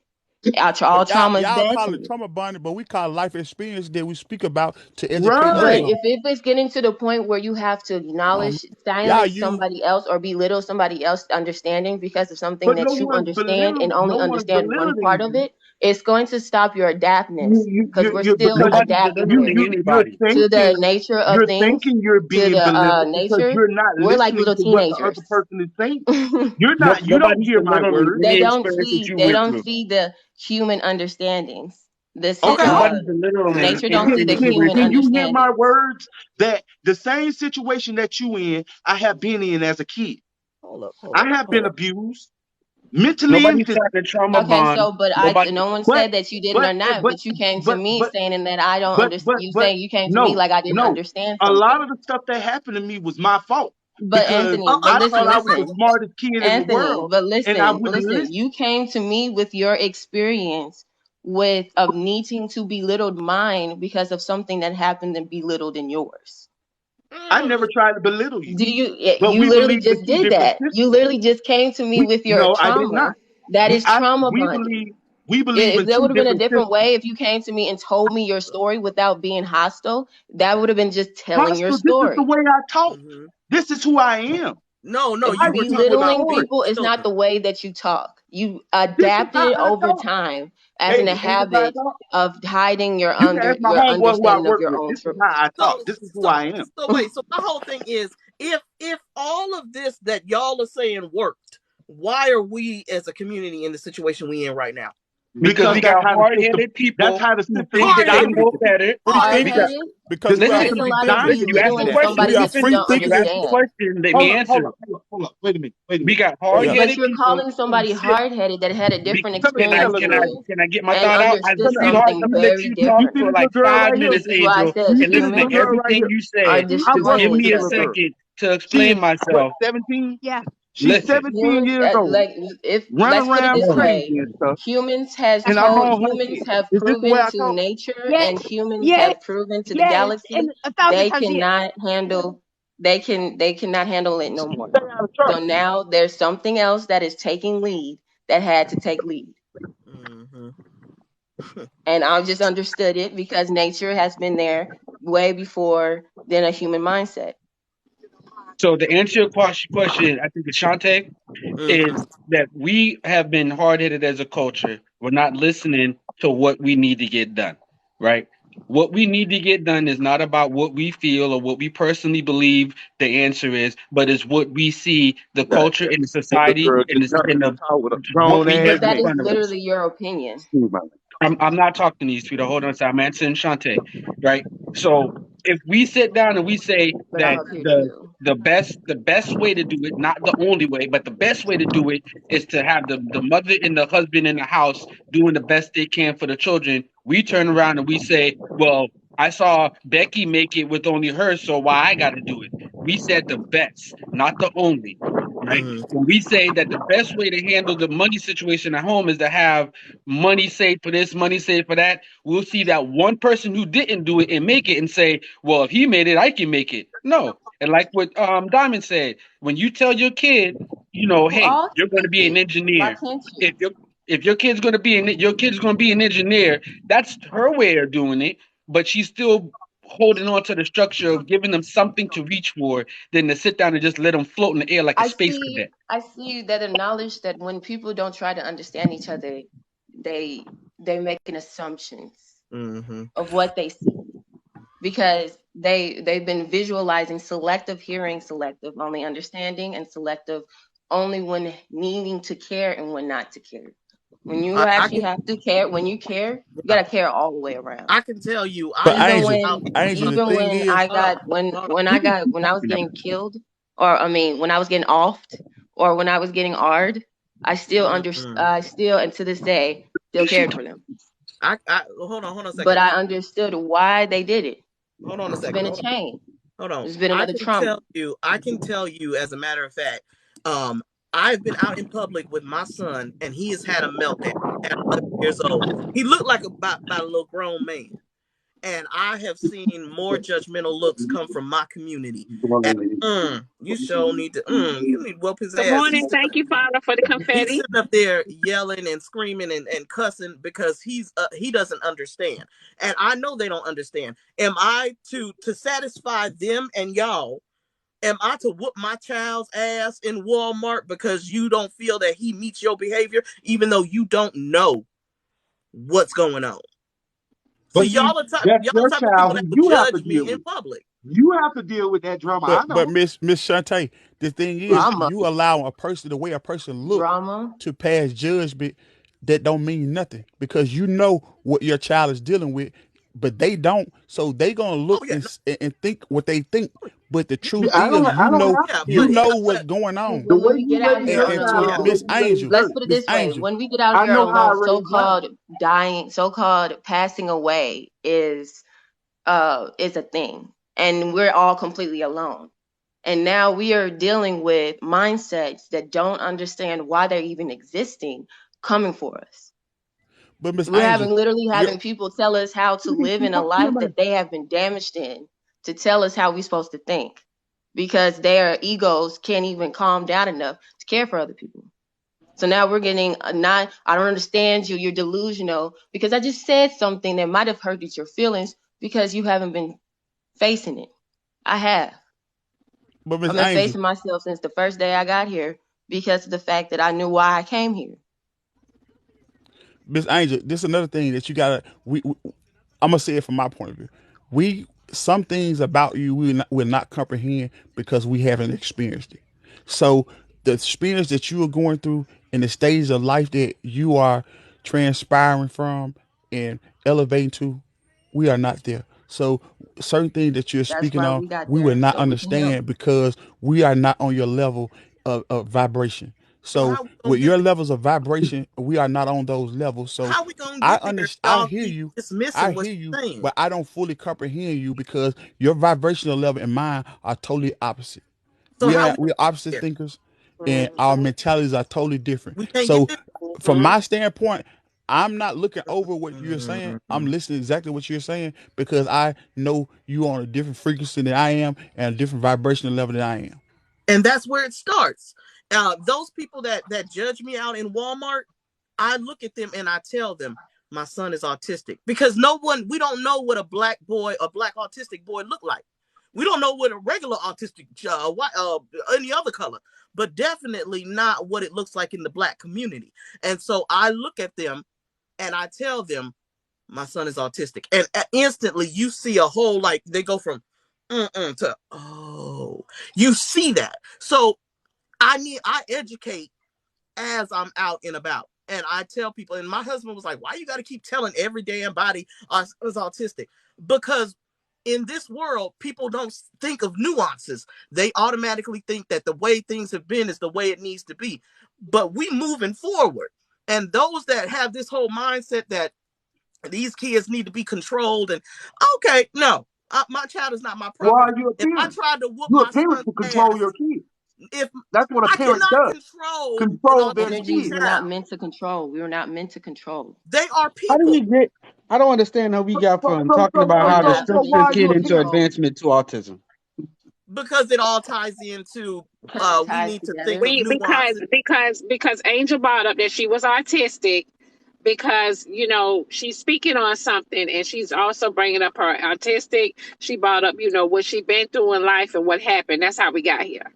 All But trauma is y'all bad to call it me. trauma bonding, but we call it life experience that we speak about to educate But Right. others. if it's getting to the point where you have to Um, acknowledge, y'all silence use somebody else or belittle somebody else's understanding because of something But no that you one's understand and only no one's understand one part belittling of you. it, it's going to stop your adaptness because we're You still because Nobody's adapting belittling you're anybody. to the thinking nature of things, you're to being the belittled because nature. you're not We're like listening little to what the other teenagers. person is saying. No, You don't nobody's hear my belittling words. any experience that you They went don't through. see the human understandings. Okay, Nobody's belittling Nature don't see the anything that you went human can through. you hear my understandings. words? That the same situation that you in, I have been in as a kid. I have been abused mentally and Nobody's physically. trying to trauma Okay, bond. so but Nobody. no one But said that you didn't but or not, but but you came to but me but saying that I don't understand. You but saying you came to me no, like I didn't no. understand A lot something. of the stuff that happened to me was my fault But because Anthony, but I thought I was the listen, smartest kid in the Anthony, world but and I listen, wouldn't listen. listen. You came to me with your experience with of needing to belittle mine because of something that happened and belittled in yours. I never tried to belittle you, Do you? but You we literally believe in just two did different that. You systems. literally just came to me We with your no, I did trauma. not. That is trauma We bonding. believe in If there two would have been a different different systems. way, if you came to me and told me your story without being hostile, that would have been just telling your Hostile, this is the story. way I talk. This is who I am. I speak with Belittling authority. people is not the way that you talk. You This is adapted how it I over talk. time as in Hey, a ain't this how I habit talk? of hiding You can ask my your homeboy who I understanding of work your with. own This is truth. how I talk. This is who I am. Because Because we got that's how the hard system. headed That's people how the who system think is that they designed know to be. better. what do you Hard think? We got. headed. Because The we That are is system a is free. lot of designed Listen, to you asked be a belittling that way. question. somebody We are Listen, that you free don't you thinkers. asked a understand. question. Let me answer. Hold up. Wait a minute. We got hard Yeah. But headed you're people calling who somebody sit. hard headed that had a different Come here, tell her girl. experience Can I get my and thought out? understood Sweetheart, something I'm gonna let very you Do talk you different. see for this like little girl right here? 5 minutes, This is why I Angel, said Do you and see this listen to little humans girl right everything here? you are say. I Just work give with disjointed. me this a little girl. second to She explain is what, myself. 17? She's Listen, 17 years old, Like if running let's put it around this hold on. crazy way, and stuff. humans has And I'm told on her humans head. have Is this the way proven I to talk? nature and humans have proven to the galaxy they cannot handle it no more. Stay out of So trouble. now there's something else that is taking lead that had to take lead. And I just understood it because nature has been there way before than a human mindset. So to answer your question, I think Ashante is that we have been hard headed as a culture. We're not listening to what we need to get done, right? What we need to get done is not about what we feel or what we personally believe the answer is, but it's what we see the That culture in the little society girl in just the got in to the talk with a what grown we ass But have in that is man. front of us. literally your opinion. Excuse my I'm not talking to you, sweetheart. Hold on a second. I'm answering Shante, right? So if we sit down and we say But I'm that up here too. the best way to do it, not the only way, but the best way to do it is to have the mother and the husband in the house doing the best they can for the children. We turn around and we say, well, I saw Becky make it with only her, so why I got to do it? We said the best, not the only. Right? When we say that the best way to handle the money situation at home is to have money saved for this, money saved for that, we'll see that one person who didn't do it and make it and say, well, if he made it, I can make it. No. And like what Diamond said, when you tell your kid, Well, hey, all you're going to be an kids. Why engineer. can't If you? your kid's going to be your kid's going to be an engineer, that's her way of doing it, but she's still holding on to the structure of giving them something to reach for than to sit down and just let them float in the air like a space cadet. I see that acknowledge that when people don't try to understand each other, they they're making assumptions of what they see because they've been visualizing selective hearing, selective only understanding, and selective only when needing to care and when not to care. When you actually have to care, when you care, you gotta care all the way around. But Even Angel, when Angel, the even thing when is, I got when I was getting killed, or I mean when I was getting offed, or when I was getting ard, I still and to this day still cared for them. But I understood why they did it. It's been a chain. It's been another trauma. And I have seen more judgmental looks come from my community. You sure need to, you need to whoop his Good ass. morning. Thank you, Father, for the He's confetti. sitting up there yelling and screaming and cussing because he doesn't understand. And I know they don't understand. Am I to satisfy them and y'all? Am I to whoop my child's ass in Walmart because you don't feel that he meets your behavior, even though you don't know what's going on? So But see, y'all that's the your type of people child that who will you have to judge me deal in with. public. You have to deal with that drama. I But know. Miss Shantae, the thing is, Drama. you allow a person the way a person look Drama. to pass judgment that don't mean nothing because you know what your child is dealing with, but they don't. So they gonna Oh look yeah, and think what they think. But the truth I is, don't have yeah, to deal but with it. what's going on. The When way we you get out raised here your on And to child alone, and Miss the way you Angel, let's hurt. put it Miss this way: Angel, when we get out I here know how I alone, raised mine. so-called dying, so-called passing away is a thing, and we're all completely alone. And now we are dealing with mindsets that don't understand why they're even existing, coming for us. but Miss We're Angel, literally you're having people tell us how to live in a life that they have been damaged in, to tell us how we're supposed to think, because their egos can't even calm down enough to care for other people. So now we're getting not, I don't understand you, you're delusional, because I just said something that might have hurted your feelings because you haven't been facing it. I have. but Miss I've been Angel, facing myself since the first day I got here because of the fact that I knew why I came here. Miss Angel, this is another thing that you gotta. I'm gonna say it from my point of view. Some things about you will not comprehend because we haven't experienced it. So the experience that you are going through and the stages of life that you are transpiring from and elevating to, we are not there. So certain things that you're That's speaking why on, we got we will there, not so we can help. understand because we are not on your level of vibration. so So how we gonna with get your there? levels of vibration, we are not on those levels. So How we gonna get there if I y'all hear keep you. I dismissing what hear you, she's saying? but I don't fully comprehend you because your vibrational level and mine are totally opposite. So how we We're opposite get thinkers, and our Mm-hmm. mentalities are totally different. there? We can't get So, there. from Mm-hmm. my standpoint, I'm not looking over what you're saying. I'm Mm. listening exactly what you're saying because I know you on a different frequency than I am and a different vibrational level than I am. And that's where it starts. Those people that judge me out in Walmart, I look at them and I tell them my son is autistic because we don't know what a black autistic boy look like. We don't know what a regular autistic any other color, but definitely not what it looks like in the black community. And so I look at them and I tell them my son is autistic, and instantly you see a whole, like, they go from to, oh, you see that. So I educate as I'm out and about. And I tell people, and my husband was like, why you got to keep telling every damn body is autistic? Because in this world, people don't think of nuances. They automatically think that the way things have been is the way it needs to be. But we moving forward. And those that have this whole mindset that these kids need to be controlled, and okay, no, my child is not my Why property. are you a If I parent? tried to whoop You're a my parent son's to control your ass, kids. if That's what a I parent cannot does. control an Control their autistic Energies kids. were not child, meant to control. We were not meant to control. they are How do we people get? I don't understand how we So, got so, from so, talking so, about so, We're how to so, not so structure why a meant are to you kid a into parent? control. advancement to autism. because it all ties into Because it we ties need to think together. of We nuances. because Angel brought up that she was autistic because she's speaking on something and she's also bringing up her autistic. She brought up what she been through in life and what happened. That's how we got here.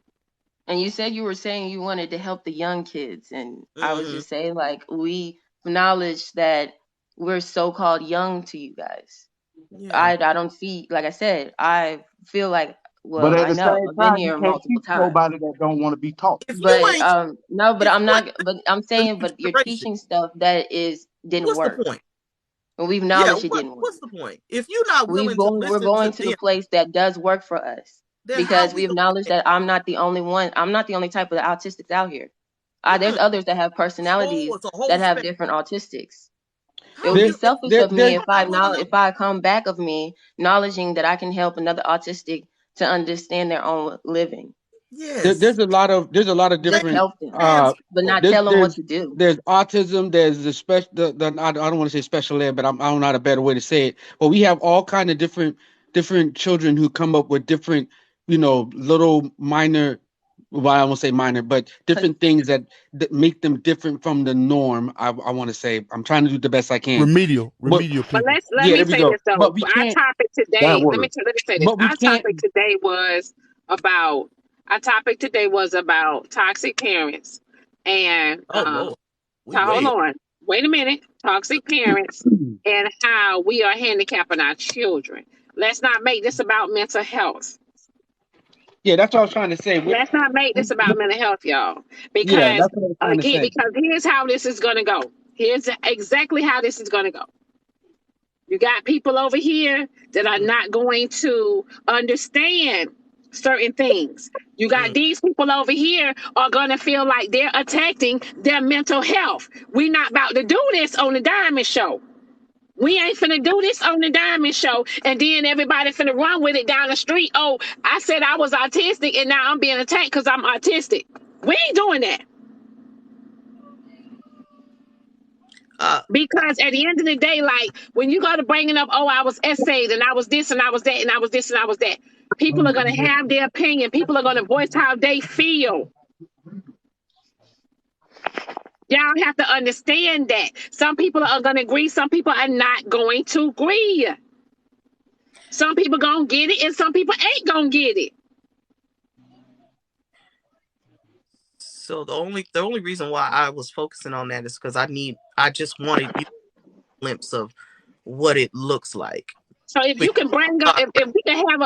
And you said you were saying you wanted to help the young kids. And I was Hmm. just saying, like, we acknowledge that we're so called young to you guys. Yeah. I don't see, like I said, I feel like, But well, at I the know same I've been time, you here can't multiple teach times. nobody that don't want to be taught. If you But ain't no, but if I'm you ain't not. But I'm the saying, new but you're generation, teaching stuff that didn't what's the work, point? and we've Yeah, acknowledged it didn't work. what's the point? If you're not willing to We're listen to going to the them, place that does work for us then how because we we gonna acknowledge get that I'm not the only one. I'm not the only type of autistics out here. there? There's others that have personalities It's a whole that have spectrum. different autistics. It How would do be There, you if selfish there, of there, me you're not willing to if I come back of me acknowledging that I can help another autistic to understand their own living. There's Yes. a lot of Just different help them, Trans, but not there's tell them what to do. autism, there's the special I don't want to say special ed, but I don't know how a better way to say it. But we have all kind of different children who come up with different, little minor, well, I won't say minor, but different things that make them different from the norm. I want to say I'm trying to do the best I can. But remedial But people. let yeah, me there we say go. this though. But we Our can't. topic That today, let me word. say this. But we can't. About our topic today was about toxic parents and oh Lord, we hold way. on. Wait a minute. Toxic parents and how we are handicapping our children. Let's not make this about mental health. Yeah, that's what I was trying to say. Let's not make this about mental health, y'all. Yeah, Because that's what I was trying to say. because here's how this is gonna go. Here's exactly how this is gonna go. You got people over here that are not going to understand certain things. You got Mm. these people over here are going to feel like they're attacking their mental health. We're not about to do this on the Diamond Show. We ain't finna do this on the Diamond Show and then everybody finna run with it down the street. Oh, I said I was autistic and now I'm being attacked because I'm autistic. We ain't doing that. Uh, Because at the end of the day, like when you go to bringing up, oh, I was essayed and I was this and I was that and I was this and I was that, people are going to have their opinion. People are going to voice how they feel. Y'all have to understand that. Some people are going to agree. Some people are not going to agree. Some people going to get it and some people ain't going to get it. so the only reason why I was focusing on that is because I just wanted you a glimpse of what it looks like. So if you can bring up,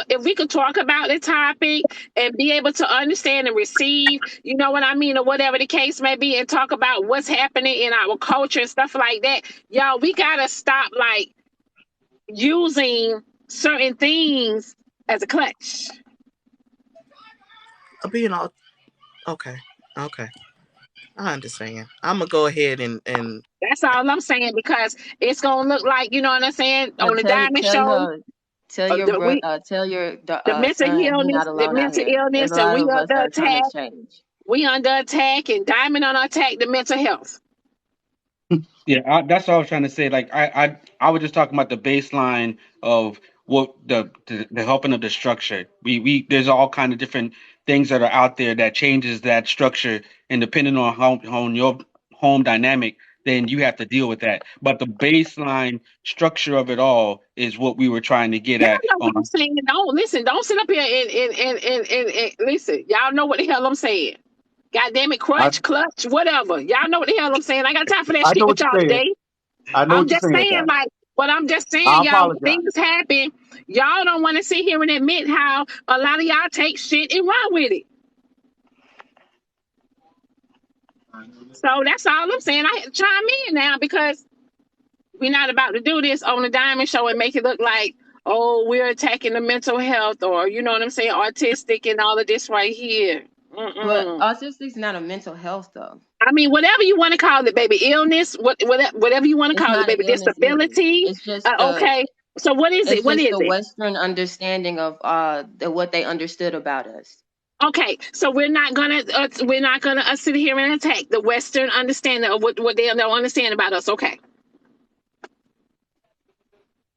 if we could talk about the topic and be able to understand and receive, you know what I mean, or whatever the case may be, and talk about what's happening in our culture and stuff like that, y'all, we gotta stop like using certain things as a clutch. Being all okay, okay, I understand. I'm gonna go ahead and That's all I'm saying because it's gonna look like, you know what I'm saying, But on the Diamond Show, we tell your the mental son he illness, not alone out here. There's a and lot we of us that under are trying to attack. change. We under attack and Diamond on attack the mental health. Yeah, that's what I was trying to say. Like I was just talking about the baseline of what the helping of the structure. We there's all kind of different things that are out there that changes that structure, and depending on how on your home dynamic, then you have to deal with that. But the baseline structure of it all is what we were trying to get Y'all at know what I'm on. saying. Don't listen. Don't sit up here and listen. Y'all know what the hell I'm saying. God damn it, I clutch, whatever. Y'all know what the hell I'm saying. I got time for that I know shit what with y'all you're saying. today. I know I'm what you're just saying, saying, Doc. like, but I'm just I saying, y'all, when apologize. things happen, y'all don't want to sit here and admit how a lot of y'all take shit and run with it. So that's all I'm saying. I had to chime in now because we're not about to do this on the Diamond Show and make it look like, oh, we're attacking the mental health or, you know what I'm saying, autistic and all of this right here. But Mm-mm. autistic's not a mental health though. I mean, whatever you want to call it, baby, illness, whatever you want to It's call it, not an baby, illness either. disability. Okay, so what is it? It's What just is the it? Western understanding of what they understood about us. Okay, so we're not gonna sit here and attack the Western understanding of what they don't understand about us. Okay.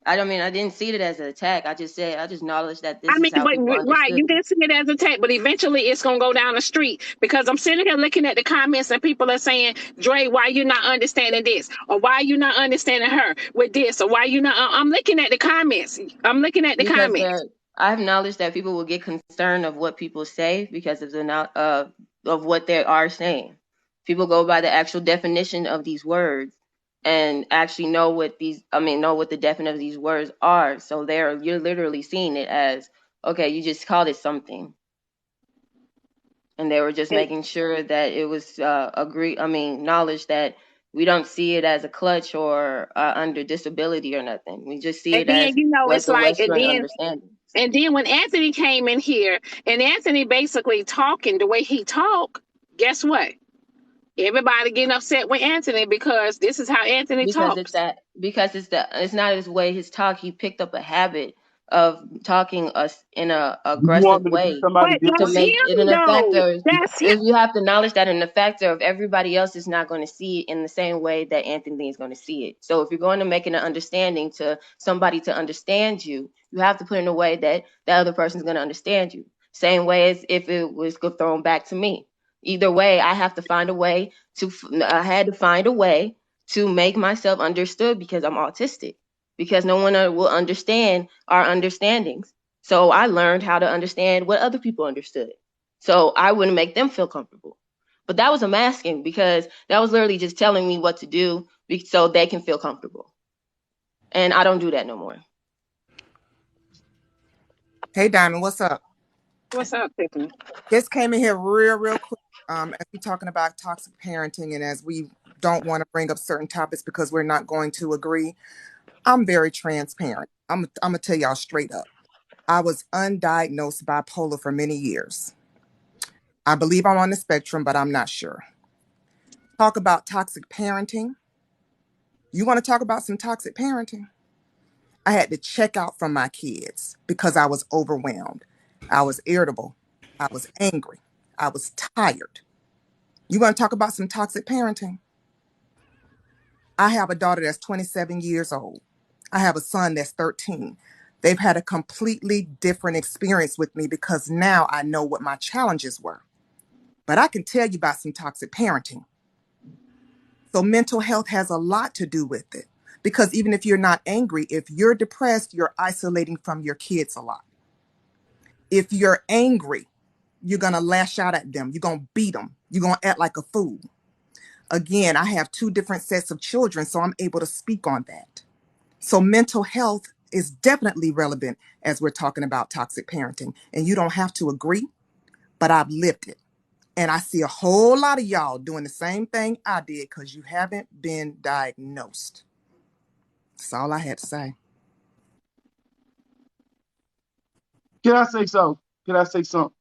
I don't mean I didn't see it as an attack. I just acknowledged that I this mean, is how but people right, understood you it. didn't see it as a attack, but eventually it's gonna go down the street because I'm sitting here looking at the comments and people are saying, "Dre, why you not understanding this, or why you not understanding her with this, or why you not?" I'm looking at the comments. I'm looking at the Because comments. I have knowledge that people will get concerned of what people say because of of what they are saying. People go by the actual definition of these words and actually know what know what the definition of these words are. So you're literally seeing it as, okay, you just called it something. And they were just And, making sure that it was knowledge that we don't see it as a clutch or under disability or nothing. We just see and it then as what it's the like, Western understanding. and then when Anthony came in here, and Anthony basically talking the way he talk, guess what? Everybody getting upset with Anthony because this is how Anthony Because talks. it's not his way his talk. He picked up a habit of talking us in a Do you want aggressive me to be way somebody But to that's different? make it him an though. effector. That's him. If you have to acknowledge that an effector of everybody else is not going to see it in the same way that Anthony is going to see it. So if you're going to make an understanding to somebody to understand you, you have to put it in a way that the other person's going to understand you. Same way as if it was thrown back to me. Either way, I have to find a way to. I had to find a way to make myself understood because I'm autistic. Because no one will understand our understandings. So I learned how to understand what other people understood. So I wouldn't make them feel comfortable. But that was a masking because that was literally just telling me what to do so they can feel comfortable. And I don't do that no more. Hey, Diamond, what's up? What's up, Tiffany? Just came in here real quick. As we're talking about toxic parenting, and as we don't want to bring up certain topics because we're not going to agree, I'm very transparent. I'm gonna tell y'all straight up. I was undiagnosed bipolar for many years. I believe I'm on the spectrum, but I'm not sure. Talk about toxic parenting. You want to talk about some toxic parenting? I had to check out from my kids because I was overwhelmed. I was irritable. I was angry. I was tired. You want to talk about some toxic parenting? I have a daughter that's 27 years old. I have a son that's 13. They've had a completely different experience with me because now I know what my challenges were. But I can tell you about some toxic parenting. So mental health has a lot to do with it. Because even if you're not angry, if you're depressed, you're isolating from your kids a lot. If you're angry, you're going to lash out at them. You're going to beat them. You're going to act like a fool. Again, I have two different sets of children, so I'm able to speak on that. So mental health is definitely relevant as we're talking about toxic parenting. And you don't have to agree, but I've lived it. And I see a whole lot of y'all doing the same thing I did because you haven't been diagnosed. That's all I had to say. Can I say something? Can I say something?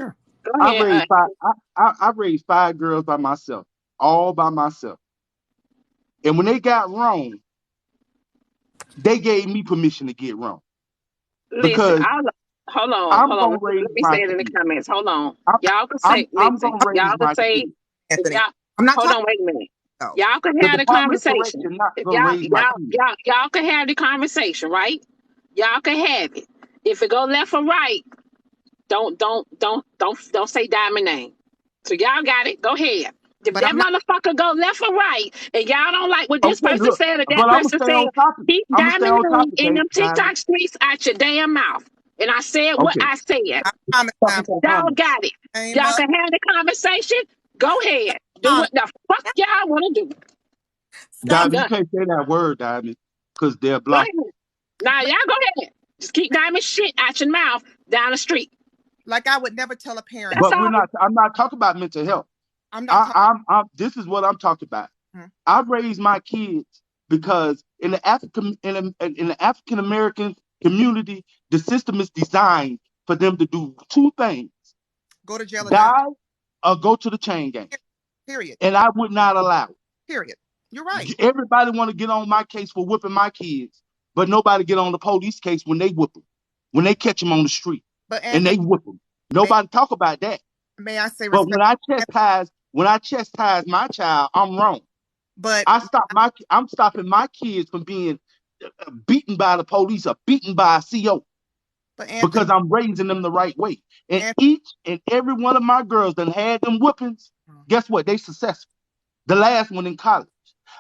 Sure. Go I ahead. raised five. I raised five girls by myself, all by myself. And when they got wrong, they gave me permission to get wrong Listen, because hold on, I'm hold on. gonna raise Let me my say it in the kids. comments. Hold on. I'm Y'all can I'm say, I'm listen, gonna raise y'all can my say, kids. if Anthony, y'all, I'm not hold talking on, wait a minute. though. Y'all can The have the Department of conversation. Correction not If gonna raise my kids. y'all can have the conversation, right? Y'all can have it. If it go left or right, don't say Diamond name. So y'all got it. Go ahead. If But that I'm not, motherfucker go left or right, and y'all don't like what this Okay, person look, said or but that I'm gonna person stay said, on topic. keep I'm gonna stay Diamond on name topic, in okay, them Diamond? TikTok streets out your damn mouth. And I said what Okay, I said. I promise talking I'm to the Y'all comments. got it. name Y'all up. can have the conversation. Go ahead. Do Promise. what the fuck y'all want to do. I'm Stop. Diamond, you done. can't say that word, Diamond, because they'll Go block you. ahead. Now y'all go ahead. Just keep Diamond shit out your mouth down the street. Like I would never tell a parent. That's But we're all. not. I'm not talking about mental health. I'm not talking. This is what I'm talking about. Hmm. I raised my kids because in the African American community, the system is designed for them to do two things: Go to jail or die. die or go to the chain gang. Period. And I would not allow it. Period. You're right. Everybody want to get on my case for whipping my kids, but nobody get on the police case when they whip them, when they catch them on the street But and Anthony, they whip them. may, Nobody talk about that. may I say But respect? when I chastise my child, I'm wrong. But I'm stopping my kids from being beaten by the police or beaten by a CO Anthony, because I'm raising them the right way. And Anthony. each and every one of my girls that had them whippings, guess what? They successful. The last one in college.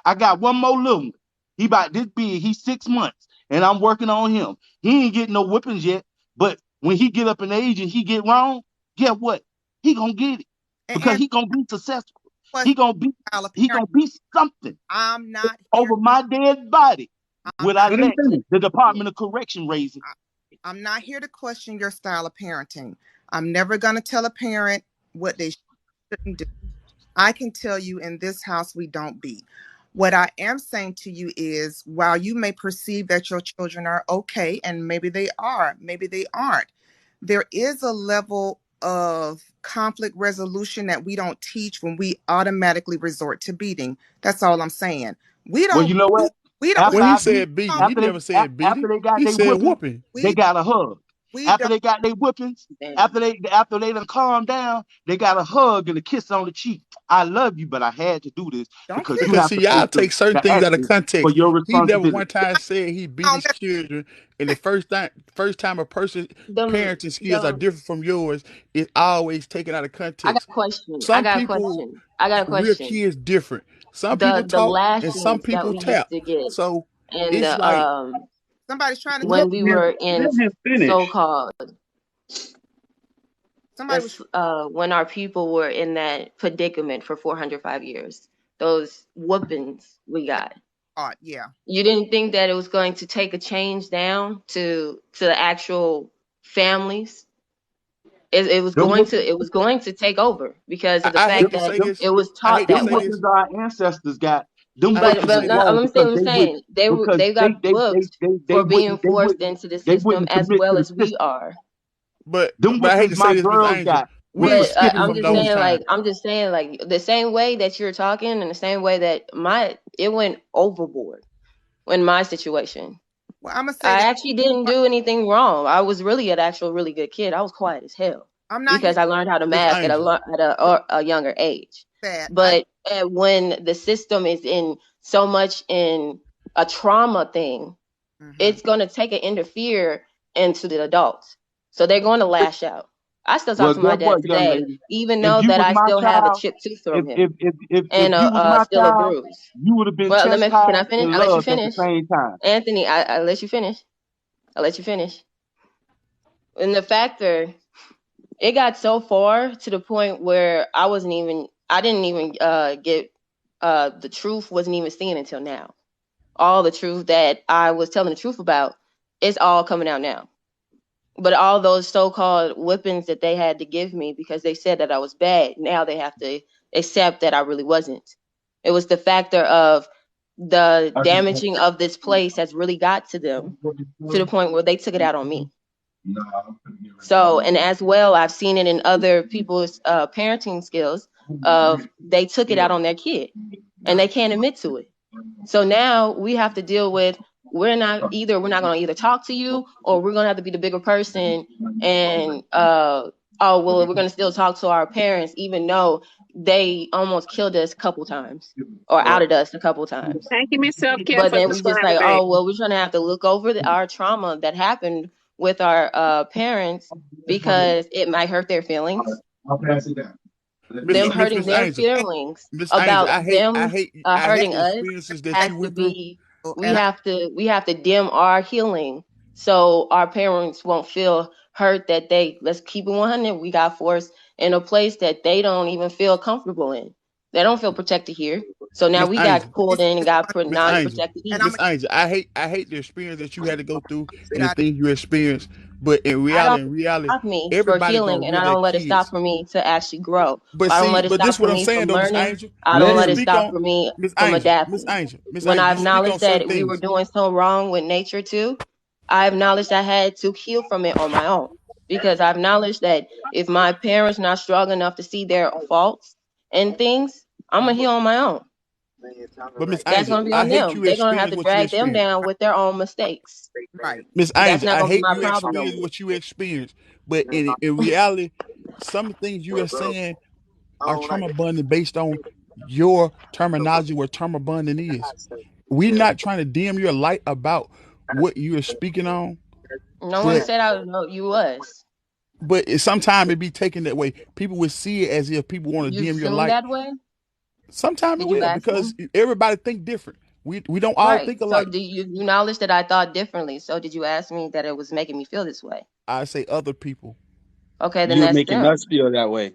I got one more little one. He about this big. He's 6 months, and I'm working on him. He ain't getting no whippings yet, but when he get up in age and he get wrong, guess what? He gonna get it because And he gonna be successful. what He gonna be style of he parent? gonna be something I'm not here. over my dead body. I'm Would I not. let the Department of Correction raise it? I'm not here to question your style of parenting. I'm never going to tell a parent what they shouldn't do. I can tell you in this house, we don't beat. What I am saying to you is while you may perceive that your children are okay, and maybe they are, maybe they aren't, there is a level of conflict resolution that we don't teach when we automatically resort to beating. That's all I'm saying. We Well, don't you know beat what? We don't. When After he I beat, said beating, he after they never said after beating. they got He their said whooping, whooping. they We got a hug. we After don't. they got their whippings, Damn. after they done calmed down, they got a hug and a kiss on the cheek. I love you, but I had to do this Don't because kiss. you Because have see, to y'all face take certain the things out of actions for context. your He never responsibility. one time said he beat On, his children, and the first time a person's Them, parenting skills are them. different from yours, it's always taken out of I got context. a question. I Some got a people question. I got a real question. kids different. Some people The talk and some lashings that people we used tap. to get, So and it's like somebody's trying to get. when we were in Let him finish. so-called Somebody was. when our people were in that predicament for 405 years, those whoopings we got. Yeah. You didn't think that it was going to take a change down to the actual families. It was Them going to whoopings, take over because of the I hate fact to that say this. it was I taught hate to that them say way. this. whoopings our ancestors got. Them I hate to whoopings But say was this. wrong I'm because saying, they would because they got whooped they for being forced wouldn't into the they system wouldn't as submit well to the as we system. are. But Them I hate whoopings to say my this, Miss girls Angel. got We was were But skipping skipping I'm from just rope. those saying, times. the same way that you're talking, and the same way that it went overboard in my situation. Well, I'm gonna say I that. actually didn't do anything wrong. I was really an actual really good kid. I was quiet as hell I'm not here because I learned how to Miss mask Angel. at a younger age. for that. But when the system is in so much in a trauma thing, Mhm. it's going to take and interfere into the adults. So they're going to lash out. I still talk Well, to my guess dad what, young today, lady? even If though you that was I my still have a child, chipped tooth from him if and you was my still a child, bruise. you would have been Well, can I chastised finish? and I'll let you loved at the finish. same time. Anthony, I let you finish. I'll let you finish. And the factor, it got so far to the point where I didn't even get the truth wasn't even seen until now. All the truth that I was telling the truth about, it's all coming out now. But all those so-called whippings that they had to give me because they said that I was bad, now they have to accept that I really wasn't. It was the factor of the damaging of this place has really got to them to the point where they took it out on me. So, and as well, I've seen it in other people's parenting skills of they took it out on their kid and they can't admit to it. So now we have to deal with we're not going to either talk to you or we're going to have to be the bigger person and oh well we're going to still talk to our parents even though they almost killed us a couple times or Well, outed us a couple times. Thank you, Miss Self Care, But for then we just describing like, that. oh well, we're gonna have to look over our trauma that happened with our parents because it might hurt their feelings. I'll pass it down. Them hurting Miss their Angel. feelings Miss Angel. about them I hate hurting the us experiences that has you to went through. be. And We have to dim our healing so our parents won't feel hurt that let's keep it 100. We got forced in a place that they don't even feel comfortable in. They don't feel protected here. So now Miss we got Angel. pulled in and got Miss Angel. non-protected and here. I'm Miss Angel. I hate the experience that you had to go through and the gonna things you experienced. But I don't in reality, stop me for everybody gonna healing, and rear I their don't let it stop kids. for me to actually grow. But I don't see, let it but this stop is for what I'm me saying from though, Miss learning. Angel. I When don't you let it speak stop on for me Miss from Angel, Miss adapting. Angel, Miss When Angel, I you speak on acknowledged certain that we were things. doing so wrong with nature too, I acknowledged I had to heal from it on my own because I acknowledged that if my parents not strong enough to see their faults and things, I'm gonna heal on my own. But Miss That's Angel, gonna be I on hate them. you They're gonna have experience to what you drag them experienced. down with their own mistakes. right. Miss That's Angel, not I gonna be hate my you problem no experience more. what you experienced. But in reality, some things you are saying are trauma bonding based on your terminology, what trauma bonding is. We're not trying to dim your light about what you are speaking on, No one but said I know you was. sometimes it be taken that way. People would see it as if people want to You dim your assume light. that way? Sometimes it Did you will ask me? because everybody think different. We don't all Right. think So alike. do you acknowledge that I thought differently? So did you ask me that it was making me feel this way? I say other people Okay, then You're that's making them. us feel that way.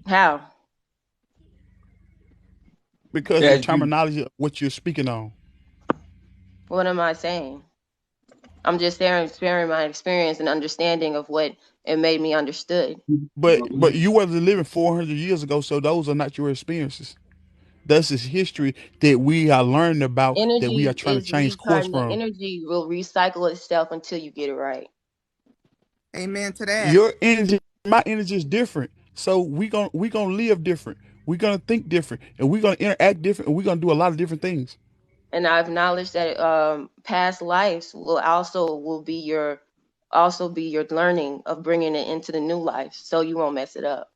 How? because the As you, terminology of what you're speaking on. What am I saying? I'm just sharing my experience and understanding of what it made me understood. But you wasn't living 400 years ago, so those are not your experiences. That's is history that we are learning about that we are Energy trying to is change course from. energy will recycle itself until you get it right. Amen to that. Your energy, my energy is different. So we gonna live different. We're gonna think different, and we're gonna interact different, and we're gonna do a lot of different things. And I've acknowledged that past lives will be your learning of bringing it into the new life, so you won't mess it up.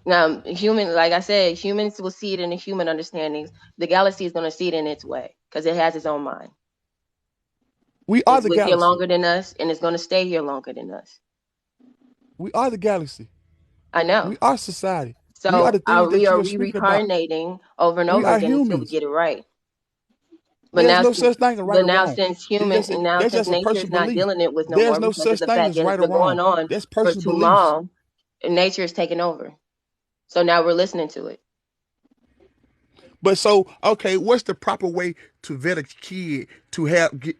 Now, like I said, humans will see it in the human understandings. The galaxy is going to see it in its way because it has its own mind. We are It's the lived here galaxy. longer than us, and it's going to stay here longer than us. We are the galaxy. I know. We are society. We are So the things we that are you are speaking about. reincarnating over and We over are again until we humans. get it right. But There's now, no such thing as right but or now wrong. since That's since just a nature is personal not belief. dealing it with no There's more no because of such the thing fact as that it's right or been wrong. going on That's for personal too beliefs. long, nature is taking over. So now we're listening to it. But so, okay, what's the proper way to vet a kid to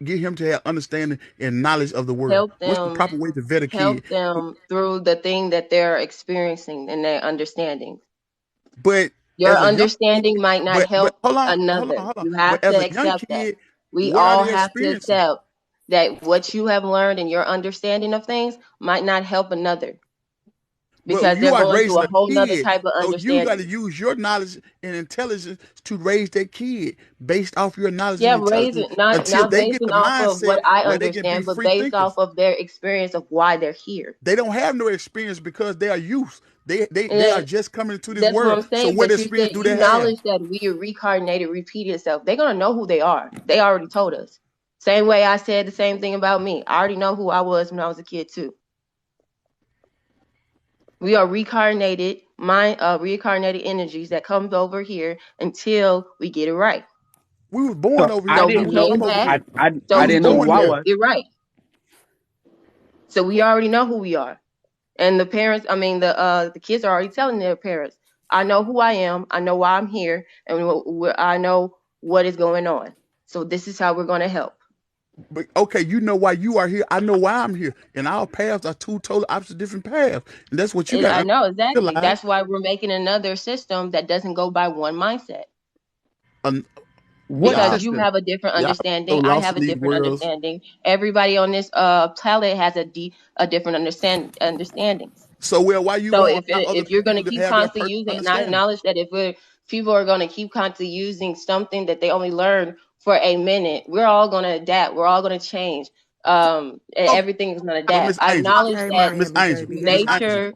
get him to have understanding and knowledge of the world? What's the proper way to vet a kid? Help them through the thing that they're experiencing and their understanding. But Your as a young kid, understanding might not but help hold another. on. You But have as to a young accept that. kid, We what are all they have to experiencing? accept that what you have learned and your understanding of things might not help another But because you they're are going through raising a a whole nother kid, type of so you got to understanding. use your knowledge and intelligence to raise that kid based off your knowledge and Yeah, intelligence raising not until they get basing the off of mindset what I where they can be understand, but free based off thinkers. of their experience of why they're here. They don't have no experience because they are youth. They are And just coming into this that's what world. I'm So saying. what But you experience said do you they have? knowledge that we are reincarnated, repeat itself. They're gonna know who they are. They already told us. Same way I said the same thing about me. I already know who I was when I was a kid too. We are reincarnated reincarnated energies that comes over here until we get it right. We was born So over here. I So We we didn't didn't know. come came over back. here. I We So was we didn't know can who born I there. was. get right. So we already know who we are. And the parents, the kids are already telling their parents, I know who I am, I know why I'm here, and I know what is going on. So this is how we're going to help. But okay, you know why you are here. I know why I'm here. And our paths are two totally opposite different paths. And that's what you got I to know exactly. realize. That's why we're making another system that doesn't go by one mindset. What Because Y'all, you system? have a different y'all so understanding, I lost have in a these different worlds. understanding. Everybody on this planet has a different understandings. So well, why you So won't allow other if you're going people to to keep have their constantly perfect using, and I understanding? acknowledge that if people are going to keep constantly using something that they only learn for a minute, we're all going to adapt. We're all going to change. Okay, Everything is going to but adapt. Miss I Angel, acknowledge Hey, that Miss Miami, Angel, baby. Hey, Miss Miami. Angel, nature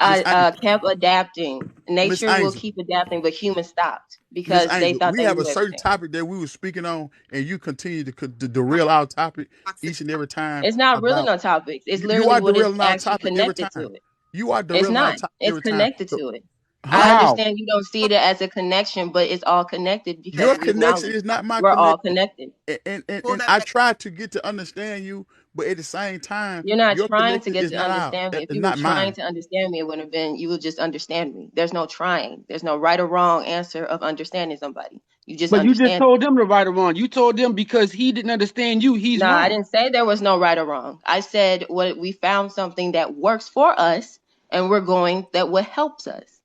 Miss Angel, kept adapting. Miss Nature will Angel, keep adapting, but humans stopped Miss because they Angel. thought We they have a knew certain everything. topic that we were speaking on, and you continue to derail our topic each and every time It's not really about no topics. It's you literally are what is derailing our actually topic every connected to time. it. You are It's derailing our not. topic It's every time. connected So, to it. I huh? How? understand you don't see it as a connection, but it's all connected because Your we connection acknowledge is not my we're all connection. connected. And I try to get to understand you, but at the same time, You're not your trying to connection get is to not understand me. If is you were not trying mine. to understand me, it would have been you would just understand me. There's no trying. There's no right or wrong answer of understanding somebody. You just But you just understand. told them to right or wrong. You told them because he didn't understand you, he's No, I wrong. didn't say there was no right or wrong. I said what we found something that works for us and we're going that what helps us.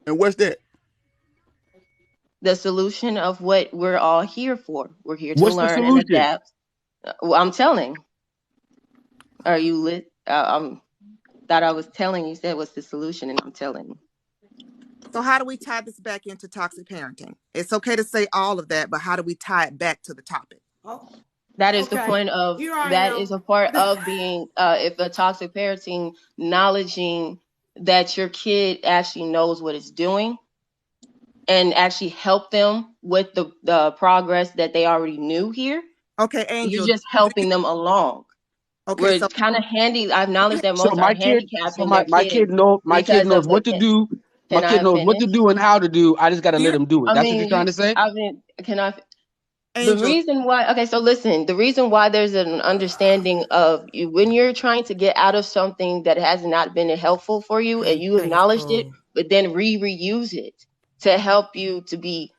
And what's that? The solution of what we're all here for. We're here to What's the learn and solution? adapt. Well, I'm telling. Are you lit? Thought I was telling you. Said what's the solution, and I'm telling you. So how do we tie this back into toxic parenting? It's okay to say all of that, but how do we tie it back to the topic? Oh, that is the Okay, point of here I that is am. a part of being if a toxic parenting, acknowledging that your kid actually knows what it's doing and actually help them with the progress that they already knew here. Okay, You're Angel. just helping them along. Okay, We're so kind of handy. I've acknowledged that So most are so handicapping their kids my kid because knows of what what to do. My can kid I knows what finish? to do and how to do. I just gotta let here, him do it. I That's what you're mean, trying to say? can I? The Angel. reason why, okay, so listen, the reason why there's an understanding of you when you're trying to get out of something that has not been helpful for you and Hey, you acknowledged it, faithful. but then reuse it to help you to be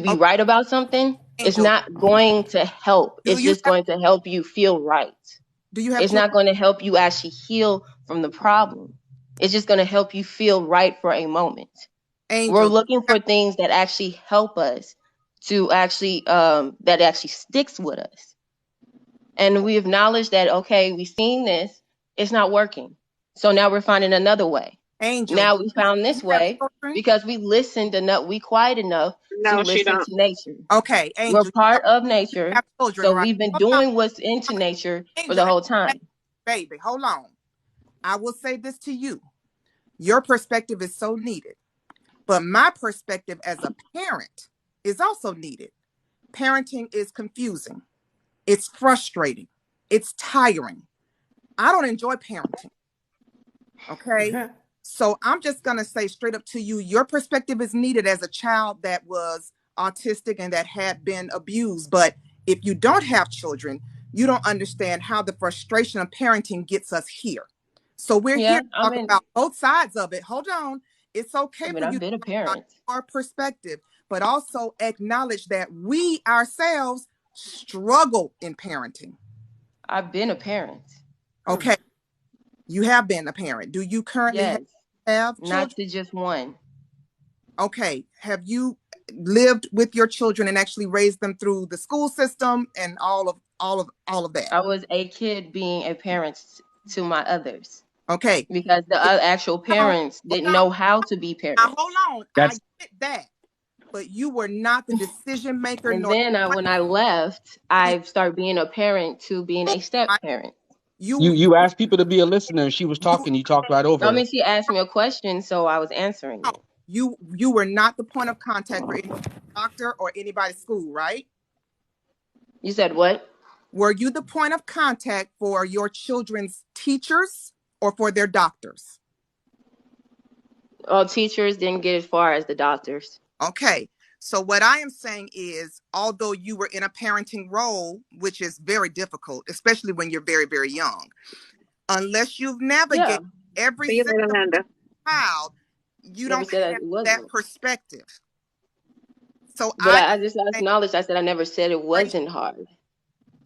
Okay, right about something, it's Angel. not going to help. Do It's you just have going to help you feel right. It's children? not going to help you actually heal from the problem. It's just going to help you feel right for a moment. We're Angel. looking for things that actually help us to actually that actually sticks with us. And we acknowledge that okay, we've seen this, it's not working. So now we're finding another way. Angel. Now we found Do this you have way children? because we listened enough, we quiet enough to No, she listen don't. to nature. Okay, We're Angel, you part of nature, have children, so right? we've been Hold on, doing what's into nature for Angel, the whole time. baby, hold on. I will say this to you. Your perspective is so needed, but my perspective as a parent is also needed. Parenting is confusing. It's frustrating. It's tiring. I don't enjoy parenting. Okay. So I'm just going to say straight up to you, your perspective is needed as a child that was autistic and that had been abused. But if you don't have children, you don't understand how the frustration of parenting gets us here. So we're Yeah, here to talk about both sides of it. Hold on. It's okay for I've you to been a talk about parent. your perspective, but also acknowledge that we ourselves struggle in parenting. I've been a parent. Okay. You have been a parent. Do you currently Yes, have not children? to just one. Okay. Have you lived with your children and actually raised them through the school system and all of that? I was a kid being a parent to my others. Okay. Because the actual parents didn't know how to be parents. Hold on. I get that. But you were not the decision maker. And then when I left, I started being a parent to being a step parent. You asked people to be a listener, and she was talking. You talked right over I her. mean, she asked me a question, so I was answering it. You were not the point of contact for any doctor or anybody's school, right? You said what? Were you the point of contact for your children's teachers or for their doctors? Teachers didn't get as far as the doctors. Okay. So what I am saying is, although you were in a parenting role, which is very difficult, especially when you're very, very young, unless you've navigated every single child, you don't have that perspective. So but I just acknowledged, I said I never said it wasn't hard.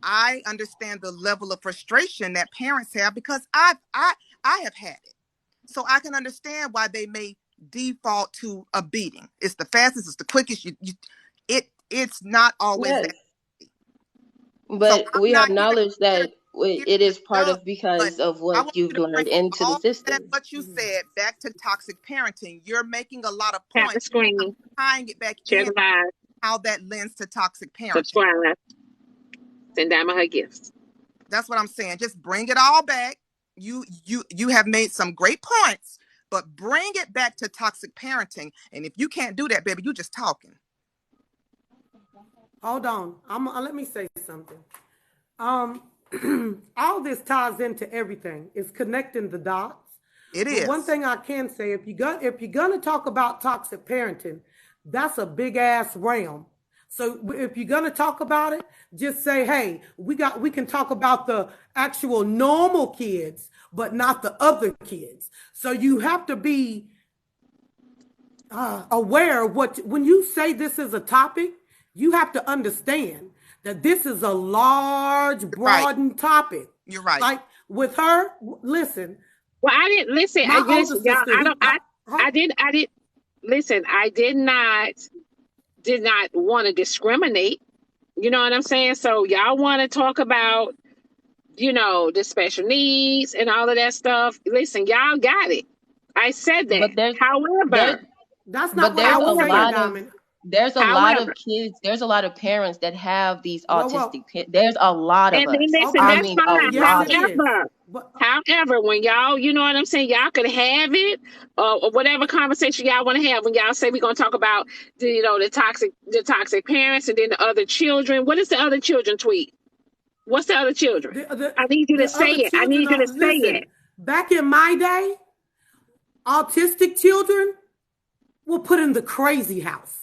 I understand the level of frustration that parents have because I have had it. So I can understand why they may default to a beating. It's the fastest, it's the quickest. It's not always that easy. But so we acknowledge that it is part of because of what you've learned into the system. What you said back to toxic parenting, you're making a lot of points. Tying it back in how that lends to toxic parenting. Subscribe. Send Diamond her gifts. That's what I'm saying. Just bring it all back. You have made some great points, but bring it back to toxic parenting. And if you can't do that, baby, you're just talking. Hold on. Let me say something. All this ties into everything. It's connecting the dots. It is. One thing I can say, if you're gonna talk about toxic parenting, that's a big ass realm. So if you're gonna talk about it, just say, hey, we can talk about the actual normal kids, but not the other kids. So you have to be aware of when you say this is a topic, you have to understand that this is a large, broadened topic. You're right. Like with her, listen. Well, I didn't listen. I did not want to discriminate. You know what I'm saying? So y'all want to talk about, the special needs and all of that stuff. Listen, y'all got it. I said that. However, that's not what I was saying, There's a lot of kids. There's a lot of parents that have these autistic kids. There's a lot of us. Listen, that's fine. However, when y'all, you know what I'm saying, y'all could have it, or whatever conversation y'all want to have. When y'all say we're gonna talk about the toxic parents and then the other children. What is the other children tweet? What's the other children? I need you to say it. I need you to say it. Back in my day, autistic children were put in the crazy house.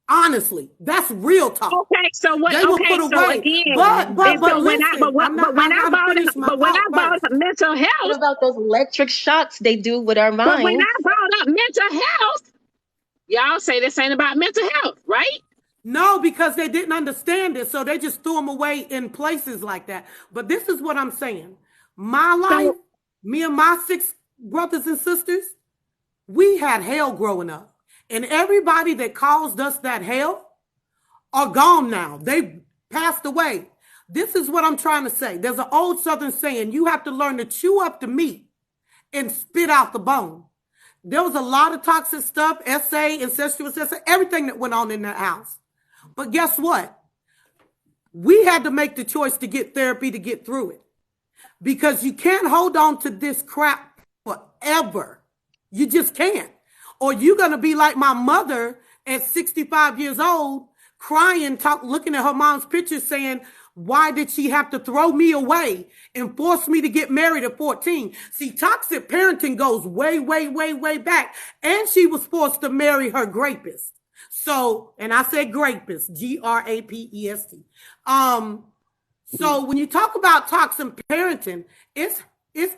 Honestly, that's real talk. Okay, so what? They were put away. Again, but when I brought up mental health, what about those electric shocks they do with our minds? But when I brought up mental health, y'all say this ain't about mental health, right? No, because they didn't understand it, so they just threw them away in places like that. But this is what I'm saying. My life, me and my 6 brothers and sisters, we had hell growing up. And everybody that caused us that hell are gone now. They passed away. This is what I'm trying to say. There's an old Southern saying, you have to learn to chew up the meat and spit out the bone. There was a lot of toxic stuff, incestuous essay, everything that went on in that house. But guess what? We had to make the choice to get therapy to get through it. Because you can't hold on to this crap forever. You just can't. Or you're going to be like my mother at 65 years old, crying, looking at her mom's picture saying, why did she have to throw me away and force me to get married at 14? See, toxic parenting goes way, way, way, way back. And she was forced to marry her rapist. So, and I said grapist, Grapest. So when you talk about toxic parenting, it's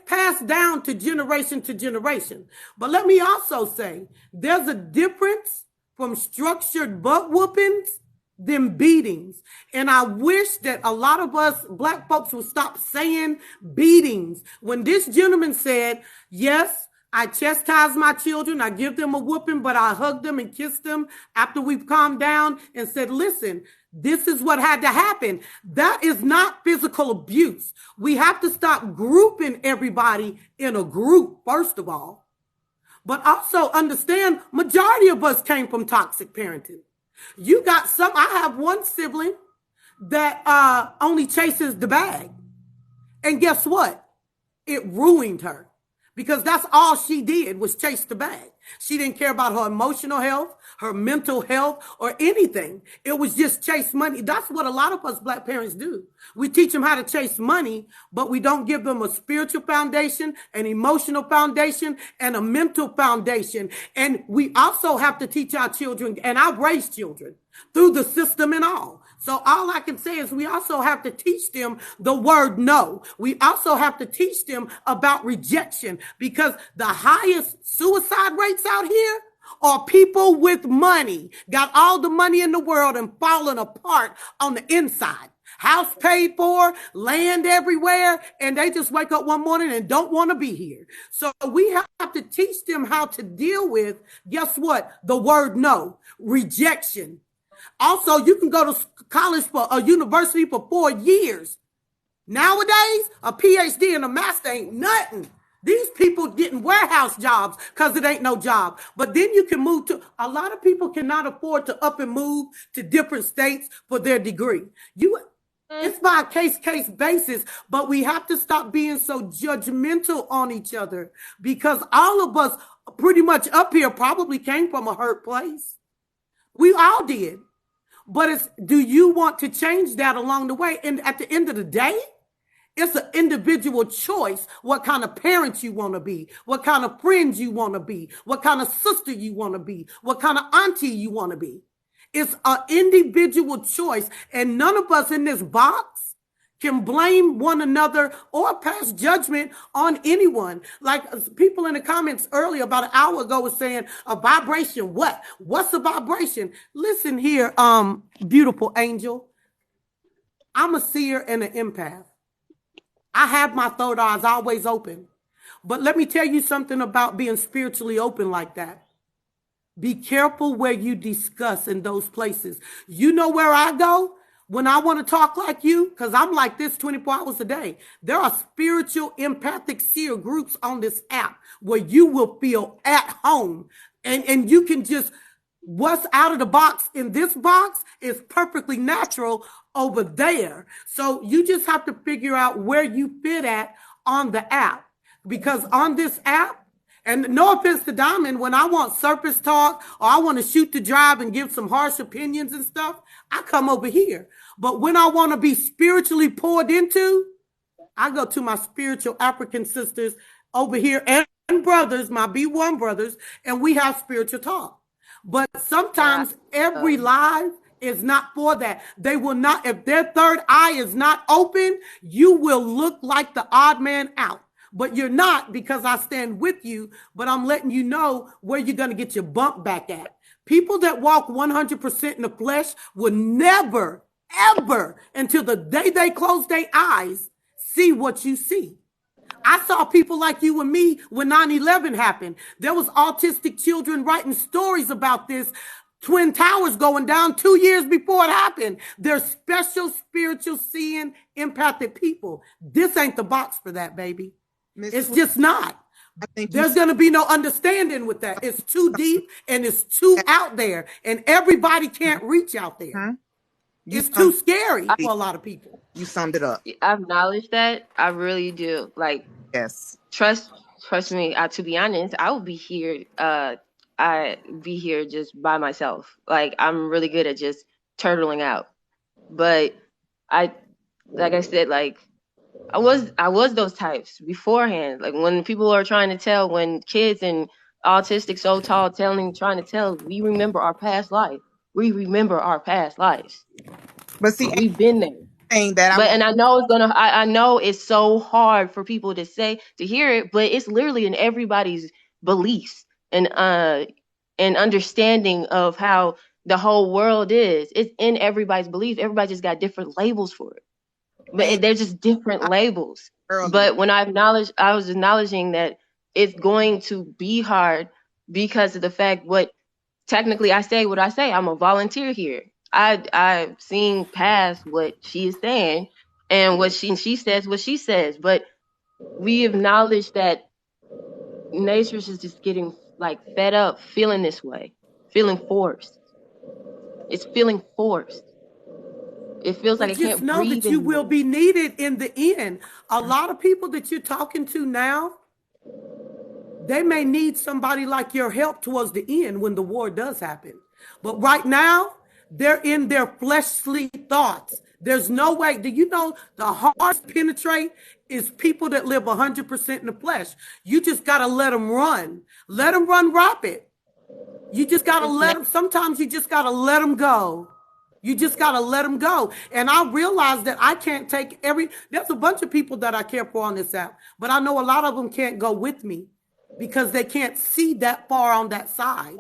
passed down to generation. But let me also say, there's a difference from structured butt whoopings than beatings. And I wish that a lot of us Black folks would stop saying beatings. When this gentleman said, yes, I chastise my children, I give them a whooping, but I hug them and kiss them after we've calmed down and said, listen, this is what had to happen. That is not physical abuse. We have to stop grouping everybody in a group, first of all. But also understand, majority of us came from toxic parenting. You got some, I have one sibling that only chases the bag. And guess what? It ruined her. Because that's all she did was chase the bag. She didn't care about her emotional health, her mental health, or anything. It was just chase money. That's what a lot of us Black parents do. We teach them how to chase money, but we don't give them a spiritual foundation, an emotional foundation, and a mental foundation. And we also have to teach our children, and I've raised children through the system and all. So all I can say is we also have to teach them the word no. We also have to teach them about rejection, because the highest suicide rates out here are people with money, got all the money in the world and falling apart on the inside. House paid for, land everywhere, and they just wake up one morning and don't want to be here. So we have to teach them how to deal with, guess what? The word no, rejection. Also, you can go to college for a university for 4 years. Nowadays, a PhD and a master ain't nothing. These people getting warehouse jobs because it ain't no job. But then you can move to, a lot of people cannot afford to up and move to different states for their degree. It's by a case basis, but we have to stop being so judgmental on each other, because all of us pretty much up here probably came from a hurt place. We all did. But do you want to change that along the way? And at the end of the day, it's an individual choice what kind of parents you want to be, what kind of friends you want to be, what kind of sister you want to be, what kind of auntie you want to be. It's an individual choice, and none of us in this box can blame one another or pass judgment on anyone. Like people in the comments earlier about an hour ago was saying, a vibration, what? What's a vibration? Listen here, beautiful angel. I'm a seer and an empath. I have my third eyes always open. But let me tell you something about being spiritually open like that. Be careful where you discuss in those places. You know where I go when I want to talk like you? Because I'm like this 24 hours a day. There are spiritual empathic seer groups on this app where you will feel at home. And you can just, what's out of the box in this box is perfectly natural over there. So you just have to figure out where you fit at on the app. Because on this app, and no offense to Diamond, when I want surface talk or I want to shoot the drive and give some harsh opinions and stuff, I come over here. But when I want to be spiritually poured into, I go to my spiritual African sisters over here and brothers, my B1 brothers, and we have spiritual talk. But sometimes every live is not for that. They will not, if their third eye is not open, you will look like the odd man out. But you're not, because I stand with you, but I'm letting you know where you're going to get your bump back at. People that walk 100% in the flesh will never, ever, until the day they close their eyes, see what you see. I saw people like you and me when 9/11 happened. There was autistic children writing stories about this. Twin Towers going down 2 years before it happened. They're special spiritual seeing empathic people. This ain't the box for that, baby. It's just not. I think you There's going to be no understanding with that. It's too deep and it's too out there, and everybody can't reach out there. Mhm. You It's too summed scary it. for a lot of people. You summed it up. I acknowledge that. I really do. Like, Yes. trust me. To be honest, I will be here. I be here just by myself. Like, I'm really good at just turtling out. But I, like I said, like I was those types beforehand. Like when people are trying to tell, when kids and autistic so tall trying to tell, we remember our past life. We remember our past lives. But see, We've been there. saying that I But want and I know I know it's so hard for people to hear it, but it's literally in everybody's beliefs and understanding of how the whole world is. It's in everybody's beliefs. Everybody just got different labels for it. saying But they're just different labels. earlier. But when I was acknowledging that it's going to be hard because of the fact what technically I say what I say. I'm a volunteer here. I've seen past what she is saying and what she says what she says. But we acknowledge that nature is just getting like fed up feeling this way, feeling forced. It's feeling forced. It feels like But I just can't know breathe that you will anymore. be needed in the end. A lot of people that you're talking to now, they may need somebody like your help towards the end when the war does happen. But right now, they're in their fleshly thoughts. There's no way. Do you know the hardest penetrate is people that live 100% in the flesh? You just got to let them run. Let them run rapid. You just got to let them. Sometimes you just got to let them go. You just got to let them go. And I realize that I can't take there's a bunch of people that I care for on this app, but I know a lot of them can't go with me because they can't see that far on that side.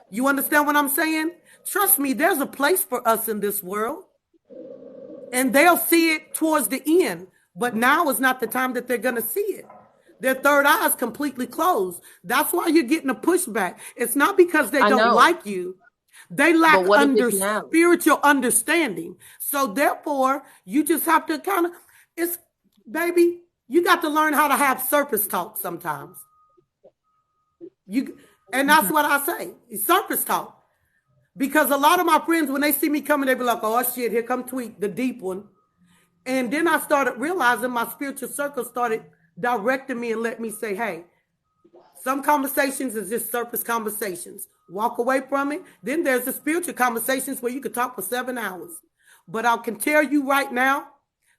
You understand what I'm saying? Trust me, there's a place for us in this world, and they'll see it towards the end. But now is not the time that they're going to see it. Their third eye is completely closed. That's why you're getting a pushback. It's not because they I don't know. like you. They But lack what if it's now? spiritual understanding. So therefore, you just have to baby, you got to learn how to have surface talk sometimes. And that's what I say. It's surface talk. Because a lot of my friends, when they see me coming, they be like, oh shit, here come Tweet, the deep one. And then I started realizing my spiritual circle started directing me and let me say, hey, some conversations is just surface conversations. Walk away from it. Then there's the spiritual conversations where you could talk for 7 hours. But I can tell you right now,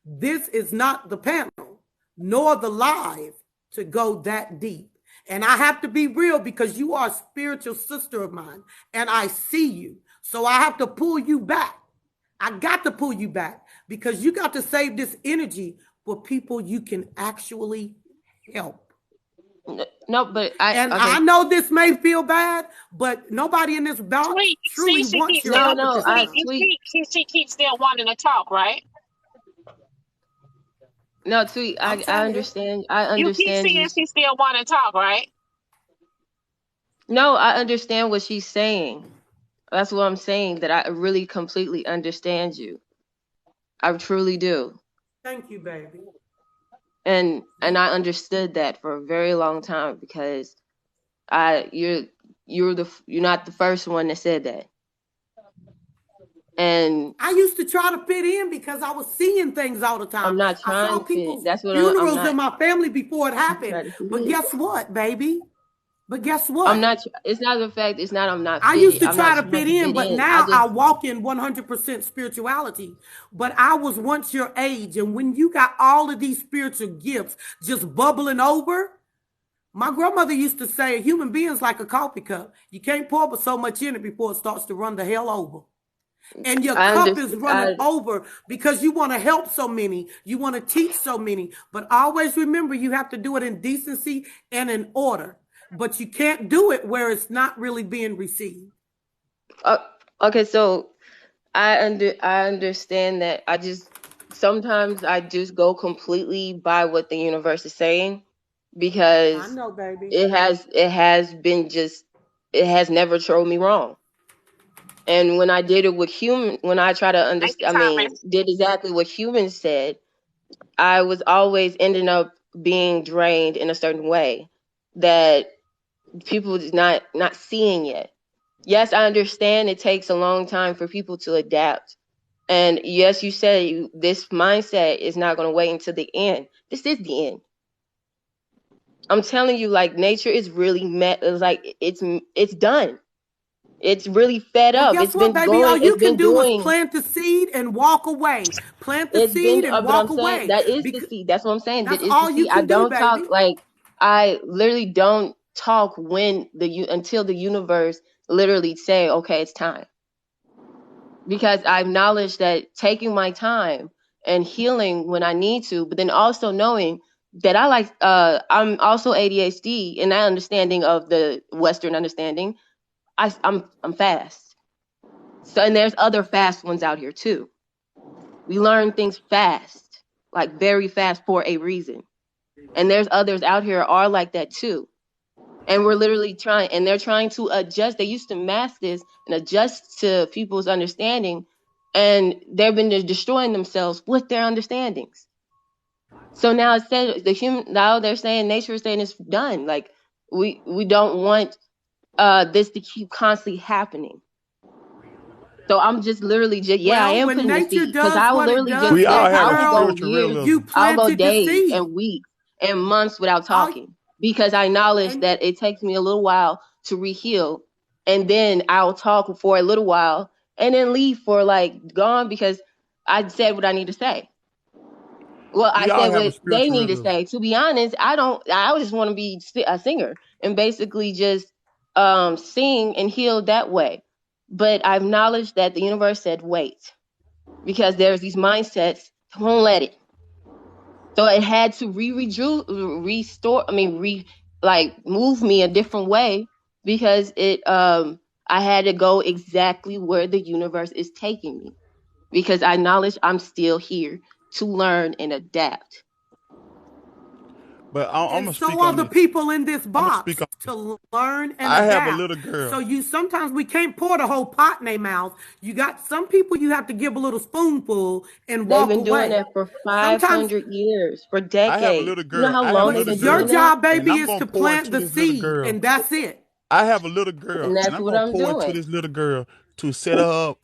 this is not the panel, nor the live to go that deep. And I have to be real because you are a spiritual sister of mine and I see you. So I have to pull you back. I got to pull you back because you got to save this energy for people you can actually help. No, but I know this may feel bad, but nobody in this box truly wants your help at this time. She keeps still wanting to talk, right? No, Tweet, I understand. I You keep understand saying she still want to talk, right? No, I understand what she's saying. That's what I'm saying, that I really completely understand you. I truly do. Thank you, baby. And I understood that for a very long time because you're not the first one that said that. And I used to try to fit in because I was seeing things all the time. I'm not I saw trying people's to. That's what funerals in my family before it happened. But it. guess what, baby? But guess what? I'm not. It's not the fact. It's not. I'm not. I used to try to not fit in, but now I walk in 100% spirituality. But I was once your age, and when you got all of these spiritual gifts just bubbling over, my grandmother used to say, a human being's like a coffee cup. You can't pour but so much in it before it starts to run the hell over. And your cup is running over because you want to help so many. You want to teach so many. But always remember, you have to do it in decency and in order. But you can't do it where it's not really being received. Okay, so I understand that. Sometimes I just go completely by what the universe is saying because I know, baby. It has never thrown me wrong. And when I did it with when I try to understand, did exactly what humans said, I was always ending up being drained in a certain way. that people is not seeing yet. Yes, I understand it takes a long time for people to adapt. And yes, you said this mindset is not going to wait until the end. This is the end. I'm telling you, like, nature is really it's done. It's really fed Well, up. guess what, baby? All you It's can been do is doing, plant the seed and walk away. Plant the it's been, seed and but I'm walk saying away. that is the Because seed. That's what I'm saying. That that's is the all you seed. I can do, don't talk, baby. like, I literally don't talk until the universe literally say, okay, it's time. Because I acknowledge that taking my time and healing when I need to, but then also knowing that I'm also ADHD, and that understanding of the Western understanding, I'm fast. So, and there's other fast ones out here too. We learn things fast, like very fast for a reason. And there's others out here are like that too. And we're literally they're trying to adjust. They used to mask this and adjust to people's understanding, and they've been destroying themselves with their understandings. So now now they're saying, nature is saying it's done. Like, we don't want this to keep constantly happening. So I'm just literally I Well, am when putting the nature seed, because does I will what it literally does, just We sit. all baby have I a will go girl, spiritual years. you realism. I'll go planted the days seed. and weeks and months without All, talking, because I acknowledge and that it takes me a little while to reheal, and then I'll talk for a little while and then leave for like gone, because I said what I need to say. Well, I We all said have a what they spiritual need to realism. say. To be honest, I don't. I just want to be a singer and basically just sing and heal that way. But I've acknowledged that the universe said wait, because there's these mindsets that won't let it. So it had to restore. I mean, move me a different way, because I had to go exactly where the universe is taking me, because I acknowledge I'm still here to learn and adapt. But I'm and gonna so speak are on the this. people in this I'm gonna speak box on this. to learn and I have a adapt. little girl. So sometimes we can't pour the whole pot in their mouth. You got some people you have to give a little spoonful and They've walk been doing away. that for Sometimes, 500 years, for I have a decades. little You know girl. how I have a long but they've little been your girl, doing that? job, and baby, I'm is gonna to pour plant into the this little seed, girl. and that's it. I have a little girl, And and that's I'm what gonna I'm pour into doing. this little girl to set her up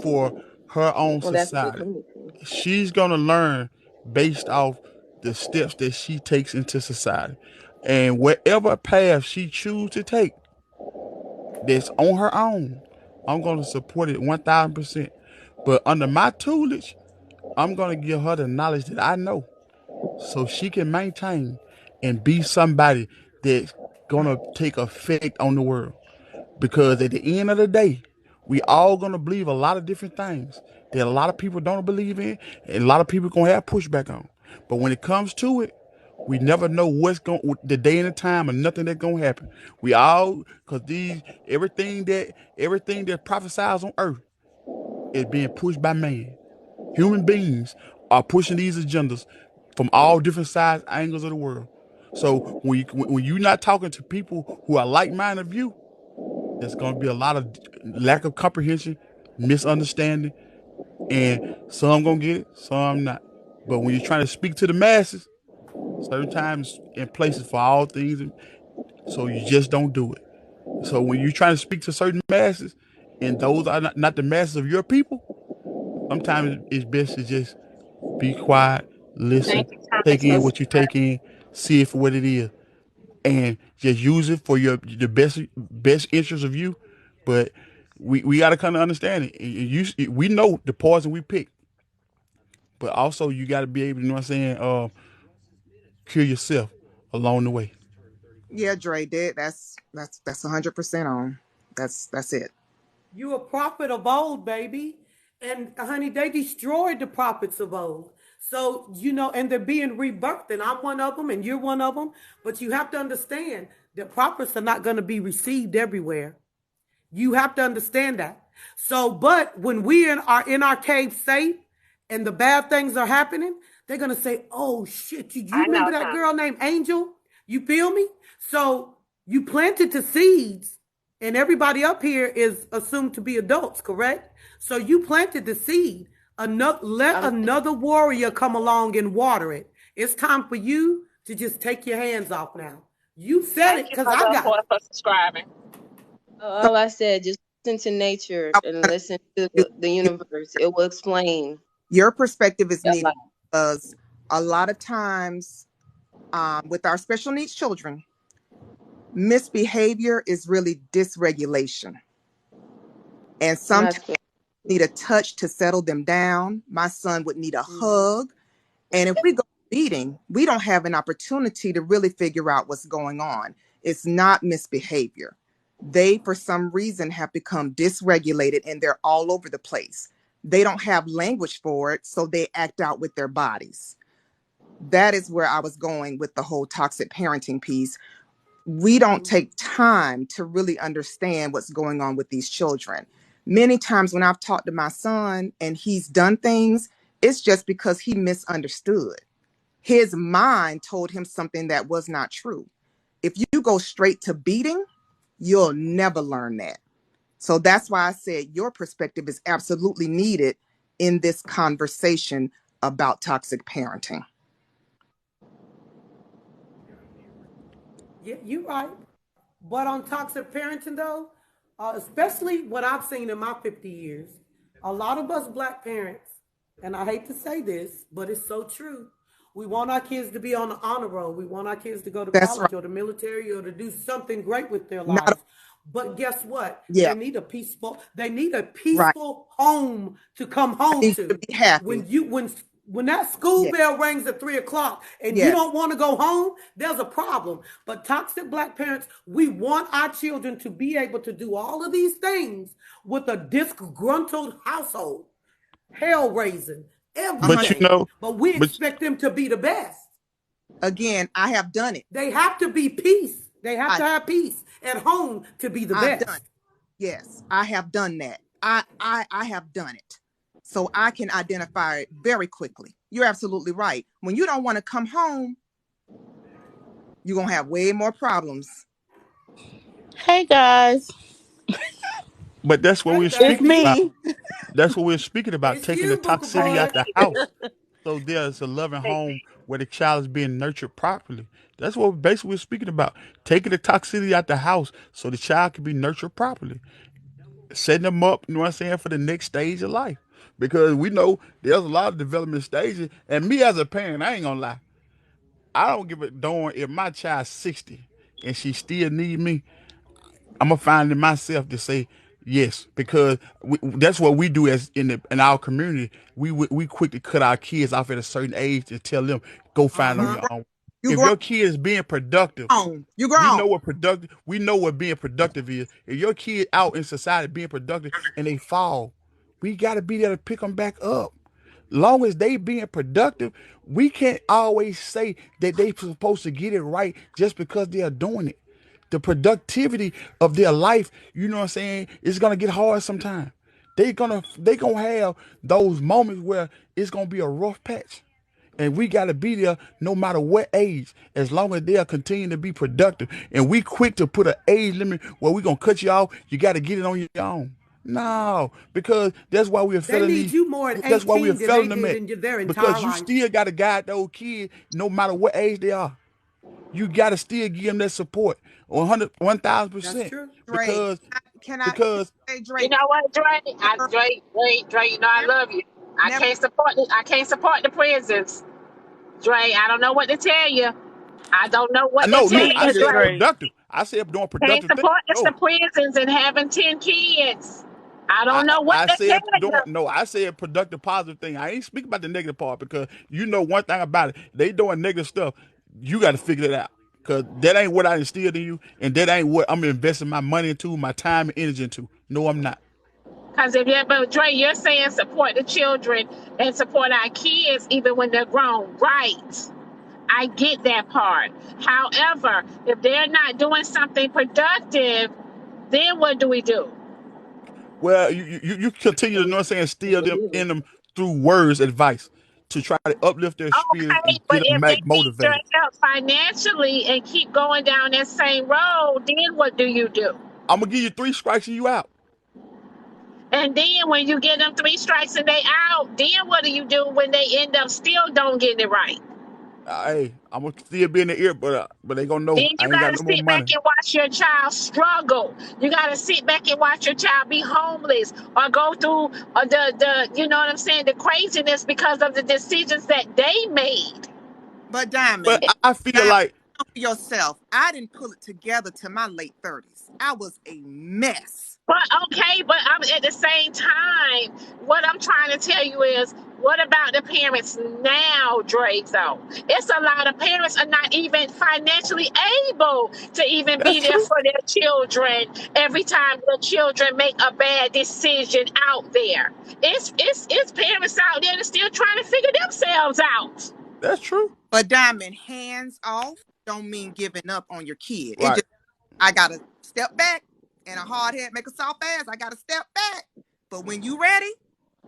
for her own Well, that's what they society. told me to. She's gonna learn based off the steps that she takes into society, and whatever path she chooses to take, that's on her own, I'm gonna support it 1,000%. But under my tutelage, I'm gonna give her the knowledge that I know, so she can maintain and be somebody that's gonna take effect on the world. Because at the end of the day, we all gonna believe a lot of different things that a lot of people don't believe in, and a lot of people gonna have pushback on. But when it comes to it, we never know what's going the day and the time, or nothing that's gonna happen. We all, cause everything that prophesies on earth is being pushed by man. Human beings are pushing these agendas from all different sides, angles of the world. So when you're not talking to people who are like-minded of you, there's going to be a lot of lack of comprehension, misunderstanding, and some going to get it, some not. But when you're trying to speak to the masses, certain times and places for all things, so you just don't do it. So when you're trying to speak to certain masses, and those are not the masses of your people, sometimes it's best to just be quiet, listen, take in what you take in, see it for what it is, and just use it for the best interest of you. But we got to kind of understand it. We know the poison we pick, but also you got to be able to, you know what I'm saying, cure yourself along the way. Yeah, Dre, that's 100% on. That's it. You a prophet of old, baby. And honey, they destroyed the prophets of old. So, and they're being rebirthed. And I'm one of them, and you're one of them. But you have to understand that prophets are not going to be received everywhere. You have to understand that. So, but when we are in our cave safe and the bad things are happening, they're going to say, oh shit, you remember that girl named Angel? You feel me? So you planted the seeds, and everybody up here is assumed to be adults, correct? So you planted the seed. Let another warrior come along and water it. It's time for you to just take your hands off now. You said it Thank you, because my I love, got it. for subscribing. So All I said, just listen to nature I and wanna- listen to you- the universe. It will explain your perspective is a needed lot. because a lot of times with our special needs children, misbehavior is really dysregulation. And And sometimes that's good. need a touch to settle them down. My son would need a Mm-hmm. hug. And if we go beating, we don't have an opportunity to really figure out what's going on. It's not misbehavior. They, for some reason, have become dysregulated and they're all over the place. They don't have language for it, so they act out with their bodies. That is where I was going with the whole toxic parenting piece. We don't Mm-hmm. take time to really understand what's going on with these children. Many times when I've talked to my son and he's done things, it's just because he misunderstood. His mind told him something that was not true. If you go straight to beating, you'll never learn that. So that's why I said your perspective is absolutely needed in this conversation about toxic parenting. Yeah, you're right. But on toxic parenting, though, especially what I've seen in my 50 years, a lot of us black parents, and I hate to say this, but it's so true. We want our kids to be on the honor roll. We want our kids to go to That's right. college or the military or to do something great with their Not lives. But guess what? yeah, They need a right. peaceful home to come I home need you to to. be happy. When that school Yeah, bell rings at 3 o'clock and you yes. don't want to go home, there's a problem. But toxic black parents, we want our children to be able to do all of these things with a disgruntled household, hell raising, But you everything. know, But we but expect them to be the best. Again, I have done it. They have to be peace. They have I to have peace at home to be the I've done it. best. Yes, I have done that. I have done it. So I can identify it very quickly. You're absolutely right. When you don't want to come home, you're gonna have way more problems. Hey guys, but that's what Hey, we're it's speaking baby. about. me. That's what we're speaking about, It's taking the you, Booker toxicity Boy. out the house. So there's a loving home where the child is being nurtured properly. That's what basically we're speaking about. Taking the toxicity out the house so the child can be nurtured properly. Setting them up, you know what I'm saying, for the next stage of life. Because we know there's a lot of development stages. And me as a parent, I ain't gonna lie. I don't give a darn if my child's 60 and she still need me. I'm gonna find in myself to say yes, because that's what we do as in our community. We quick to cut our kids off at a certain age and tell them go find on You Uh-huh. your own. you If grown. your kid is being productive, You we grown. know what productive. We know what being productive is. If your kid out in society being productive and they fall, we got to be there to pick them back up. Long as they being productive, we can't always say that they supposed to get it right just because they are doing it. The productivity of their life, you know what I'm saying, it's gonna get hard sometimes. They gonna have those moments where it's gonna be a rough patch. And we gotta be there no matter what age, as long as they'll continue to be productive. And we quick to put an age limit where we gonna cut you off, you gotta get it on your own. No, because that's why we're They failing need these. you more at That's why we're 18 than they failing them did at. in their entire Because you life. still gotta guide those kids no matter what age they are. You gotta still give them that support 100, That's 1000%. true. Dre, Because can because I say You Dre? know what, Dre? Dre, you know I Never, love you. never. I can't support the prisons. Dre, I don't know what to tell you. I don't know I what to know, tell no, Me I you, either, said Dre. Dre. productive. I said doing Can't productive things. support the No, prisons and having 10 kids. I I don't know what I to tell said you. doing no. I said productive, positive thing. I ain't speaking about the negative part because you know one thing about it. They doing negative stuff. You got to figure it out because that ain't what I instilled in you, and that ain't what I'm investing my money into, my time and energy into. No, I'm not. Because but Dre, you're saying support the children and support our kids even when they're grown. Right. I get that part. However, if they're not doing something productive, then what do we do? Well, you continue to know what I'm saying, steal them in them through words, advice to try to uplift their spirits Okay, and but get them if they back get motivated. dragged up financially and keep going down that same road, then what do you do? I'm gonna give you 3 strikes and you out. And then when you get them 3 strikes and they out, then what do you do when they end up still don't getting it right? Hey, I'm gonna still be in the ear, but they gonna know Then you I ain't got gotta no more sit back money. and watch your child struggle. You gotta sit back and watch your child be homeless or go through the you know what I'm saying, the craziness because of the decisions that they made. But But Diamond, I feel Diamond, like for yourself, I didn't pull it together to my late 30s. I was a mess. But okay, but I'm at the same time, what I'm trying to tell you is, what about the parents now, Drazo? It's a lot of parents are not even financially able to even that's be there true. for their children every time the children make a bad decision out there. It's parents out there that's still trying to figure themselves out. That's true. But Diamond, hands off don't mean giving up on your kid. It Right. just, I gotta step back and a hard head make a soft ass. I gotta step back. But when you ready,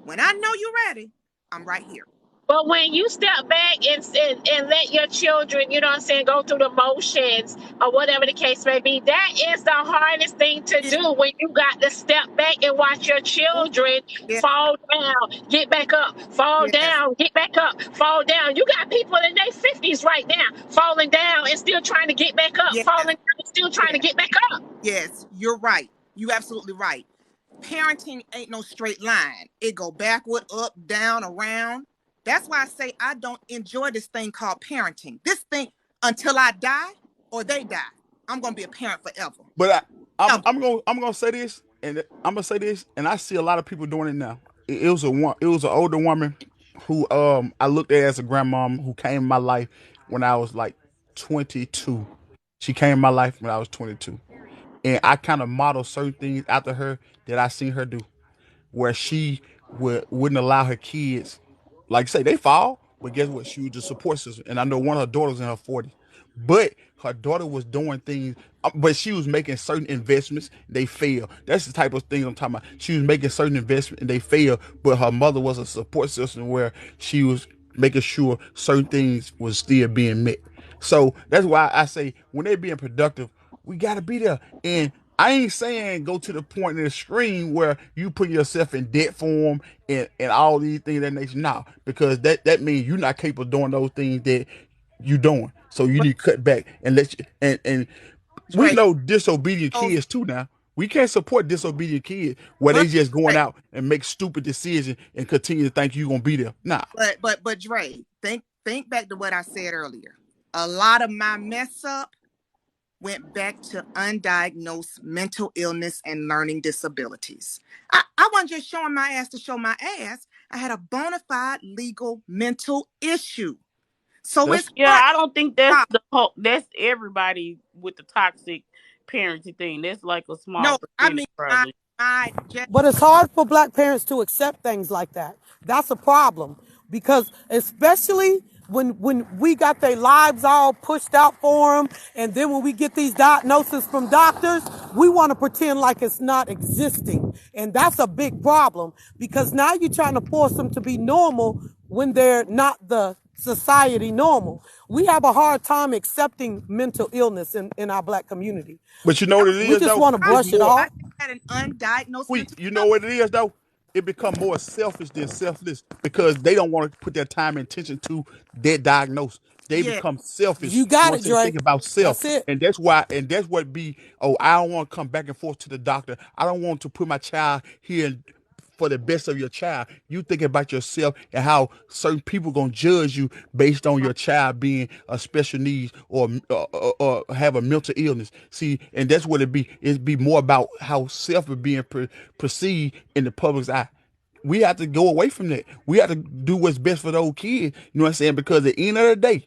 when I know you ready, I'm right here. But when you step back and let your children, you know what I'm saying, go through the motions or whatever the case may be, that is the hardest thing to It, do when you got to step back and watch your children yeah, fall down, get back up, fall yes, down, get back up, fall down. You got people in their 50s right now falling down and still trying to get back up, yes, falling down and still trying to yes, get back up. yes. You're right. You absolutely right. Parenting ain't no straight line. It go backward, up, down, around. That's why I say I don't enjoy this thing called parenting. This thing until I die or they die. I'm gonna be a parent forever. But Ever. I'm gonna say this, and I'm gonna say this, and I see a lot of people doing it now. It was an older woman who I looked at as a grandmom who came in my life when I was like 22. She came in my life when I was 22, and I kind of modeled certain things after her that I seen her do, where she wouldn't allow her kids, like say they fall, but guess what? She was the support system, and I know one of her daughters in her 40s, but her daughter was doing things, but she was making certain investments. They failed. That's the type of thing I'm talking about. She was making certain investments and they failed, but her mother was a support system where she was making sure certain things was still being met. So that's why I say when they're being productive, we gotta be there. And I ain't saying go to the point in the extreme where you put yourself in debt for them and all these things that nature. No, because that means you're not capable of doing those things that you doing. So you But need to cut back and let you and we Dre, know disobedient those kids too now. We can't support disobedient kids where they but just going Dre, out and make stupid decisions and continue to think you gonna be there. Nah. but Dre, think back to what I said earlier. A lot of my mess up went back to undiagnosed mental illness and learning disabilities. I wasn't just showing my ass to show my ass. I had a bona fide legal mental issue. So That's it's Yeah, hard. I don't think that's the whole. That's everybody with the toxic parenting thing. That's like a small No, I percentage, mean probably. my just But it's hard for black parents to accept things like that. That's a problem because especially when we got their lives all pushed out for them, and then when we get these diagnoses from doctors, we want to pretend like it's not existing, and that's a big problem because now you're trying to force them to be normal when they're not the society normal. We have a hard time accepting mental illness in our black community. but you know what it We is just though? want to I, It's brush it more I off. just had an undiagnosed sweet. mental You know illness. what it is though? It become more selfish than selfless because they don't want to put their time and attention to their diagnosis. They Yeah, become selfish. You You got know what it, I'm saying? Dre. Think about self. That's it. And that's why, and that's what be, oh, I don't want to come back and forth to the doctor. I don't want to put my child here for the best of your child. You think about yourself and how certain people gonna judge you based on right. your child being a special needs or have a mental illness. See, and that's what it be. It be more about how self is being perceived in the public's eye. We have to go away from that. We have to do what's best for those kids. You know what I'm saying? Because at the end of the day,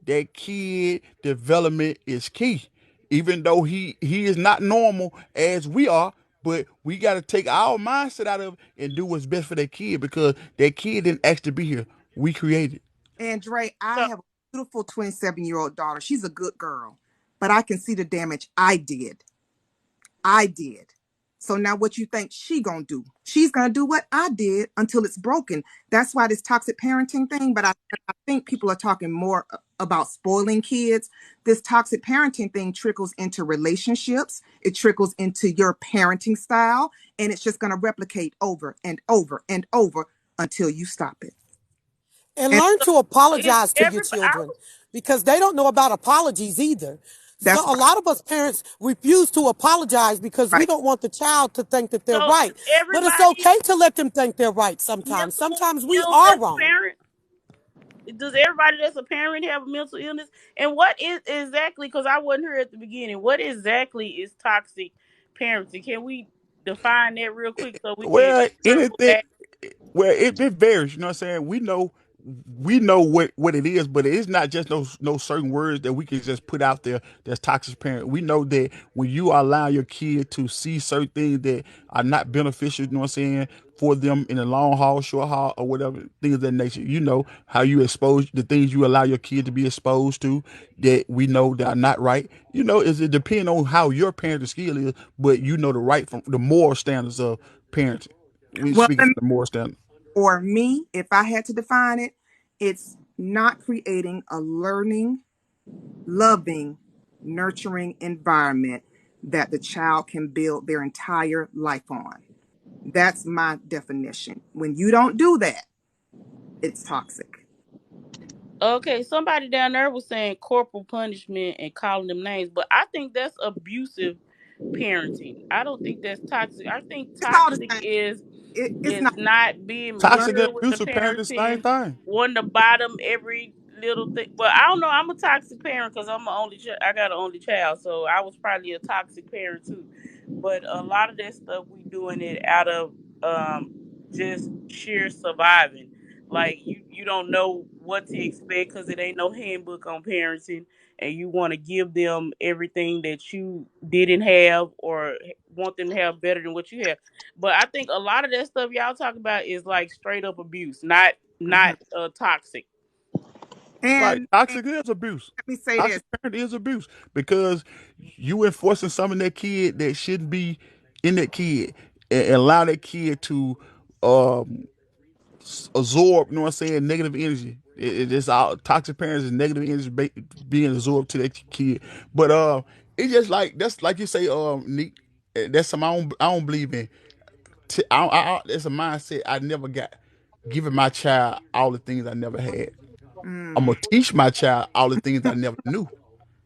that kid development is key. Even though he is not normal as we are, but we got to take our mindset out of it and do what's best for that kid because that kid didn't ask to be here. We created. And Dre, I So have a beautiful 27-year-old daughter. She's a good girl, but I can see the damage I did. I did. So now what you think she gonna do? She's gonna do what I did until it's broken. That's why this toxic parenting thing, but I think people are talking more about spoiling kids. This toxic parenting thing trickles into relationships. It trickles into your parenting style, and it's just gonna replicate over and over and over until you stop it. And And learn to Is apologize to your everybody? children because they don't know about apologies either. So that's a lot of us parents refuse to apologize because we right. don't want the child to think that they're So right. But it's everybody okay to let them think they're right sometimes. mental Sometimes we ill are as a wrong. parent? Does everybody that's a parent have a mental illness? And what is exactly? Because I wasn't here at the beginning. What exactly is toxic parenting? Can we define that real quick so we can Well, circle anything. back? Well, it varies. You know what I'm saying? We know what it is, but it's not just no certain words that we can just put out there that's toxic parent. We know that when you allow your kid to see certain things that are not beneficial, you know what I'm saying, for them in the long haul, short haul, or whatever things of that nature. You know how you expose the things you allow your kid to be exposed to that we know that are not right. You know, it depends on how your parenting skill is, but you know the right from the moral standards of parenting. We Well, speaking from the moral standard. for me, if I had to define it, it's not creating a learning, loving, nurturing environment that the child can build their entire life on. That's my definition. When you don't do that, it's toxic. Okay, somebody down there was saying corporal punishment and calling them names, but I think that's abusive parenting. I don't think that's toxic. I think It's all the toxic same. is It's not. not being Toxic and real with the abusive parent is the same parenting, thing. wanting to bottom every little thing. But I don't know. I'm a toxic parent because I'm a only. I got an only child, so I was probably a toxic parent too. But a lot of that stuff we doing it out of just sheer surviving. Like you don't know what to expect because it ain't no handbook on parenting, and you want to give them everything that you didn't have or want them to have better than what you have. But I think a lot of that stuff y'all talk about is like straight up abuse, not Mhm. toxic. Right. And Toxic is abuse. let me say this. Toxic parent is abuse because you enforcing something in that kid that shouldn't be in that kid and allow that kid to um absorb, you know what I'm saying, negative energy. It's all toxic parents is negative energy being absorbed to that kid. But it's just like that's like you say, Nick. That's some I don't believe in. It's a mindset I never got. Giving my child all the things I never had. I'm Mm, gonna teach my child all the things I never knew.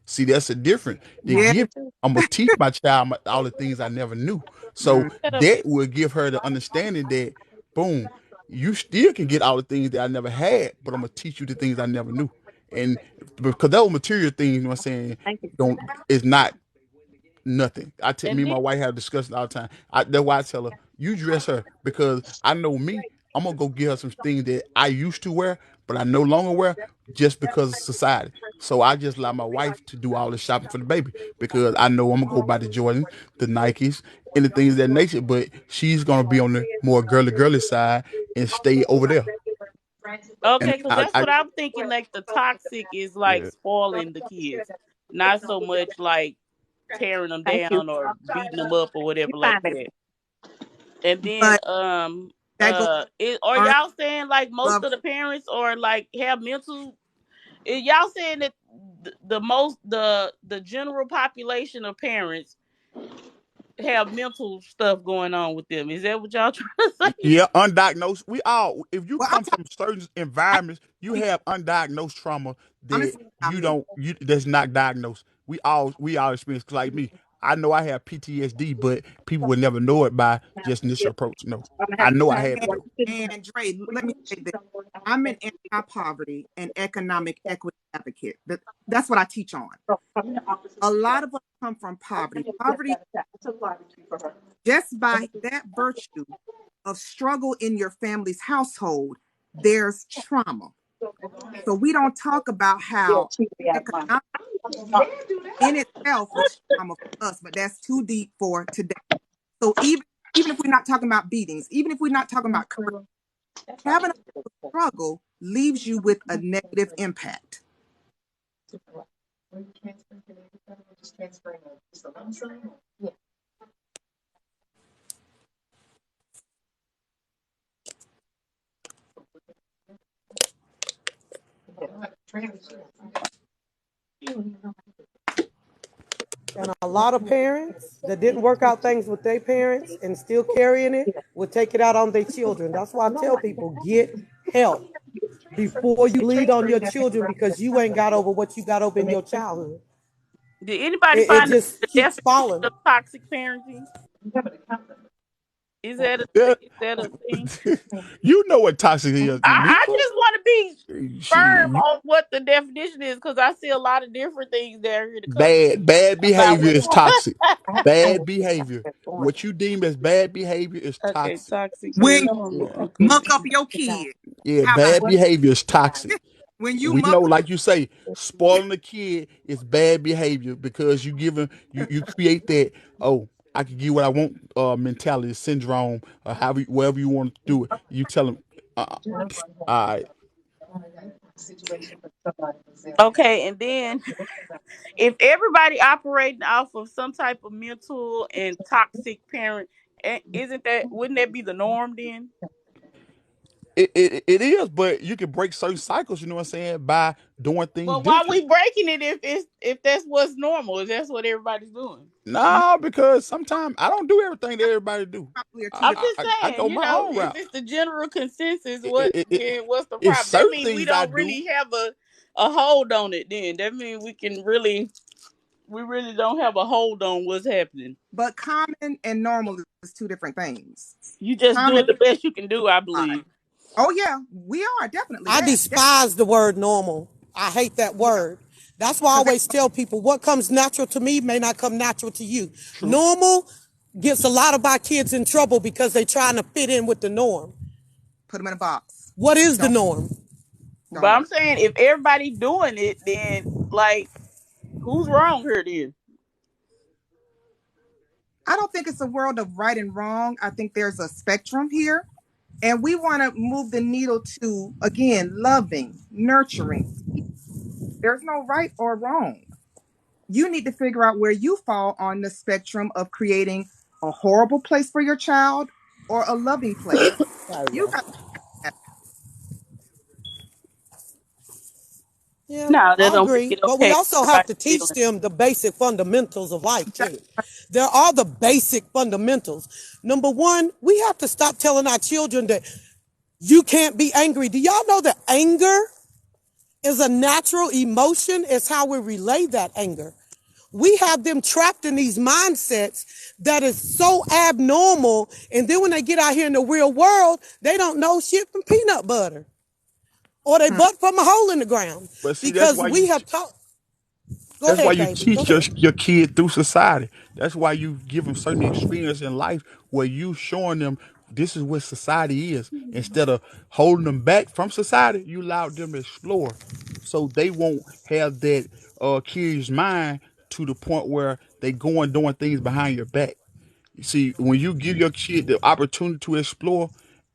See, that's a different. They yeah. give. I'm gonna teach my child all the things I never knew. So Mm, that will give her the understanding that, boom, you still can get all the things that I never had, but I'm gonna teach you the things I never knew. And because those material things, you know what I'm saying, don't is not nothing. Me And and then my wife have a discussion all the time. That's why I tell her, you dress her because I know me. I'm gonna go get her some things that I used to wear, but I no longer wear just because of society. So I just allow my wife to do all the shopping for the baby because I know I'm gonna go buy the Jordan, the Nikes, and the things of that nature. But she's gonna be on the more girly side and stay over there. And okay, because that's what I'm thinking. Like the toxic is like yeah. spoiling the kids, not so much like tearing them down or beating them up or whatever like that. And then but that goes are learn y'all saying like most love. of the parents are like have mental? Y'all saying that the most the general population of parents have mental stuff going on with them? Is that what y'all trying to say? Yeah, undiagnosed. We all, if you Well, I'm come talking. from certain I environments, you speak have undiagnosed trauma I'm that just speaking about you me. don't, you that's not diagnosed. We all experience. 'Cause like me, I know I have PTSD, but people would never know it by just initial approach. No, I know I have And, it though. and Dre, let me say this. I'm an anti-poverty and economic equity advocate. That's what I teach on. A lot of us come from poverty. Poverty, just by that virtue of struggle in your family's household, there's trauma. So we don't talk about how economic in itself was trauma for us, but that's too deep for today. So even if we're not talking about beatings, even if we're not talking about having a struggle leaves you with a negative impact. And a lot of parents that didn't work out things with their parents and still carrying it will take it out on their children. That's why I tell people get help before you bleed on your children because you ain't got over what you got over in your childhood. Did anybody It find just the keeps definition falling. of toxic parenting? Is that Yeah. a thing? You know what toxic is, I Nika. just want to be firm She on what the definition is because I see a lot of different things down here to come bad about behavior what. is toxic. Bad behavior. What you deem as bad behavior is Okay, toxic. toxic When you parenting. Okay. muck up your kid, Yeah, how about bad behavior is toxic. when you We know, muck up? like you say, spoiling a kid is bad behavior because you give him, you create that, oh, I can get what I want mentality, syndrome, or however, whatever you want to do it. You tell them, all right, Okay, and then if everybody operating off of some type of mental and toxic parent, isn't that wouldn't that be the norm then? it is, but you can break certain cycles, you know what I'm saying, by doing things But why different. we breaking it if that's what's normal? If that's what everybody's doing? Nah, because sometimes I don't do everything that everybody do. Probably are two I'm different. just I saying, go you my know, own if route. it's the general consensus, It, it, it, it, what's the it's problem? That certain means we things I don't do. really have a hold on it. Then that means we really don't have a hold on what's happening. But common and normal is two different things. You just Common. doing the best you can do, I believe. Oh yeah, we are definitely I that. despise the word normal. I hate that Yeah, word. That's why I because they always tell people what comes natural to me may not come natural to you. True. Normal gets a lot of our kids in trouble because they're trying to fit in with the norm. put them in a box. What is the Don't norm? But don't I'm work. saying if everybody doing it, then like who's wrong here then? I don't think it's a world of right and wrong. I think there's a spectrum here, and we want to move the needle to again loving, nurturing. There's no right or wrong. You need to figure out where you fall on the spectrum of creating a horrible place for your child or a loving place. Sorry, You y'all. got that. Yeah, No, that I don't make agree. it But we okay. also have Everybody's to teach feeling. them the basic fundamentals of life That- too. There are the basic fundamentals. Number one, we have to stop telling our children that you can't be angry. Do y'all know that anger is a natural emotion? It's how we relay that anger. We have them trapped in these mindsets that is so abnormal. And then when they get out here in the real world, they don't know shit from peanut butter or they Hmm. butt from a hole in the ground But see, because we have taught. Go that's why ahead, you David. Go teach ahead. your kid through society. That's why you give them certain experience in life where you showing them this is what society is. Instead of holding them back from society, you allow them to explore, so they won't have that curious mind to the point where they go and doing things behind your back. See, when you give your kid the opportunity to explore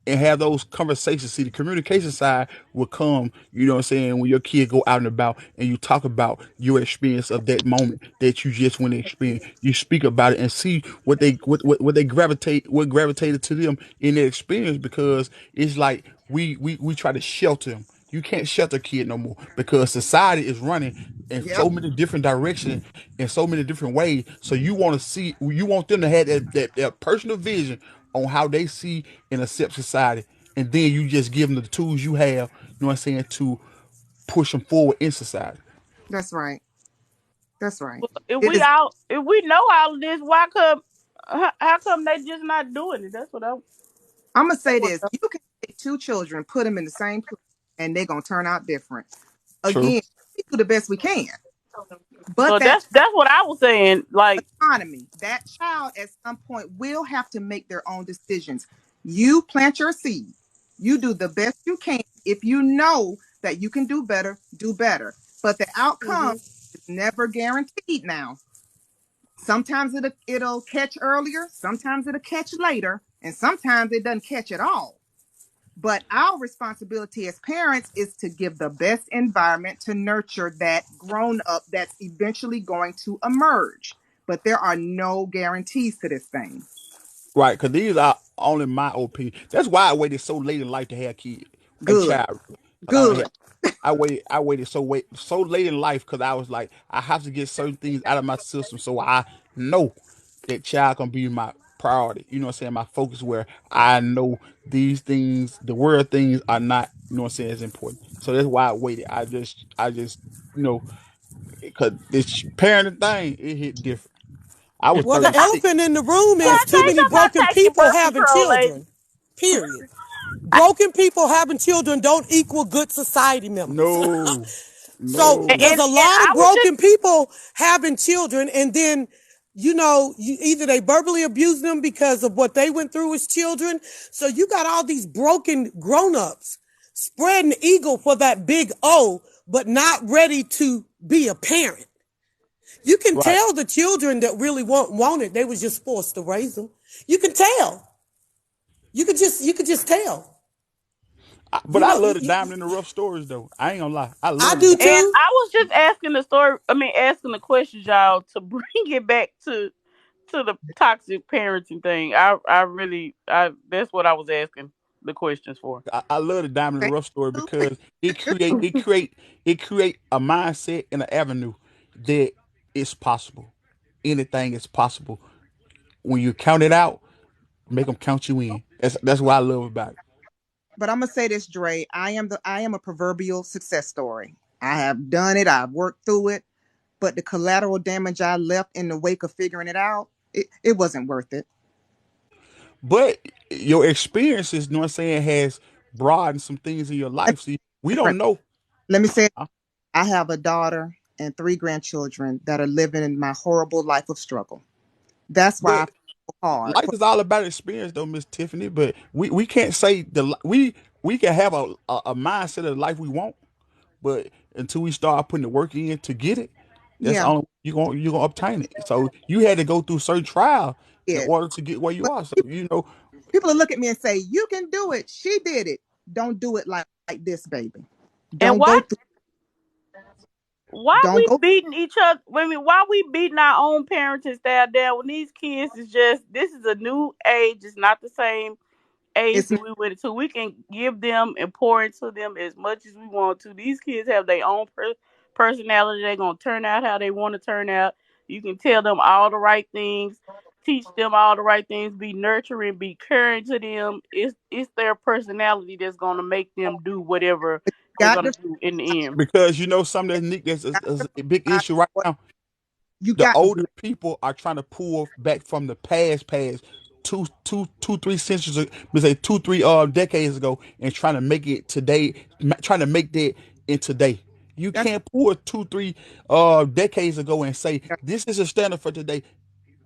and have those conversations, see, the communication side will come, you know what I'm saying, when your kid go out and about and you talk about your experience of that moment that you just went to experience. You speak about it and see what they what gravitated to them in their experience, because it's like we try to shelter them. You can't shelter a kid no more because society is running in Yep, so many different directions in so many different ways. So you want them to have that personal vision on how they see and accept society. And then you just give them the tools you have, you know what I'm saying, to push them forward in society. that's right. That's right. It is. If we know all of this, why come how come they just not doing it? That's what I'm gonna I say want this: to know. you can take two children, put them in the same place, and they're gonna turn out different. True. Again, we do the best we can, but So that that's what I was saying. Like autonomy, that child at some point will have to make their own decisions. You plant your seed. You do the best you can. If you know that you can do better, do better. But the outcome Mm-hmm. is never guaranteed now. Sometimes it'll catch earlier, sometimes it'll catch later, and sometimes it doesn't catch at all. But our responsibility as parents is to give the best environment to nurture that grown up that's eventually going to emerge. But there are no guarantees to this thing. Right, because these are only my opinion. That's why I waited so late in life to have kids, a Good, child. Because good. I waited so late in life because I was like, I have to get certain things out of my system so I know that child gonna be my priority. You know what I'm saying? My focus where I know these things, the world things are not, you know what I'm saying, as important. So that's why I waited. I just, you know, because this parenting thing, it hit different. I was Well, the 36. elephant in the room Well, is I too ain't many talking about broken taking people birth having control, lady. children. Period. Broken people having children don't equal good society members. No, So no. there's And a lot I of was just broken people having children, and then either they verbally abuse them because of what they went through as children. So you got all these broken grown-ups spreading the eagle for that big O, but not ready to be a parent. You can Right. tell the children that really want it. They was just forced to raise them. You can tell. You could just tell. But You I know, love the diamond in the rough stories, though. I ain't gonna lie. I I love the do diamond. and too. I was just asking the story. I mean, asking the questions, y'all, to bring it back to the toxic parenting thing. I really that's what I was asking the questions for. I love the diamond in Thank the rough story you. because it create a mindset and an avenue that it's possible. Anything is possible. When you count it out, make them count you in. That's what I love about it. But I'm gonna say this, Dre. I am a proverbial success story. I have done it. I've worked through it. But the collateral damage I left in the wake of figuring it out, it wasn't worth it. But your experiences, you know what I'm saying, has broadened some things in your Let life. See, we me, don't know. let me say, Uh, I have a daughter and three grandchildren that are living in my horrible life of struggle. That's why I But fought so hard. life is all about experience, though, Miss Tiffany. But we can't say we can have a mindset of the life we want, but until we start putting the work in to get it, that's the Yeah, only you're gonna obtain it. So you had to go through certain trial in it. order to get where you But are. So people will look at me and say, "You can do it. She did it. Don't do it like this, baby. And Don't go through. why Don't we go. beating each other? I mean, why we beating our own parenting style down when these kids is just this is a new age. It's not the same age It's that not we went into. We can give them and pour into them as much as we want to. These kids have their own personality. They're gonna turn out how they want to turn out. You can tell them all the right things, teach them all the right things, be nurturing, be caring to them. It's their personality that's gonna make them do whatever they're got gonna to. do in the end. because something that's Nick that's a big issue right now. You The got to older do it. people are trying to pull back from the past two, 3 centuries, let's say 2, 3 decades ago, and trying to make it today, trying to make that in today. You That's can't pull 2, 3 decades ago and say this is a standard for today.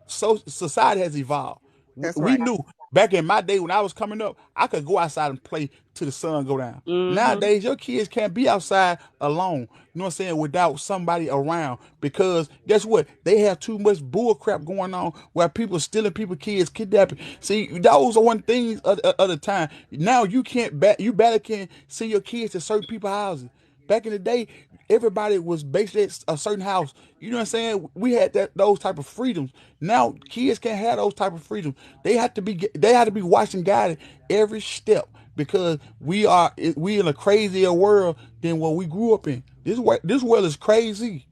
So society has evolved. that's We right. knew back in my day when I was coming up, I could go outside and play till the sun go down. Hmm. Nowadays, your kids can't be outside alone. You know what I'm saying? Without somebody around, because guess what? They have too much bull crap going on where people stealing people kids, kidnapping. See, those are one things of the time. Now you can't you barely can send your kids to certain people's houses. Back in the day, everybody was based at a certain house. You know what I'm saying? We had those type of freedoms. Now kids can't have those type of freedoms. They have to be watched and guided every step because we in a crazier world than what we grew up in. This world is crazy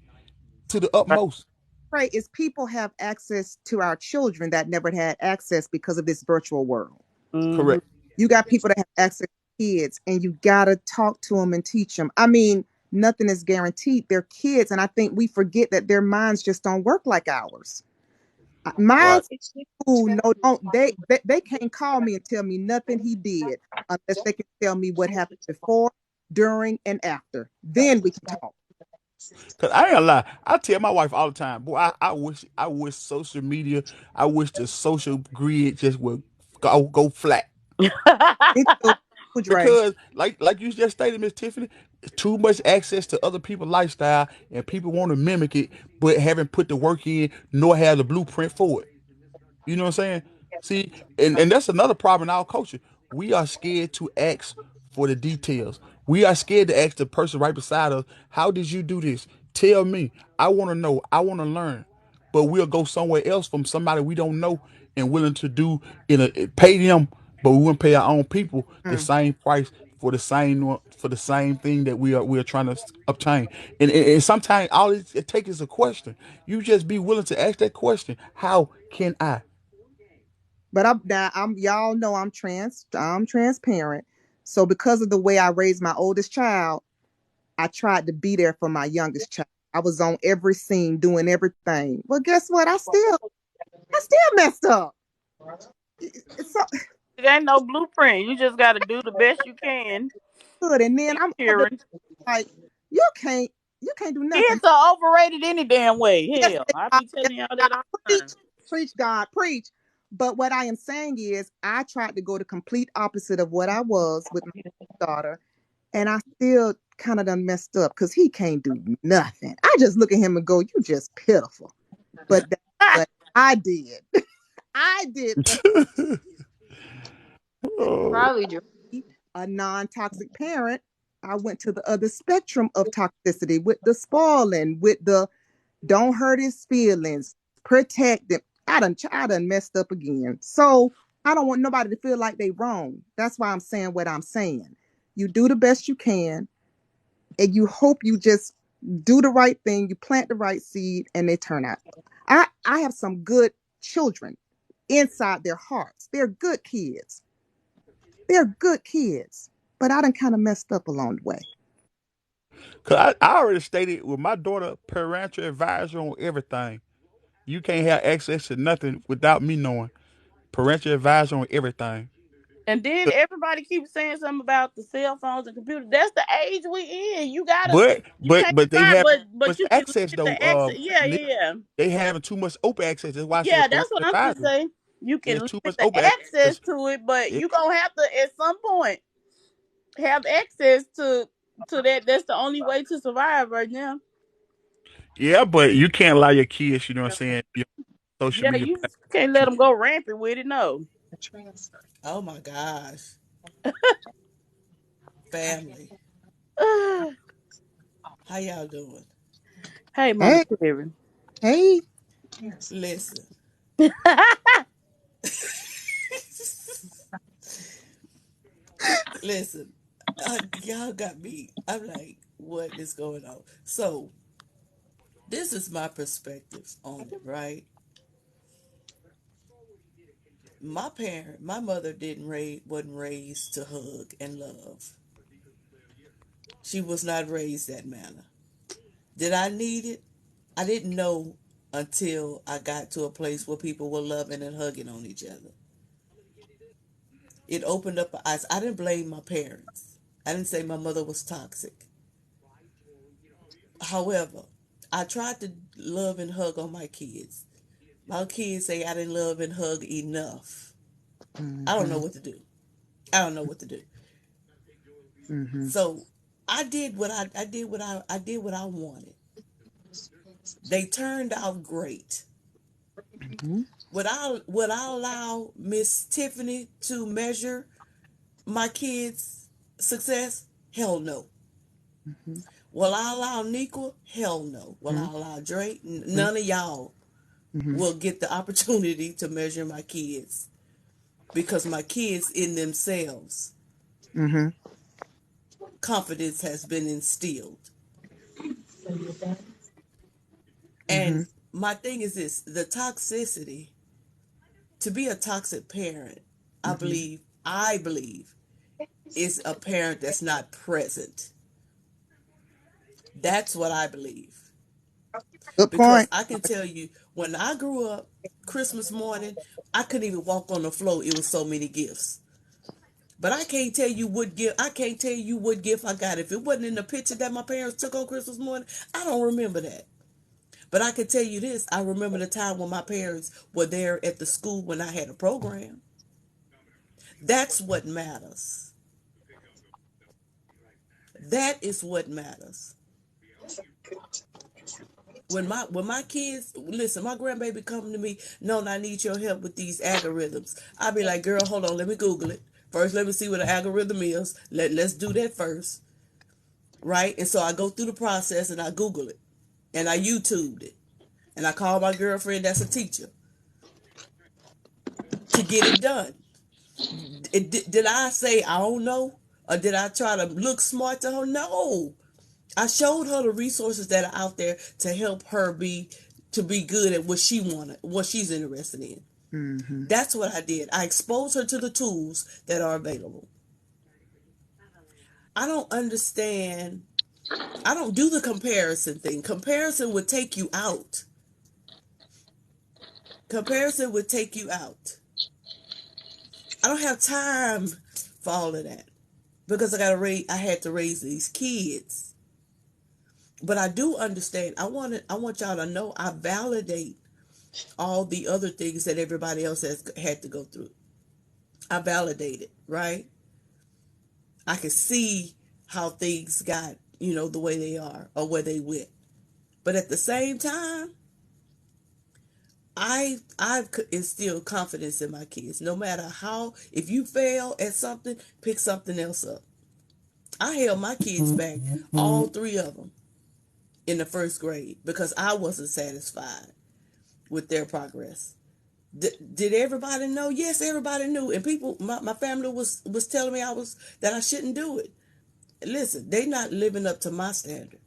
to the utmost. Right. Is people have access to our children that never had access because of this virtual world. Hmm. Correct. You got people that have access to kids, and you gotta talk to them and teach them. I mean, nothing is guaranteed. They're kids, and I think we forget that their minds just don't work like ours. Right. Mine's who no don't they can't call me and tell me nothing he did unless they can tell me what happened before, during, and after. Then we can talk. Cause I ain't gonna lie, I tell my wife all the time, boy, I wish social media, I wish the social grid just would go flat. Me too, Dre. Because like you just stated, Miss Tiffany, too much access to other people's lifestyle and people want to mimic it, but haven't put the work in nor have the blueprint for it. You know what I'm saying? See, and that's another problem in our culture. We are scared to ask for the details. We are scared to ask the person right beside us, how did you do this? Tell me. I want to know. I want to learn. But we'll go somewhere else from somebody we don't know and willing to do pay them, but we wouldn't pay our own people the Mm. same price for the same thing that we are trying to obtain. And sometimes all it takes is a question. You just be willing to ask that question. How can I? But I'm y'all know I'm transparent. So because of the way I raised my oldest child, I tried to be there for my youngest child. I was on every scene doing everything. Well, guess what? I still messed up. It's so It ain't no blueprint. You just got to do the best you can. good. And then Keep I'm up there cheering. like, you can't you can't do nothing. Kids are overrated any damn way. Yes, Hell, they I are. be Yes, telling y'all they that are. all the Preach, time. preach, God, preach. But what I am saying is, I tried to go the complete opposite of what I was with my daughter, and I still kind of done messed up because he can't do nothing. I just look at him and go, "You just pitiful." But that's what I did. I did what Oh, Probably do. a non-toxic parent. I went to the other spectrum of toxicity with the spoiling, with the don't hurt his feelings, protect them. I done messed up again. So I don't want nobody to feel like they wrong. That's why I'm saying what I'm saying. You do the best you can, and you hope you just do the right thing. You plant the right seed, and they turn out. I have some good children inside their hearts. They're good kids. They're good kids. But I done kind of messed up along the way. cause I already stated with my daughter, parental advisor on everything. You can't have access to nothing without me knowing. Parental advisor on everything. And then everybody keeps saying something about the cell phones and computers. That's the age we in. But You but can't but they survive, have but much you can access limit though. the access. Yeah, Nick, yeah, yeah. they having too much open access. That's why I said Yeah, that's parental what I'm gonna advisor. say. You can There's too limit much the open access access. to it, but Yeah, you gonna have to at some point have access to that. That's the only way to survive right now. yeah, but you can't allow your kids. You know what I'm saying? Your social Yeah, media you just can't let platform. them go rampant with it. No. Oh my gosh. Family. How y'all doing? Hey, Mama Hey, Terry. hey, Listen. Listen. Y'all got me. I'm like, what is going on? So, this is my perspective on it, right? My mother wasn't raised to hug and love. She was not raised that manner. Did I need it? I didn't know until I got to a place where people were loving and hugging on each other. It opened up my eyes. I didn't blame my parents. I didn't say my mother was toxic. However, I tried to love and hug on my kids. My kids say I didn't love and hug enough. I don't know mm-hmm, what to do. I don't know what to do. mm-hmm, So I did what I wanted. They turned out great. mm-hmm, Would I allow Miss Tiffany to measure my kids' success? Hell no. mm-hmm, Will I allow Niqua? Hell no. Will I allow Drake? None of y'all mm-hmm, will get the opportunity to measure my kids because my kids in themselves, mm-hmm, confidence has been instilled. mm-hmm, And my thing is this, the toxicity, to be a toxic parent, mm-hmm. I believe is a parent that's not present. That's what I believe. Good Because point. I can tell you, when I grew up, Christmas morning, I couldn't even walk on the floor. It was so many gifts. But I can't tell you what gift. I can't tell you what gift I got. If it wasn't in the picture that my parents took on Christmas morning, I don't remember that. But I can tell you this: I remember the time when my parents were there at the school when I had a program. That's what matters. That is what matters. When my kids listen, my grandbaby come to me, no, I need your help with these algorithms. I'll be like, girl, hold on, let me Google it. First, let me see what an algorithm is. Let's do that first. Right? And so I go through the process and I Google it. And I YouTubed it. And I call my girlfriend that's a teacher to get it done. Did I say I don't know? Or did I try to look smart to her? No. I showed her the resources that are out there to help her be good at what she wanted, what she's interested in. Mm-hmm. That's what I did. I exposed her to the tools that are available. I don't understand. I don't do the comparison thing. Comparison would take you out. Comparison would take you out. I don't have time for all of that because I had to raise these kids. But I do understand. I want y'all to know I validate all the other things that everybody else has had to go through. I validate it, right? I can see how things got, the way they are or where they went. But at the same time, I instill confidence in my kids. No matter how, if you fail at something, pick something else up. I held my kids back, all three of them, in the first grade because I wasn't satisfied with their progress. Did everybody know? Yes, everybody knew, and people, my family was telling me that I shouldn't do it. Listen, they not living up to my standard,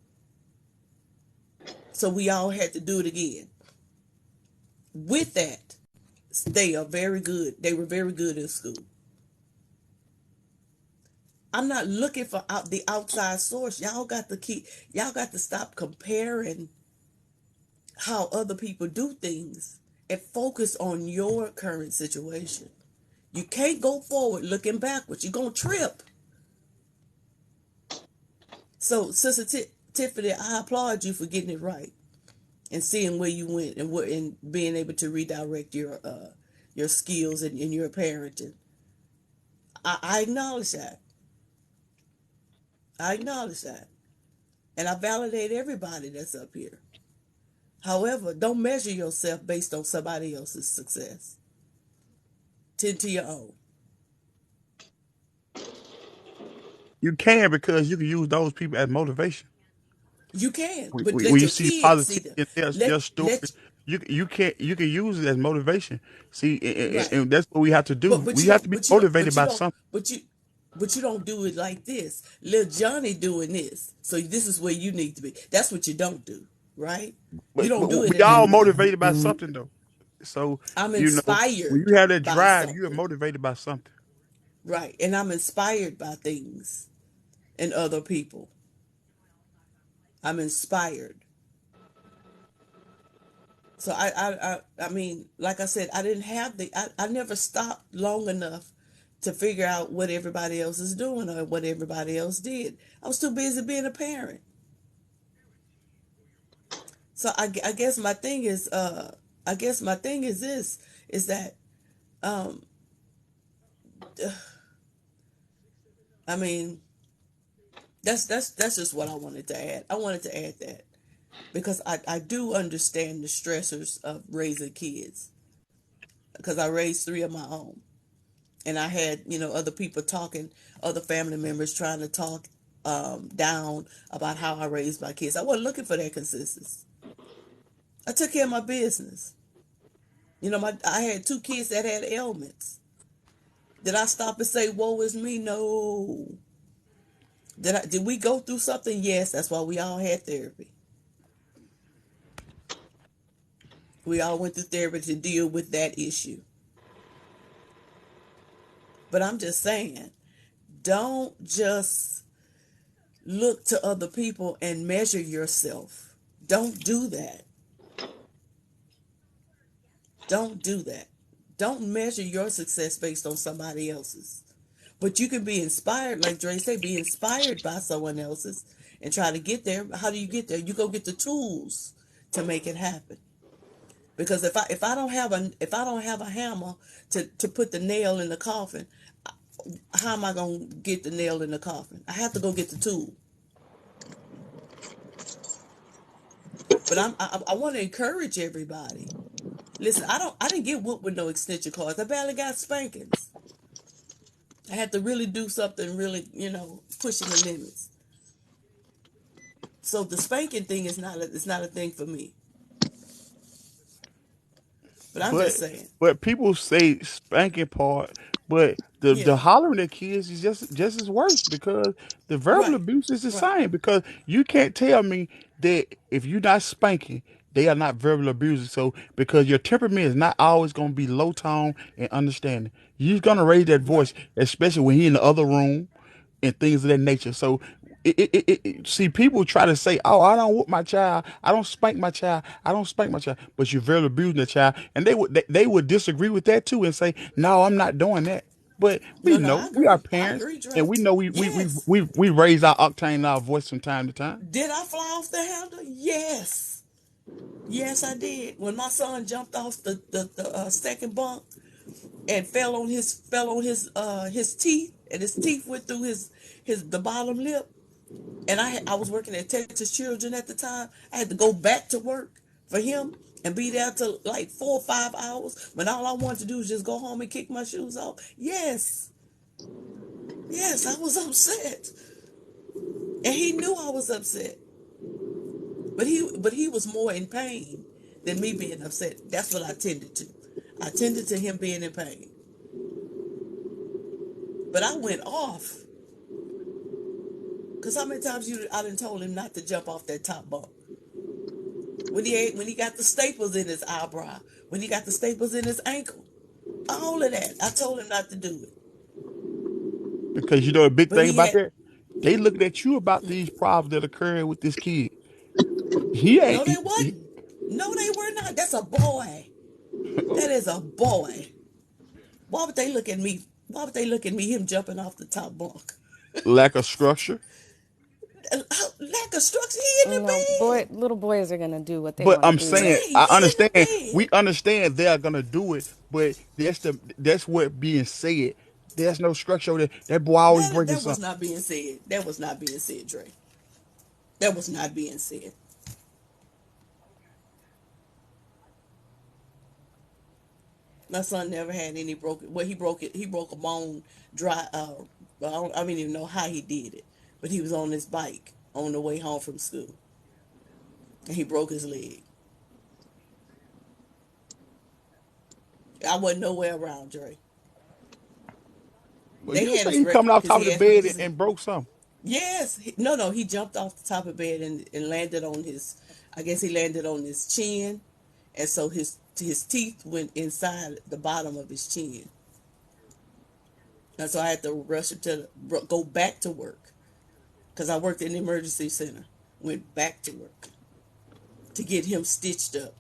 so we all had to do it again. With that, they are very good. They were very good in school. I'm not looking for the outside source. Y'all got to stop comparing how other people do things and focus on your current situation. You can't go forward looking backwards. You're going to trip. So, Sister Tiffany, I applaud you for getting it right and seeing where you went and being able to redirect your skills and your parenting. I acknowledge that. I acknowledge that. And I validate everybody that's up here. However, don't measure yourself based on somebody else's success. Tend to your own. You can, because you can use those people as motivation. You can, but When let you your see kids see positivity them. in their story, Let you can use it as motivation. See, right. and that's what we have to do. But We you have don't. to be But you don't. motivated But you by don't. something. But you don't do it like this. Little Johnny doing this, so this is where you need to be. That's what you don't do, right? You But don't do it we in that all way. motivated by something though. So I'm when you inspired have that by drive, you are something, motivated by something. right? And I'm inspired by things and other people. I'm inspired. So I mean, like I said, I didn't have I never stopped long enough to figure out what everybody else is doing or what everybody else did. I was too busy being a parent. So I guess my thing is I guess my thing is this is that um I mean that's just what I wanted to add. I wanted to add that because I do understand the stressors of raising kids because I raised three of my own. And I had, other people talking, other family members trying to talk down about how I raised my kids. I wasn't looking for that consensus. I took care of my business. I had two kids that had ailments. Did I stop and say, "Woe is me"? No. Did we go through something? Yes. That's why we all had therapy. We all went through therapy to deal with that issue. But I'm just saying, don't just look to other people and measure yourself. Don't do that. Don't do that. Don't measure your success based on somebody else's. But you can be inspired, like Dre said, be inspired by someone else's and try to get there. How do you get there? You go get the tools to make it happen. Because if I don't have a hammer to put the nail in the coffin, how am I gonna get the nail in the coffin? I have to go get the tool. But I want to encourage everybody. Listen, I didn't get whooped with no extension cords. I barely got spankings. I had to really do something really, pushing the limits. So the spanking thing is it's not a thing for me. But I'm just But saying. people say spanking part, but the Yeah. hollering at kids is just as worse because the verbal Right. abuse is the Right. same. Because you can't tell me that if you're not spanking, they are not verbal abusers. So because your temperament is not always going to be low tone and understanding, you're going to raise that Right. voice, especially when he in the other room and things of that nature. So see, people try to say, "Oh, I don't whoop my child. I don't spank my child. I don't spank my child," but you're verbally abusing the child, and they would disagree with that too and say, "No, I'm not doing that." But we No, know I we are agree. I parents, agree, and Dre. we know Yes. we raise our octane in our voice from time to time. Did I fly off the handle? Yes. Yes, I did. When my son jumped off the second bunk and fell on his teeth, and his teeth went through his the bottom lip, and I was working at Texas Children at the time. I had to go back to work for him and be there till like 4 or 5 hours when all I wanted to do was just go home and kick my shoes off. Yes, yes, I was upset, and he knew I was upset, but he was more in pain than me being upset. That's what I tended to. I tended to him being in pain, but I went off because how many times I done told him not to jump off that top bunk. When he got the staples in his eyebrow, when he got the staples in his ankle, all of that, I told him not to do it. Because you know the big But thing he about had that, they looking at you about these problems that occurring with this kid. He ain't. no, they wasn't. No, they were not. That's a boy. That is a boy. Why would they look at me? Why would they look at me? Him jumping off the top bunk. Lack of structure. Lack of structure. He in No, the bed. little boys are gonna do what they But want to I'm do. saying, Dre, he I in the understand. bed. We understand they are gonna do it, but that's what being said. There's no structure over there. That boy always breaking That was something. not being said. That was not being said, Dre. That was not being said. My son never had any broken. Well, he broke it. He broke a bone dry. I don't even know how he did it, but he was on his bike on the way home from school, and he broke his leg. I wasn't nowhere around Dre. But They you had say his he coming record off because top of he the had heart bed disease. and broke something. Yes, no, he jumped off the top of the bed and landed on his. I guess he landed on his chin, and so his teeth went inside the bottom of his chin, and so I had to rush him to go back to work because I worked in the emergency center. Went back to work to get him stitched up,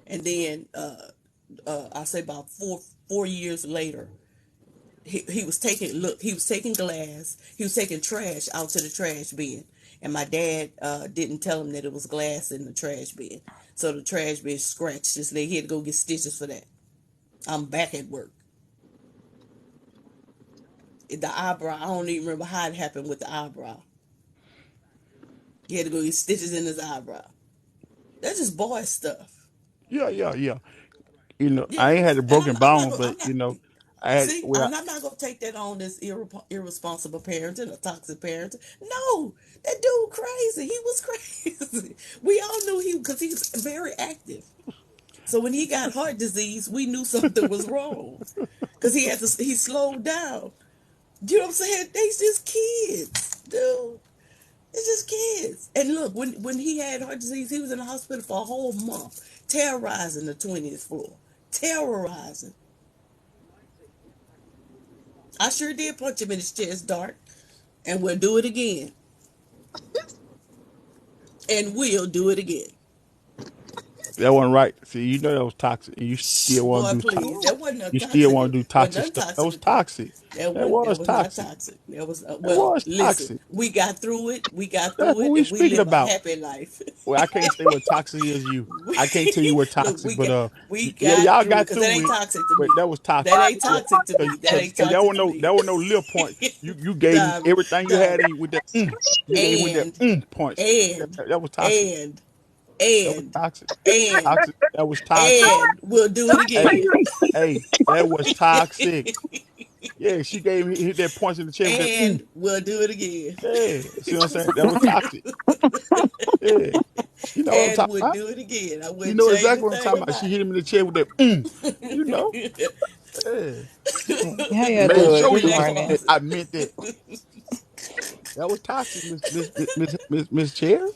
and then I say about 4 years later, he was taking glass, he was taking trash out to the trash bin, and my dad didn't tell him that it was glass in the trash bin, so the trash bin scratched his leg. He had to go get stitches for that. I'm back at work. The eyebrow, I don't even remember how it happened with the eyebrow. He had to go get stitches in his eyebrow. That's just boy stuff. Yeah. You know, I ain't had Yes, a and broken bone, but I'm not. you know, I had See, well, and I'm not gonna take that on as irresponsible parenting or toxic parenting. No, that dude crazy. He was crazy. We all knew he because he was very active. So when he got heart disease, we knew something was wrong because he slowed down. Do you know what I'm saying? They just kids, dude. It's just kids. And look, when he had heart disease, he was in the hospital for a whole month, terrorizing the 20th floor, terrorizing. I sure did punch him in his chest, Dart, and we'll do it again, and we'll do it again. that wasn't right. See, you know that was toxic, and you Shh, still want boy, to do please. That wasn't a you still toxic. want to do Wasn't toxic nothing stuff. That toxic. was toxic. That That was was not toxic. toxic. That was That well. was Listen, toxic. we got through it. We got That's through what it, we and we speaking live a about. happy life. Well, I can't say what toxic is. You, I can't tell you what Look, toxic, but we yeah, got y'all through it got because that through ain't it. toxic to But me. that was That toxic. ain't toxic to me. That ain't Cause there toxic were to no me. there were no little points. You gave me Diamond, everything you had diamond, in you with that. You gave me with that and points. and That was toxic. and That was and toxic. and Toxic. That was toxic. and we'll do it Hey, again. that was toxic. Yeah, she gave me hit that punch in the chest with that. And we'll do it again. Yeah, see what I'm saying? That was toxic. Yeah, you know what I'm And talking we'll about. do it again. I You wouldn't know change a exactly what I'm thing talking about. She about hit him in the chest with that. You know. it. Yeah. How y'all Made Boy, doing? sure Good he understood morning. that irresponsible. I meant that. That was toxic, Miss Cherry.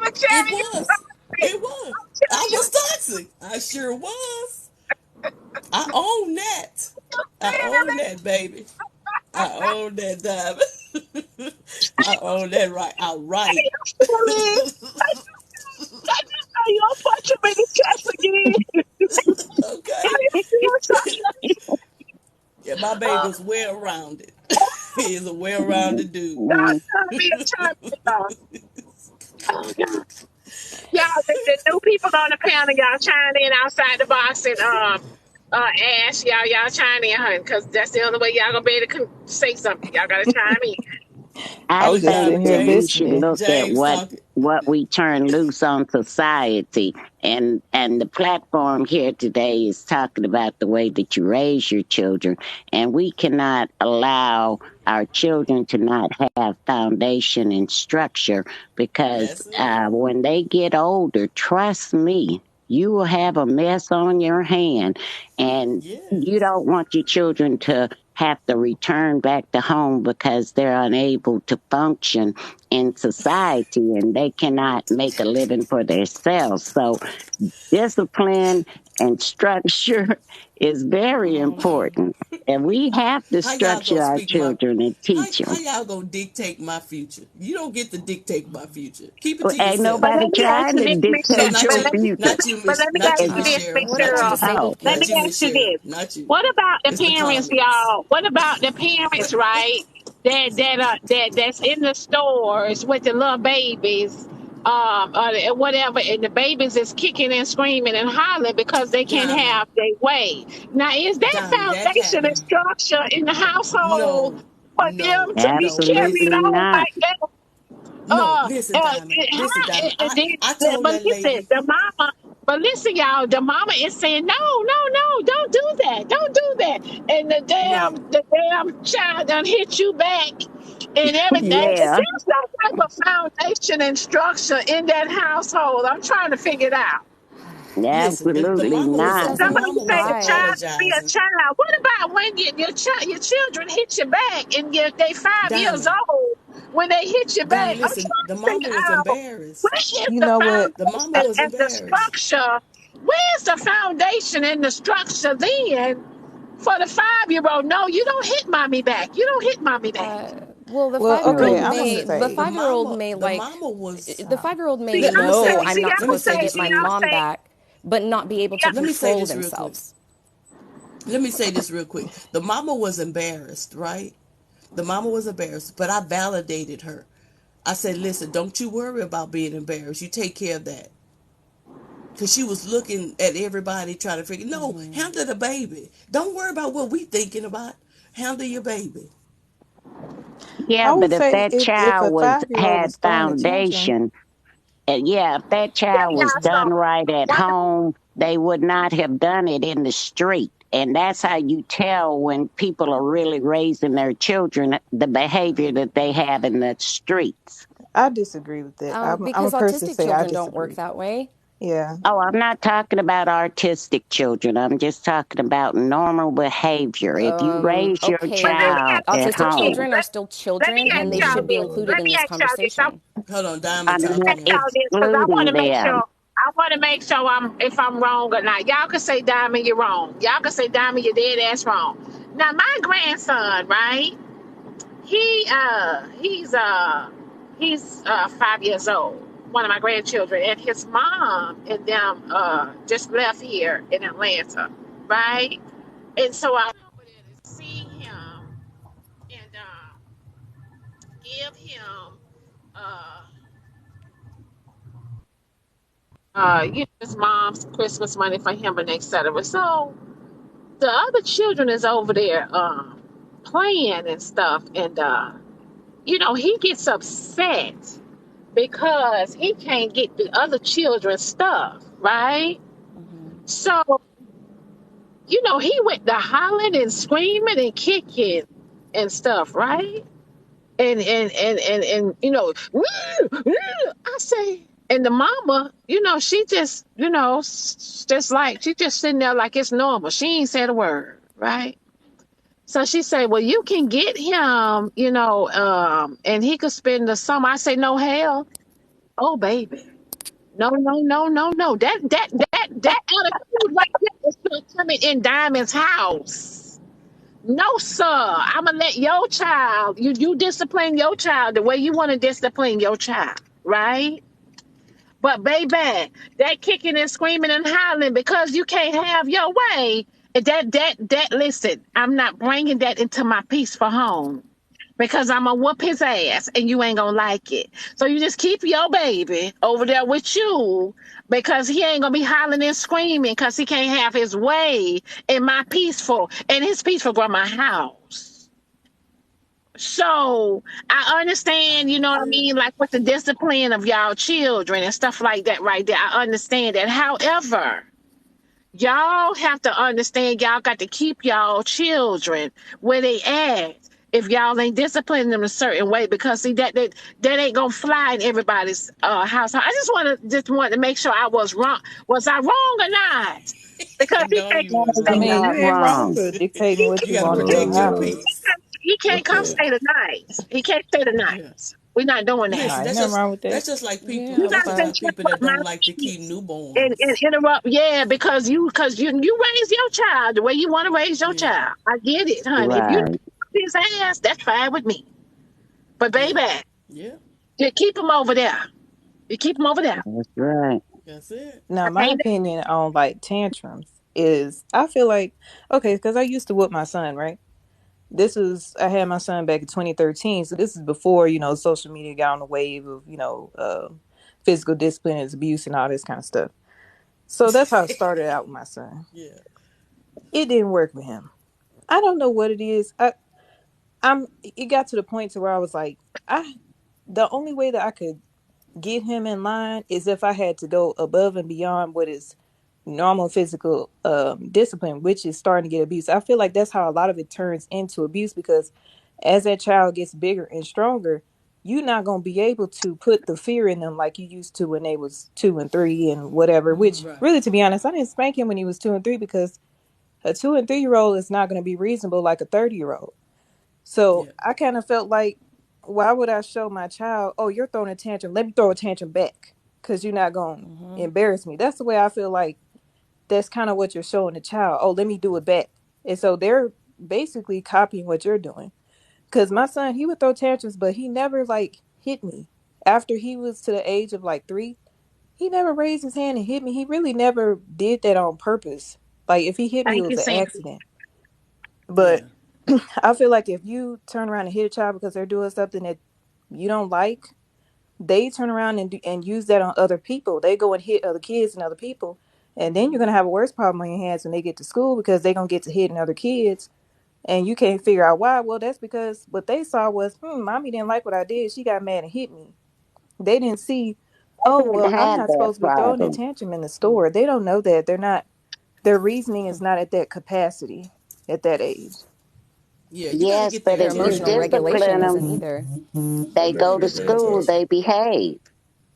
a It champion. was. It was. I was toxic. I sure was. I own that. I own that, baby. I own that, diamond. I own that right outright. I just know you don't punch him in the chest again. Okay. Yeah, my baby is well rounded. He is a well rounded dude. God's gonna be a champion. Oh, God. Y'all, the new people on the panel, y'all chime in outside the box and ask y'all chime in, honey, because that's the only way y'all gonna be able to say something. Y'all gotta chime in. I I was What just think sitting diamond? here that we James? should listening. look at James talking. what we turn loose on society, and the platform here today is talking about the way that you raise your children, and we cannot allow our children to not have foundation and structure because That's it. when they get older, trust me, you will have a mess on your hand, and you Yes. don't want your children to have to return back to home because they're unable to function in society and they cannot make a living for themselves. So discipline and structure is very Oh no. important. And we have to How y'all structure gonna our speak my? children and teach How them. y'all gonna dictate my future? You don't get to dictate my future. Keep it to Ain't yourself. But nobody let me ask trying you to this, Miss No, dictate not your you. future. Not you, But Miss. let me Not ask you, you Miss And, this, Cheryl. Miss What Not about you, Cheryl. Miss. oh, disabled Let me Not you, people? ask Miss you Cheryl. this. Not you. What about the It's the parents, comments. y'all? What about the parents, right? That's in the stores with the little babies, whatever, and the babies is kicking and screaming and hollering because they can't Diamond. have their way. Now, is that Diamond. That foundation and happened. structure in the household No. for No. them to be No. absolutely carried Listen. on not. like that? No. Listen, Diamond. Listen, How, Diamond. I then, told but that listen, lady. the mama, but listen, y'all, the mama is saying, no, no, no, don't do that, don't do that. And No. the damn child done hit you back and everything. Is Yeah, there some type of foundation and structure in that household? I'm trying to figure it out. Listen. The absolutely mama was. not. Because it The Somebody was mama say was the pride. child should be a apologizing. child. What about when your children hit you back and they 5 years Diamond. old when they hit you back? Diamond. I'm Listen. trying The to figure mama was out embarrassed. where is You the know what? The mama foundation was and the embarrassed. structure. Where's the foundation and the structure then for the 5-year-old? No, you don't hit mommy back. You don't hit mommy back. Well, the Well, five year No. okay, old I'm gonna may Listen. the say, The 5 year old mama. may The like mama was. the 5 year old may See, I'm know saying, Listen. I'm see, not I'm Let me gonna supposed to say say, hit this see, my real I'm quick. mom saying, back, but not be able to yeah, Let me say control this real quick. themselves. Let me say this real quick. The mama was embarrassed, right? The mama was embarrassed, but I validated her. I said, listen, don't you worry about being embarrassed. You take care of that. Because she was looking at everybody trying to figure, no, handle the baby. Don't worry about what we thinking about. Handle your baby. Yeah, I would but if say that if child a was 5-year-old had is throwing a tantrum, foundation, yeah, if that yeah, child was yeah. So, done right at one, home, they would not have done it in the street. And that's how you tell when people are really raising their children, the behavior that they have in the streets. I disagree with that. I'm a Because person autistic say I children don't work disagree. that way. Yeah. Oh, I'm not talking about autistic children. I'm just talking about normal behavior. If you raise your but Okay, let well, me child ask you at autistic this. home, children are still Let me children ask and they y'all should be this. included Let in me this ask y'all this. conversation. Hold on, Diamond I'm Let me not talking ask now. y'all this because I want excluding to make them. sure. I want to make sure if I'm wrong or not. Y'all can say Diamond, you're wrong. Y'all can say Diamond, you're dead ass wrong. Now my grandson, right? He he's 5 years old. One of my grandchildren, and his mom and them just left here in Atlanta, right? And so I went over there to see him and give him uh his mom's Christmas money for him and etc. So the other children is over there playing and stuff, and he gets upset because he can't get the other children's stuff, right? So, he went to hollering and screaming and kicking and stuff, right? And I say, and the mama, she just, just like she just sitting there like it's normal. She ain't said a word, right? So she said, well, you can get him, and he could spend the summer. I say, no, hell, oh baby. No. That attitude right there is not coming in Diamond's house. No, sir. I'ma let your child. You discipline your child the way you want to discipline your child, right? But baby, that kicking and screaming and hollering because you can't have your way. That. Listen, I'm not bringing that into my peaceful home because I'm gonna whoop his ass and you ain't gonna like it. So you just keep your baby over there with you because he ain't gonna be hollering and screaming because he can't have his way in my peaceful in his peaceful grandma house. So I understand, you know what I mean, like with the discipline of y'all children and stuff like that right there. I understand that. However, y'all have to understand y'all got to keep y'all children where they at. If y'all ain't disciplining them a certain way, because see that ain't gonna fly in everybody's house. I just wanted to make sure I was wrong. Was I wrong or not? Because he No, can't you come was You're stay wrong. the not You ain't wrong wrong. for dictating he what You you got to want in your protect your house. peace. can't come Yeah, stay the night. He can't stay the night. yeah. We're not doing that. Listen, Nah, ain't nothing wrong with that. that's just like people. You Yeah, got That's to just but like people interrupt that my don't like to keep peace and newborns. interrupt. Yeah, because you raise your child the way you want to raise your Yeah, child. I get it, honey. If you Right. don't his ass, that's fine with me. But yeah, baby, yeah. you keep him over there. You keep him over there. That's right. That's it. Now, I my can't. opinion on like tantrums is I feel like, okay, because I used to whip my son, right? I had my son back in 2013. So this is before, social media got on the wave of, physical discipline and abuse and all this kind of stuff. So that's how it started out with my son. Yeah. It didn't work with him. I don't know what it is. It got to the point to where I was like, the only way that I could get him in line is if I had to go above and beyond what is normal physical discipline, which is starting to get abuse. I feel like that's how a lot of it turns into abuse because as that child gets bigger and stronger, you're not going to be able to put the fear in them like you used to when they was 2 and 3 and whatever, which Right. really, to be honest, I didn't spank him when he was 2 and 3 because a 2 and 3 year old is not going to be reasonable like a 30-year-old. So Yeah. I kind of felt like, why would I show my child, oh, you're throwing a tantrum, let me throw a tantrum back because you're not going to embarrass me. That's the way I feel like that's kind of what you're showing the child. Oh, let me do it back. And so they're basically copying what you're doing. Because my son, he would throw tantrums, but he never like hit me. After he was to the age of like 3, he never raised his hand and hit me. He really never did that on purpose. Like if he hit me, it Thank was you, an Sam. accident. But Yeah. I feel like if you turn around and hit a child because they're doing something that you don't like, they turn around and use that on other people. They go and hit other kids and other people. And then you're going to have a worse problem on your hands when they get to school because they're going to get to hitting other kids. And you can't figure out why. Well, that's because what they saw was, mommy didn't like what I did. She got mad and hit me. They didn't see, I oh, didn't well, I'm have not that supposed to be throwing a problem. tantrum in the store. They don't know that. Their reasoning is not at that capacity at that age. Yeah. You got to Yes, get but their their if you emotional attention. discipline regulation isn't them, either. they You got to go to get their school, attention. they behave.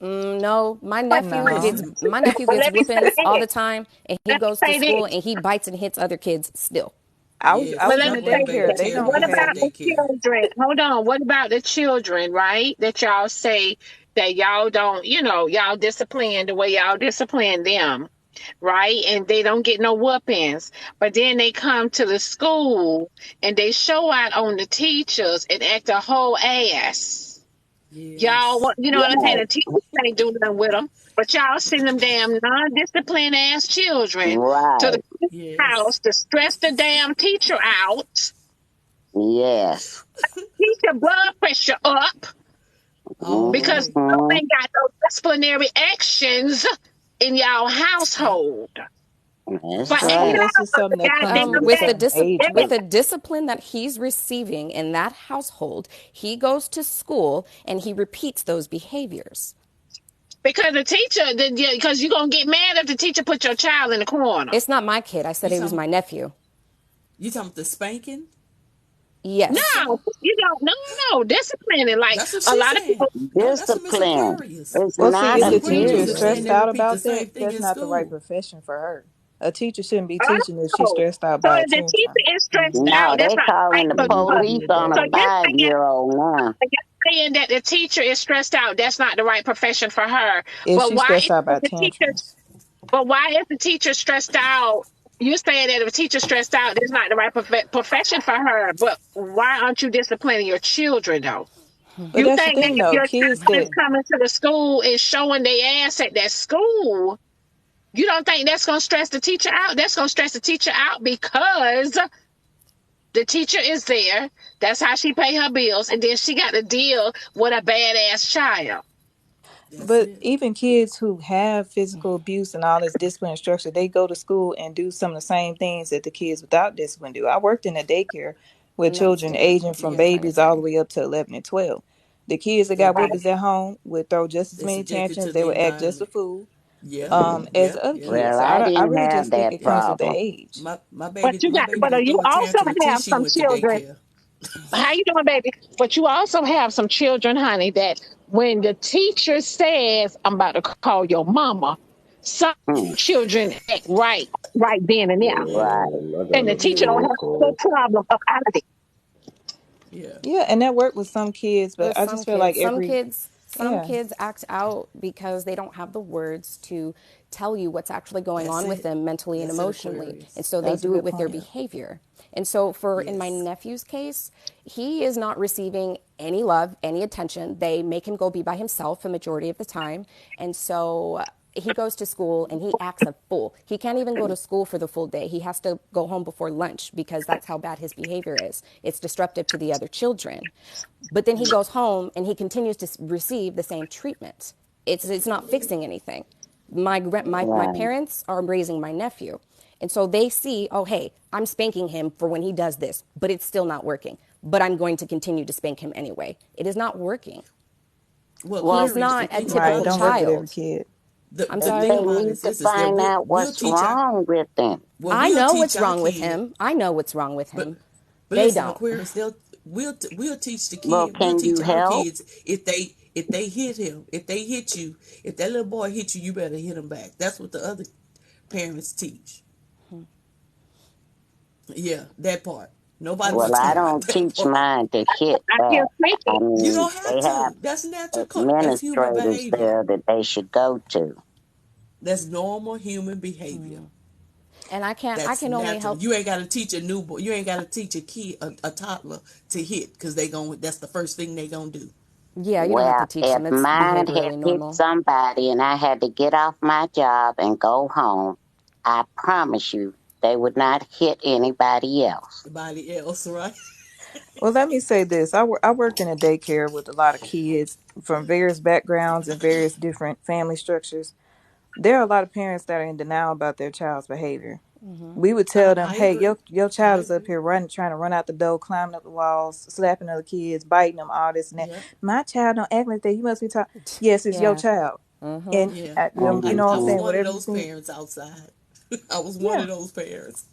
No, No. my nephew But gets let me say whoopings all this. the time, and he Let me goes to say school this. and he bites and hits other kids still. I was Yeah. I But See, was let in my me the say daycare. this. grandbaby They tell don't me What he's about at behave. the daycare. children? Hold on. What about the children, right? That y'all say that y'all don't, y'all discipline the way y'all discipline them, right? And they don't get no whoopings. But then they come to the school and they show out on the teachers and act a whole ass. Y'all, Yes. you know what I'm saying? Yes, The teachers ain't do nothing with them. But y'all send them damn non-disciplined ass children to the right. Yes. house to stress the damn teacher out, Yes. keep your blood pressure up All the because way. you Hmm. ain't got no disciplinary actions in y'all Yep. household. For That's I $8 think right. that's just a something that comes goddamn with a With the certain day. age, with though. the discipline that he's receiving in that household, he goes to school and he repeats those behaviors. Because the teacher, because you're going to get mad if the teacher put your child in the corner. It's not my kid. I You said it was talking? my nephew. You talking about the spanking, Miss Yes. No, Shaw? you don't. No. Disciplining. Like That's what a she's lot of saying. people, No, that's a Miss Discipline. Aquarius. It's Well, see, not if Miss the teacher Aquarius is is abuse. saying stressed they out repeat the about that, same thing that's in not the right school. profession for her. A teacher shouldn't be teaching if she's oh, stressed out so by a if the tantrum. teacher is stressed Mm-hmm. No, out, that's they not calling right the for Mm-hmm. her. police on a So Mm-hmm. you're saying, 5-year-old now. saying that the teacher is stressed out. That's not the right profession for her. If But she's why stressed out is by the teacher? tantrums. But why is the teacher stressed out? You're saying that if a teacher's stressed out, it's not the right profession for her. But why aren't you disciplining your children though? But You that's the think that thing if though, your kids child is that coming to the school and showing their ass at that school, you don't think that's going to stress the teacher out? That's going to stress the teacher out because the teacher is there. That's how she pay her bills, and then she got to deal with a badass child. That's but it. even kids who have physical abuse and all this discipline and structure, they go to school and do some of the same things that the kids without discipline do. I worked in a daycare with And that's children scary. aging from Yeah. babies all the way up to 11 and 12. The kids that They got do. whoopings at home would throw just as They many subjected tantrums. to They the would act just a environment. fool Yeah. as Yeah. the other Yeah. kids. Well, So I I didn't really have just think that it comes with the problem. age. My baby But could you throw a also tantrum until have she some went to children. daycare. How you doing, baby? But you also have some children, honey, that when the teacher says, "I'm about to call your mama," some Hmm. children act right then and there, Yeah. Whoa, Right. I got and the a teacher don't Yeah. phone have no call. problem about it. Yeah. Yeah, and that worked with some kids, but With I just some feel kids. like Some every kids some yeah. kids act out because they don't have the words to tell you what's actually going That's on with it. them mentally and That's an emotionally. And Aquarius. so they That's a do it good with their point. behavior. And so for in my Yes. nephew's case, he is not receiving any love, any attention. They make him go be by himself a majority of the time. And so he goes to school and he acts a fool. He can't even go to school for the full day. He has to go home before lunch because that's how bad his behavior is. It's disruptive to the other children. But then he goes home and he continues to receive the same treatment. It's not fixing anything. My Right. parents are raising my nephew. And so they see, oh, hey, I'm spanking him for when he does this, but it's still not working. But I'm going to continue to spank him anyway. It is not working. Well, He Well, is Aquarius, the not a thing Right, it about typical it don't is work with every child. kid. I'm the sorry. thing they about it need is to this is that find out we'll what's teach our wrong with them. I we'll know teach what's our wrong with kid, him. I know what's wrong with but him. but They listen, don't. Aquarius, we'll teach the Well, kid, we'll can teach you our help? kids if they hit him, if they hit you, if that little boy hit you, you better hit him back. That's what the other parents teach. Yeah, that part. Nobody Well, will I talk about don't that teach part. mine to hit I feel back. I safety. You mean, don't have they have to. That's natural. That's human administrators behavior. there that they should go to. That's normal human behavior. And I That's can only natural. help. You ain't got to teach a newborn. You ain't got to teach a kid, a toddler, to hit because they going. That's the first thing they gonna do. Yeah, you don't have to Well, teach if them. It's mine had behaviorally hit normal. somebody and I had to get off my job and go home, I promise you they would not hit anybody else. Nobody else, right? Well, let me say this. I worked in a daycare with a lot of kids from various backgrounds and various different family structures. There are a lot of parents that are in denial about their child's behavior. We would tell them, I "Hey, agree. your I child is up agree. here running, trying to run out the door, climbing up the walls, slapping other kids, biting them, all this and that. Yeah. My child don't act like that. You must be taught. Yes, it's your Yeah. child, and Yeah. you Mm-hmm. know what I'm I was saying. one of Whatever you those think, parents outside. I was one yeah." of those parents.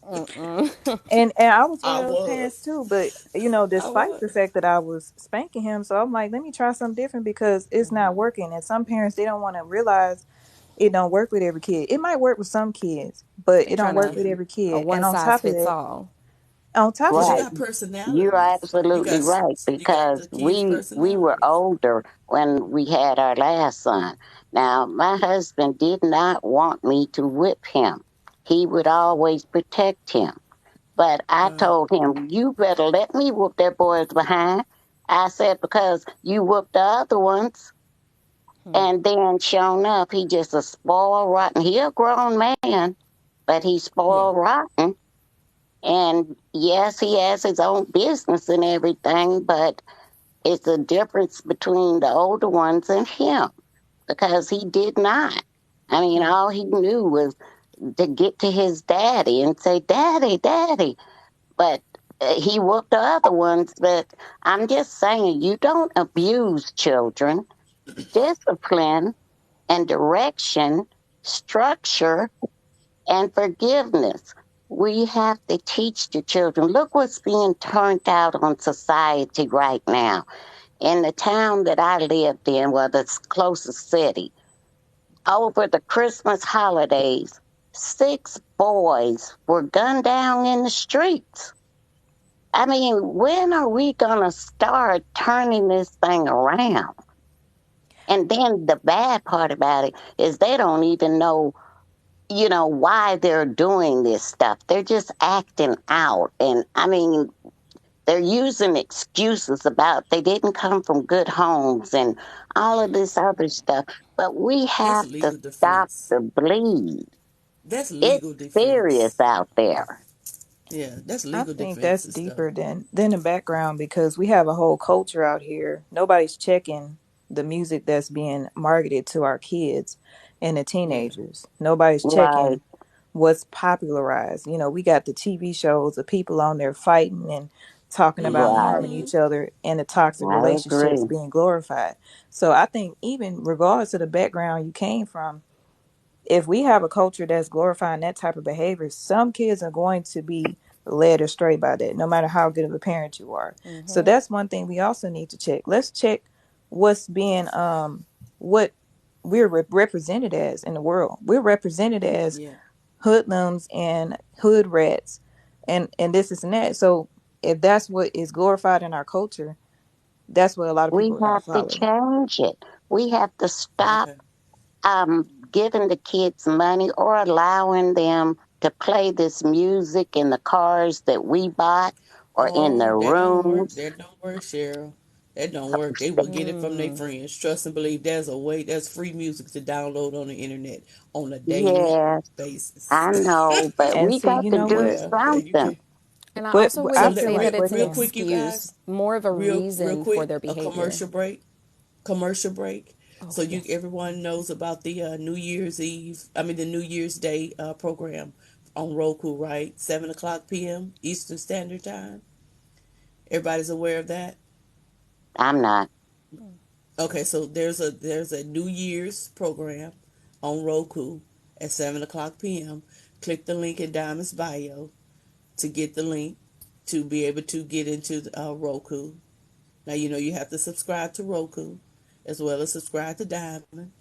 And I was one I of those parents was. too, but I despite was. the fact that I was spanking him, so I'm like, let me try something different because it's not working. And some parents they don't want to realize it don't work with every kid. It might work with some kids, but They're it don't trying work to Yeah. with every a kid. And one size fits all. on top of Because you Right. that, got You're personalities. You absolutely got right you got because the kids' we were personalities. older when we had our last son. Now, my husband did not want me to whip him. He would always protect him. But I told him, "You better let me whoop that boy's behind." I said, "Because you whooped the other ones." And then, sure enough, he just a spoiled rotten. He a grown man, but he's Yeah. spoiled rotten. And yes, he has his own business and everything, but it's a difference between the older ones and him because he did not. I mean, all he knew was to get to his daddy and say, "Daddy, daddy." But he whooped the other ones. But I'm just saying, you don't abuse children. Discipline and direction, structure, and forgiveness. We have to teach the children. Look what's being turned out on society right now. In the town that I lived in, well, the closest city, over the Christmas holidays, 6 boys were gunned down in the streets. I mean, when are we going to start turning this thing around? And then the bad part about it is they don't even know, why they're doing this stuff. They're just acting out. And I mean, they're using excuses about they didn't come from good homes and all of this other stuff. But we That's have to legal stop defense. the bleed. That's It's legal serious defense. out there. Yeah, that's I legal think defense that's and stuff. deeper than the background because we have a whole culture out here. Nobody's checking the music that's being marketed to our kids and the Yeah. teenagers. Nobody's Right, checking what's popularized. We got the TV shows of people on there fighting and talking about right. harming Mm-hmm. each other and the toxic I relationships agree. being glorified. So I think even regardless of the background you came from, if we have a culture that's glorifying that type of behavior, some kids are going to be led astray by that, no matter how good of a parent you are. So that's one thing we also need to check. Let's check what's being what we're represented as in the world. We're represented as Yeah. hoodlums and hood rats and this and that. So if that's what is glorified in our culture, that's what a lot of We people are going to have to follow. change it. We have to stop Okay. giving the kids money or allowing them to play this music in the cars that we bought or in Oh, the that don't work. rooms. That don't work, Cheryl. That don't work. They will get it from their friends. Trust and believe. There's a way. There's free music to download on the internet on a daily Yes, basis. I know, but And we see, got you to know do what? Yeah, and you something. can. And I But also So wouldn't let say that real, it's an real again, quick, you excuse, guys. more of a Real reason for quick. their A behavior. commercial break. Commercial break. Oh, So you yes. everyone knows about the New Year's Eve. I mean the New Year's Day program on Roku, right? 7 o'clock p.m. Eastern Standard Time. Everybody's aware of that. I'm not. Okay, so there's a New Year's program on Roku at 7 o'clock p.m. Click the link in Diamond's bio to get the link to be able to get into Roku. Now you have to subscribe to Roku as well as subscribe to Diamond.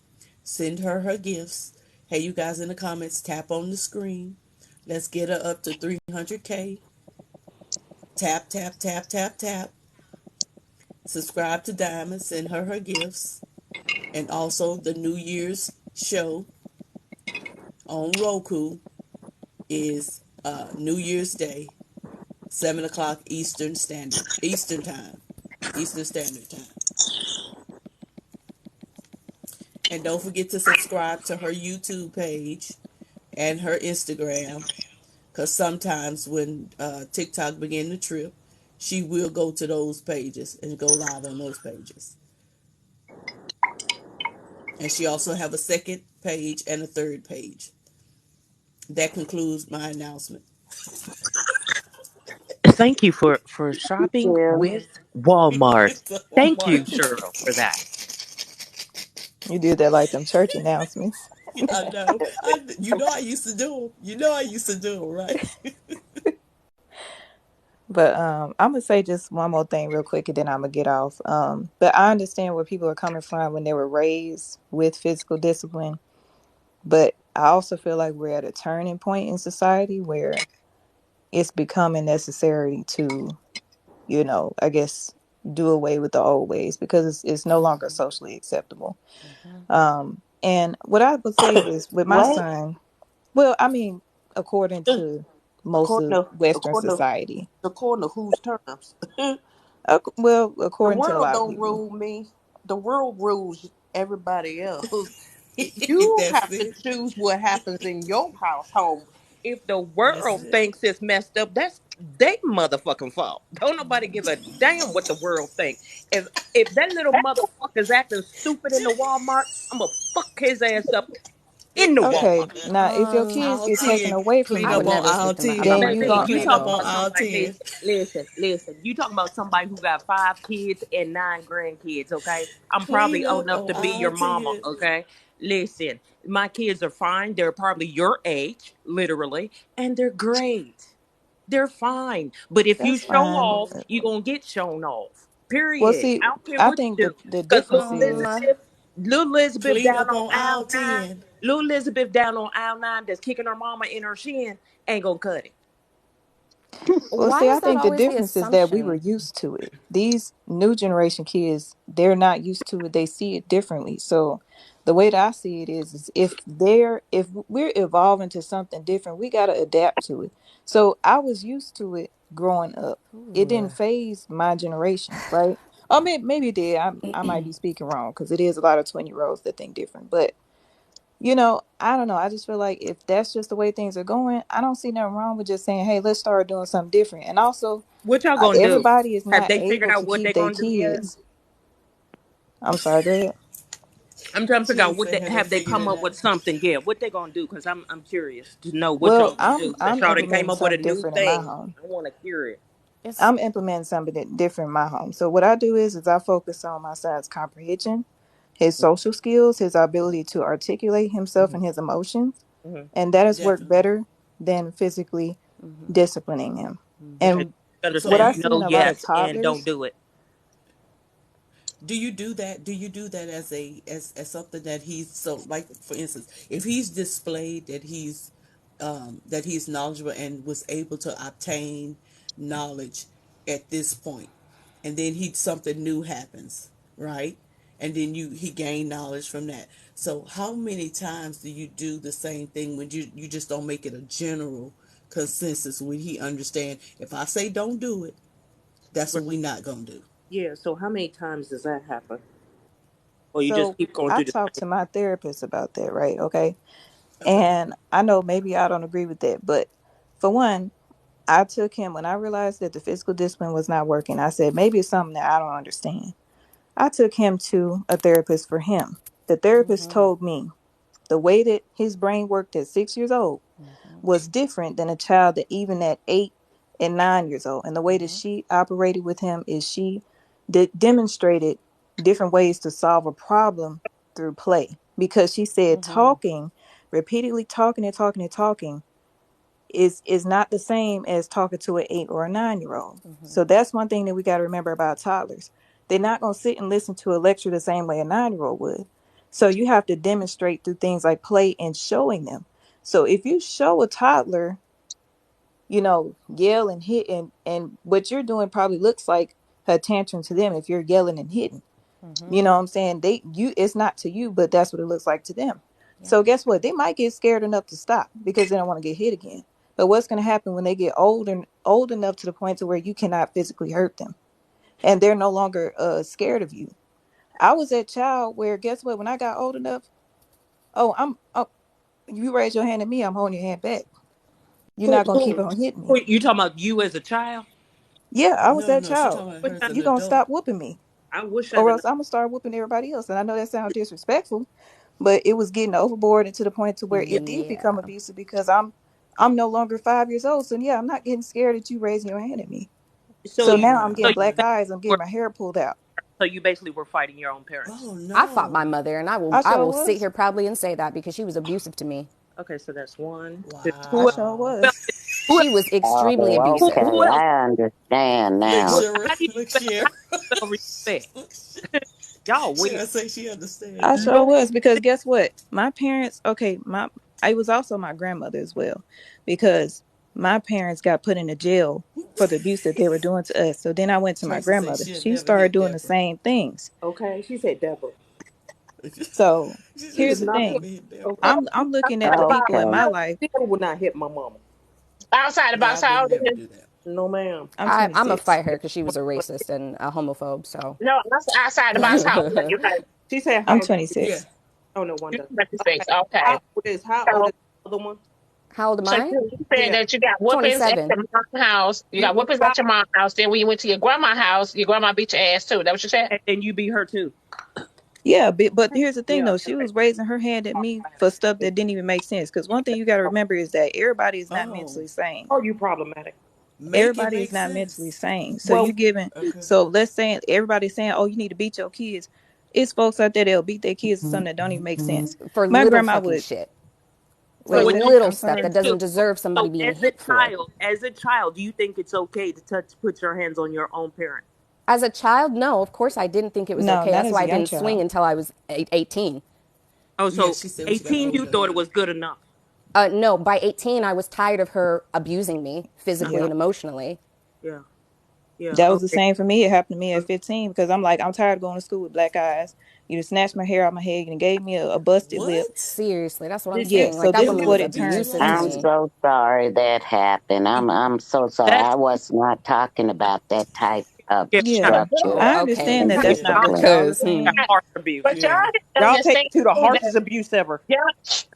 Send her gifts. Hey, you guys in the comments, tap on the screen. Let's get her up to 300K. Tap, tap, tap, tap, tap. Subscribe to Diamond. Send her gifts. And also the New Year's show on Roku is New Year's Day, 7 o'clock Eastern time, Eastern Standard Time. And don't forget to subscribe to her YouTube page and her Instagram, because sometimes when TikTok begin to trip, she will go to those pages and go live on those pages. And she also have a second page and a third page. That concludes my announcement. Thank you for shopping Yeah. with Walmart. It's a Thank Walmart. you, Cheryl, for that. you did that like them church announcements. I know. I used to do them. I used to do them, right? But I'm gonna say just one more thing real quick, and then I'm gonna get off. But I understand where people are coming from when they were raised with physical discipline. But I also feel like we're at a turning point in society where it's becoming necessary to, I guess, do away with the old ways because it's no longer socially acceptable. And what I would say is with my What? son, well, I mean, according to most According of to Western according to society, according to whose terms? well, The according to a world lot of don't people. rule me. The world rules everybody else. You That's have to it. choose what happens in your household. If the That's world it. thinks it's messed up, that's they motherfucking fault. Don't nobody give a damn what the world think. If that little motherfucker's acting stupid in the Walmart, I'm gonna fuck his ass up in the Okay, Walmart. now if your kids Aisle get taken 10. away from Clean I up would you, on never aisle stick them out. I'm 10. not then gonna you Baby, lie. gon' you Clean up talking on about aisle somebody, 10. listen. You talking about somebody who got 5 kids and 9 grandkids, okay? I'm probably Clean old up enough on to be your aisle mama, 10. okay? Listen, my kids are fine. They're probably your age, literally, and they're great. They're fine. But if you that's show fine. off, you're gonna get shown off. Well, Period. see, I don't care I what you think do. the Because difference is Little Elizabeth Clean down up on on aisle aisle nine, 10. little Elizabeth down on aisle nine that's kicking her mama in her shin ain't gonna cut it. Well, Why see, I is that think the always the difference is that we were assumption? used to it. These new generation kids, they're not used to it. They see it differently. So the way that I see it is if we're evolving to something different, we got to adapt to it. So I was used to it growing up. It didn't phase my generation, right? I mean, maybe it did. I might be speaking wrong because it is a lot of 20-year-olds that think different. But I don't know. I just feel like if that's just the way things are going, I don't see nothing wrong with just saying, "Hey, let's start doing something different." And also, What y'all gonna do? everybody is Have not they figured able out to what keep they their gonna do yet? kids. I'm sorry, go ahead. I'm trying to She figure didn't out what say they had they have they figured come it up out. with something. Yeah, what they gonna do? Because I'm curious to know what Well, y'all gonna I'm do. That I'm y'all done came implementing up with a something new different in my thing. home. I want to hear it. It's I'm implementing something different in my home. So what I do is I focus on my son's comprehension, his social skills, his ability to articulate himself Mm-hmm. and his emotions, Mm-hmm. and that has worked Definitely. better than physically disciplining him. Okay, And So what understand. I you You see in know, a lot of yes, and don't toddlers. do it. do you do that? Do you do that as as something that he's so like for instance, if he's displayed that he's knowledgeable and was able to obtain knowledge at this point, and then he something new happens, right? And then he gained knowledge from that. So how many times do you do the same thing when you just don't make it a general consensus when he understand if I say don't do it, that's Right. what we not gonna do. Yeah. So how many times does that happen? Or you just So keep going I through the talked same? to my therapist about that, right? Okay. Okay. And I know maybe I don't agree with that, but for one, I took him when I realized that the physical discipline was not working. I said, maybe it's something that I don't understand. I took him to a therapist for him. The therapist told me the way that his brain worked at 6 years old was different than a child that even at 8 and 9 years old. And the way that she operated with him is she demonstrated different ways to solve a problem through play. Because she said talking, repeatedly talking and talking and talking is not the same as talking to an 8 or a 9-year-old. So that's one thing that we got to remember about toddlers. They're not going to sit and listen to a lecture the same way a 9-year-old would. So you have to demonstrate through things like play and showing them. So if you show a toddler, yell and hit and what you're doing probably looks like a tantrum to them if you're yelling and hitting. You know what I'm saying? It's not to you, but that's what it looks like to them. So guess what? They might get scared enough to stop because they don't want to get hit again. But what's going to happen when they get old enough to the point to where you cannot physically hurt them and they're no longer scared of you? I was that child where guess what? When I got old enough, you raise your hand at me, I'm holding your hand back. You're Who, not going to keep who, on hitting me. who you talking about? You as a child? Yeah, I was No, that no, she child. talking about Wish her as I, an You gonna adult. stop whooping me, I wish I'd or have else known. I'm gonna start whooping everybody else. And I know that sounds disrespectful, but it was getting overboard and to the point to where it did become Yeah. abusive because I'm no longer 5 years old. So yeah, I'm not getting scared at you raising your hand at me. So So you, now I'm Right, so getting you, black right. eyes. I'm getting were, my hair pulled out. so you basically were fighting your own parents. Oh I fought my no. mother, and I will I I sure will sit was. here proudly and say that because she was abusive to me. Okay, so that's one, two. I Who else? sure Wow. Who else? was. Who else? She was extremely Oh, okay. abusive. Who else? I understand Look, now. Shira. How do you Look, spell? How Shira. do you spell respect? Y'all weird. Shira say she understand I now. sure Look, was because guess what? My parents, okay, I was also my grandmother as well because my parents got put in a jail for the abuse that they were doing to us. So then I went to my Tracy say grandmother. she'll She never started hit doing the Deborah. same things. okay, she said Deborah. So She said She here's is the she'll not never playing. thing. hit Deborah. Okay, I'm looking at outside the the box. people in Okay. my life. Deborah would not hit my mama. Outside the Yeah, I box, would how old never are you? do that. No, ma'am. I'm I'm gonna 26. fight her because she was a racist and a homophobe. So No, outside the box, how old are you? Okay. She said, I'm "How old?" Yeah. 26. Oh no You wonder. Okay, 26. Okay. how old is So, the other one? how old am so I? you said Yeah, that you got whoopings at 27. your mom's house. You you got was whoopings five, at your mom's house. Then when you went to your grandma's house, your grandma beat your ass too. That what you said? and then you beat her too. Yeah, but here's the thing Yeah. though. She was raising her hand at me for stuff that didn't even make sense. Because one thing you got to remember is that everybody is not Oh, mentally sane. Oh, you problematic. make it Everybody make is not mentally sense. sane. So Well, you giving Okay. so let's say everybody's saying, "Oh, you need to beat your kids." It's folks out there that'll beat their kids for something that don't even make sense. For My little grandma fucking would shit. so Like wait, with say that that. little I'm stuff sorry. that being too, doesn't deserve somebody so being hit for. as a child, do you think it's okay to put your hands on your own parent? As a child, no, of course I didn't think it was No, okay. not That's as why a I young didn't swing child. until I was 18. Oh, Yeah, so she said when she got 18, you older. thought it was good enough. No, by 18, I was tired of her abusing me physically Yeah. and emotionally. Yeah. Yeah. That was the Okay. same for me. It happened to me at 15 because I'm like, I'm tired of going to school with black eyes. You just snatched my hair out my head and gave me a busted lip. What? Seriously, that's what I'm Did you? Yeah, saying. so Like, that this It is woman was what was it turns abusive to I'm abusive. me. so sorry that happened. I'm so sorry. That's I was not talking about that type of yeah. But Not structure Oh, I okay. understand and that y'all, that's not what discipline. y'all are Because, saying. harsh abuse. but y'all Yeah. have to Y'all take understand it to the that harshest abuse ever.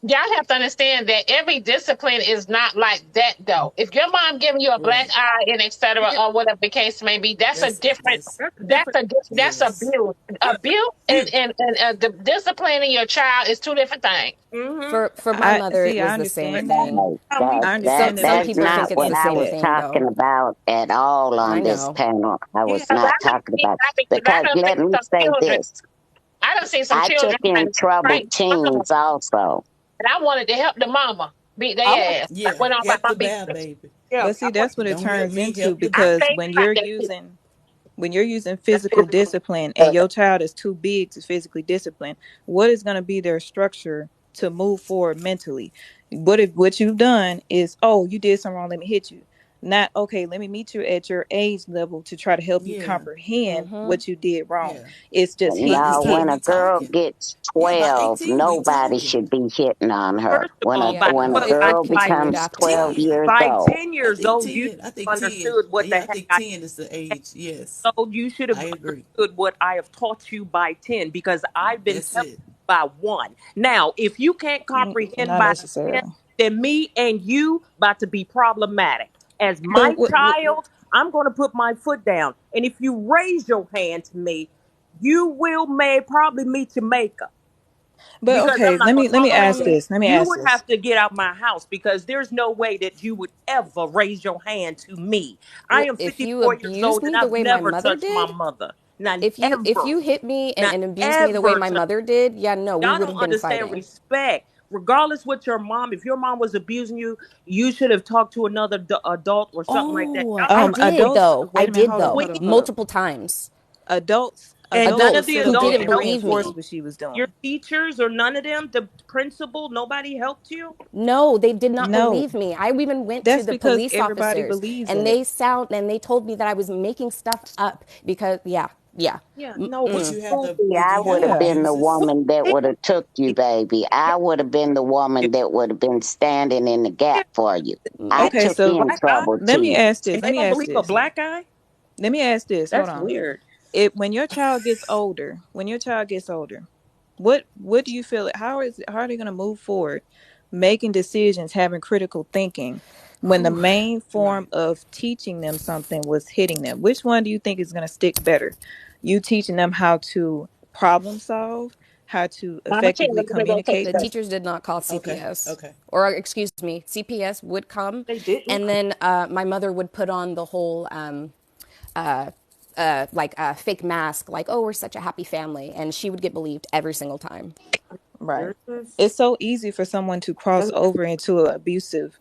y'all have to understand that every discipline is not like that though. If your mom giving you a black Right. eye and et cetera Yeah. or whatever the case may be, that's a different. That's a different. That's Yes. abuse. That's Abuse abuse. and the disciplining your child is two different things. Mm-hmm. for my I mother, it see. I was the same understand that. thing. Right. How me That I too. that understand Some that, but some that's it's people not think not the it's what the I end of same was that. thing, though. talking about at all I on this know. panel. I Yeah, was 'cause not talking about I because done let seen me some say children. this. I done seen some I took children in and troubled crank, teens also. and I wanted to help the mama beat I their want. ass. I Yeah. went on about Help my the bad business. baby. Yeah. But I see, want. that's what it Don't help turns me, into help the I because baby. think about that too. when you're using physical discipline and your child is too big to physically discipline, what is going to be their structure to move forward mentally? What you've done is, oh, you did something wrong, let me hit you. Not, okay, let me meet you at your age level to try to help you Yeah. comprehend Mm-hmm. what you did wrong. Yeah. It's just But hitting, it's Now, time when hitting. a we girl talking. gets Yeah, by 12, 18 we nobody talking. should be hitting on her. First of all, Yeah, by When a well, 12, if girl kids do becomes adapt to that. 12 years 10. by old, I years think old, you 10. should I think have 10. understood what the Yeah, I heck think I 10 is the age. Yes. told. You should have I agree. understood what I have taught you by 10 because I've been That's telling it. you by 1. Now, if you can't comprehend Not by 10, necessarily. then me and you about to be problematic. As But my child, I'm going to put my foot down. And if you raise your hand to me, you will may probably meet your maker because I'm okay, not going to let me tolerate ask that. this. Let me You ask would this. have to get out my house because there's no way that you would ever raise your hand to me. I Well, am if you 54 years abused old and me the I've way my never mother touched my did, mother. Not if ever. you hit me Not and abused me the way ever my touched. mother did, yeah, no, we Y'all would don't have been understand fighting. respect. Regardless what your mom, if your mom was abusing you, you should have talked to another adult or something like that. Oh, Y'all I don't did Adults. though. I Wait a minute. did Hold on. though. Hold on. queen. Hold on. Multiple times. Adults. And Adults none will of the sit Who up there adults didn't and helped believe reinforce me. you. what she was Your doing. teachers or none of them, the principal, nobody helped you. No, they did not No, believe me. I even went to that's the because police everybody officers believes and that. they told me that I was making stuff up because yeah. Yeah, no, Did we you have school. the see, did I you have would the have Yeah. been the abusers? woman that would have took you, baby. I would have been the woman that would have been standing in the Yeah, gap for you. I okay, Okay, took so in black eye, troubled let me ask teens. this. and Let they me don't ask believe a this. black eye. Let me ask this. Hold That's on. weird. When your child gets older, what do you feel? How are they going to move forward, making decisions, having critical thinking, when the Whew. main form Right. of teaching them something was hitting them? Which one do you think is going to stick better? You teaching them how to problem solve, how to Mama Tia, effectively let me go take communicate The this. with. teachers did not call Okay. CPS. Okay. Or excuse me, CPS would come, They didn't. and then my mother would put on the whole fake mask, like, oh, we're such a happy family, and she would get believed every single time. Right. There's It's so easy for someone to cross over into an abusive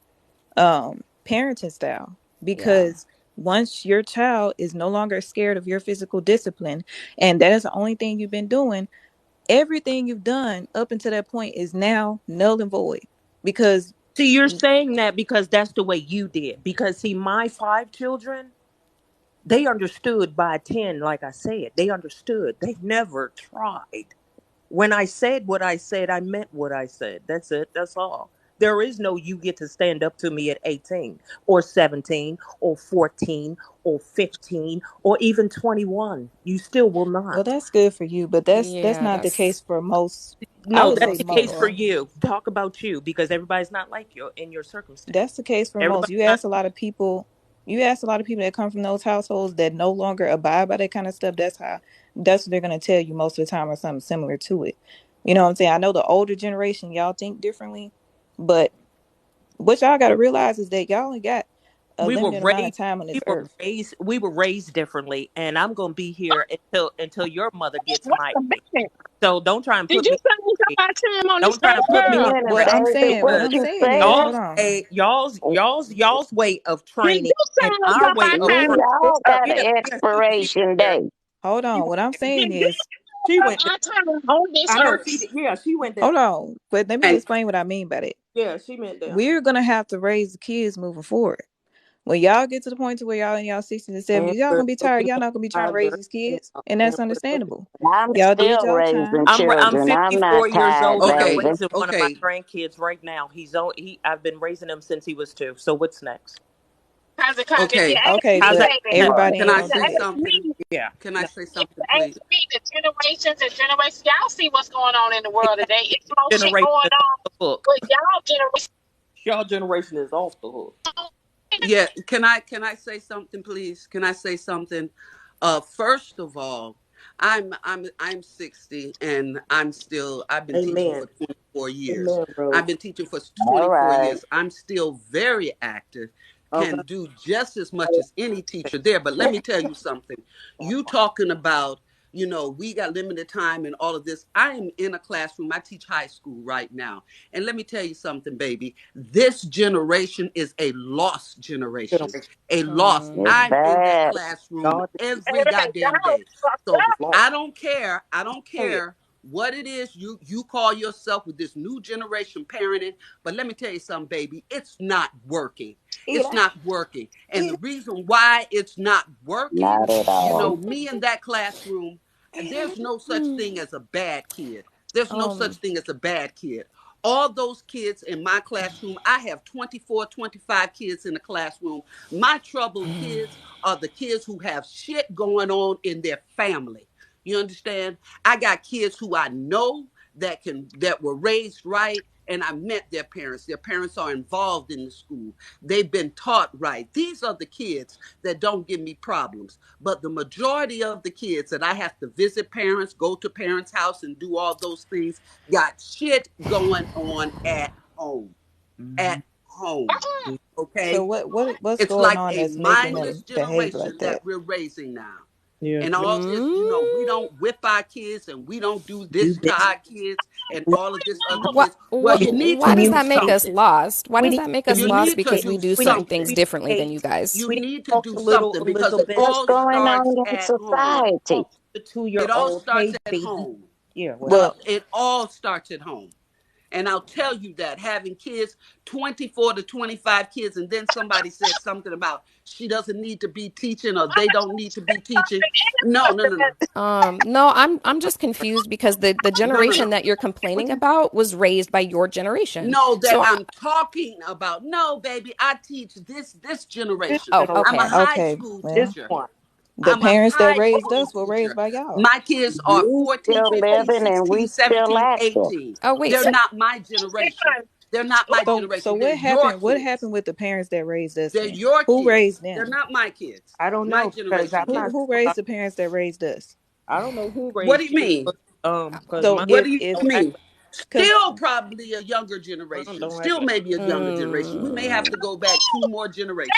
parenting style Yeah. because once your child is no longer scared of your physical discipline and that is the only thing you've been doing, everything you've done up until that point is now null and void because see, you're saying that because that's the way you did. Because see, my 5 children, they understood by 10, like I said. They understood. They never tried. When I said what I said, I meant what I said. That's it. That's all. There is no you get to stand up to me at 18 or 17 or 14 or 15 or even 21. You still will well not. that's good for you, but that's Yeah, not the case that's for most. I No, would say that's most the case for most. people. you. Talk about you because everybody's not like you in your circumstance. That's the case for most. Everybody's not. You ask a lot of people that come from those households that no longer abide by that kind of stuff. That's what they're gonna tell you most of the time or something similar to it. You know what I'm saying? I know the older generation, y'all think differently, but what y'all gotta realize is that y'all only got a We were limited amount of raised. time on We this were earth. raised. We were raised differently, and I'm gonna be here until your mother gets Wait my a age. minute. So don't try and Did put you me. say you got my time on this Don't try thing, and put Wait a me in girl? minute, What I'm baby. saying, what What because I'm you saying is, saying? hold y'all's on. way, y'all's way of Did training you say and I our got way my of We time training. on this all earth? got Yeah, an yeah, she was expiration here. date. Hold She on. was What I'm here. saying Did you is, She went there. Our time on this I know she earth. did. Yeah, she went there. Hold on, but let me And explain what I mean by that. Yeah, she went there. We're gonna have to raise the kids moving forward. When y'all get to the point to where y'all in y'all 60s and 70s, And y'all we're gonna be tired. looking Y'all at not gonna be trying to our raise these kids, now. and And that's we're looking understandable. I'm Y'all did still y'all raising time. I'm children. I'm not 54 years tired, old and I'm okay, baby. raising one of my okay. grandkids right now. I've been raising him since he was 2. So what's next? Cause if you Okay. ask Okay, How's me, that but baby, next? everybody Can ain't I gonna if you do say that. ask something? me, Yeah. Can I No. say if you something, please? ask me, the generations and generations, y'all see what's going on in the world today. It's more shit Generation going is off on the hook. with y'all generation. Y'all generation is off the hook. Yeah, can I say something, please? Can I say something? First of all, I'm 60 and I've been teaching Amen. for 24 years. Amen, I've Rose. been teaching for All 24 right. years. I'm still very active, Okay. can do just as much as any teacher there. But let me tell you something. You talking about, we got limited time and all of this. I am in a classroom. I teach high school right now. And let me tell you something, baby. This generation is a lost generation. Generation. A loss. It's I'm in Mm. that bad. classroom God, every Hey, goddamn y'all day. fucked So up. Lord. I don't care. I don't Hey, care what it is you call yourself with this new generation parenting. But let me tell you something, baby. It's not working. it It's not working. And the ain't. reason why it's not working, Not at all. me in that classroom, there's no such thing as a bad kid. There's no such Um, thing as a bad kid. All those kids in my classroom, I have 24, 25 kids in the classroom. My troubled kids are the kids who have shit going on in their family. You understand? I got kids who I know that were raised right, and I met their parents. Their parents are involved in the school. They've been taught right. These are the kids that don't give me problems. But the majority of the kids that I have to visit parents, go to parents' house and do all those things, got shit going on at home. Mm-hmm. At home. so Okay? what's It's going like on a that's making mindless them behave generation like that that? we're raising now. Yeah. And all this, we don't whip our kids and we don't do Do this to this. our kids and We all of this other What, kids. Well, what, you need to why does do that make us something. lost? Why we does need that make we us You need lost? need to Because we do do we need certain something. things we differently than need you guys. You we need to need to talk do to little something because it Elizabeth. What's all going starts on in at home. society? Talk to the 2 year It all old. starts Hey, at baby. home. Yeah. What? Well, It all starts at home. And I'll tell you that having kids, 24 to 25 kids, and then somebody said something about she doesn't need to be teaching or they don't need to be teaching. No, no, no, no. No, I'm just confused because the No, no, generation no. that you're complaining about was raised by your generation. No, that So, I'm talking about. No, baby, I teach this This generation. oh, I'm a generation. okay. high okay, school This well, teacher. one. the I'm a parents that high raised school us were raised teacher. by y'all. My kids are We 14, still 15, living and we 16, still 17, active. 18. Oh, wait. They're So, not my generation. They're not my So generation. They're what your happened? What kids. happened with the parents that raised us They're then? your Who kids. raised They're them? not my kids. I don't My know because generation I'm did. not Who sure about. raised the parents that raised us? I don't know who What do raised you you, mean? but because So my What do you if don't act mean? like because Still probably a younger mine generation. don't act Still like maybe a younger generation. We may have mm, to go back 2 more generations.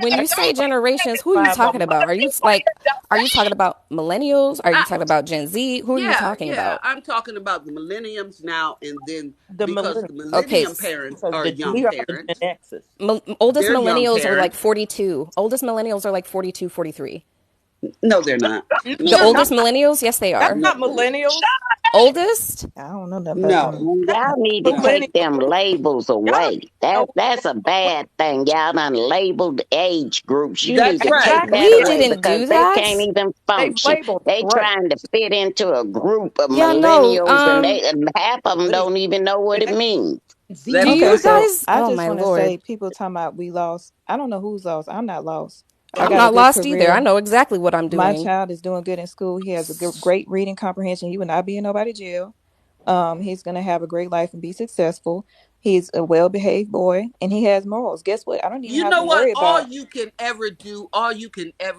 when you act say generations, who are you 5 of talking them. about? Are you talking about millennials? Are you I, talking about Gen Z? Who are you yeah, talking yeah. about? I'm talking about the millenniums now and then The because millennials the Okay, millennium parents because are young we are the Gen parents. X's. oldest They're young millennials are like parents. 42. Oldest millennials are like 42, 43. No, they're not. No, The they're No, not. oldest millennials, yes, they That's are. no, not millennials. Oldest? I don't know nothing about no, them. That's Y'all need to no. take them millennials. labels Y'all don't away. know That's a bad thing. Y'all done labeled age groups. You need That's to take right. that We exactly. away didn't because do they can't that. even They've function. labeled They right. trying to fit into a group of Yeah, no. millennials and half of them Wait, don't even know what it exactly. means. Do That's These Okay, you right. so guys? I Oh just my want to lord. say people talking about we lost. I don't know who's lost. I'm not lost. I I'm got a not good lost either. I career. know exactly what I'm My doing. child is doing good in school. He has a great reading comprehension. He will not be in nobody jail. He's gonna have a great life and be successful. He's a well-behaved boy, and he has morals. Guess what? I don't even You have know to what? worry about. All you can ever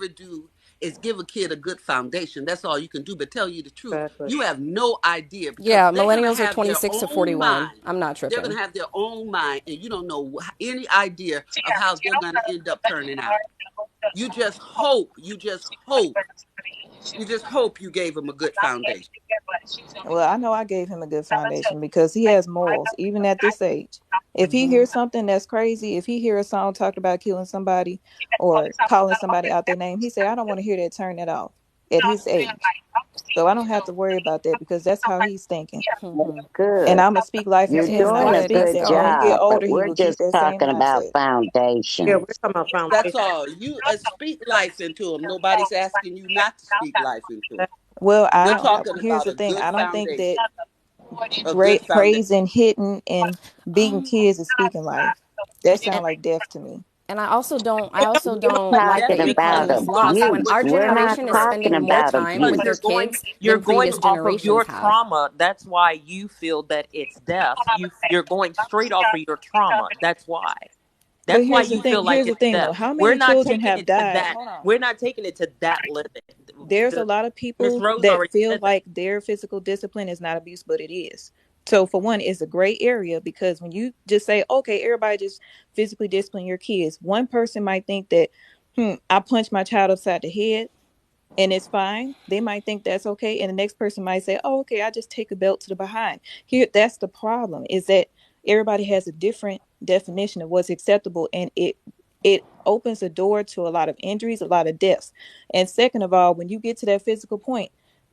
do is give a kid a good foundation. That's all you can do. But tell you the truth, Exactly. you have no idea because Yeah, they're going to millennials are have their 26 to own 41. mind. I'm not They're going tripping. to have their own mind, and you don't know any idea of how they're going to end up turning out. You just hope, you just hope you gave them a good foundation. Well, I know I gave him a good foundation because he has morals, even at this age. If he Hmm. hears something that's crazy, if he hears a song talked about killing somebody or calling somebody out their name, he say, "I don't want to hear that. Turn that off." At his age. So I don't have to worry about that because that's how he's thinking. And Good. I'm gonna speak life You're into him, and I'm doing gonna a Good. speak That's good that when he good. get job, but older, he we're will keep just that same talking about mindset. Yeah, we're foundations. talking about That's foundation. all. You speak life into them. Nobody's asking you not to speak life into them. Well, We're I talking here's about the a thing. good I don't think that foundation. A good foundation. praising, hitting, and beating kids is speaking life. That And sounds like death to me. and I also don't I And also it don't don't have like that that Talking you're about calling because this loss when abuse. our We're not generation is talking spending more about time with because their abuse. kids you're than going previous off of your generations have. trauma. That's why you feel that it's death. You're going straight off of your trauma. That's why. But That's why you feel like here's the it's thing though. death. How We're many not children taking have it to died? that. Hold on. We're not taking it to that limit. There's a The lot of Miss people Rose that already feel said that. like their physical discipline is not abuse, but it is. So for one, it's a gray area because when you just say, okay, everybody just physically discipline your kids, one person might think that, I punched my child upside the head and it's fine. They might think that's okay. And the next person might say, oh, okay, I just take a belt to the behind. Here, that's the problem, is that everybody has a different definition of what's acceptable, and it opens the door to a lot of injuries, a lot of deaths. And second of all, when you get to that physical point,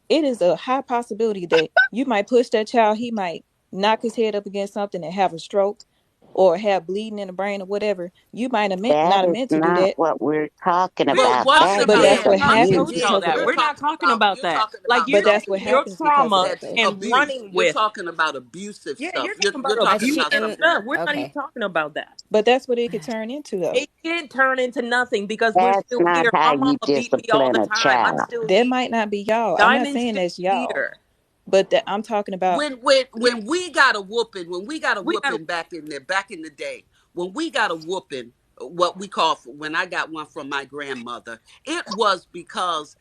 it is a high possibility that you might push that child, he might knock his head up against something and have a stroke or have bleeding in the brain or whatever. You might have That not have is meant to do not that, what we're talking We're We're not about. talking talking That but about about that's is that. what We already happens told abuse. y'all because of that. you're that. We're not talking talking about about you're that. talking Like about But that's what you're happens because of trauma that that's though. and abuse. running You're with. talking about abusive Yeah, stuff. you're You're talking you're about talking She about abusive and something else. stuff. We're not even okay. talking about that. But that's what it could turn into though. It can turn into nothing because we're That's still not here. how My you mama beat me all discipline the a time. I'm child. still That here. might not be y'all. I'm not Diamond's saying still that's y'all, here. but that I'm talking about. Yeah, When we got a whooping, we got. back in the day, when we got a whooping, what we call when I got one from my grandmother, it was because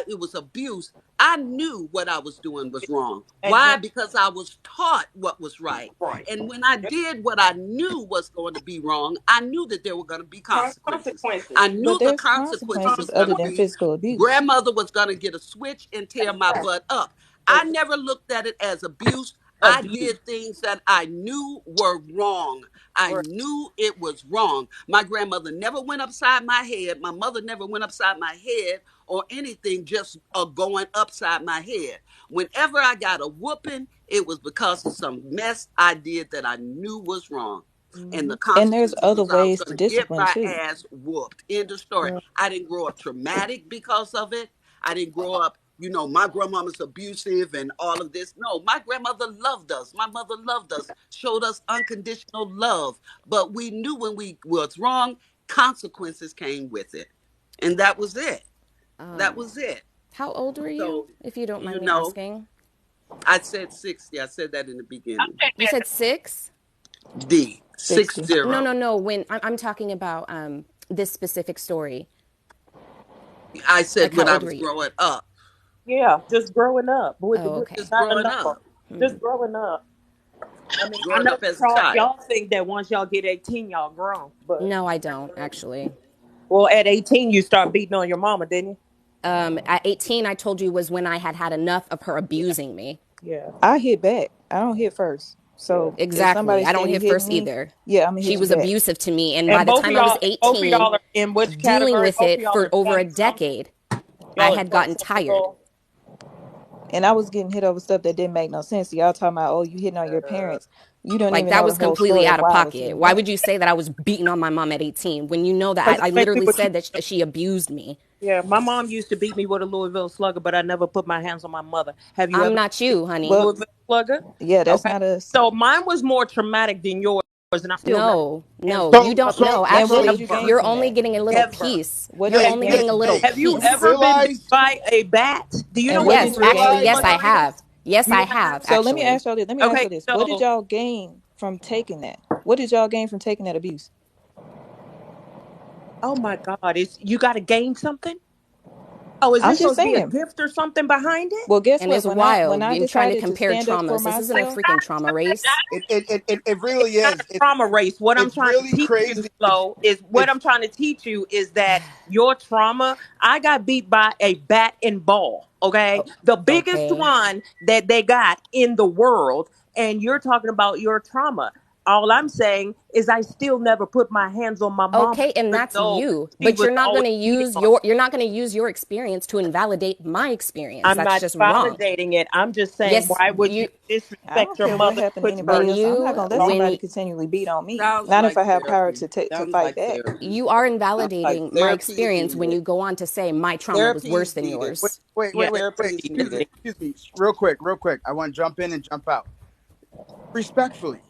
it was abuse. I knew what I was doing was wrong. Why? Exactly. Because I was taught what was right. And when I did what I knew was going to be wrong, I knew that there were going to be consequences. Consequences. I But knew the there's consequences consequences was going other to than be physical abuse. grandmother was going to get a switch and tear my butt up. I never looked at it as abuse. I Abuse. did things that I knew were wrong. I Right. knew it was wrong. My grandmother never went upside my head. My mother never went upside my head or anything, just going upside my head. Whenever I got a whooping, it was because of some mess I did that I knew was wrong. And Mm-hmm. the And there's consequences other was I was ways to going to get discipline my too. ass whooped. End of story. Right. I didn't grow up traumatic because of it. I didn't grow up, my grandmama's abusive and all of this. No, my grandmother loved us. My mother loved us, showed us unconditional love. But we knew when we was wrong, consequences came with it. And that was it. That Um was it. how old were you, So, if you don't you mind me know, asking? I said 60. I said that in the beginning. You said 6? D, 60. 60. No, no, no. When I'm talking about this specific story, I like said how when I old were was you? growing up, Yeah, just growing up, Oh, which is okay. just not a growing number. up, Just growing up. I mean, I growing know up as a child. y'all think that once y'all get 18, y'all grown, but No, I don't actually. well, at 18, you start beating on your mama, didn't you? At 18, I told you was when I had enough of her Yeah, abusing me. yeah, I hit back. I don't hit first. yeah. So if Exactly. somebody I don't steady hit hitting first me, either. yeah, I'm gonna She hit you was back. abusive to me, and by And the time I was both of 18, y'all are in which dealing category? with Both of it y'all for are over a 20 something. decade, I Y'all are had 20 gotten something years tired. old. And I was getting hit over stuff that didn't make no sense. So y'all talking about, oh, you hitting on your parents. You don't Like even that know the was whole completely story of out of why I was pocket. hitting Why back. would you say that I was beating on my mom at 18 when you know that Because I that's basically literally what you. said that she abused me? Yeah, my mom used to beat me with a Louisville Slugger, but I never put my hands on my mother. Have you I'm ever not seen you, a honey. Well, Louisville Slugger? yeah, that's Okay, not us. so mine was more traumatic than yours, and I still never No, put my hands no, on you So, my don't mother. so, know. And what so, did you Actually, Ever, gain you're from only that? getting a little ever. piece. What You're did you hey, only gain getting hey, a from little that? hey, Have you you piece. ever been beat realize by a bat? Do you know hey, what you being Yes, beat by actually, a realize yes, I mother is? have. Yes, You I have. have, So let me actually. ask y'all this. Let me ask Okay, y'all this. What did so y'all gain from taking that? What did y'all gain from taking that abuse? oh my God, is you got to gain something? Oh, is there I'm just supposed to be a saying. gift or something behind it? Well, guess And what? it's When wild. I You're trying to decided to compare stand up for traumas. This isn't a myself, freaking trauma race. it really It's not a is. trauma race. What I'm It's trying to really teach you, crazy. Flo, is what It's I'm trying to teach you is that your trauma. I got beat by a bat and ball. Okay, Oh, the biggest okay. one that they got in the world, and you're talking about your trauma. All I'm saying is I still never put my hands on my mom. Okay, and that's you. But you're not going to use your experience to invalidate my experience. I'm That's not just wrong. validating it. I'm just saying, Yes, why would you I disrespect don't your care what mother? happened to Puts anybody her. else. I'm not gonna let somebody when continually beat on me. Sounds Not if like I have power therapy. to Sounds fight like back. therapy. you are Sounds like invalidating my therapy is experience when needed. you go on to say my trauma was Therapy worse is than needed. yours. Yeah, Therapy is Excuse needed. me, real quick. I want to jump in and jump out. Respectfully,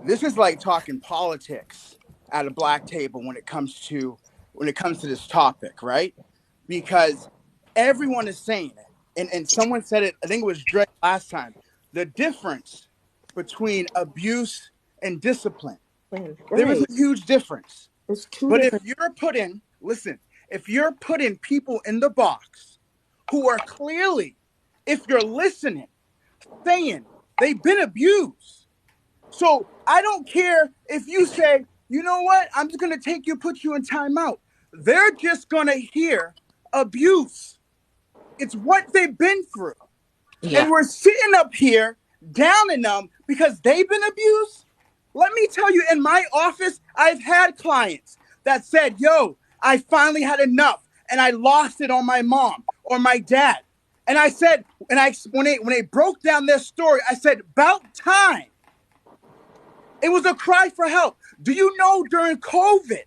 this is like talking politics at a black table when it comes to this topic, right? Because everyone is saying it. And someone said it, I think it was Dre last time. The difference between abuse and discipline. There is right. a huge difference. It's two But if different. you're putting people in the box who are clearly, if you're listening, saying they've been abused. So I don't care if you say, you know what, I'm just going to put you in timeout. They're just going to hear abuse. It's what they've been through. Yeah. And we're sitting up here downing them because they've been abused. Let me tell you, in my office, I've had clients that said, yo, I finally had enough and I lost it on my mom or my dad. And I said, when they broke down their story, I said, about time. It was a cry for help. Do you know during COVID,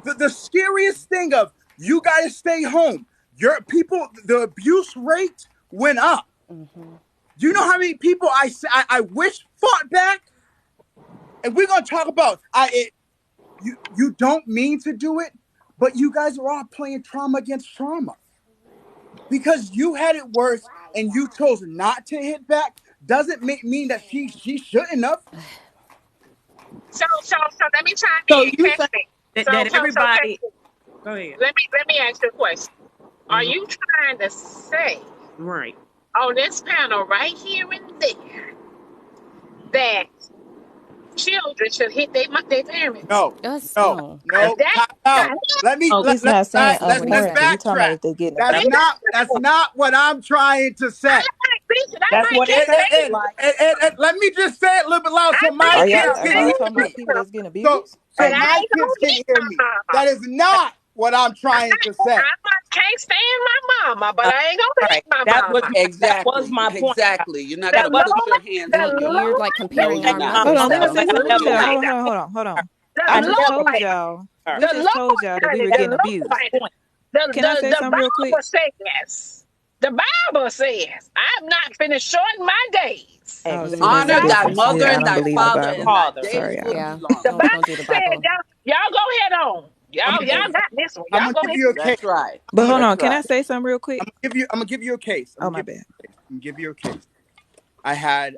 the scariest thing of you got to stay home, the abuse rate went up. Mm-hmm. Do you know how many people I wish fought back? And we're going to talk about you don't mean to do it, but you guys are all playing trauma against trauma. Because you had it worse and you chose not to hit back doesn't mean that she shouldn't have. So let me chime So in, you catch think me. that Catch everybody? me. Go ahead. Let me ask you a question. Are Mhm. you trying to say Right. on this panel right here and there that children should hit their parents? No. That, Time out. He's not saying Let's unparented. He's talking about backtrack. if they're getting That's abused. not what I'm trying to say. I That's might what it just say sounded it. like. And let me just say it a little bit loud so my Are kids can y'all hear talking about me. people that's getting So abused? so And I my ain't kids gonna can hit hear my me. mama. That is not what I'm trying to say. I can't stand my mama, but I ain't gonna hit Right. my That was mama. Exactly. my point. Exactly. You're not The That gonna was put Lord, your hands the on your You're Lord, like No, comparing you're our not. Hold mothers on, let me though. say I something. Let me never say, made hold that. on, hold on. the We I just never told Lord, made y'all, her. we the just told y'all that we were getting Lord, abused. Point. Can I say the something real quick? Bible says, the Bible says, I'm not finished shorting my days. Oh, see, there's a Honor thy difference. mother Yeah, I and don't thy believe the father, Bible. and thy Father. days Sorry, will y'all. be Yeah, The longer. don't Bible do the said, Bible. y'all go ahead on. Okay. Y'all got this one. I'm Y'all gonna go give ahead. you a case. That's right. But hold I'm on, That's can I right. say something real quick? gonna give you a case. Oh, my bad. I'm gonna give you a case. I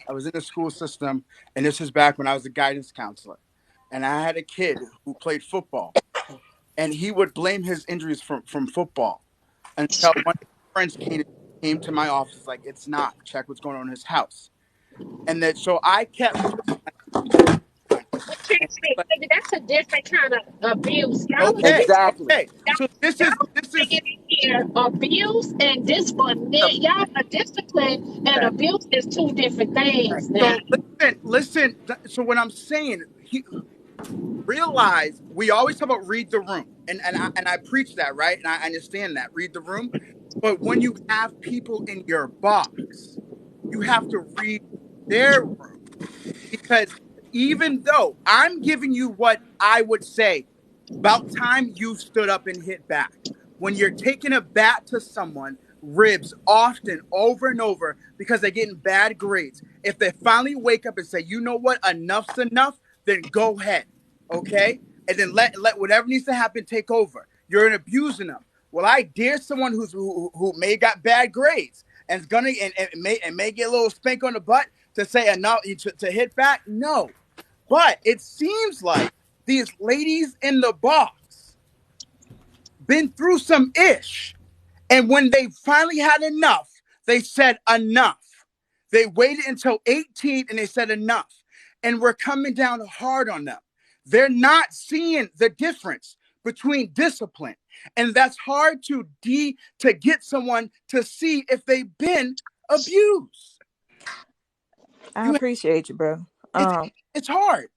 was in the school system, and this is back when I was a guidance counselor, and I had a kid who played football, and he would blame his injuries from football until one of his friends came to my office like, it's not, check what's going on in his house. And that so I kept pushing on. And like, That's a different kind of abuse. okay, Exactly. okay. So this Bringing is in here abuse and discipline. Y'all, discipline and that. abuse is two different things now. So listen. So what I'm saying, realize we always talk about read the room, and I preach that, right, and I understand that, read the room. But when you have people in your box, you have to read their room. Because even though I'm giving you what I would say, about time you stood up and hit back. When you're taking a bat to someone, ribs often over and over because they're getting bad grades. If they finally wake up and say, you know what, enough's enough, then go ahead. Okay? And then let whatever needs to happen take over. You're abusing them. Well, I dare someone who may got bad grades and is gonna and may get a little spank on the butt to say enough to hit back. No. But it seems like these ladies in the box been through some ish. And when they finally had enough, they said enough. They waited until 18 and they said enough. And we're coming down hard on them. They're not seeing the difference between discipline. And that's hard to get someone to see if they've been abused. I appreciate you, bro. It's hard.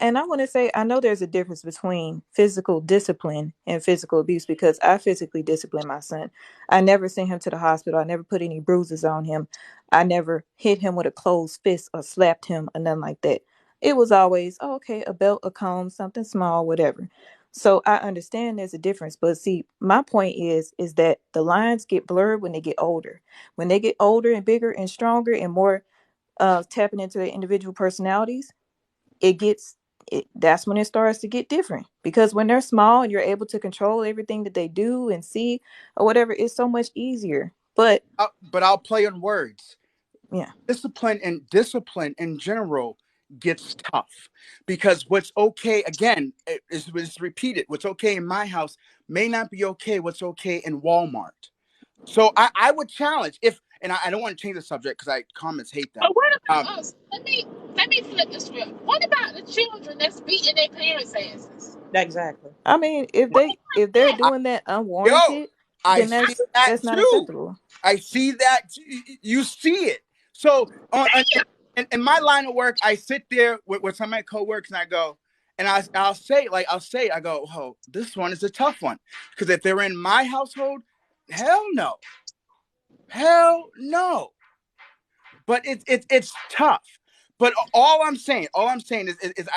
And I want to say, I know there's a difference between physical discipline and physical abuse, because I physically discipline my son. I never sent him to the hospital. I never put any bruises on him. I never hit him with a closed fist or slapped him or nothing like that. It was always, oh, okay, a belt, a comb, something small, whatever. So I understand there's a difference. But see, my point is that the lines get blurred when they get older. When they get older and bigger and stronger and more tapping into their individual personalities, that's when it starts to get different, because when they're small and you're able to control everything that they do and see or whatever, it's so much easier. But I'll play on words. Yeah, discipline in general gets tough, because what's okay, again, is repeated. What's okay in my house may not be okay what's okay in Walmart. So I would challenge, if, and I don't want to change the subject because comments hate that. But what about us? Let me flip this real. What about the children that's beating their parents' asses? Exactly. I mean, if they're doing that Yo, unwarranted, I then see that that's not too. acceptable. I see that. You see it. So in my line of work, I sit there with some of my coworkers and I go, and I'll say, I go, oh, this one is a tough one. Because if they're in my household, hell no. But it's tough. But all I'm saying is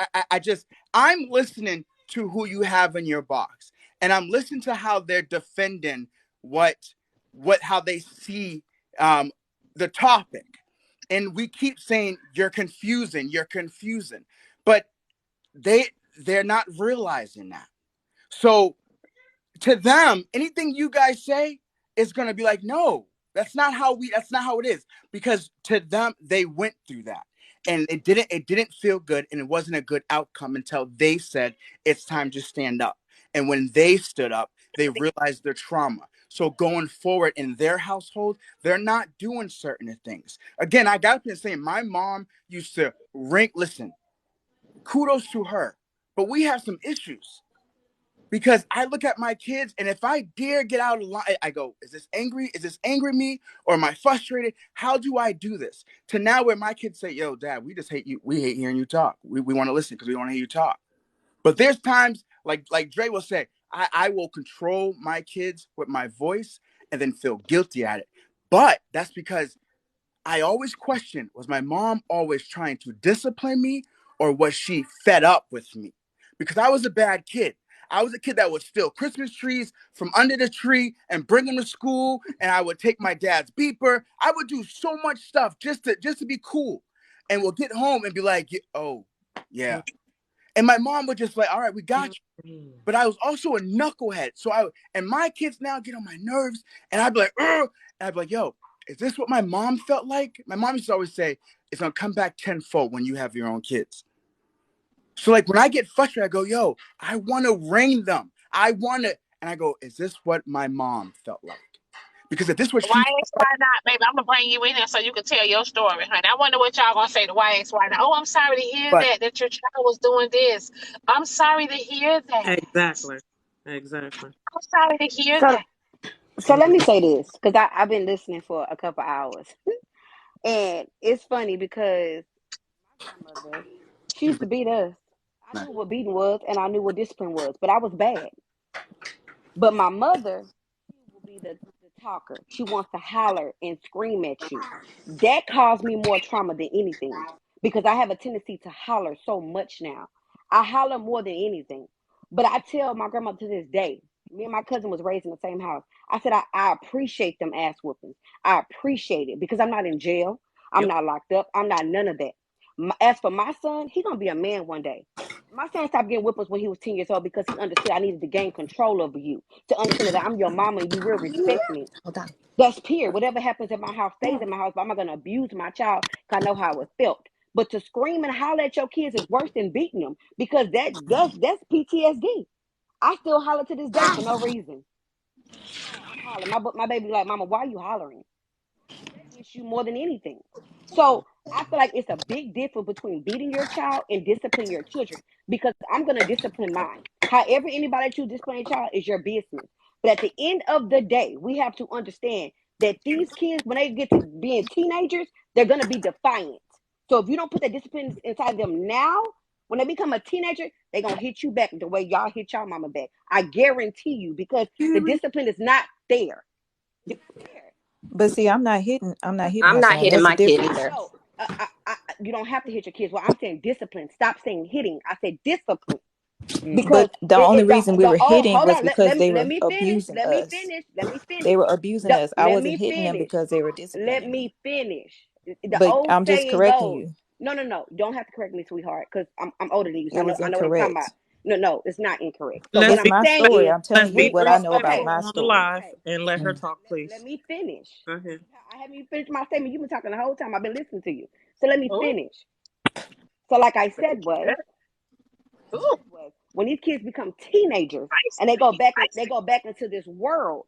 I'm listening to who you have in your box. And I'm listening to how they're defending how they see the topic. And we keep saying you're confusing. But they're not realizing that. So to them, anything you guys say is gonna be like, no, that's not how it is. Because to them, they went through that. And it didn't feel good, and it wasn't a good outcome until they said it's time to stand up. And when they stood up, they realized their trauma. So going forward in their household, they're not doing certain things. Again, I got to say, my mom used to listen, kudos to her, but we have some issues. Because I look at my kids, and if I dare get out of line, I go, is this angry? Is this angry me? Or am I frustrated? How do I do this? To now where my kids say, yo, Dad, we just hate you. We hate hearing you talk. We want to listen because we want to hear you talk. But there's times, like Dre will say, I will control my kids with my voice and then feel guilty at it. But that's because I always question, was my mom always trying to discipline me, or was she fed up with me? Because I was a bad kid. I was a kid that would steal Christmas trees from under the tree and bring them to school, and I would take my dad's beeper. I would do so much stuff just to be cool. And we'll get home and be like, oh, yeah. And my mom would just like, all right, we got you. But I was also a knucklehead. And my kids now get on my nerves, and I'd be like, ugh. And I'd be like, yo, is this what my mom felt like? My mom used to always say, it's going to come back tenfold when you have your own kids. So like when I get frustrated, I go, yo, I want to rein them. And I go, is this what my mom felt like? Because if this was why not, baby? I'm gonna bring you in there so you can tell your story, honey. I wonder what y'all gonna say to why not. Oh, I'm sorry to hear that your child was doing this. I'm sorry to hear that. Exactly. I'm sorry to hear So, that. so let me say this, because I've been listening for a couple hours. And it's funny because my grandmother, she used to beat us. I knew what beating was, and I knew what discipline was, but I was bad. But my mother, she will be the talker. She wants to holler and scream at you. That caused me more trauma than anything, because I have a tendency to holler so much now. I holler more than anything. But I tell my grandmother to this day, me and my cousin was raised in the same house. I said, I appreciate them ass whoopings. I appreciate it, because I'm not in jail. I'm not locked up. I'm not none of that. As for my son, he's going to be a man one day. My son stopped getting whippings when he was 10 years old, because he understood I needed to gain control over you, to understand that I'm your mama and you will respect me. Hold on. That's period. Whatever happens in my house stays in my house, but I'm not going to abuse my child because I know how it felt. But to scream and holler at your kids is worse than beating them, because that's PTSD. I still holler to this day for no reason. I'm hollering. My baby like, Mama, why are you hollering? That gets you more than anything. So I feel like it's a big difference between beating your child and disciplining your children, because I'm going to discipline mine. However, anybody that you discipline a child is your business. But at the end of the day, we have to understand that these kids, when they get to being teenagers, they're going to be defiant. So if you don't put that discipline inside them now, when they become a teenager, they're going to hit you back the way y'all hit y'all mama back. I guarantee you, because the discipline is not there. It's not there. But see, I'm not hitting I'm my not son. hitting That's the my kid difference. either. No, you don't have to hit your kids. Well, I'm saying discipline. Stop saying hitting. I said discipline. Because But the only reason we were hitting hold was on, because they let were me finish. abusing Let me us. finish. Let me They finish. were abusing us. I Let wasn't me hitting them finish. because they were Let disciplining me. me finish. The But old I'm just saying correcting goes, you. no. You don't have to correct me, sweetheart, because I'm older than you, so It was I know what I'm talking about. incorrect. No, it's not incorrect. So what Let's It's I'm be my saying story. is, I'm let's telling you be when what I know about respectful okay, my on the story. live okay, and let her Mm. talk, let please. me finish. Go ahead. I haven't even finished my statement. You've been talking the whole time. I've been listening to you. So let me Ooh, finish. So like I said ooh, when these kids become teenagers ice and they go cream, back and ice they cream. go back into this world,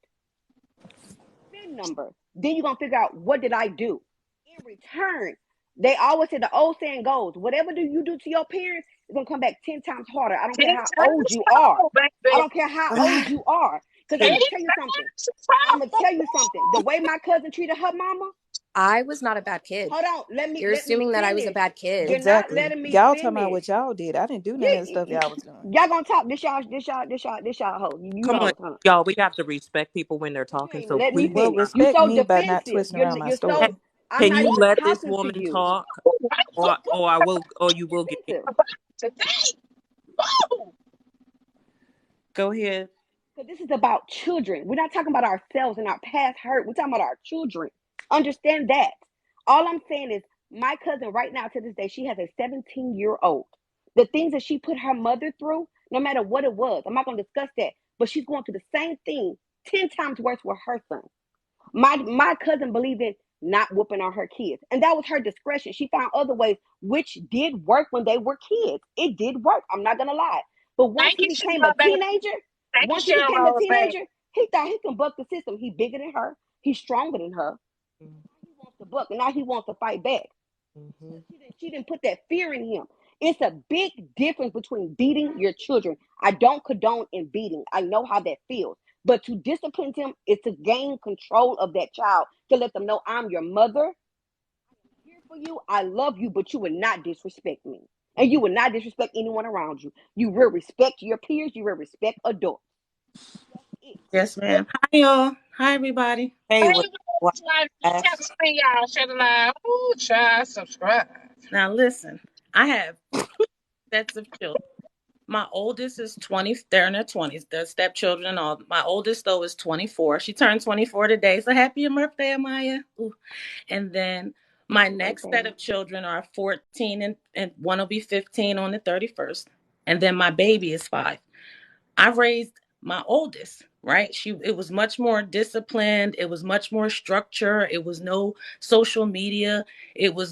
SIN number. Then you're gonna figure out, what did I do in return? They always say, the old saying goes, whatever do you do to your parents is gonna come back 10 times harder. I don't care Ten how old times you are. more, I baby. don't care how old you are. Because I'm Ten gonna tell you something. I'm gonna times tell you something. The way my cousin treated her mama, I was not a bad kid. hold on, You're let me assuming that I was a finish. bad kid. You're not Exactly. letting me Y'all talking about finish. what y'all did. I didn't do none of the stuff You, y'all was doing. y'all gonna talk this y'all hoe. You Come on, hoes, huh? y'all. We have to respect people when they're You talking. ain't So let me Well, please, finish. You respect so me by not defensive. twisting around my You're so. story. I'm can not you even let this talking to woman you. talk, more. or you will get me? Defensive. Today. Woo! Go ahead. Because this is about children. We're not talking about ourselves and our past hurt. We're talking about our children. Understand that. All I'm saying is, my cousin right now, to this day, she has a 17-year-old. The things that she put her mother through, no matter what it was, I'm not going to discuss that, but she's going through the same thing 10 times worse with her son. My cousin believed in not whooping on her kids, and that was her discretion. She found other ways, which did work when they were kids. It did work. I'm not gonna lie. But once Thank he you, became a Cheryl, baby. teenager, Thank you, once he Cheryl became a Rose, baby. teenager, he thought he can buck the system. He's bigger than her. He's stronger than her. He wants to buck, and now he wants to fight back. Mm-hmm. She didn't put that fear in him. It's a big difference between beating your children. I don't condone in beating. I know how that feels. But to discipline them is to gain control of that child, to let them know, I'm your mother. I'm here for you. I love you, but you would not disrespect me. And you would not disrespect anyone around you. You will respect your peers. You will respect adults. That's it. Yes, ma'am. Hi, y'all. Hi, everybody. Hey, Hey, what? like, have to see y'all. Share the live. Ooh, child, subscribe. Now, listen. I have sets of children. My oldest is 20. They're in their 20s. They're stepchildren and all. My oldest, though, is 24. She turned 24 today. So happy birthday, Amaya. Ooh. And then my Happy next set birthday. of children are 14 and one will be 15 on the 31st. And then my baby is 5. I raised my oldest, right? It was much more disciplined, it was much more structure, it was no social media.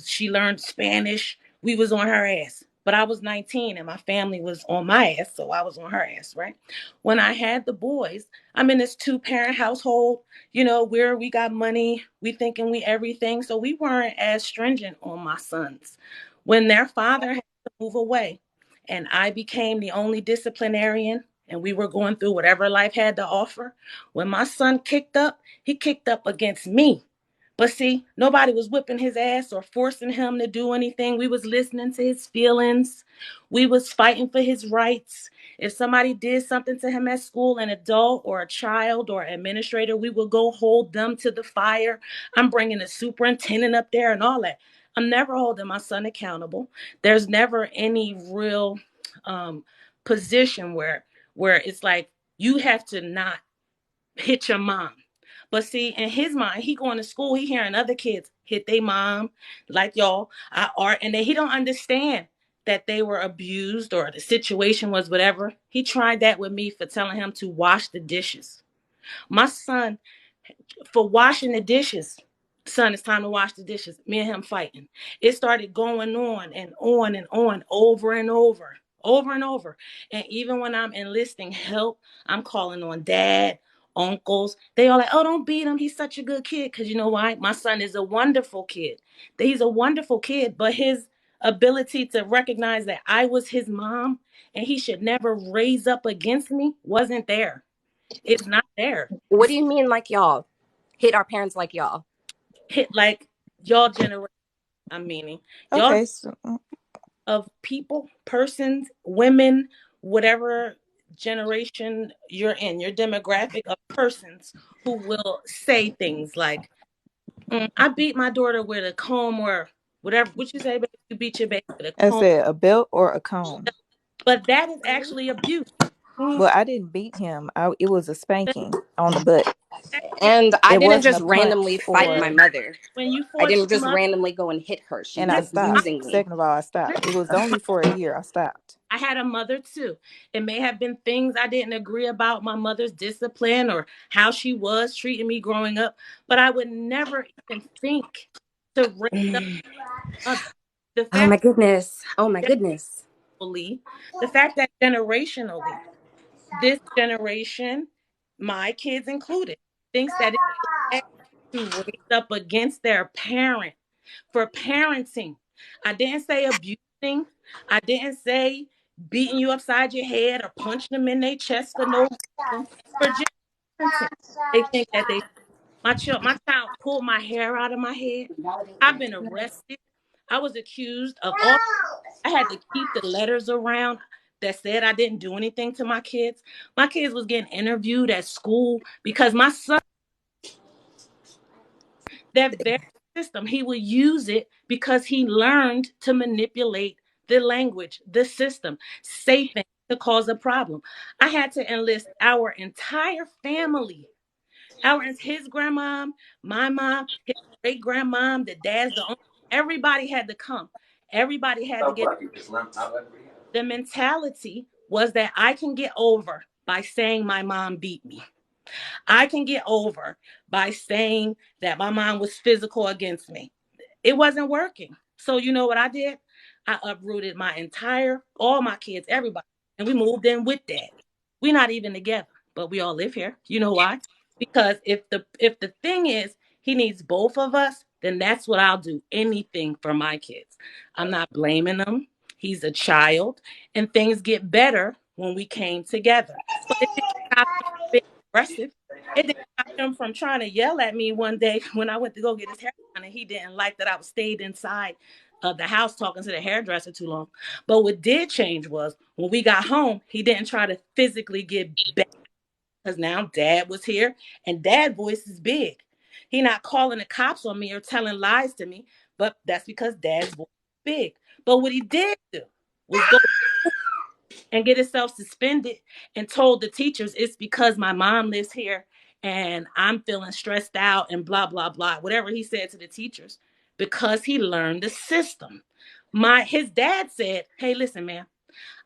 She learned Spanish. We was on her ass. But I was 19 and my family was on my ass, so I was on her ass, right? When I had the boys, I'm in this two-parent household, where we got money, we thinking we everything, so we weren't as stringent on my sons. When their father had to move away, and I became the only disciplinarian, and we were going through whatever life had to offer. When my son kicked up, he kicked up against me. But see, nobody was whipping his ass or forcing him to do anything. We was listening to his feelings. We was fighting for his rights. If somebody did something to him at school, an adult or a child or administrator, we would go hold them to the fire. I'm bringing the superintendent up there and all that. I'm never holding my son accountable. There's never any real position where it's like you have to not hit your mom. But see, in his mind, he going to school, he hearing other kids hit their mom, like y'all, and then he don't understand that they were abused or the situation was whatever. He tried that with me for telling him to wash the dishes. My son, for washing the dishes. Son, it's time to wash the dishes. Me and him fighting. It started going on and on and on, over and over, over and over. And even when I'm enlisting help, I'm calling on dad, uncles. They all like, oh, don't beat him. He's such a good kid. Because you know why? My son is a wonderful kid. He's a wonderful kid, but his ability to recognize that I was his mom and he should never raise up against me wasn't there. It's not there. What do you mean, like y'all? Hit our parents like y'all? Hit like y'all generation. I'm meaning. Y'all Okay, so of people, persons, women, whatever generation you're in, your demographic of persons who will say things like, I beat my daughter with a comb or whatever. What you say, baby? You beat your baby with a I comb. said a belt or a comb. But that is actually abuse. Mm, Well, I didn't beat him. It was a spanking on the butt. And I It didn't wasn't a just punch randomly fight my or. mother. when you I fought didn't your just mother, randomly go and hit her. She And was I stopped. abusing me. Second of all, I stopped. It was only for a year. I stopped. I had a mother too. It may have been things I didn't agree about my mother's discipline or how she was treating me growing up, but I would never even think to raise up mother. The Oh my fact goodness. Oh my that goodness. the fact that generationally, this generation, my kids included, thinks that it's okay to raise up against their parent for parenting. I didn't say abusing. I didn't say beating you upside your head or punching them in their chest for no reason. For just parenting. They think that my child pulled my hair out of my head. I've been arrested. I was accused of all. I had to keep the letters around that said I didn't do anything to my kids. My kids was getting interviewed at school because my son, that very system, he would use it because he learned to manipulate the language, the system, say things to cause a problem. I had to enlist our entire family, his grandmom, my mom, his great grandmom, the dad's the uncle. Everybody had to come. Everybody had to get. The mentality was that I can get over by saying my mom beat me. I can get over by saying that my mom was physical against me. It wasn't working. So you know what I did? I uprooted all my kids, everybody, and we moved in with dad. We're not even together, but we all live here. You know why? Because if the thing is he needs both of us, then that's what I'll do. Anything for my kids. I'm not blaming him. He's a child, and things get better when we came together. But it didn't stop him from being aggressive. It didn't stop him from trying to yell at me one day when I went to go get his hair done, and he didn't like that I stayed inside of the house talking to the hairdresser too long. But what did change was when we got home, he didn't try to physically get back because now dad was here and dad voice is big. He not calling the cops on me or telling lies to me, but that's because dad's voice is big. But what he did do was go and get himself suspended and told the teachers it's because my mom lives here and I'm feeling stressed out and blah blah blah, whatever he said to the teachers, because he learned the system. His dad said, hey, listen, man,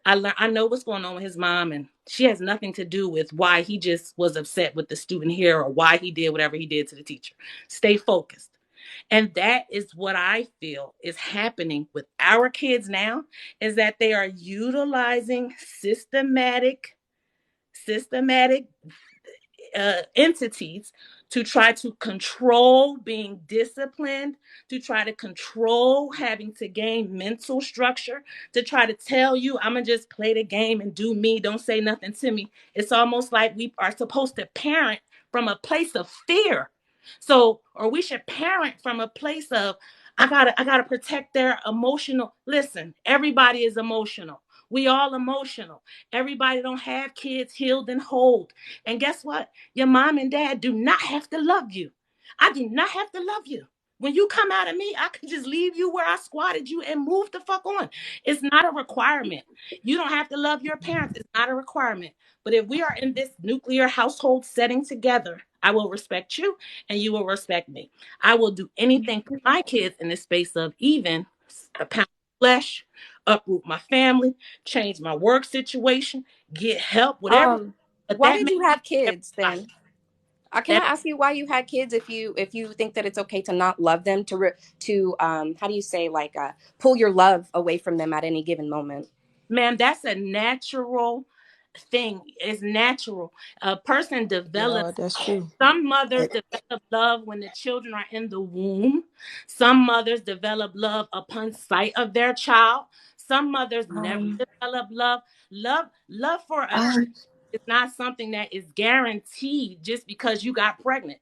I know what's going on with his mom, and she has nothing to do with why he just was upset with the student here or why he did whatever he did to the teacher. Stay focused. And that is what I feel is happening with our kids now, is that they are utilizing systematic entities to try to control being disciplined, to try to control having to gain mental structure, to try to tell you, I'm going to just play the game and do me, don't say nothing to me. It's almost like we are supposed to parent from a place of fear. So, or we should parent from a place of, I gotta protect their emotional. Listen, everybody is emotional. We all emotional. Everybody don't have kids healed and whole. And guess what? Your mom and dad do not have to love you. I do not have to love you. When you come out of me, I could just leave you where I squatted you and move the fuck on. It's not a requirement. You don't have to love your parents. It's not a requirement. But if we are in this nuclear household setting together, I will respect you and you will respect me. I will do anything for my kids in the space of even a pound of flesh, uproot my family, change my work situation, get help, whatever. But Why that did makes you have kids everybody. then? Can I ask you why you had kids if you think that it's okay to not love them, to how do you say, like, pull your love away from them at any given moment? Man, that's a natural thing. It's natural. A person Yeah, develops. that's true. Some mothers develop love when the children are in the womb. Some mothers develop love upon sight of their child. Some mothers never develop love. Love for a child is not something that is guaranteed just because you got pregnant.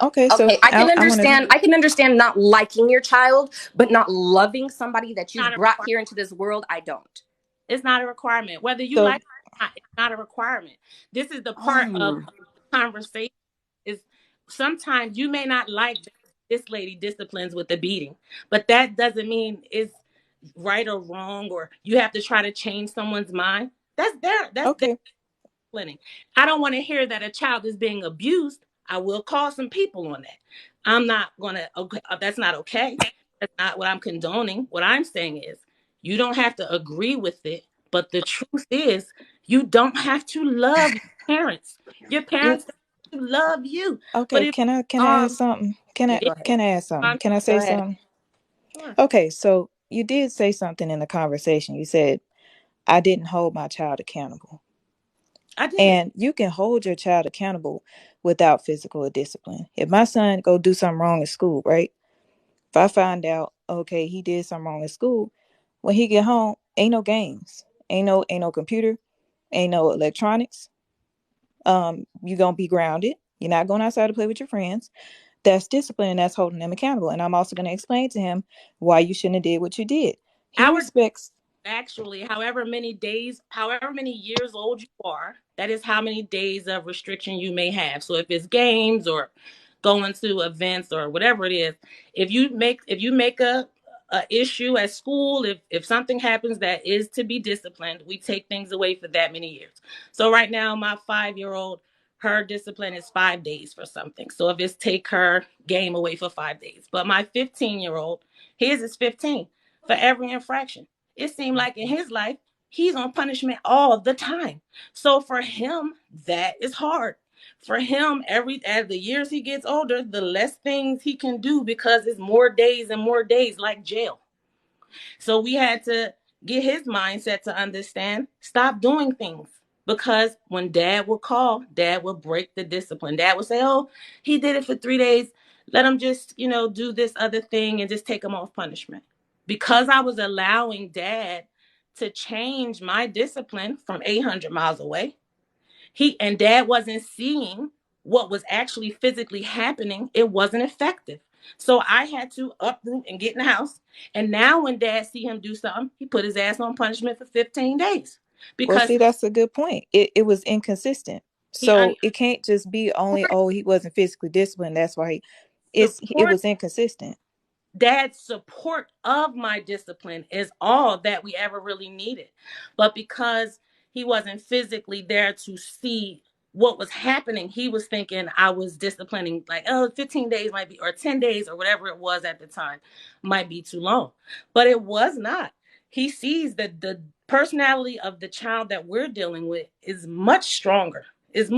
Okay, so Okay, I can I want to. understand. I can understand not liking your child, but not loving somebody that you've Not a brought requirement. here into this world. I don't. It's not a requirement. Whether you So like it or not, it's not a requirement. This is the part of Um, the conversation. Is sometimes you may not like that this lady disciplines with the beating, but that doesn't mean it's right or wrong, or you have to try to change someone's mind. That's there. That's their okay, disciplining. I don't want to hear that a child is being abused. I will call some people on that. I'm not gonna. Okay, that's not okay. That's not what I'm condoning. What I'm saying is, you don't have to agree with it. But the truth is, you don't have to love your parents. Your you parents don't have to love you. But okay? if Can I add um, something? yeah, it, go ahead. Can I add something? Can I Go say ahead. something? sure, Okay, so you did say something in the conversation. You said I didn't hold my child accountable, I did. and you can hold your child accountable without physical discipline. If my son go do something wrong in school, right? If I find out, okay, he did something wrong in school, when he get home, ain't no games, ain't no computer, ain't no electronics. You gonna be grounded. You're not going outside to play with your friends. That's discipline, and that's holding them accountable. And I'm also gonna explain to him why you shouldn't have did what you did. He Our respects. actually, however many days, however many years old you are, that is how many days of restriction you may have. So if it's games or going to events or whatever it is, if you make a issue at school, if something happens that is to be disciplined, we take things away for that many years. So right now, my 5 year old, her discipline is 5 days for something. So if it's take her game away for 5 days, but my 15 year old, his is 15 for every infraction. It seemed like in his life, he's on punishment all the time. So for him, that is hard. For him, every as the years he gets older, the less things he can do because it's more days and more days like jail. So we had to get his mindset to understand, stop doing things. Because when dad would call, dad would break the discipline. Dad would say, oh, he did it for 3 days. Let him just, do this other thing and just take him off punishment. Because I was allowing dad to change my discipline from 800 miles away, dad wasn't seeing what was actually physically happening. It wasn't effective. So I had to uproot and get in the house. And now when dad see him do something, he put his ass on punishment for 15 days Well, because see, that's a good point. It was inconsistent. he So it can't just be only, oh, he wasn't physically disciplined. That's why it support was inconsistent. dad's support of my discipline is all that we ever really needed. But because he wasn't physically there to see what was happening, he was thinking I was disciplining, like, oh, 15 days might be, or 10 days, or whatever it was at the time, might be too long. But it was not. He sees that the personality of the child that we're dealing with is much stronger, is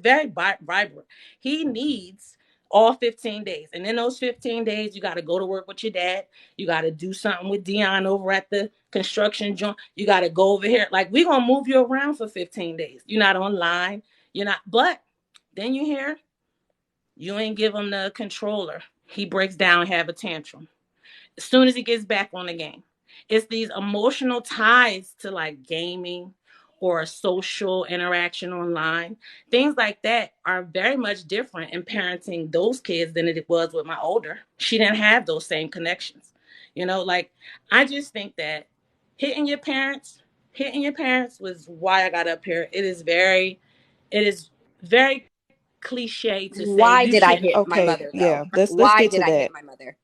very vibrant. He needs all 15 days. And in those 15 days, you got to go to work with your dad. You got to do something with Dion over at the construction joint. You got to go over here. Like, we're going to move you around for 15 days. You're not online. You're not. But then you hear, you ain't give him the controller. He breaks down and have a tantrum as soon as he gets back on the game. It's these emotional ties to like gaming or a social interaction online. Things like that are very much different in parenting those kids than it was with my older. She didn't have those same connections. Like, I just think that hitting your parents, hitting your parents was why I got up here. It is very cliche to say Why you did I shouldn't hit my Okay, mother yeah. though? Let's Why get did to I hit that. my mother?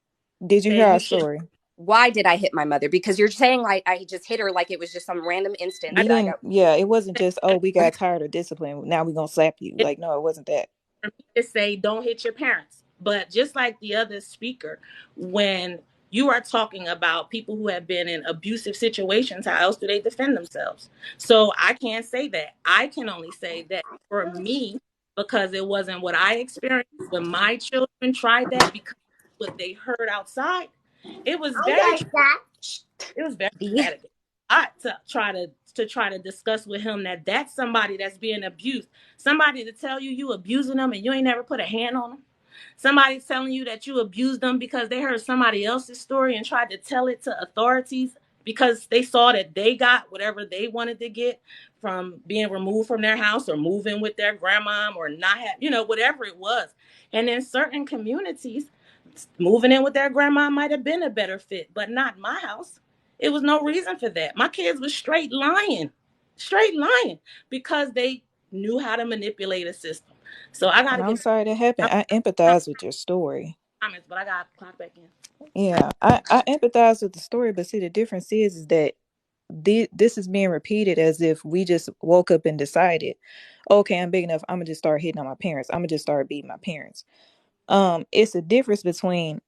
Did you say hear our you should story? Why did I hit my mother? Because you're saying like I just hit her like it was just some random I instance You that I didn't. got. Yeah, it wasn't just, oh, we got tired of discipline. Now we gonna slap you. Like, no, it wasn't that. for me to say don't hit your parents. But just like the other speaker, when you are talking about people who have been in abusive situations, how else do they defend themselves? So I can't say that. I can only say that for me, because it wasn't what I experienced when my children tried that, because what they heard outside, it was very it was very Yeah. traumatic. I to try to discuss with him that that's somebody that's being abused. Somebody to tell you abusing them and you ain't never put a hand on them. Somebody telling you that you abused them because they heard somebody else's story and tried to tell it to authorities because they saw that they got whatever they wanted to get from being removed from their house or moving with their grandmom or not have, whatever it was. And in certain communities, moving in with their grandma might have been a better fit, but not my house. It was no reason for that. My kids were straight lying because they knew how to manipulate a system. So I got And to I'm get sorry that happened. I empathize with your story. comments, but I got to clock back in. Yeah, I empathize with the story, but see, the difference is that this is being repeated as if we just woke up and decided, okay, I'm big enough, I'm gonna just start hitting on my parents, I'm gonna just start beating my parents. It's a difference between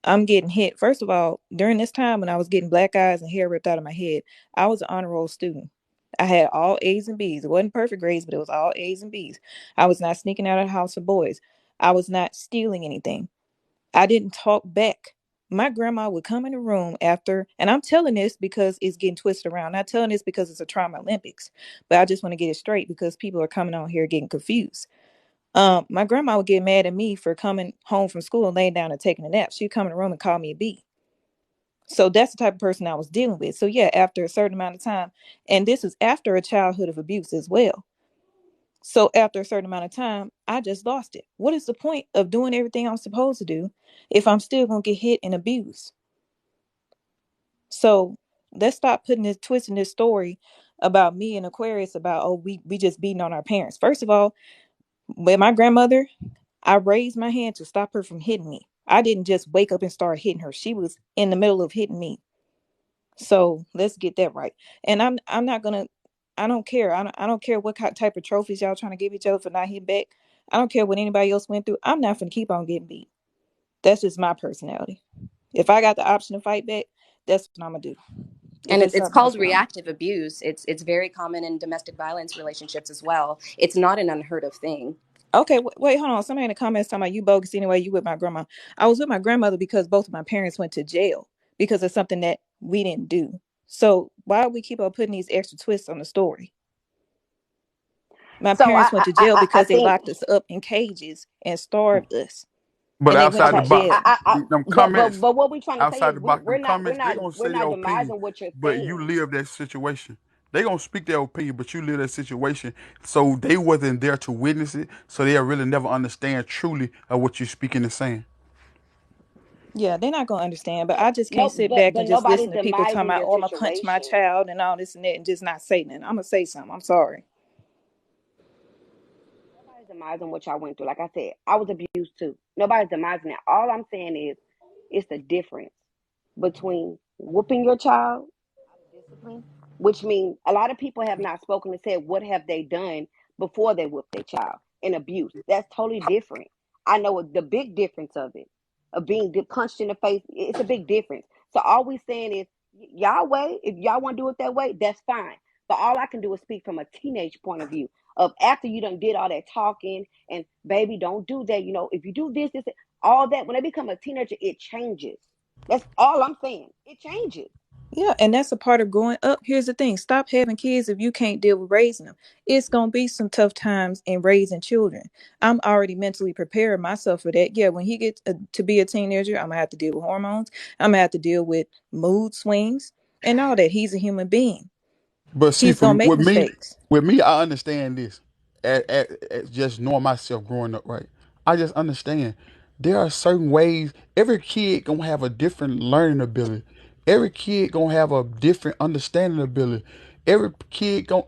I'm getting hit. First of all, during this time when I was getting black eyes and hair ripped out of my head, I was an honor roll student. I had all A's and B's. It wasn't perfect grades, but it was all A's and B's. I was not sneaking out of the house for boys. I was not stealing anything. I didn't talk back. My grandma would come in the room after, and I'm telling this because it's getting twisted around. I'm not telling this because it's a trauma Olympics, but I just want to get it straight because people are coming on here getting confused. My grandma would get mad at me for coming home from school and laying down and taking a nap. She'd come in the room and call me a B. So that's the type of person I was dealing with. So yeah, after a certain amount of time, and this is after a childhood of abuse as well. So after a certain amount of time, I just lost it. What is the point of doing everything I'm supposed to do if I'm still gonna get hit and abused? So let's stop putting this twist in this story about me and Aquarius about, oh, we just beating on our parents. First of all, with my grandmother, I raised my hand to stop her from hitting me. I didn't just wake up and start hitting her. She was in the middle of hitting me. So let's get that right. And I'm not gonna. I don't care. I don't care what type of trophies y'all trying to give each other for not hitting back. I don't care what anybody else went through. I'm not gonna keep on getting beat. That's just my personality. If I got the option to fight back, that's what I'm gonna do. If And it's it's something, that's called what I'm gonna reactive abuse. It's very common in domestic violence relationships as well. It's not an unheard of thing. do. Okay, wait, hold on. Somebody in the comments talking about you bogus anyway. You with my grandma. I was with my grandmother because both of my parents went to jail because of something that we didn't do. So why do we keep on putting these extra twists on the story? My So parents went to jail I because they think locked us up in cages and starved us, But and they went outside to the okay. box, jail. them But comments, what we're trying to say outside is the box, them we're comments, they not gonna we're say their not opinion, demising what you're but you saying. live that situation. They gonna speak their opinion, but you live that situation. So they wasn't there to witness it, so they'll really never understand truly of what you're speaking and saying. Yeah, they're not gonna understand, but Yeah, I just no, can't sit back but and just nobody's listen to people talking demising about, your oh, I'm gonna punch my situation. child and all this and that, and just not say nothing. I'm gonna say something. I'm sorry. Nobody's demising what y'all went through. Like I said, I was abused too. Nobody's demising that. All I'm saying is it's the difference between whooping your child out of discipline, which means a lot of people have not spoken and said what have they done before they whoop their child, and abuse. That's totally different. I know the big difference of it, of being punched in the face. It's a big difference. So all we saying is y'all way. If y'all want to do it that way, that's fine. But all I can do is speak from a teenage point of view of after you done did all that talking and baby, don't do that. If you do this, all that, when they become a teenager, it changes. That's all I'm saying. It changes. Yeah, and that's a part of growing up. Here's the thing: stop having kids if you can't deal with raising them. It's gonna be some tough times in raising children. I'm already mentally preparing myself for that. Yeah, when he gets to be a teenager, I'm gonna have to deal with hormones. I'm gonna have to deal with mood swings and all that. He's a human being. But see, He's gonna from make mistakes. with me, I understand this. At just knowing myself growing up, right? I just understand there are certain ways. Every kid gonna have a different learning ability. Every kid gonna have a different understanding ability. Every kid gonna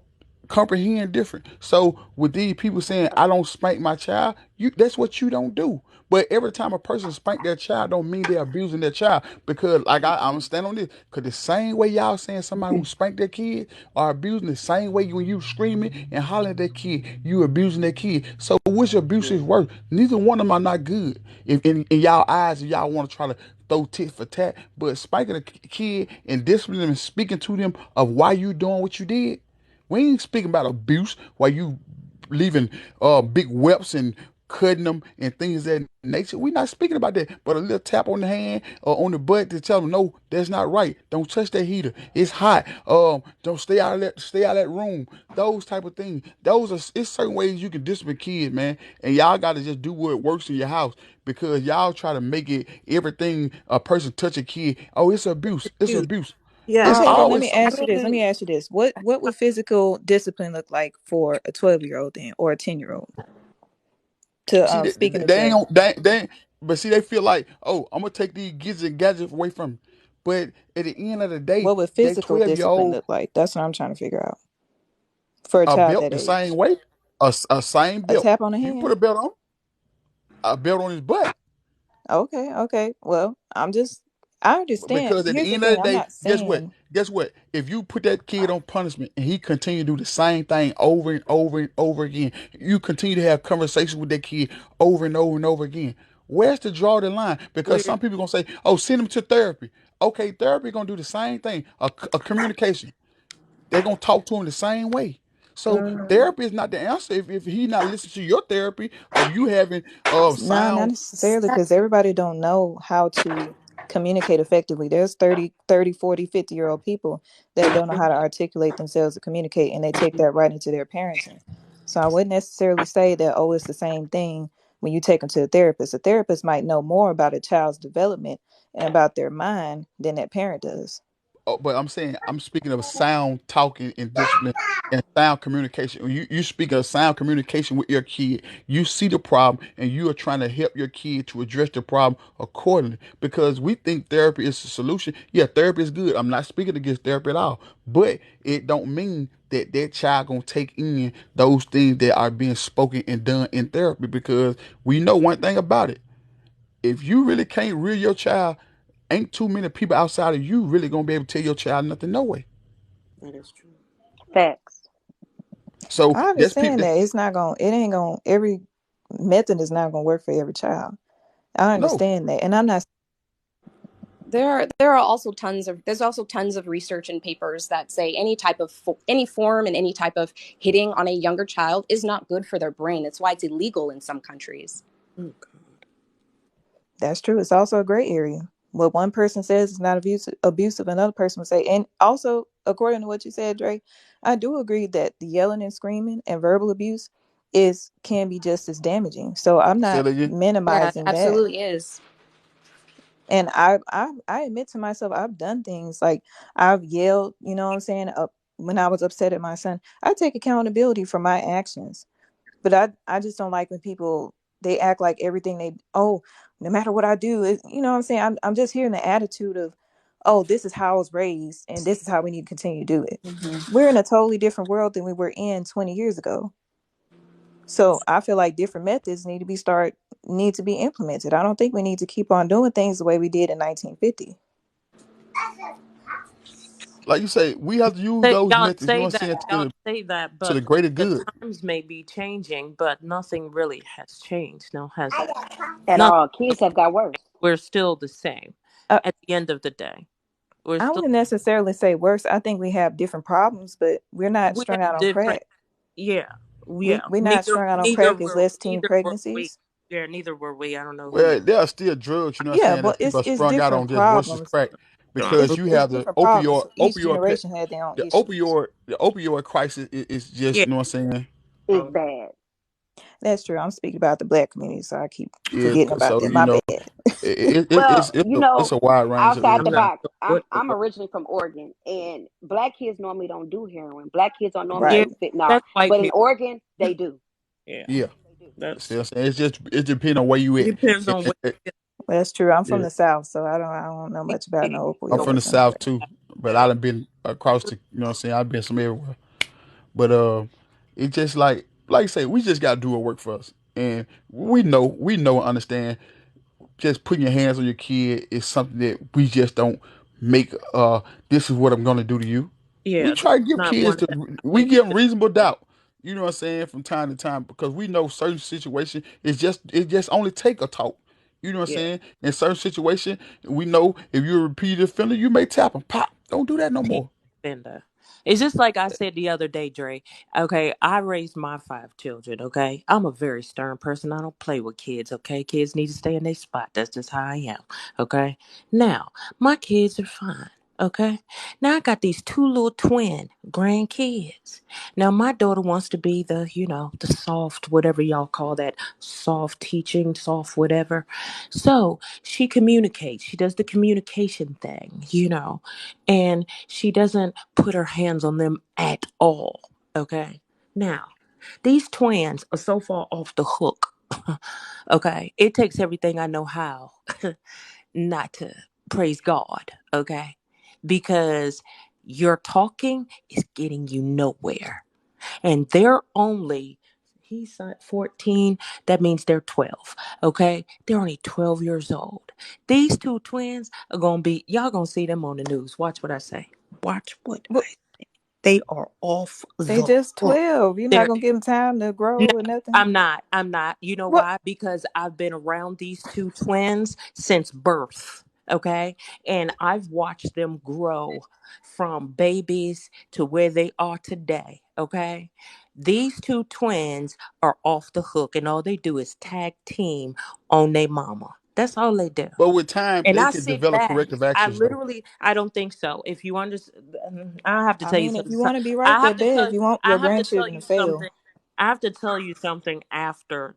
comprehend different. So with these people saying I don't spank my child, that's what you don't do. But every time a person spank their child, don't mean they're abusing their child. Because like I'm stand on this, because the same way y'all saying somebody who spanked their kid are abusing, the same way when you screaming and hollering at that kid, you abusing that kid. So which abuse is worse? Neither one of them are not good. If in y'all eyes, if y'all want to try to throw tit for tat, but spanking a kid and disciplining them and speaking to them of why you doing what you did. We ain't speaking about abuse while you leaving big whelps and cutting them and things of that nature. We're not speaking about that. But a little tap on the hand or on the butt to tell them, no, that's not right. Don't touch that heater. It's hot. Don't stay out of that room. Those type of things. It's certain ways you can discipline kids, man. And y'all gotta just do what works in your house because y'all try to make it everything a person touch a kid. Oh, it's abuse. It's abuse. Yeah. It's Okay. Then let always me something. ask you this. Let me ask you this. What would physical discipline look like for a 12-year-old then, or a 10-year-old? To See, speaking of they Jay, ain't, but see, they feel like, oh, I'm gonna take these gadgets away from me. But at the end of the day, what would that physical 12 year discipline old look like? That's what I'm trying to figure out for a a child belt that the same age. way, a same A belt. tap on the You put hand. a belt on his butt. Okay. Okay. Well, I understand. Because at Here's the the end of thing. the I'm day, not guess what? saying Guess what? If you put that kid on punishment and he continue to do the same thing over and over and over again, you continue to have conversations with that kid over and over and over again. Where's the draw the line? Because Where some people gonna say, "Oh, send him to therapy." Okay, therapy gonna do the same thing. A communication. They're gonna talk to him the same way. So therapy is not the answer if he not listening to your therapy of you having no, not sound. necessarily, because everybody don't know how to communicate effectively. There's 30, 40, 50-year-old people that don't know how to articulate themselves to communicate, and they take that right into their parenting. So I wouldn't necessarily say that, oh, it's the same thing when you take them to a therapist. A therapist might know more about a child's development and about their mind than that parent does. Oh, but I'm saying I'm speaking of sound talking and discipline and sound communication. When you speak of sound communication with your kid, you see the problem and you are trying to help your kid to address the problem accordingly. Because we think therapy is the solution. Yeah, therapy is good. I'm not speaking against therapy at all, but it don't mean that that child gonna take in those things that are being spoken and done in therapy. Because we know one thing about it: if you really can't rear your child, ain't too many people outside of you really gonna be able to tell your child nothing, no way. that is true. Facts. So I that's people understand that that it ain't gonna, every method is not gonna work for every child. I no. understand that. And I'm not, There are also tons of research and papers that say any form and any type of hitting on a younger child is not good for their brain. It's why it's illegal in some countries. Oh God. that's true. It's also a gray area. What one person says is not abusive, another person would say. And also, according to what you said, Dre, I do agree that the yelling and screaming and verbal abuse can be just as damaging. So I'm Say not it again. Yeah, it minimizing that. absolutely is. And I admit to myself, I've done things like I've yelled, you know what I'm saying, up when I was upset at my son. I take accountability for my actions. But I just don't like when people, they act like everything no matter what I do, you know what I'm saying? I'm just hearing the attitude of, oh, this is how I was raised and this is how we need to continue to do it. We're in a totally different world than we were in 20 years ago. So I feel like different methods need to be implemented. I don't think we need to keep on doing things the way we did in 1950. Like you say, we have to use Say, those y'all methods, you know say what I'm that, saying, y'all say that, to but the greater the good. times may be changing, but nothing really has changed. Now, has it? At Nothing. all. Kids have got worse. We're still the same. Uh, At the end of the day, we're I still wouldn't necessarily say worse. I think we have different problems, but we're not we strung out have on different. crack. Yeah, We yeah. we're not Neither strung out on neither crack as were less teen neither were we. pregnancies. Yeah, neither were we. I don't know who you. Well, there are still drugs, you know what I'm Yeah, saying, that but people are it's sprung out different on just versus problems. crack. Don't. Because you It's have different problems. So each opioid generation had their own the issues. opioid crisis is just, Yeah. you know what I'm saying. It's bad. That's true. I'm speaking about the Black community, so I keep Yeah, forgetting about so that. you My know, bad. Well, it's a wide range of outside I'm the everything. not box, sure I'm what the I'm word. originally from Oregon, and black kids normally don't do heroin. Black kids don't normally Yeah, Right. do fentanyl, that's white but in people. Oregon, they do. Yeah, Yeah. They do. See that's what I'm saying? It's just it depends on where you it at. depends on what. That's true. I'm from Yeah. the South, so I don't know much about no I'm from the opioids South anyway. too, but I done been across the, you know what I'm saying? I've been some everywhere. But it's just like I say, we just gotta do what work for us. And we know and understand just putting your hands on your kid is something that we just don't make this is what I'm gonna do to you. We Yeah, this try to is give not kids one to that we like. give them reasonable doubt. You know what I'm saying, from time to time, because we know certain situation it just only take a talk. You know what I'm Yeah. saying? In certain situation, we know if you're a repeated offender, you may tap them. Pop, don't do that no Repeat more. offender. It's just like I said the other day, Dre. Okay, I raised my 5 children. Okay, I'm a very stern person. I don't play with kids. Okay, kids need to stay in their spot. That's just how I am. Okay, now my kids are fine. Okay. Now I got these two little twin grandkids. Now my daughter wants to be the soft, whatever y'all call that, soft teaching, soft whatever. So she communicates. She does the communication thing, and she doesn't put her hands on them at all. Okay. Now, these twins are so far off the hook. Okay. It takes everything I know how not to praise God, okay? Because your talking is getting you nowhere. And they're only, he's not 14, that means they're 12, okay? They're only 12 years old. These two twins are going to be, y'all going to see them on the news. Watch what I say. Watch what What? they are off They the just hook. 12. You're not They're gonna give them time to no, grow or nothing. I'm not. I'm not. You know What? why? Because I've been around these two twins since birth. Okay. And I've watched them grow from babies to where they are today. Okay. These two twins are off the hook, and all they do is tag team on their mama. That's all they do. But with time, And they I can sit develop back. corrective actions, though. I don't think so. If you understand, I have to I tell you mean, if something. you want to be right I there, have to there. If tell, you want I your have to tell grandchildren you to fail, something. I have to tell you something after.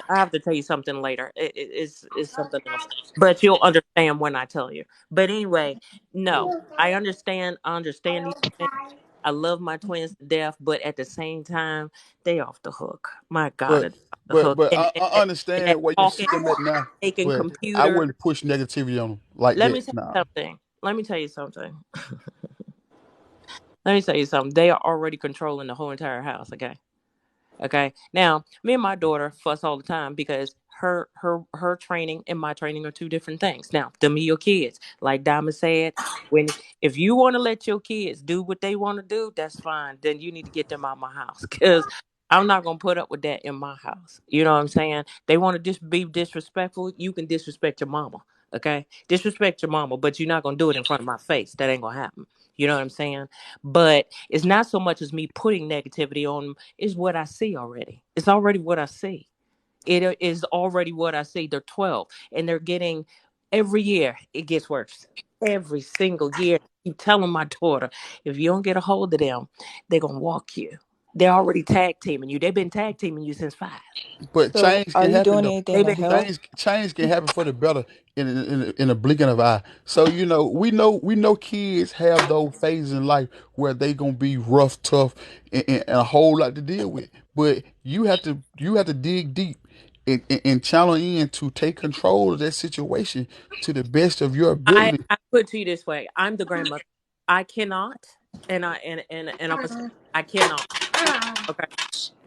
I have to tell you something later. It's something else, but you'll understand when I tell you. But anyway, no, I understand these twins. I love my twins to death, but at the same time, they off the hook. My God, But they're off the hook. I And that understand where you're talking, seeing that now. making But I computers. wouldn't push negativity on them like Let me that. tell you Nah. something. Let me tell you something. Let me tell you something. They are already controlling the whole entire house. Okay. Okay. Now, me and my daughter fuss all the time because her training and my training are two different things. Now, them are your kids. Like Diamond said, when if you want to let your kids do what they want to do, that's fine. Then you need to get them out of my house because I'm not gonna put up with that in my house. You know what I'm saying? They want to just be disrespectful. You can disrespect your mama. Okay, disrespect your mama, but you're not gonna do it in front of my face. That ain't gonna happen. You know what I'm saying? But it's not so much as me putting negativity on is what I see already. It's already what I see. It is already what I see. They're 12 and they're getting every year it gets worse. Every single year. I keep telling my daughter, if you don't get a hold of them, they're gonna walk you. They're already tag teaming you. They've been tag teaming you since 5. But so change are can you happen doing though. anything They've to been help? Change can happen for the better in a blinking of an eye. So we know kids have those phases in life where they gonna be rough, tough, and a whole lot to deal with. But you have to dig deep and channel in to take control of that situation to the best of your ability. I put it to you this way. I'm the grandmother. I cannot and I'm gonna say I cannot. Okay.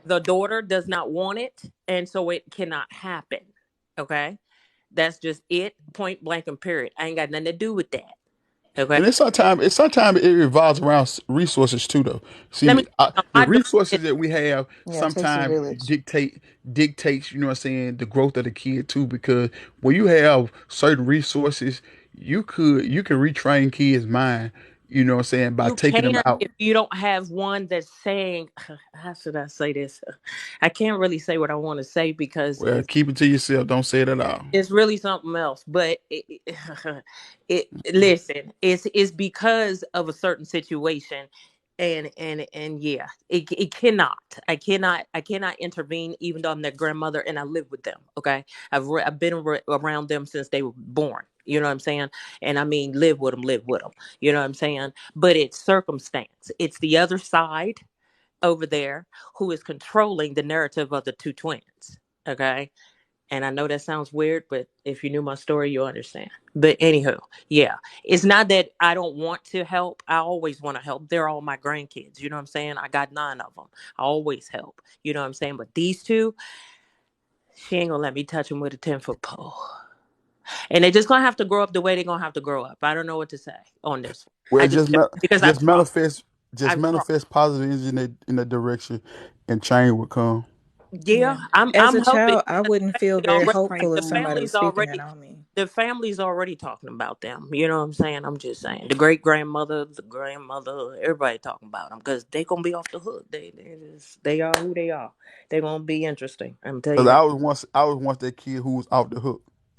The daughter does not want it, and so it cannot happen. Okay. That's just it, point blank and period. I ain't got nothing to do with that. Okay. And it's sometimes it revolves around resources too, though. Let me See, tell you, the my daughter is resources that we have Yeah, it takes a sometimes village. dictates, you know what I'm saying, the growth of the kid too. Because when you have certain resources, you can retrain kids' mind, you know what I'm saying, by you taking them can out. if you don't have one that's saying how should I say this? I can't really say what I want to say because Well, keep it to yourself. Don't say it at all. it's really something else. But listen, it's because of a certain situation, and yeah, it cannot. I cannot intervene, even though I'm their grandmother and I live with them. Okay, I've been around them since they were born. You know what I'm saying? And I mean, live with them. You know what I'm saying? But it's circumstance. It's the other side over there who is controlling the narrative of the two twins. Okay, and I know that sounds weird, but if you knew my story, you'll understand. But anywho, yeah, it's not that I don't want to help. I always want to help. They're all my grandkids. You know what I'm saying? I got 9 of them. I always help. You know what I'm saying? But these two, she ain't gonna let me touch them with a 10-foot pole. And they're just gonna have to grow up the way they're gonna have to grow up. I don't know what to say on this one. Well, I just don't, because I've just tried. manifest, just I've tried. manifest positive energy in that direction, and change will come. Yeah, Yeah. I'm As I'm a hoping child, I because wouldn't feel the very family already hopeful if the somebody was family's speaking that already on me. the family's already talking about them. You know what I'm saying? I'm just saying the great grandmother, the grandmother, everybody talking about them because they gonna be off the hook. They are who they are. They gonna be interesting. I'm tell Cause you that. I was once that kid who was off the hook.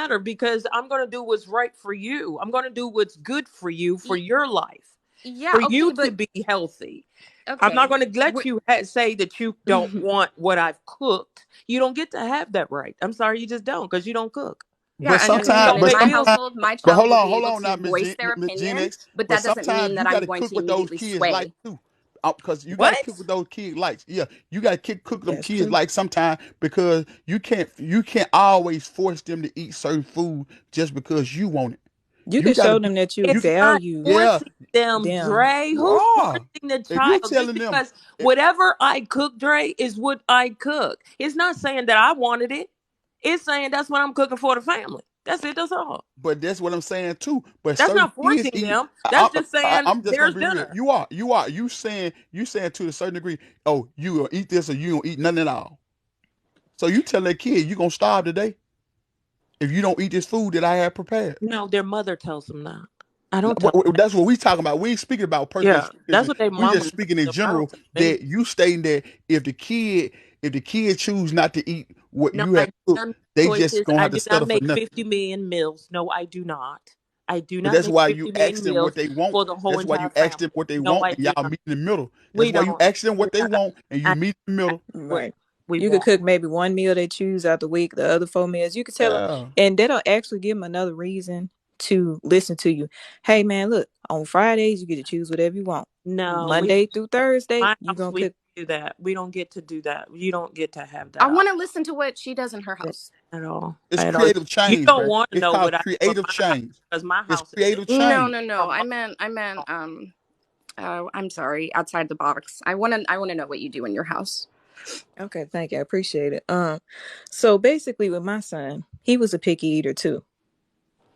matter because I'm going to do what's right for you. I'm going to do what's good for you, for your life, Yeah, for okay, you to but be healthy. I'm okay. not going to let you say that you don't want what I've cooked. You don't get to have that right. I'm sorry, you just don't because you don't cook. Yeah, But I understand, sometimes, but You in don't my pay bills. household, my but child will be hold able on to now, voice their Miss Gen opinion, X. but But that doesn't mean sometimes that you got I'm to going cook to what those immediately kids like sway. too, because you got to What? cook what those kids like. Yeah, you got to cook them That's kids true. like sometimes because you can't always force them to eat certain food just because you want it. You You can got to show be. them that you It's not value Yeah, forcing them, them. Dre. you Who's are. forcing the If you child? Just telling them, because whatever I cook, Dre, is what I cook. It's not saying that I wanted it. It's saying that's what I'm cooking for the family. That's it. That's all. but that's what I'm saying too. But That's certain not kids forcing eat. them. That's just saying I'm just gonna there's be real. dinner. You are. You saying to a certain degree. Oh, you gonna eat this or you gonna eat nothing at all. So you tell that kid you gonna starve today if you don't eat this food that I have prepared. No, their mother tells them not. I don't tell them That's what we talking about. We ain't speaking about that. Yeah, that's personalization. what their We mama just tells speaking in them. I don't general tell them that anything. you stating that if the kid choose not to eat what No, you I have do cooked, not make they just choices. gonna I have to do not settle for make nothing. 50 million meals. No, I do not. I do But not that's make why you 50 million ask them what meals they want. for the whole That's why entire you ask them family. what they No, want, I and do y'all not. meet in the middle. That's We why you don't. ask them We what they not. want, and you I, meet in the middle. we, Right. we You could won't. cook maybe one meal they choose out the week, the other 4 meals. You could tell them, Yeah. and that'll actually give them another reason to listen to you. Hey, man, look, on Fridays, you get to choose whatever you want. No, Monday through Thursday, my you house, going to we cook. don't do that. We don't get to do that. You don't get to have I that want to listen to what she does in her house. at all. It's At all. creative You change, don't man. want to It's know called what I do in creative my house change. because my It's house is creative different No, change. no, no. from I meant I'm sorry, outside the box. I want to know what you do in your house. Okay, thank you. I appreciate it. So basically with my son, he was a picky eater too.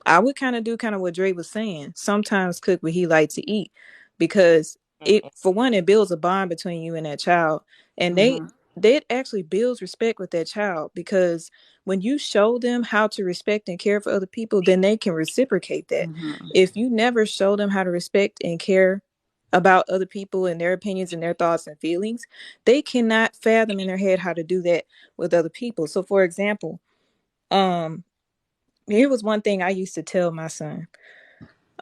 I would kind of do kind of what Dre was saying. Sometimes cook what he liked to eat because it, for one, it builds a bond between you and that child, and Mm-hmm. that actually builds respect with that child because when you show them how to respect and care for other people, then they can reciprocate that. Mm-hmm. If you never show them how to respect and care about other people and their opinions and their thoughts and feelings, they cannot fathom in their head how to do that with other people. So, for example, um here was one thing I used to tell my son.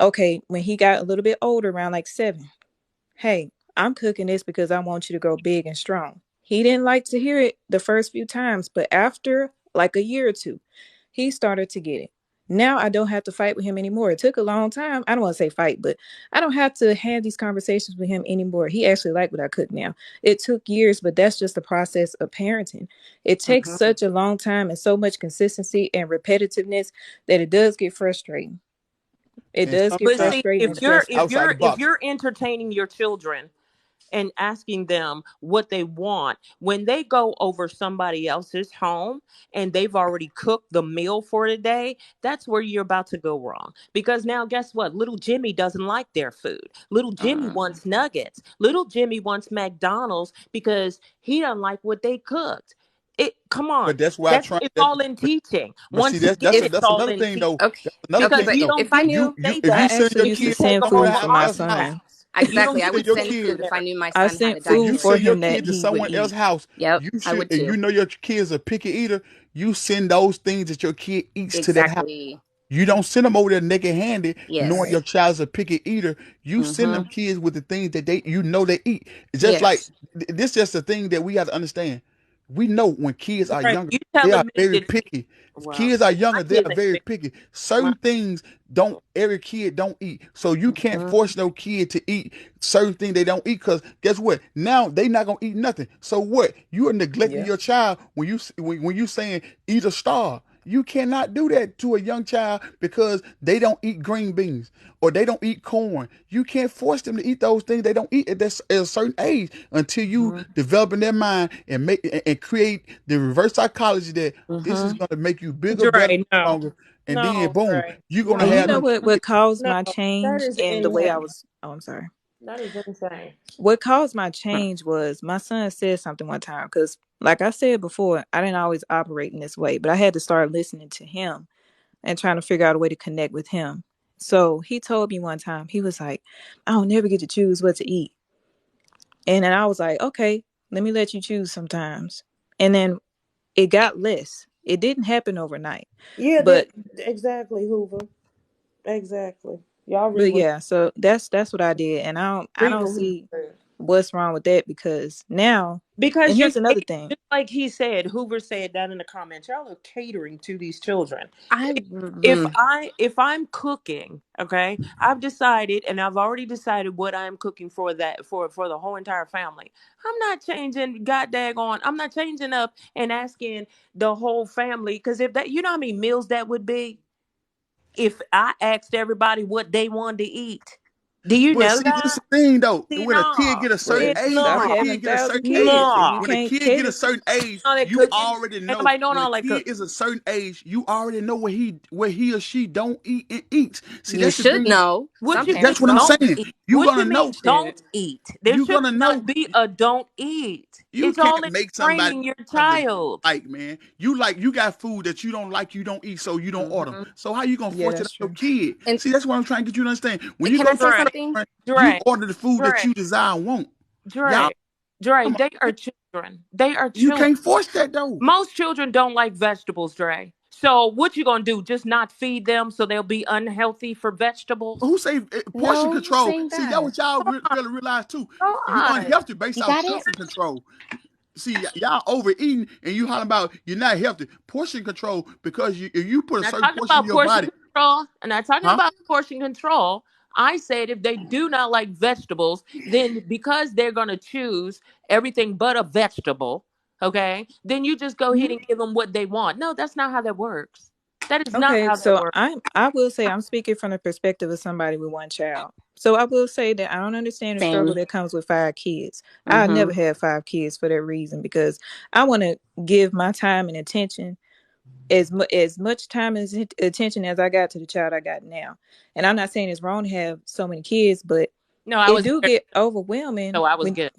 Okay, when he got a little bit older, around like 7, hey, I'm cooking this because I want you to grow big and strong. He didn't like to hear it the first few times, but after like a year or two, he started to get it. Now I don't have to fight with him anymore. It took a long time. I don't want to say fight, but I don't have to have these conversations with him anymore. He actually likes what I cook now. It took years, but that's just the process of parenting. It takes Mm-hmm. such a long time and so much consistency and repetitiveness that it does get frustrating. It And does get But sometimes see, frustrating if and you're stressful. if outside the you're if box. you're entertaining your children and asking them what they want when they go over somebody else's home and they've already cooked the meal for the day, that's where you're about to go wrong. Because now guess what? Little Jimmy doesn't like their food. Little Jimmy Mm. wants nuggets. Little Jimmy wants McDonald's because he doesn't like what they cooked. It come on. But that's why I That's try. it's all in teaching. But see, Once that's again, that's If it's that's all another in thing teaching. though. okay, That's another okay, Because thing but you though. don't if I do knew You say if I you that send your actually if used you to kid take send them somewhere food over for somebody my all else's house, son. house. You you exactly, don't I get send would your to send take them kid. food if I there. knew my I son had a sent If food you for send dietary your him that kid to restriction. he would someone else's eat. house, Yep, you I should, would and you too. know your kid is a picky eater, you send those things that your kid eats to that house. Exactly. You don't send them over there naked handed, knowing Yes. your child's a picky eater. You send them Mm-hmm. kids with the things that they eat. It's just like Yes. this. Just a thing that we have to understand. We know when kids are Right. younger, You they are telling me very that picky. If well, kids are my younger, they kids are ain't very big. picky. My Certain things don't every kid don't eat. So you can't mhm. force no kid to eat certain things they don't eat because guess what? Now they not gonna eat nothing. So what? You are neglecting Yeah. your child when you saying eat a star. You cannot do that to a young child because they don't eat green beans or they don't eat corn. You can't force them to eat those things they don't eat at a certain age until you Mhm. develop in their mind and make and create the reverse psychology that this is Mhm. going to make you bigger, better, Dre, no. stronger, and then No, boom, Dre. you're gonna And you have know No. them what kids. caused No. my That change is and the way I insane. was, oh, I'm sorry. That is insane. What caused my change was my son said something one time because like I said before, I didn't always operate in this way, but I had to start listening to him and trying to figure out a way to connect with him. So he told me one time, he was like, I don't never get to choose what to eat. And then I was like, okay, let me let you choose sometimes. And then it got less. It didn't happen overnight. Yeah, But that exactly, Hoover. Exactly. Y'all read but what yeah, so that's what I did. And I read don't what Hoover see said. what's wrong with that because now, and Because you're here's another thing. just like he said, Hoover said that in the comments. Y'all are catering to these children. I If I'm cooking, okay, I've decided and I've already decided what I'm cooking for that for the whole entire family. I'm not changing god daggone. I'm not changing up and asking the whole family because if that you know how many meals that would be? if I asked everybody what they wanted to eat. Do you But know see, this that? is the thing though. See, When a kid no. get a certain Well, It's age, stop when a not. having kid get a certain 1,000 age, kids if No. you when a can't kid get a cater. certain age, All that you cooking. already Ain't know. nobody doing When a all that kid cooking. is a certain age, you already know what he or she don't eat and eats. See, You that's the should thing. know. What Some you mean That's parents what I'm don't. don't saying. eat? You What gonna you mean know. don't eat? There You should gonna not know. be a don't eat. You It's all can't in make somebody training your something they child. like, man. You got food that you don't like, you don't eat, so you don't order. Hmm. So how you gonna Yeah, force it on that's your true. kid? And See, that's what I'm trying to get you to understand. When you can I go to say Dre, a something? restaurant, you Dre, order the food that Dre, you desire and want. Y'all, Dre, Dre. come on, They are children. They are you children. can't force that though. Most children don't like vegetables, Dre. So what you gonna do? Just not feed them so they'll be unhealthy for vegetables? Who say portion No, who's control? saying See, that that? what y'all Come on, really realize too. come You on. unhealthy based You off got it? portion control. See, y'all overeating and you hollering about you're not healthy. Portion control because if you put a Not certain talking portion in about your portion body, control. I'm not talking huh? about portion control. I said if they do not like vegetables, then because they're going to choose everything but a vegetable, okay, then you just go ahead Mhm. and give them what they want. No, that's not how that works. That is not Okay, how that so works. I will say I'm speaking from the perspective of somebody with one child. So I will say that I don't understand the struggle Same. that comes with 5 kids. I Mm-hmm. never had 5 kids for that reason because I want to give my time and attention as much time and attention as I got to the child I got now. And I'm not saying it's wrong to have so many kids, but No, I it was do married. get overwhelming No, I was when, good.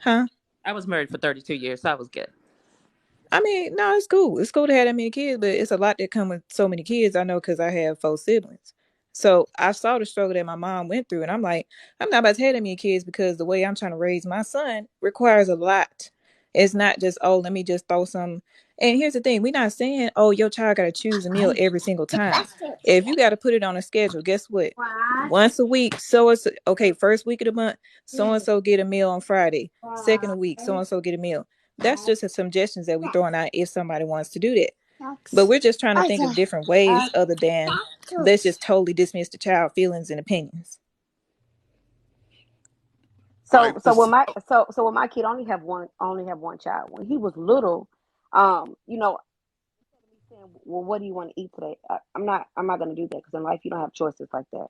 huh? I was married for 32 years, so I was good. I mean, no, it's cool. It's cool to have that many kids, but it's a lot that come with so many kids. I know because I have 4 siblings. So I saw the struggle that my mom went through, and I'm like, I'm not about to have that many kids because the way I'm trying to raise my son requires a lot. It's not just, oh, let me just throw some. And here's the thing, we're not saying, oh, your child got to choose a meal every single time. If you got to put it on a schedule, guess what? Once a week, so it's okay. First week of the month, so and so get a meal on Friday. Second a week, so and so get a meal. That's just a suggestions that we throwing out if somebody wants to do that. But we're just trying to think of different ways other than let's just totally dismiss the child feelings and opinions. right? So when my kid only have one child. When he was little, you know, saying, well, what do you want to eat today? I'm not gonna do that because in life you don't have choices like that.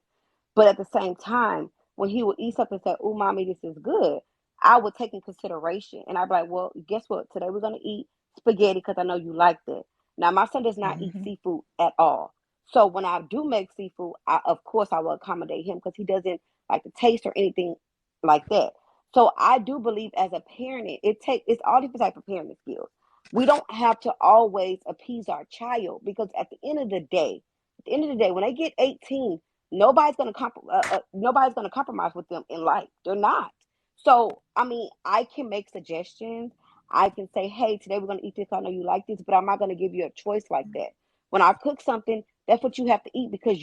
But at the same time, when he would eat something and say, "Oh, mommy, this is good," I would take in consideration, and I'd be like, "Well, guess what? Today we're gonna eat spaghetti because I know you like that." Now, my son does not eat Mm-hmm. seafood at all, so when I do make seafood, of course I will accommodate him because he doesn't like the taste or anything like that. So I do believe as a parent, it's all different type of parenting skills. We don't have to always appease our child because at the end of the day, when they get 18 nobody's gonna compromise with them in life. They're not. So I mean, I can make suggestions. I can say, hey, today we're gonna eat this. I know you like this, but I'm not gonna give you a choice like that. When I cook something, that's what you have to eat because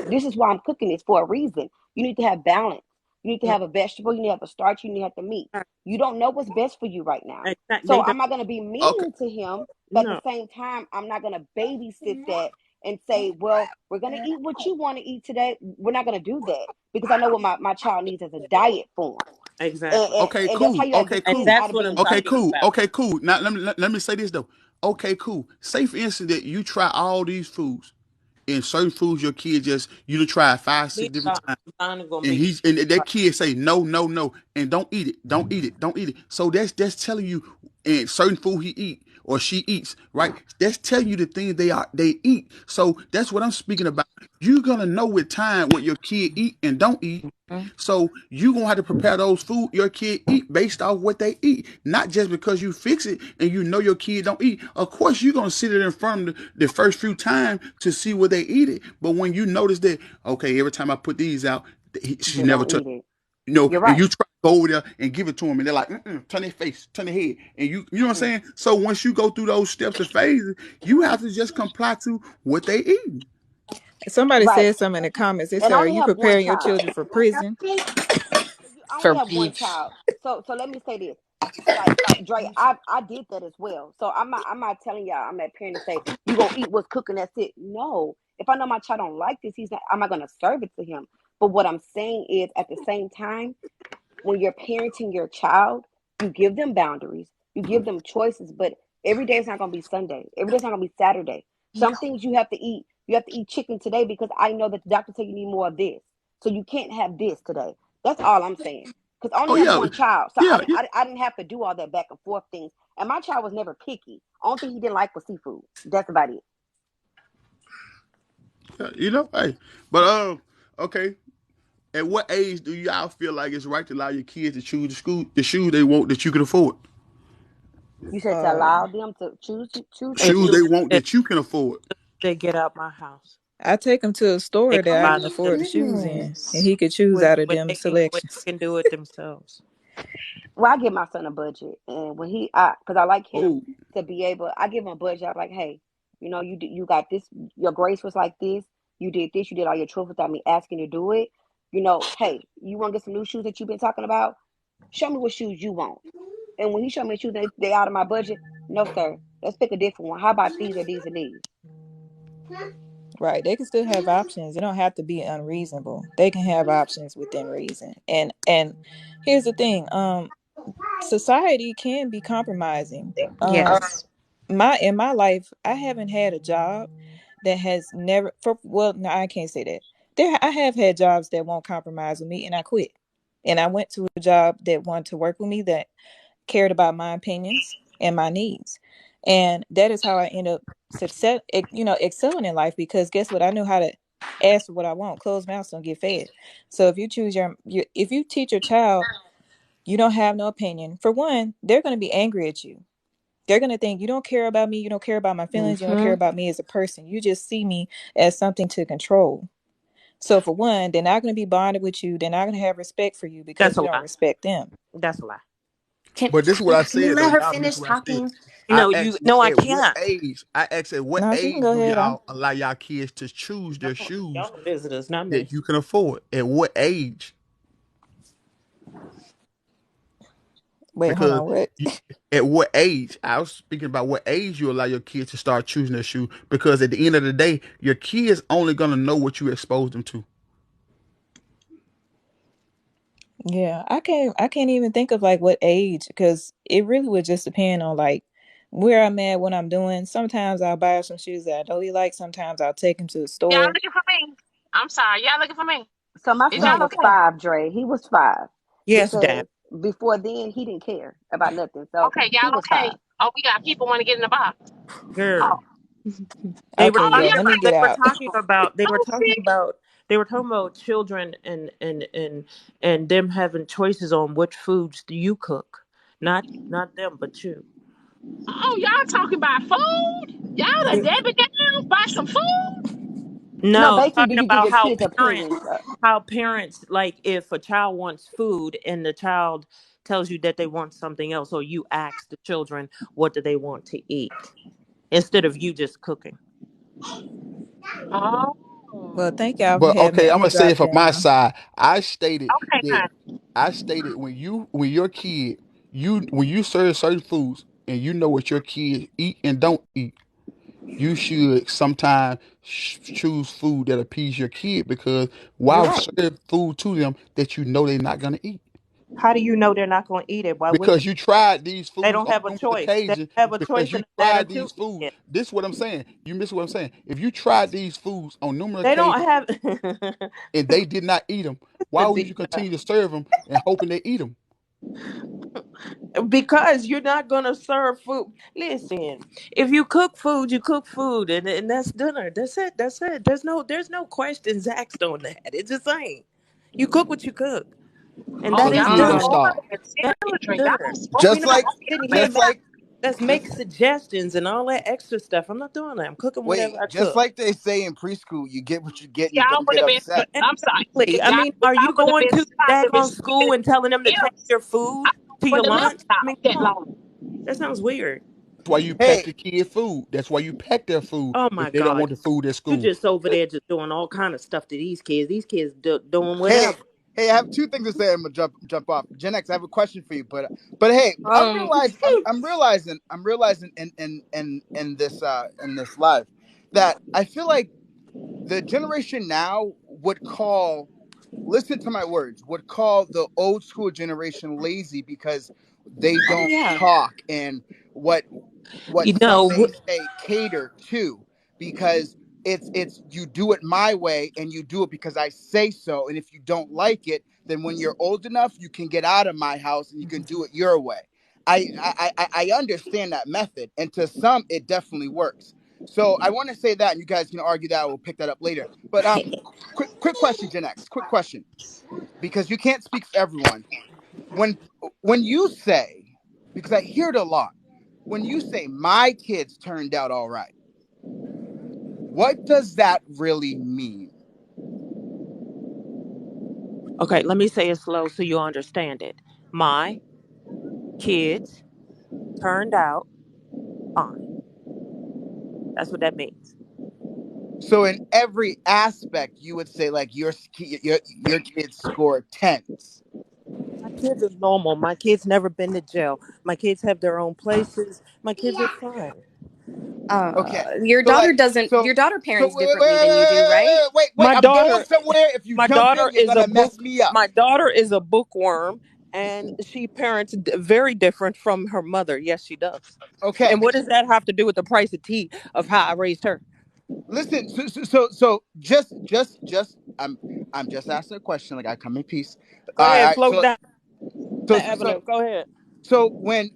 this is why I'm cooking this for a reason. You need to have balance. You need to have a vegetable. You need to have a starch. You need to have the meat. You don't know what's best for you right now. Exactly. So They don't. I'm not gonna be Okay, mean to him, but at No, the same time, I'm not gonna babysit that and say, well, we're going to eat what you want to eat today. We're not going to do that because I know what my child needs as a diet form. And, exactly. and, okay, and that's how cool. you got to Okay, get And kids cool. out that's of what I'm being Okay, talking picky. cool. about. Okay, cool. Now let me say this though. Okay, cool. Say for instance that you try all these foods, and certain foods your kid just you to try 5, 6 Big different dog, times. Donna gonna And be that kid say no, no, no, and don't eat it, don't eat it, don't eat it. So that's telling you, and certain food he eat or she eats, right? That's telling you the things they eat. So that's what I'm speaking about. You're gonna know with time what your kid eat and don't eat. Mhm. So you gonna have to prepare those food your kid eat based off what they eat, not just because you fix it and you know your kid don't eat. Of course, you're gonna sit it in front of the first few times to see what they eat it. But when you notice that, okay, every time I put these out, she They never don't took. eat it. You're And right. you try to go over there and give it to them, and they're like, turn their face, turn their head, and you know what I'm Mm. saying. So once you go through those steps and phases, you have to just comply to what they eat. Somebody Right. said something in the comments. They And said, I "Are only you have one preparing your child. children for prison?" I only For have one beach. child. So let me say this. Like Dre, I did that as well. So I'm not telling y'all I'm that parent to say you gonna eat what's cooking. That's it. No. If I know my child don't like this, I'm not gonna serve it to him. But what I'm saying is at the same time, when you're parenting your child, you give them boundaries, you give them choices, but every day is not going to be Sunday. Every day is not going to be Saturday. Some things you have to eat. You have to eat chicken today because I know that the doctor said you need more of this. So you can't have this today. That's all I'm saying. Because I Oh only have yeah, one child. So yeah, I didn't have to do all that back and forth things. And my child was never picky. Only thing he didn't like was seafood. That's about it. yeah. You know, hey, but okay. At what age do y'all feel like it's right to allow your kids to choose the shoes they want that you can afford? You said to Um, allow them to choose As their Shoes soon they shoes. want as that you can afford. they get out my house, I take him to a they store can that I buy can them afford the shoes in, and Goodness. he could choose out of them when selections. they can do it themselves. Well, I give my son a budget, and when because I like him Oh, to be able, I give him a budget. I'm like, hey, you got this. Your grace was like this. You did this. You did all your chores without me asking you to do it. Hey, you want to get some new shoes that you've been talking about? Show me what shoes you want. And when he showed me the shoes, they out of my budget. No, sir. Let's pick a different one. How about these or these and these? Right. They can still have options. They don't have to be unreasonable. They can have options within reason. And here's the thing. Society can be compromising. Yes. In my life, I haven't had a job that has never no, I can't say that. I have had jobs that won't compromise with me and I quit. And I went to a job that wanted to work with me that cared about my opinions and my needs. And that is how I end up excelling in life because guess what? I knew how to ask for what I want. Closed mouths don't get fed. So if you choose if you teach your child you don't have no opinion, for one, they're going to be angry at you. They're going to think you don't care about me, you don't care about my feelings, you don't care Mm-hmm. about me as a person. You just see me as something to control. So for one, they're not going to be bonded with you. They're not going to have respect for you because That's a you don't lie. respect them. That's a lie. but this is what I Can you said though. let her Y'all miss finish what I said. talking? I No, asked no, I at what can't. age. I asked at what No, she can age go do ahead on. y'all allow y'all kids to choose their Y'all, shoes y'all are visitors, not me. that you can afford? At what age? Wait, hold Because on. What? you, at what age? I was speaking about what age you allow your kids to start choosing their shoe. Because at the end of the day, your kids only gonna know what you expose them to. Yeah, I can't even think of like what age because it really would just depend on like where I'm at, what I'm doing. Sometimes I'll buy some shoes that I know he likes. Sometimes I'll take him to the Y'all store. looking for me? I'm sorry. Y'all looking for me? So my Is son y'all was okay? 5, Dre. He was 5 Yes, damn. because before then he didn't care about nothing. So Okay, he y'all was 5. okay? Oh, we got people want to get in the box. Girl. Oh, They were Okay, oh, yeah, talking yeah, let about me like, get out. oh, see, they were talking about children and them having choices on which foods do you cook. Not them, but you. oh, y'all talking about food? Y'all the Debbie Downs buy some food? No, No, I'm basically, do talking you give about your kids opinions? how parents like if a child wants food and the child tells you that they want something else, or you ask the children what do they want to eat instead of you just cooking. Oh, Well, thank y'all for But having me. okay, I'm I'm gonna gonna say drop it from my down. side. I stated okay, that honey. when your kid when you serve certain foods and you know what your kids eat and don't eat, you should sometimes choose food that appease your kid because You're why right. serve food to them that you know they're not gonna eat? How do you know they're not going to eat it? Why would Because you tried these they foods don't on have a numerous choice? They occasions. have a choice Because in you the matter tried to these eat foods. it. This is what I'm saying. You miss what I'm saying. If you tried these foods on numerous They don't occasions have and they did not eat them, why would you continue to serve them and hoping they eat them? because you're not gonna serve food. Listen, if you cook food, you cook food, and that's dinner. That's it. That's it. There's no questions asked on that. It just ain't. You cook what you cook, and Oh, that So is please y'all let's dinner. start. spoiling That is children. Y'all dinner. spoiling We're Just not like, the sitting here just baby. making like, let's just make suggestions and all that extra stuff. I'm not doing that. I'm cooking whatever wait. I Just cook. like they say in preschool, you get what you get, and you Y'all don't would get have been. upset. I'm sorry. Exactly. I mean, are Y'all you would have going been to stopped daggone receiving school and telling them to take gifts. your food I to your would have left lunch? I out mean, that come on. long. That sounds weird. That's why you pack Hey, your kid food. That's why you pack their food Oh if my they don't God. want the food at You school. just over there just doing all kind of stuff to these kids. These kids doing hey, whatever. hey! I have two things to say. I'm gonna jump off. Gen X, I have a question for you, but hey, Um, I'm realizing in this live that I feel like the generation now would call, listen to my words, would call the old school generation lazy because they Oh don't yeah. talk and what You some know, may say cater to, because it's you do it my way, and you do it because I say so. And if you don't like it, then when you're old enough, you can get out of my house and you can do it your way. I understand that method, and to some it definitely works. So I want to say that, and you guys can argue that. We'll pick that up later. But quick question, Gen X. Quick question, because you can't speak for everyone. When when you say, because I hear it a lot, when you say my kids turned out all right, what does that really mean? Okay, let me say it slow so you understand it. My kids turned out fine. That's what that means. So in every aspect, you would say like your kids score tens. My kids are normal. My kids never been to jail. My kids have their own places. My kids are fine. Okay, Your so daughter like doesn't. so Your daughter so parents differently than you do, right? wait. My I'm going daughter, somewhere. If you my jump in, daughter you're is a gonna book. mess me up. My daughter is a bookworm, and she parents very different from her mother. Yes, she does. Okay, And what does that have to do with the price of tea of how I raised her? listen. So just I'm just asking a question. Like I come in peace. Go All ahead, right. float down So the so so avenue. Go ahead. So when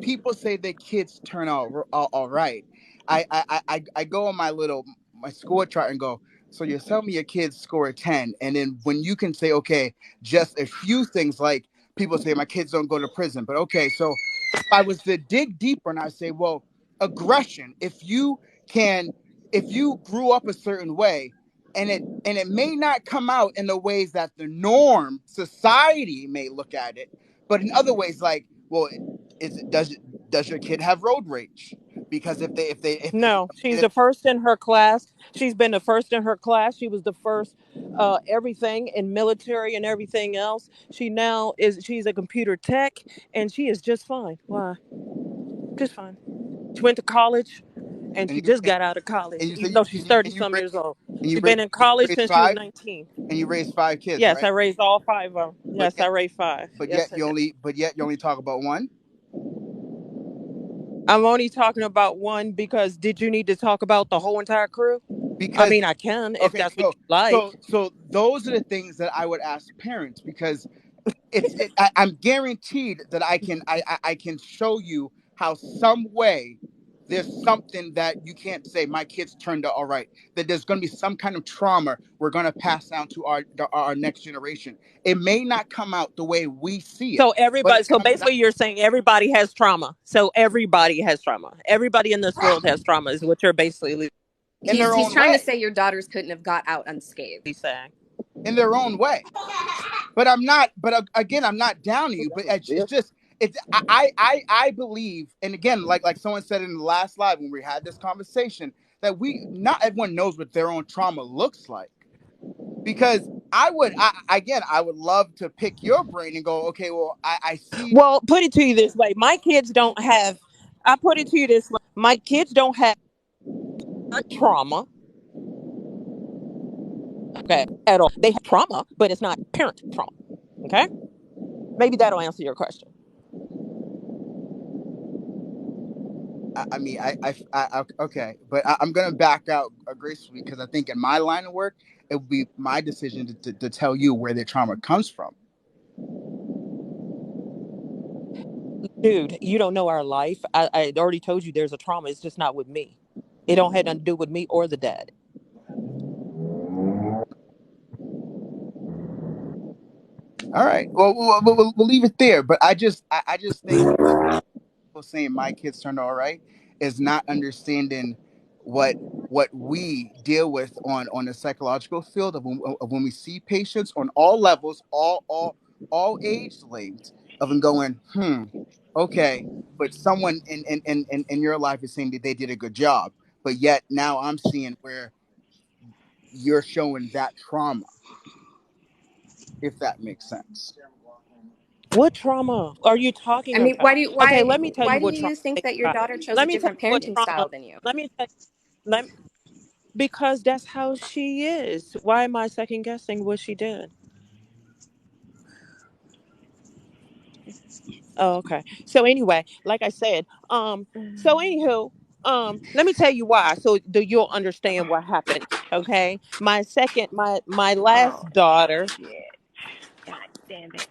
people say their kids turn out all right, I go on my score chart and go, so you're telling me your kids score a 10, and then when you can say, okay, just a few things, like people say my kids don't go to prison, but okay, so if I was to dig deeper and I say, well, aggression, can if you grew up a certain way, and it may not come out in the ways that the norm society may look at it, but in other ways, like, well, is it does your kid have road rage? Because if No, she's the first in her class. She's been the first in her class. She was the first everything in military and everything else. She's a computer tech and she is just fine. Why? Just fine. She went to college and and she you just got out of college, and you say even though she's 30 and you some raise years old. and you She's raise been in college raise since she was five 19. and you raise five kids, Yes, I right? raised all five of them. But Yes, I raised five. but Yes, yet I you did. only talk about one. I'm only talking about one because did you need to talk about the whole entire crew? I Because mean, I can if okay, that's what you like. so those are the things that I would ask parents, because I'm guaranteed that I can show you how some way there's something that you can't say my kids turned out all right. That there's going to be some kind of trauma we're going to pass down to our next generation. It may not come out the way we see it, So but everybody, it so comes out. basically, you're saying everybody has trauma. So everybody has trauma. Everybody in this world has trauma, is what you're basically In their He's own trying to way. say your daughters couldn't have got out unscathed. saying. In their own way. But I'm not. But again, I'm not down to you. But it's just it's I believe, and again, like someone said in the last live when we had this conversation, that we not everyone knows what their own trauma looks like. Because I would love to pick your brain and go, okay, well, I see. Well, put it to you this way: my kids don't have. I put it to you this way: my kids don't have trauma. Okay, at all. They have trauma, but it's not parent trauma. Okay, maybe that'll answer your question. I mean, okay, but I'm gonna back out gracefully, because I think in my line of work, it would be my decision to tell you where their trauma comes from. Dude, you don't know our life. I already told you there's a trauma. It's just not with me. It don't have nothing to do with me or the dad. All right. Well, we'll leave it there. But I just think people saying my kids turned all right is not understanding what we deal with on the psychological field of when we see patients on all levels, all age lanes, of them going, okay, but someone in your life is saying that they did a good job, but yet now I'm seeing where you're showing that trauma, if that makes sense. What trauma are you I talking mean, about? Okay, let me tell why you do what trauma you think they that your got. daughter chose a Let me tell different you what parenting trauma. style than you? Let me tell let because that's how she is. Why am I second guessing what she did? Oh, okay. So anyway, like I said, so anywho, Let me tell you why, so you'll understand what happened. Okay, my Oh last daughter, shit! God damn it!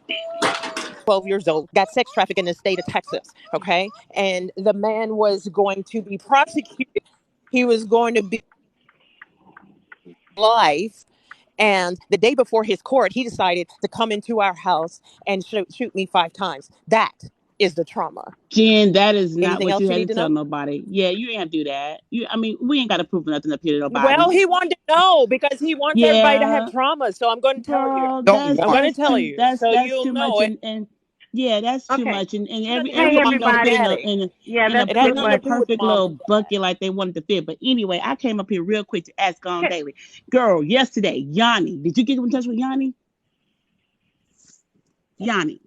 12 years old, got sex trafficked in the state of Texas. Okay, and the man was going to be prosecuted. He was going to be life. And the day before his court, he decided to come into our house and shoot me 5 times. That is the trauma. Jen, that is not Anything what you else you had to need to tell know? nobody. Yeah, you ain't have to do that. I mean, we ain't got to prove nothing up here to Well, nobody. he wanted to know because he wants everybody to have Yeah, trauma. So I'm going to tell you. girl, Don't I'm want. going to tell you so that's you'll too much, know it. and yeah, that's too Okay. much, and Nothing to do every with everything my don't baby fit everybody. daddy. In a That's It has put in nothing a to do with perfect mom. little bucket like they wanted to fit. But anyway, I came up here real quick to ask on Daily. Girl, yesterday, Yanni, did you get in touch with Yanni? Yanni.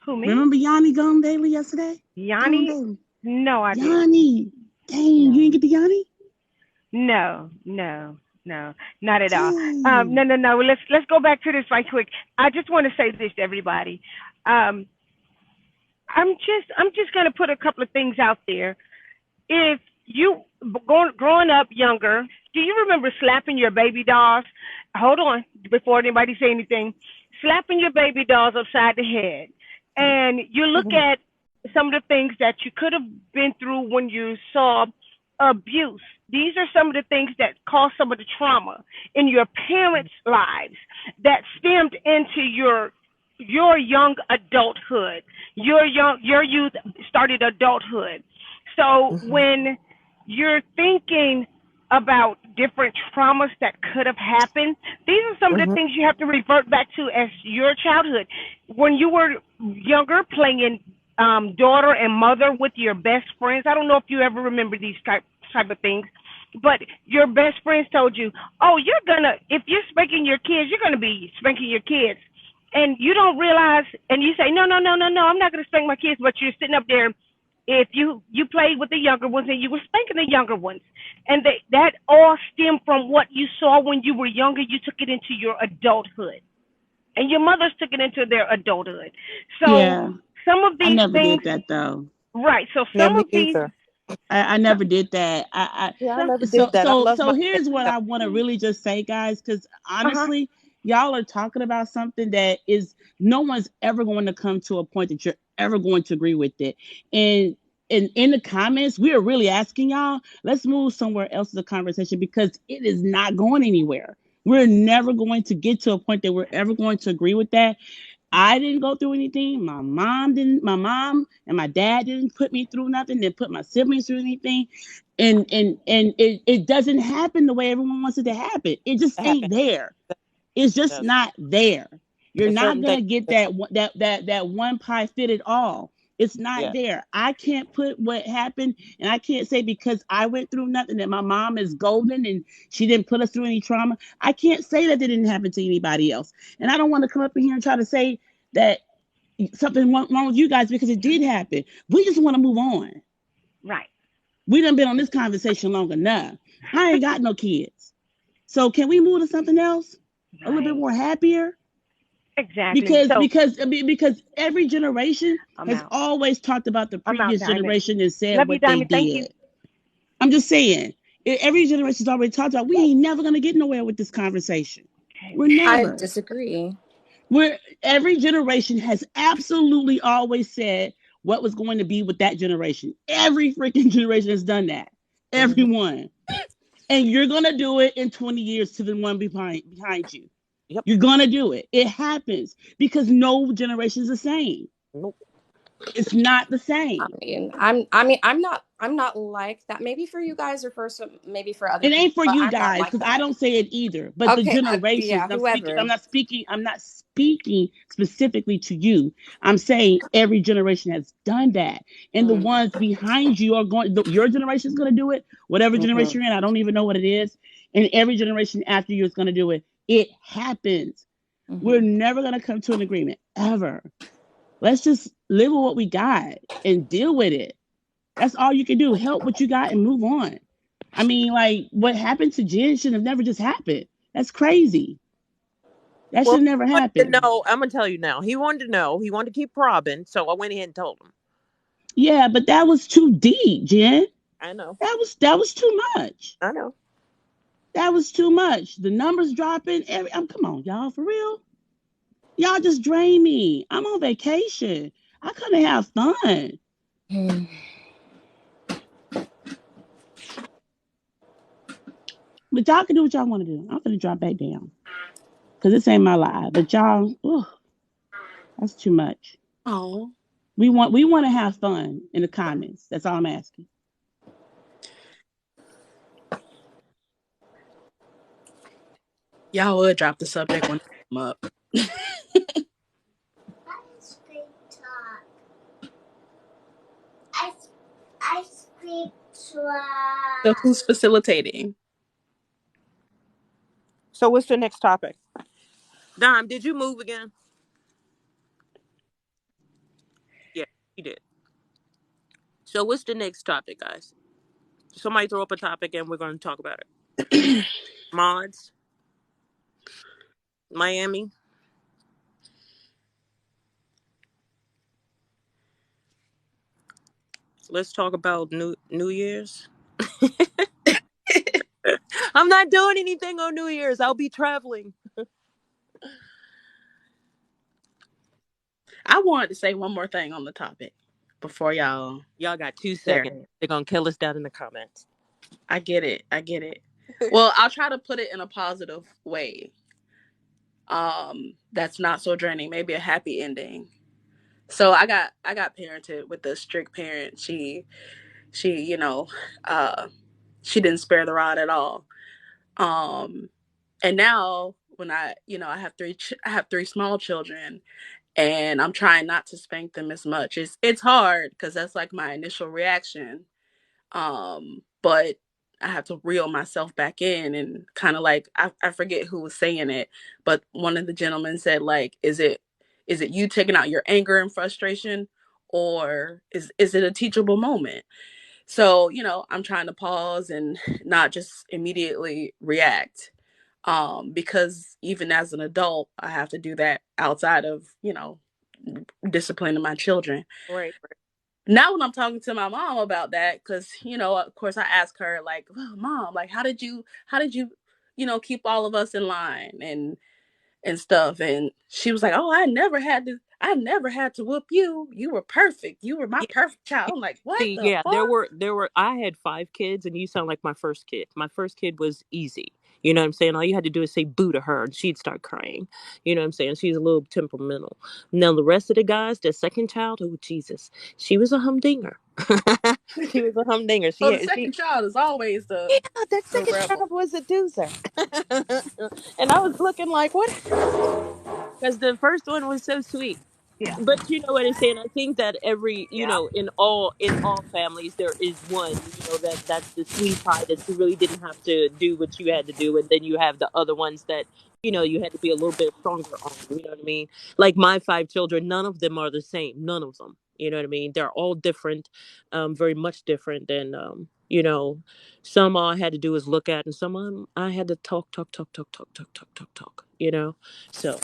Who, me? Remember Yanni Gone Daily yesterday? Gone Yanni? Daily. No, I didn't. Yanni. Dang, you didn't get the Yanni? No, not at all. Dang. No. Let's go back to this right quick. I just want to say this to everybody. Um, I'm just gonna put a couple of things out there. If you growing up younger, do you remember slapping your baby dolls? Hold on, before anybody say anything. Slapping your baby dolls upside the head, and you look at some of the things that you could have been through when you saw abuse. These are some of the things that caused some of the trauma in your parents' lives that stemmed into your young adulthood. Your youth started adulthood. So when you're thinking about different traumas that could have happened, these are some of the things you have to revert back to as your childhood. When you were younger, playing daughter and mother with your best friends. I don't know if you ever remember these type of things, but your best friends told you, "Oh, if you're spanking your kids, you're gonna be spanking your kids." And you don't realize, and you say, no, I'm not going to spank my kids, but you're sitting up there. If you played with the younger ones and you were spanking the younger ones, and that all stemmed from what you saw when you were younger, you took it into your adulthood, and your mothers took it into their adulthood. So Yeah, some of I these never things, did that though. right? So Yeah, some me of these, either. I never did that. Yeah, I I never so did that. I so love so my here's what baby. I want to really just say, guys, because uh huh, honestly, y'all are talking about something that is no one's ever going to come to a point that you're ever going to agree with it. And in the comments, we are really asking y'all, let's move somewhere else in the conversation because it is not going anywhere. We're never going to get to a point that we're ever going to agree with that. I didn't go through anything. My mom didn't. My mom and my dad didn't put me through nothing. Didn't put my siblings through anything. And it doesn't happen the way everyone wants it to happen. It just It ain't happens. there. It's It just does. not there. You're It's not certain things. gonna get that one pie fit it all. It's not Yeah. there. I can't put what happened, and I can't say because I went through nothing that my mom is golden and she didn't put us through any trauma. I can't say that didn't happen to anybody else. And I don't want to come up in here and try to say that something wrong with you guys because it did happen. We just want to move on. right. We done been on this conversation long enough. I ain't got no kids. So can we move to something else? A little bit Right. more happier? Because So because because every generation I'm has out. always talked about the I'm out, previous Diamond. generation and said Love you, what they Diamond. Thank you. did. I'm just saying, every generation's already talked about. We ain't never gonna get nowhere with this conversation. We're I never. disagree. Every generation has absolutely always said what was going to be with that generation. Every freaking generation has done that. Everyone. And you're gonna do it in 20 years to the one behind you. Yep. You're gonna do it. It happens because no generation is the same. Nope. It's not the same. I'm not like that. Maybe for you guys or maybe for other It people, ain't for but you I'm not guys like because I that. don't say it either. But the Okay, generations, yeah, and I'm whoever. not speaking specifically to you. I'm saying every generation has done that, and the ones behind you are going. Your generation is going to do it. Whatever generation you're in, I don't even know what it is, and every generation after you is going to do it. It happens. We're never going to come to an agreement ever. Let's just live with what we got and deal with it. That's all you can do. Help what you got and move on. I mean, like what happened to Jen should have never just happened. That's crazy. That Well, should never he wanted to happen. know. I'm gonna tell you now. He wanted to know. He wanted to keep probing, so I went ahead and told him. Yeah, but that was too deep, Jen. I know. That was too much. I know. That was too much. The numbers dropping. Come on, y'all, for real. Y'all just drain me. I'm on vacation. I couldn't have fun. But y'all can do what y'all want to do. I'm gonna drop back down because this ain't my life. But y'all, that's too much. Oh. We want to have fun in the comments. That's all I'm asking. Y'all would drop the subject when I come up. So who's facilitating? So what's the next topic? Dime, did you move again? Yeah, he did. So what's the next topic, guys? Somebody throw up a topic and we're going to talk about it. Mods, Miami. Let's talk about New Year's. I'm not doing anything on New Year's. I'll be traveling. I wanted to say one more thing on the topic before y'all got 2 share seconds. it. They're going to kill us down in the comments. I get it. Well, I'll try to put it in a positive way. That's not so draining. Maybe a happy ending. So I got parented with a strict parent. She uh she didn't spare the rod at all. And now when I have three small children, and I'm trying not to spank them as much. It's hard because that's like my initial reaction. But I have to reel myself back in and kind of like I forget who was saying it, but one of the gentlemen said like, is it you taking out your anger and frustration, or is it a teachable moment? So, I'm trying to pause and not just immediately react. Because even as an adult, I have to do that outside of, disciplining my children. Right. Now when I'm talking to my mom about that, because, of course I ask her like, well, Mom, like, how did you, keep all of us in line and stuff. And she was like, oh, I never had to whoop you. You were perfect. You were my perfect child. I'm like, what See, the yeah, there fuck? were I had 5 kids and you sound like my first kid. My first kid was easy. You know what I'm saying? All you had to do is say boo to her and she'd start crying. You know what I'm saying? She's a little temperamental. Now the rest of the guys, the second child, oh Jesus, she was a humdinger. She was a humdinger. Oh, the second child is always Yeah, the that the second rebel. child was a doozer. And I was looking like, what happened? Because the first one was so sweet. Yeah. But you know what I'm saying? I think that every, Yeah. in all families there is one, that's the sweet pie that you really didn't have to do what you had to do, and then you have the other ones that, you had to be a little bit stronger on, you know what I mean? Like my 5 children, none of them are the same. None of them. You know what I mean? They're all different, very much different, and some all I had to do is look at, and some of them I had to talk, talk, talk, talk, talk, talk, talk, talk, talk. So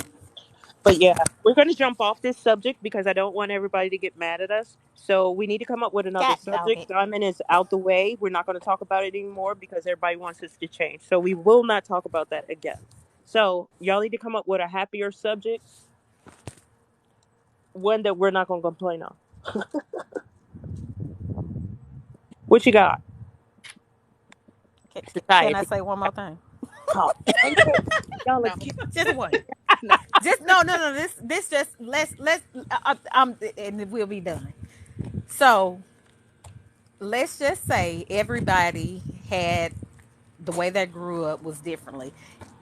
but yeah, we're going to jump off this subject because I don't want everybody to get mad at us. So we need to come up with another God dog subject. it. Diamond is out the way. We're not going to talk about it anymore because everybody wants us to change. So we will not talk about that again. So y'all need to come up with a happier subject, one that we're not going to complain on. What you got? Can I Society. say one more thing? Talk. And y'all are No, cute. just one. No. Just no. This just let's and we'll be done. So let's just say everybody had the way they grew up was differently.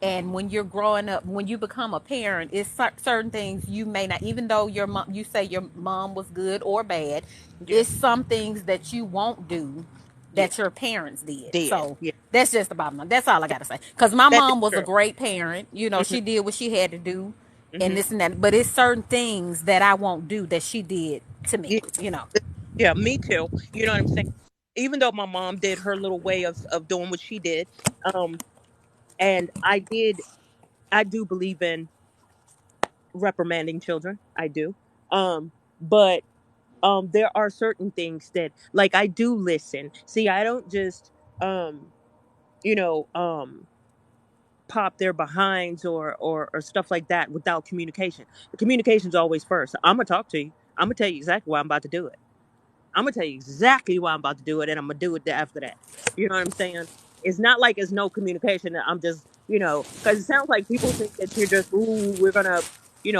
And when you're growing up, when you become a parent, it's certain things you may not, even though your mom, you say your mom was good or bad, Yeah. it's some things that you won't do Yeah. that your parents did. Did. So Yeah. that's just the bottom line. That's all I got to say. Because my That is mom was a true. great parent. Hmm. She did what she had to do and Hmm. this and that. But it's certain things that I won't do that she did to me, Yeah. Yeah. Me too. You know what I'm saying? Even though my mom did her little way of doing what she did, um, and I do believe in reprimanding children. I do. But there are certain things that like I do listen. See, I don't just you know, pop their behinds or stuff like that without communication. The communication's always first. I'm gonna talk to you. I'm gonna tell you exactly why I'm about to do it. I'm gonna tell you exactly why I'm about to do it, and I'm gonna do it after that. You know what I'm saying? It's not like it's no communication. That I'm just, because it sounds like people think that you're just, ooh, we're gonna,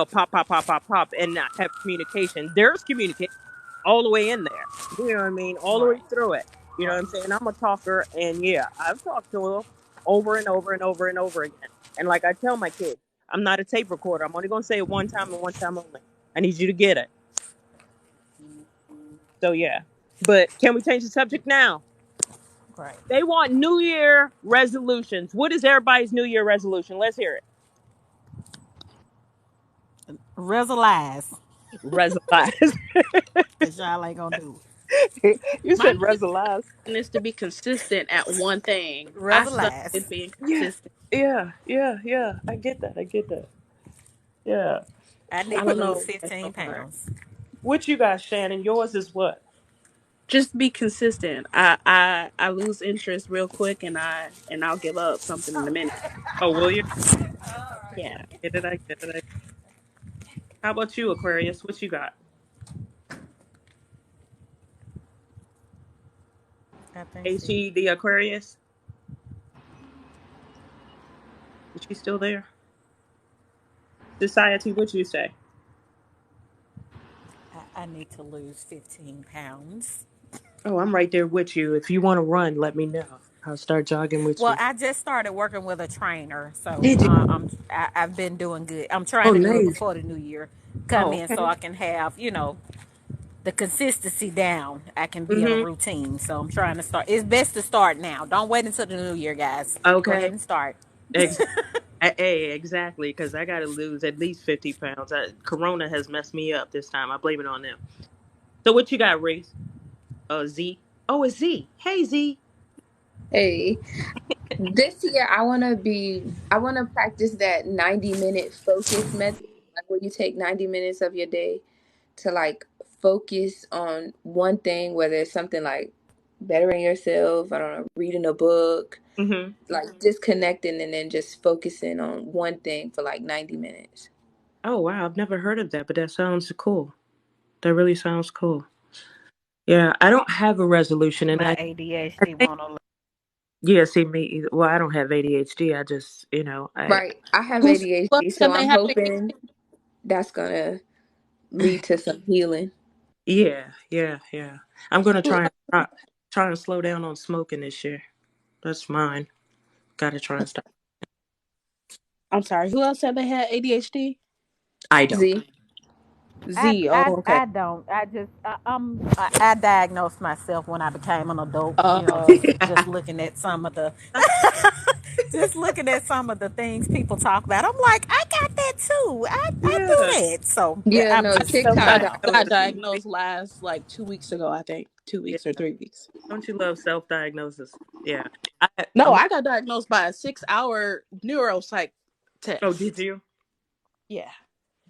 pop, pop, pop, pop, pop, and not have communication. There's communication all the way in there. You know what I mean? All the way Right. through it. You know what Right. I'm saying? I'm a talker, and yeah, I've talked to him over and over and over and over again. And like I tell my kids, I'm not a tape recorder. I'm only gonna say it one time and one time only. I need you to get it. So yeah. But can we change the subject now? Right. They want New Year resolutions. What is everybody's New Year resolution? Let's hear it. Resilize. Resilize. Cause y'all ain't gonna do You My said New Year's resilize. resolution is to be consistent at one thing. it. I suck Resilize. at being Yeah. consistent. Yeah. I get that. Yeah. I I need to don't lose know. That's 15 so hard. pounds. What you got, Shannon? Yours is what? Just be consistent. I lose interest real quick, and I'll give up something in a minute. Oh, will you? Yeah. I get it. How about you, Aquarius? What you got? I think she. He the Aquarius? Is she still there? Society, what you say? I need to lose 15 pounds. Oh, I'm right there with you. If you want to run, let me know. I'll start jogging with Well, you. I just started working with a trainer, so Did you? I've been doing good. I'm trying Oh, to do it nice. before the new year come Oh, in, so okay. I can have the consistency down. I can be in a Mm-hmm. routine. So I'm trying to start. It's best to start now. Don't wait until the new year, guys. Go Okay. ahead and start. Hey, exactly, because I got to lose at least 50 pounds. Corona has messed me up this time. I blame it on them. So what you got, Reese? Z? Oh, it's Z. Hey, Z. Hey, this year I want to practice that 90-minute focus method, like where you take 90 minutes of your day to like focus on one thing, whether it's something like bettering yourself, I don't know, reading a book, Mm-hmm. like disconnecting and then just focusing on one thing for like 90 minutes. Oh, wow. I've never heard of that, but that sounds cool. That really sounds cool. Yeah, I don't have a resolution, and My I ADHD think, won't allow. yeah, see me either. Well, I don't have ADHD. I just, Right. I have Who's ADHD, else so said they I'm have hoping that's gonna lead to some healing. yeah. I'm gonna who try and stop, try and slow down on smoking this year. That's mine. Gotta try and stop. I'm sorry, who else said they had ADHD? I don't. Z. Z. Oh, okay. I don't. I diagnosed myself when I became an adult. Oh, Just looking at some of the just looking at some of the things people talk about. I'm like, I got that too. I do Yeah, that. So Yeah, I'm no, I just just TikTok got got I got self-diagnosis. diagnosed last like 2 weeks ago. I think 2 Yeah, weeks or 3 weeks. don't you love self-diagnosis? Yeah. I, No, I'm. I got diagnosed by a 6-hour neuropsych Oh, did test. you? Yeah.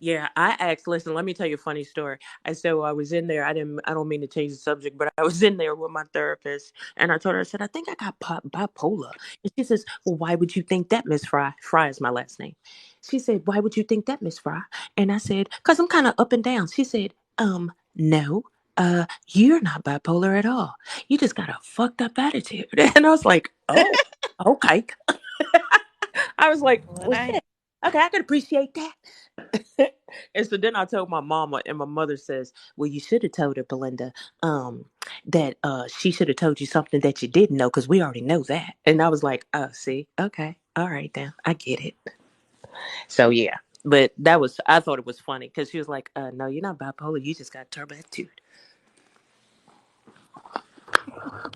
Yeah, I asked. Listen, let me tell you a funny story. I was in there. I don't mean to change the subject, but I was in there with my therapist, and I told her. I said, I think I got bipolar. And she says, well, why would you think that, Miss Fry? Fry is my last name. She said, why would you think that, Miss Fry? And I said, because I'm kind of up and down. She said, no. You're not bipolar at all. You just got a fucked up attitude. And I was like, oh, okay. I was like, well, well, I shit. Okay, I could appreciate that. And so then I told my mama, and my mother says, well, you should have told her, Belinda, that she should have told you something that you didn't know, because we already know that. And I was like, oh, see, okay, all right then, I get it. So yeah, but I thought it was funny, because she was like, no, you're not bipolar, you just got turbo attitude.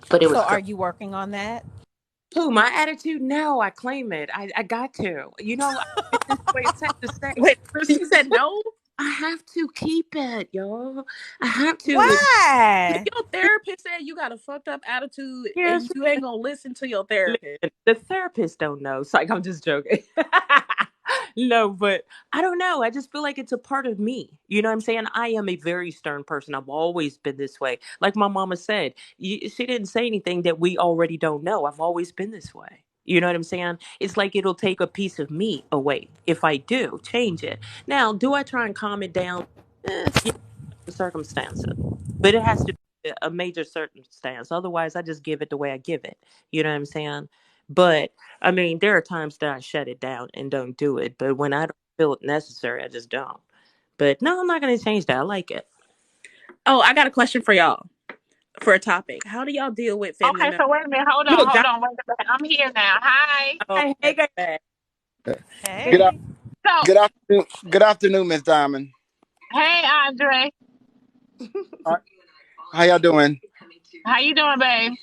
But it so was are great. you working on that? Who, my attitude? No, I claim it. I got to. This way it's sad to say. Wait, she said no? I have to keep it, y'all. I have to. Why? Your therapist said you got a fucked up attitude Yes, and you ain't gonna listen to your therapist. listen, the therapist don't know. It's like, I'm just joking. No, but I don't know. I just feel like it's a part of me. You know what I'm saying? I am a very stern person. I've always been this way. Like my mama said, she didn't say anything that we already don't know. I've always been this way. You know what I'm saying? It's like it'll take a piece of me away if I do change it. Now, do I try and calm it down? Yeah, circumstances, but it has to be a major circumstance. Otherwise, I just give it the way I give it. You know what I'm saying? But I mean, there are times that I shut it down and don't do it. But when I don't feel it necessary, I just don't. But no, I'm not going to change that. I like it. Oh, I got a question for y'all for a topic. How do y'all deal with family Okay, members? so wait a minute. Hold on, Look, hold on. Wait a minute. I'm here now. Hi. oh, Hey, okay, hey, guys. bad. Good, Hey. So, good afternoon. Good afternoon, Miss Diamond. hey, Andre. Uh, How y'all doing? How you doing, babe?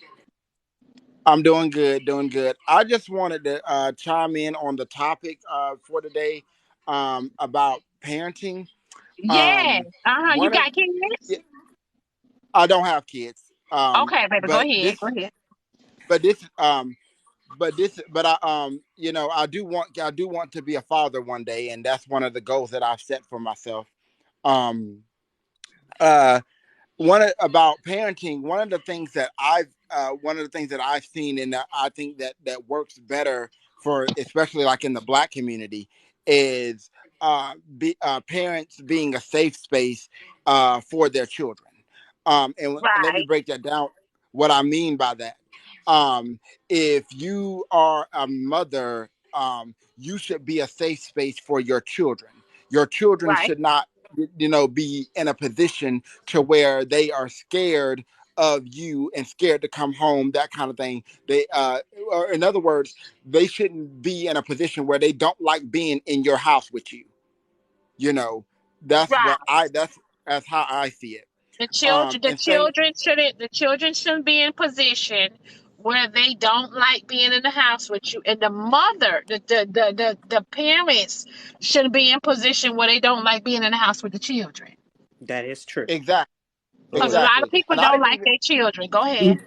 I'm doing good, doing good. I just wanted to chime in on the topic for today about parenting. Yeah. Um, Uh-huh. You one of got kids? I don't have kids, Okay, baby. Go but ahead. this, Go ahead. but this, but I I do want to be a father one day, and that's one of the goals that I've set for myself. Um, uh, about parenting, one of the things that I've seen, and that I think that works better for, especially like in the Black community, is parents being a safe space for their children. And let me Right. break that down. What I mean by that, if you are a mother, you should be a safe space for your children. Your children Right. should not, be in a position to where they are scared of you and scared to come home, that kind of thing. Or in other words, they shouldn't be in a position where they don't like being in your house with you. You know, Right. that's how I see it. The children, And same the children shouldn't be in position where they don't like being in the house with you, and the mother, the parents shouldn't be in position where they don't like being in the house with the children. That is true. exactly, Because a lot of exactly. people And I don't didn't like even their children. Go ahead.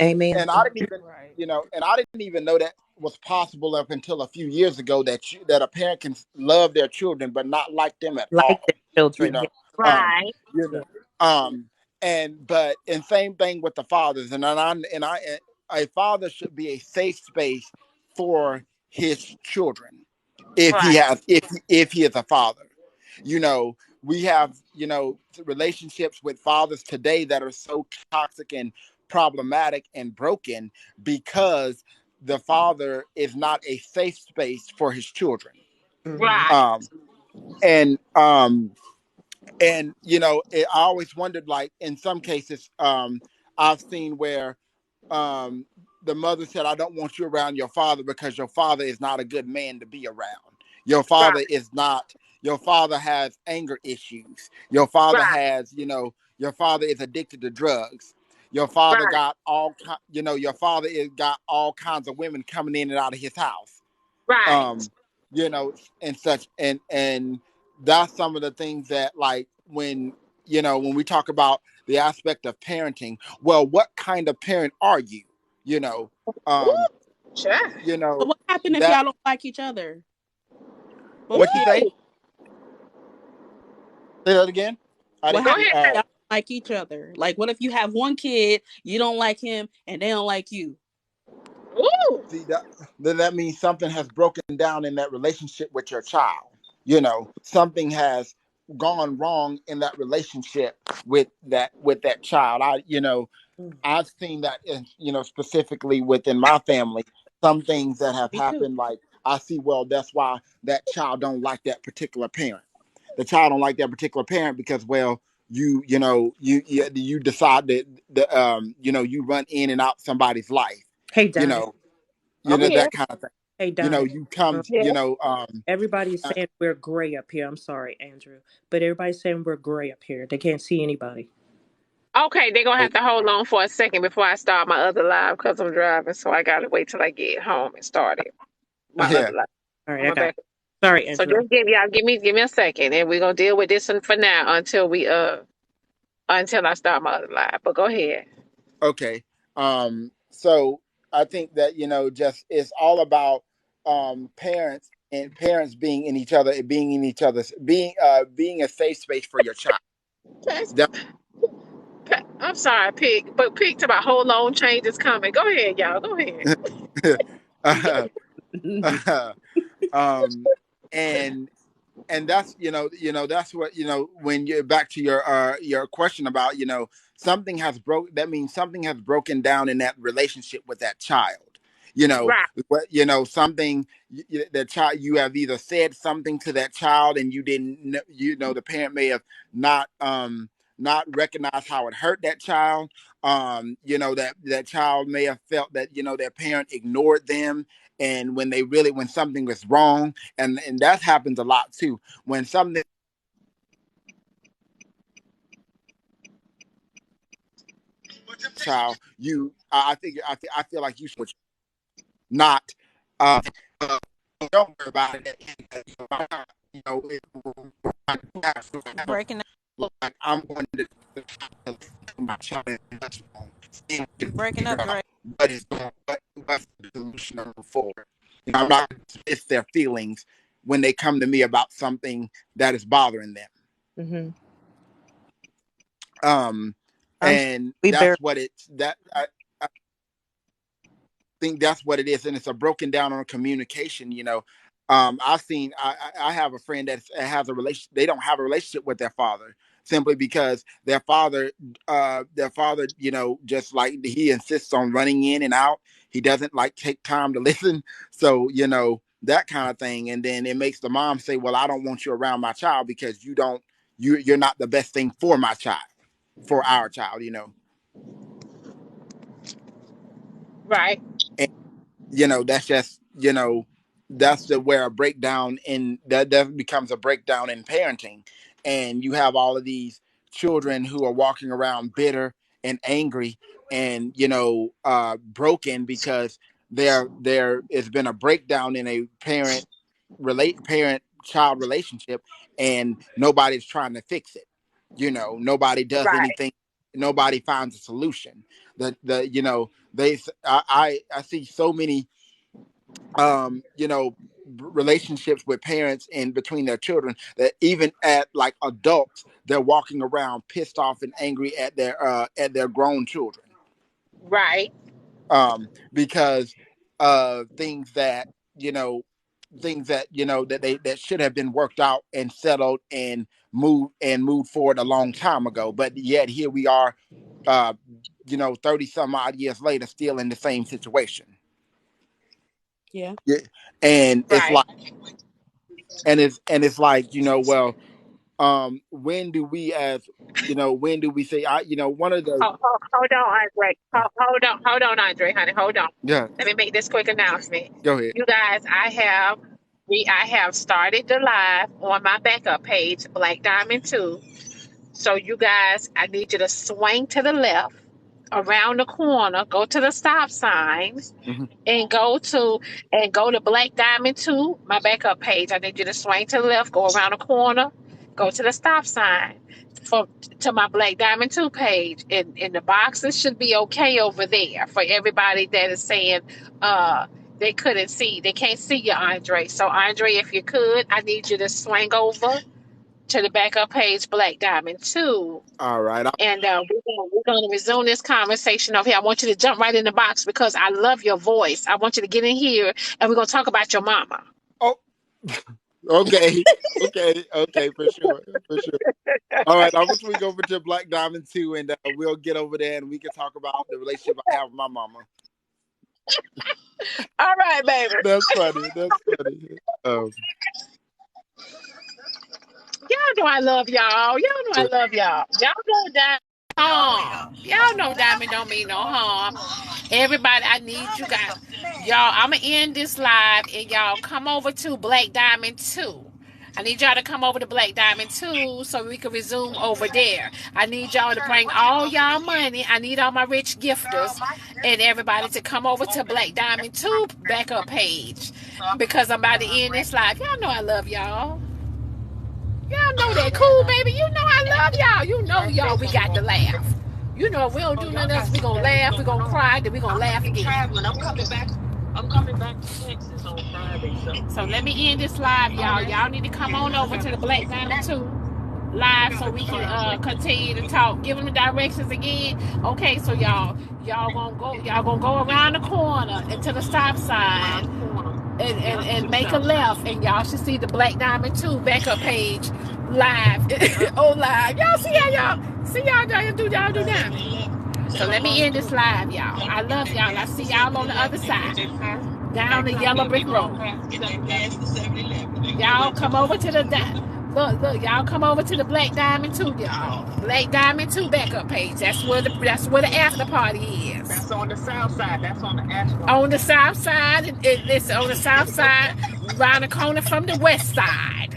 Amen. and I didn't even, Right. and I didn't even know that was possible up until a few years ago, that a parent can love their children but not like them at Like all. the You children. know, Yeah. um, Right. you Yeah. know, and same thing with the fathers, a father should be a safe space for his children Right. if he is a father. You know, we have, relationships with fathers today that are so toxic and problematic and broken because the father is not a safe space for his children. Hmm. Right. Um, and I always wondered, like, in some cases, I've seen where um, the mother said, "I don't want you around your father because your father is not a good man to be around. Your father Right. is not. Your father has anger issues. Your father Right. has, your father is addicted to drugs. Your father Right. got your father is got all kinds of women coming in and out of his house. Right. Um, and such, and that's some of the things that, like, when we talk about the aspect of parenting, well, what kind of parent are you? You know, Ooh, um, sure. But what happened if that y'all don't like each other? Both what you kids. say? Say that again. I What didn't. Go happened ahead. if y'all don't like each other? Like, what if you have one kid, you don't like him, and they don't like you? Ooh. See that, then that means something has broken down in that relationship with your child. Something has gone wrong in that relationship with that child. I've seen that, specifically within my family, some things that have Me too. happened. Like, I see, well, that's why that child don't like that particular parent. The child don't like that particular parent because, well, you decide that you run in and out somebody's life. Hey, You Diamond. know, I'm here. that kind of thing. Hey, Diamond. You come, Yeah. Everybody's saying we're gray up here. I'm sorry, Andrew, but everybody's saying we're gray up here. They can't see anybody. Okay, they're gonna oh, have to hold on for a second before I start my other live because I'm driving, so I gotta wait till I get home and start it. My yeah, other live. All right, I'm I gonna got back. it. Sorry, So Andrew. just give me a second, and we're gonna deal with this one for now until I start my other live. But go ahead. okay. So I think that, just it's all about parents. and parents being in each other, being in each other's, being a safe space for your child. That, I'm sorry, Pig, but Pig to my whole long change is coming. Go ahead, y'all. Go ahead. uh, um, and that's that's what when you're back to your question about something has broke, that means something has broken down in that relationship with that child. Right, What something, the child, you have either said something to that child and you didn't the parent may have not recognized how it hurt that child. That child may have felt that their parent ignored them, and when something was wrong, and that happens a lot too, when something child, I feel like you should not uh, don't worry about it. You know, Breaking up. like I'm going to my child You breaking up, Dre. what's the solution moving forward. I'm not going to miss their feelings when they come to me about something that is bothering them. Mm-hmm. And that's what it's that I think that's what it is, and it's a broken down on communication. I have a friend that has a relation. They don't have a relationship with their father simply because their father, just like he insists on running in and out. He doesn't like take time to listen. So that kind of thing, and then it makes the mom say, "Well, I don't want you around my child because you're not the best thing for my child, for our child." right, And that's just that's where a breakdown in that becomes a breakdown in parenting, and you have all of these children who are walking around bitter and angry and broken because there has been a breakdown in a parent child relationship, and nobody's trying to fix it. Nobody does right, anything. Nobody finds a solution. I see so many relationships with parents and between their children that even at like adults, they're walking around pissed off and angry at their grown children, right, because things that you know that should have been worked out and settled and moved forward a long time ago, but yet here we are, 30 some odd years later, still in the same situation. Yeah. Yeah. And it's right. like, it's like, well, when do we, as when do we say, one of the Hold on, Andre. Hold on, Andre, honey. Hold on. yeah, Let me make this quick announcement. go ahead. You guys, I have started the live on my backup page, Black Diamond 2. So you guys, I need you to swing to the left, around the corner, go to the stop sign, Hmm. and go to Black Diamond 2, my backup page. I need you to swing to the left, go around the corner, go to the stop sign for to my Black Diamond 2 page. And the boxes should be okay over there for everybody that is saying they can't see you, Andre. So Andre, if you could, I need you to swing over to the backup page, Black Diamond 2. All right. And we're gonna resume this conversation over here. I want you to jump right in the box because I love your voice. I want you to get in here and we're gonna talk about your mama. Oh, okay. Okay, for sure. All right, I'm gonna swing over to Black Diamond 2, and we'll get over there and we can talk about the relationship I have with my mama. All right, baby. That's funny. Um, Y'all know I love y'all. Y'all know I love y'all. Y'all know that harm. Y'all know diamond don't mean no harm. Everybody, I need you guys. Y'all, I'm going to end this live and y'all come over to Black Diamond 2. I need y'all to come over to Black Diamond 2 so we can resume over there. I need y'all to bring all y'all money. I need all my rich gifters and everybody to come over to Black Diamond 2 backup page because I'm about to end this live. Y'all know I love y'all. Y'all know that cool, baby. You know I love y'all. You know y'all, we got to laugh. You know if we don't do nothing else, we gonna laugh, we gonna cry, then we gonna laugh again. I'm coming back to Texas So let me end this live, y'all. Y'all need to come on over to the Black Diamond 2 live so we can continue to talk. Give them the directions again. Okay, so y'all gonna go around the corner into the stop sign and make a left, and y'all should see the Black Diamond 2 backup page live. Oh, live. Y'all see how y'all do diamond. So let me end this live, y'all. I love y'all. I see y'all on the other side. Down the yellow brick road. Y'all come over to the look, y'all come over to the Black Diamond 2, y'all. Black Diamond 2 backup page. That's where the after party is. That's on the south side. That's on the asphalt. On the south side, listen, on the south side, around the corner from the west side.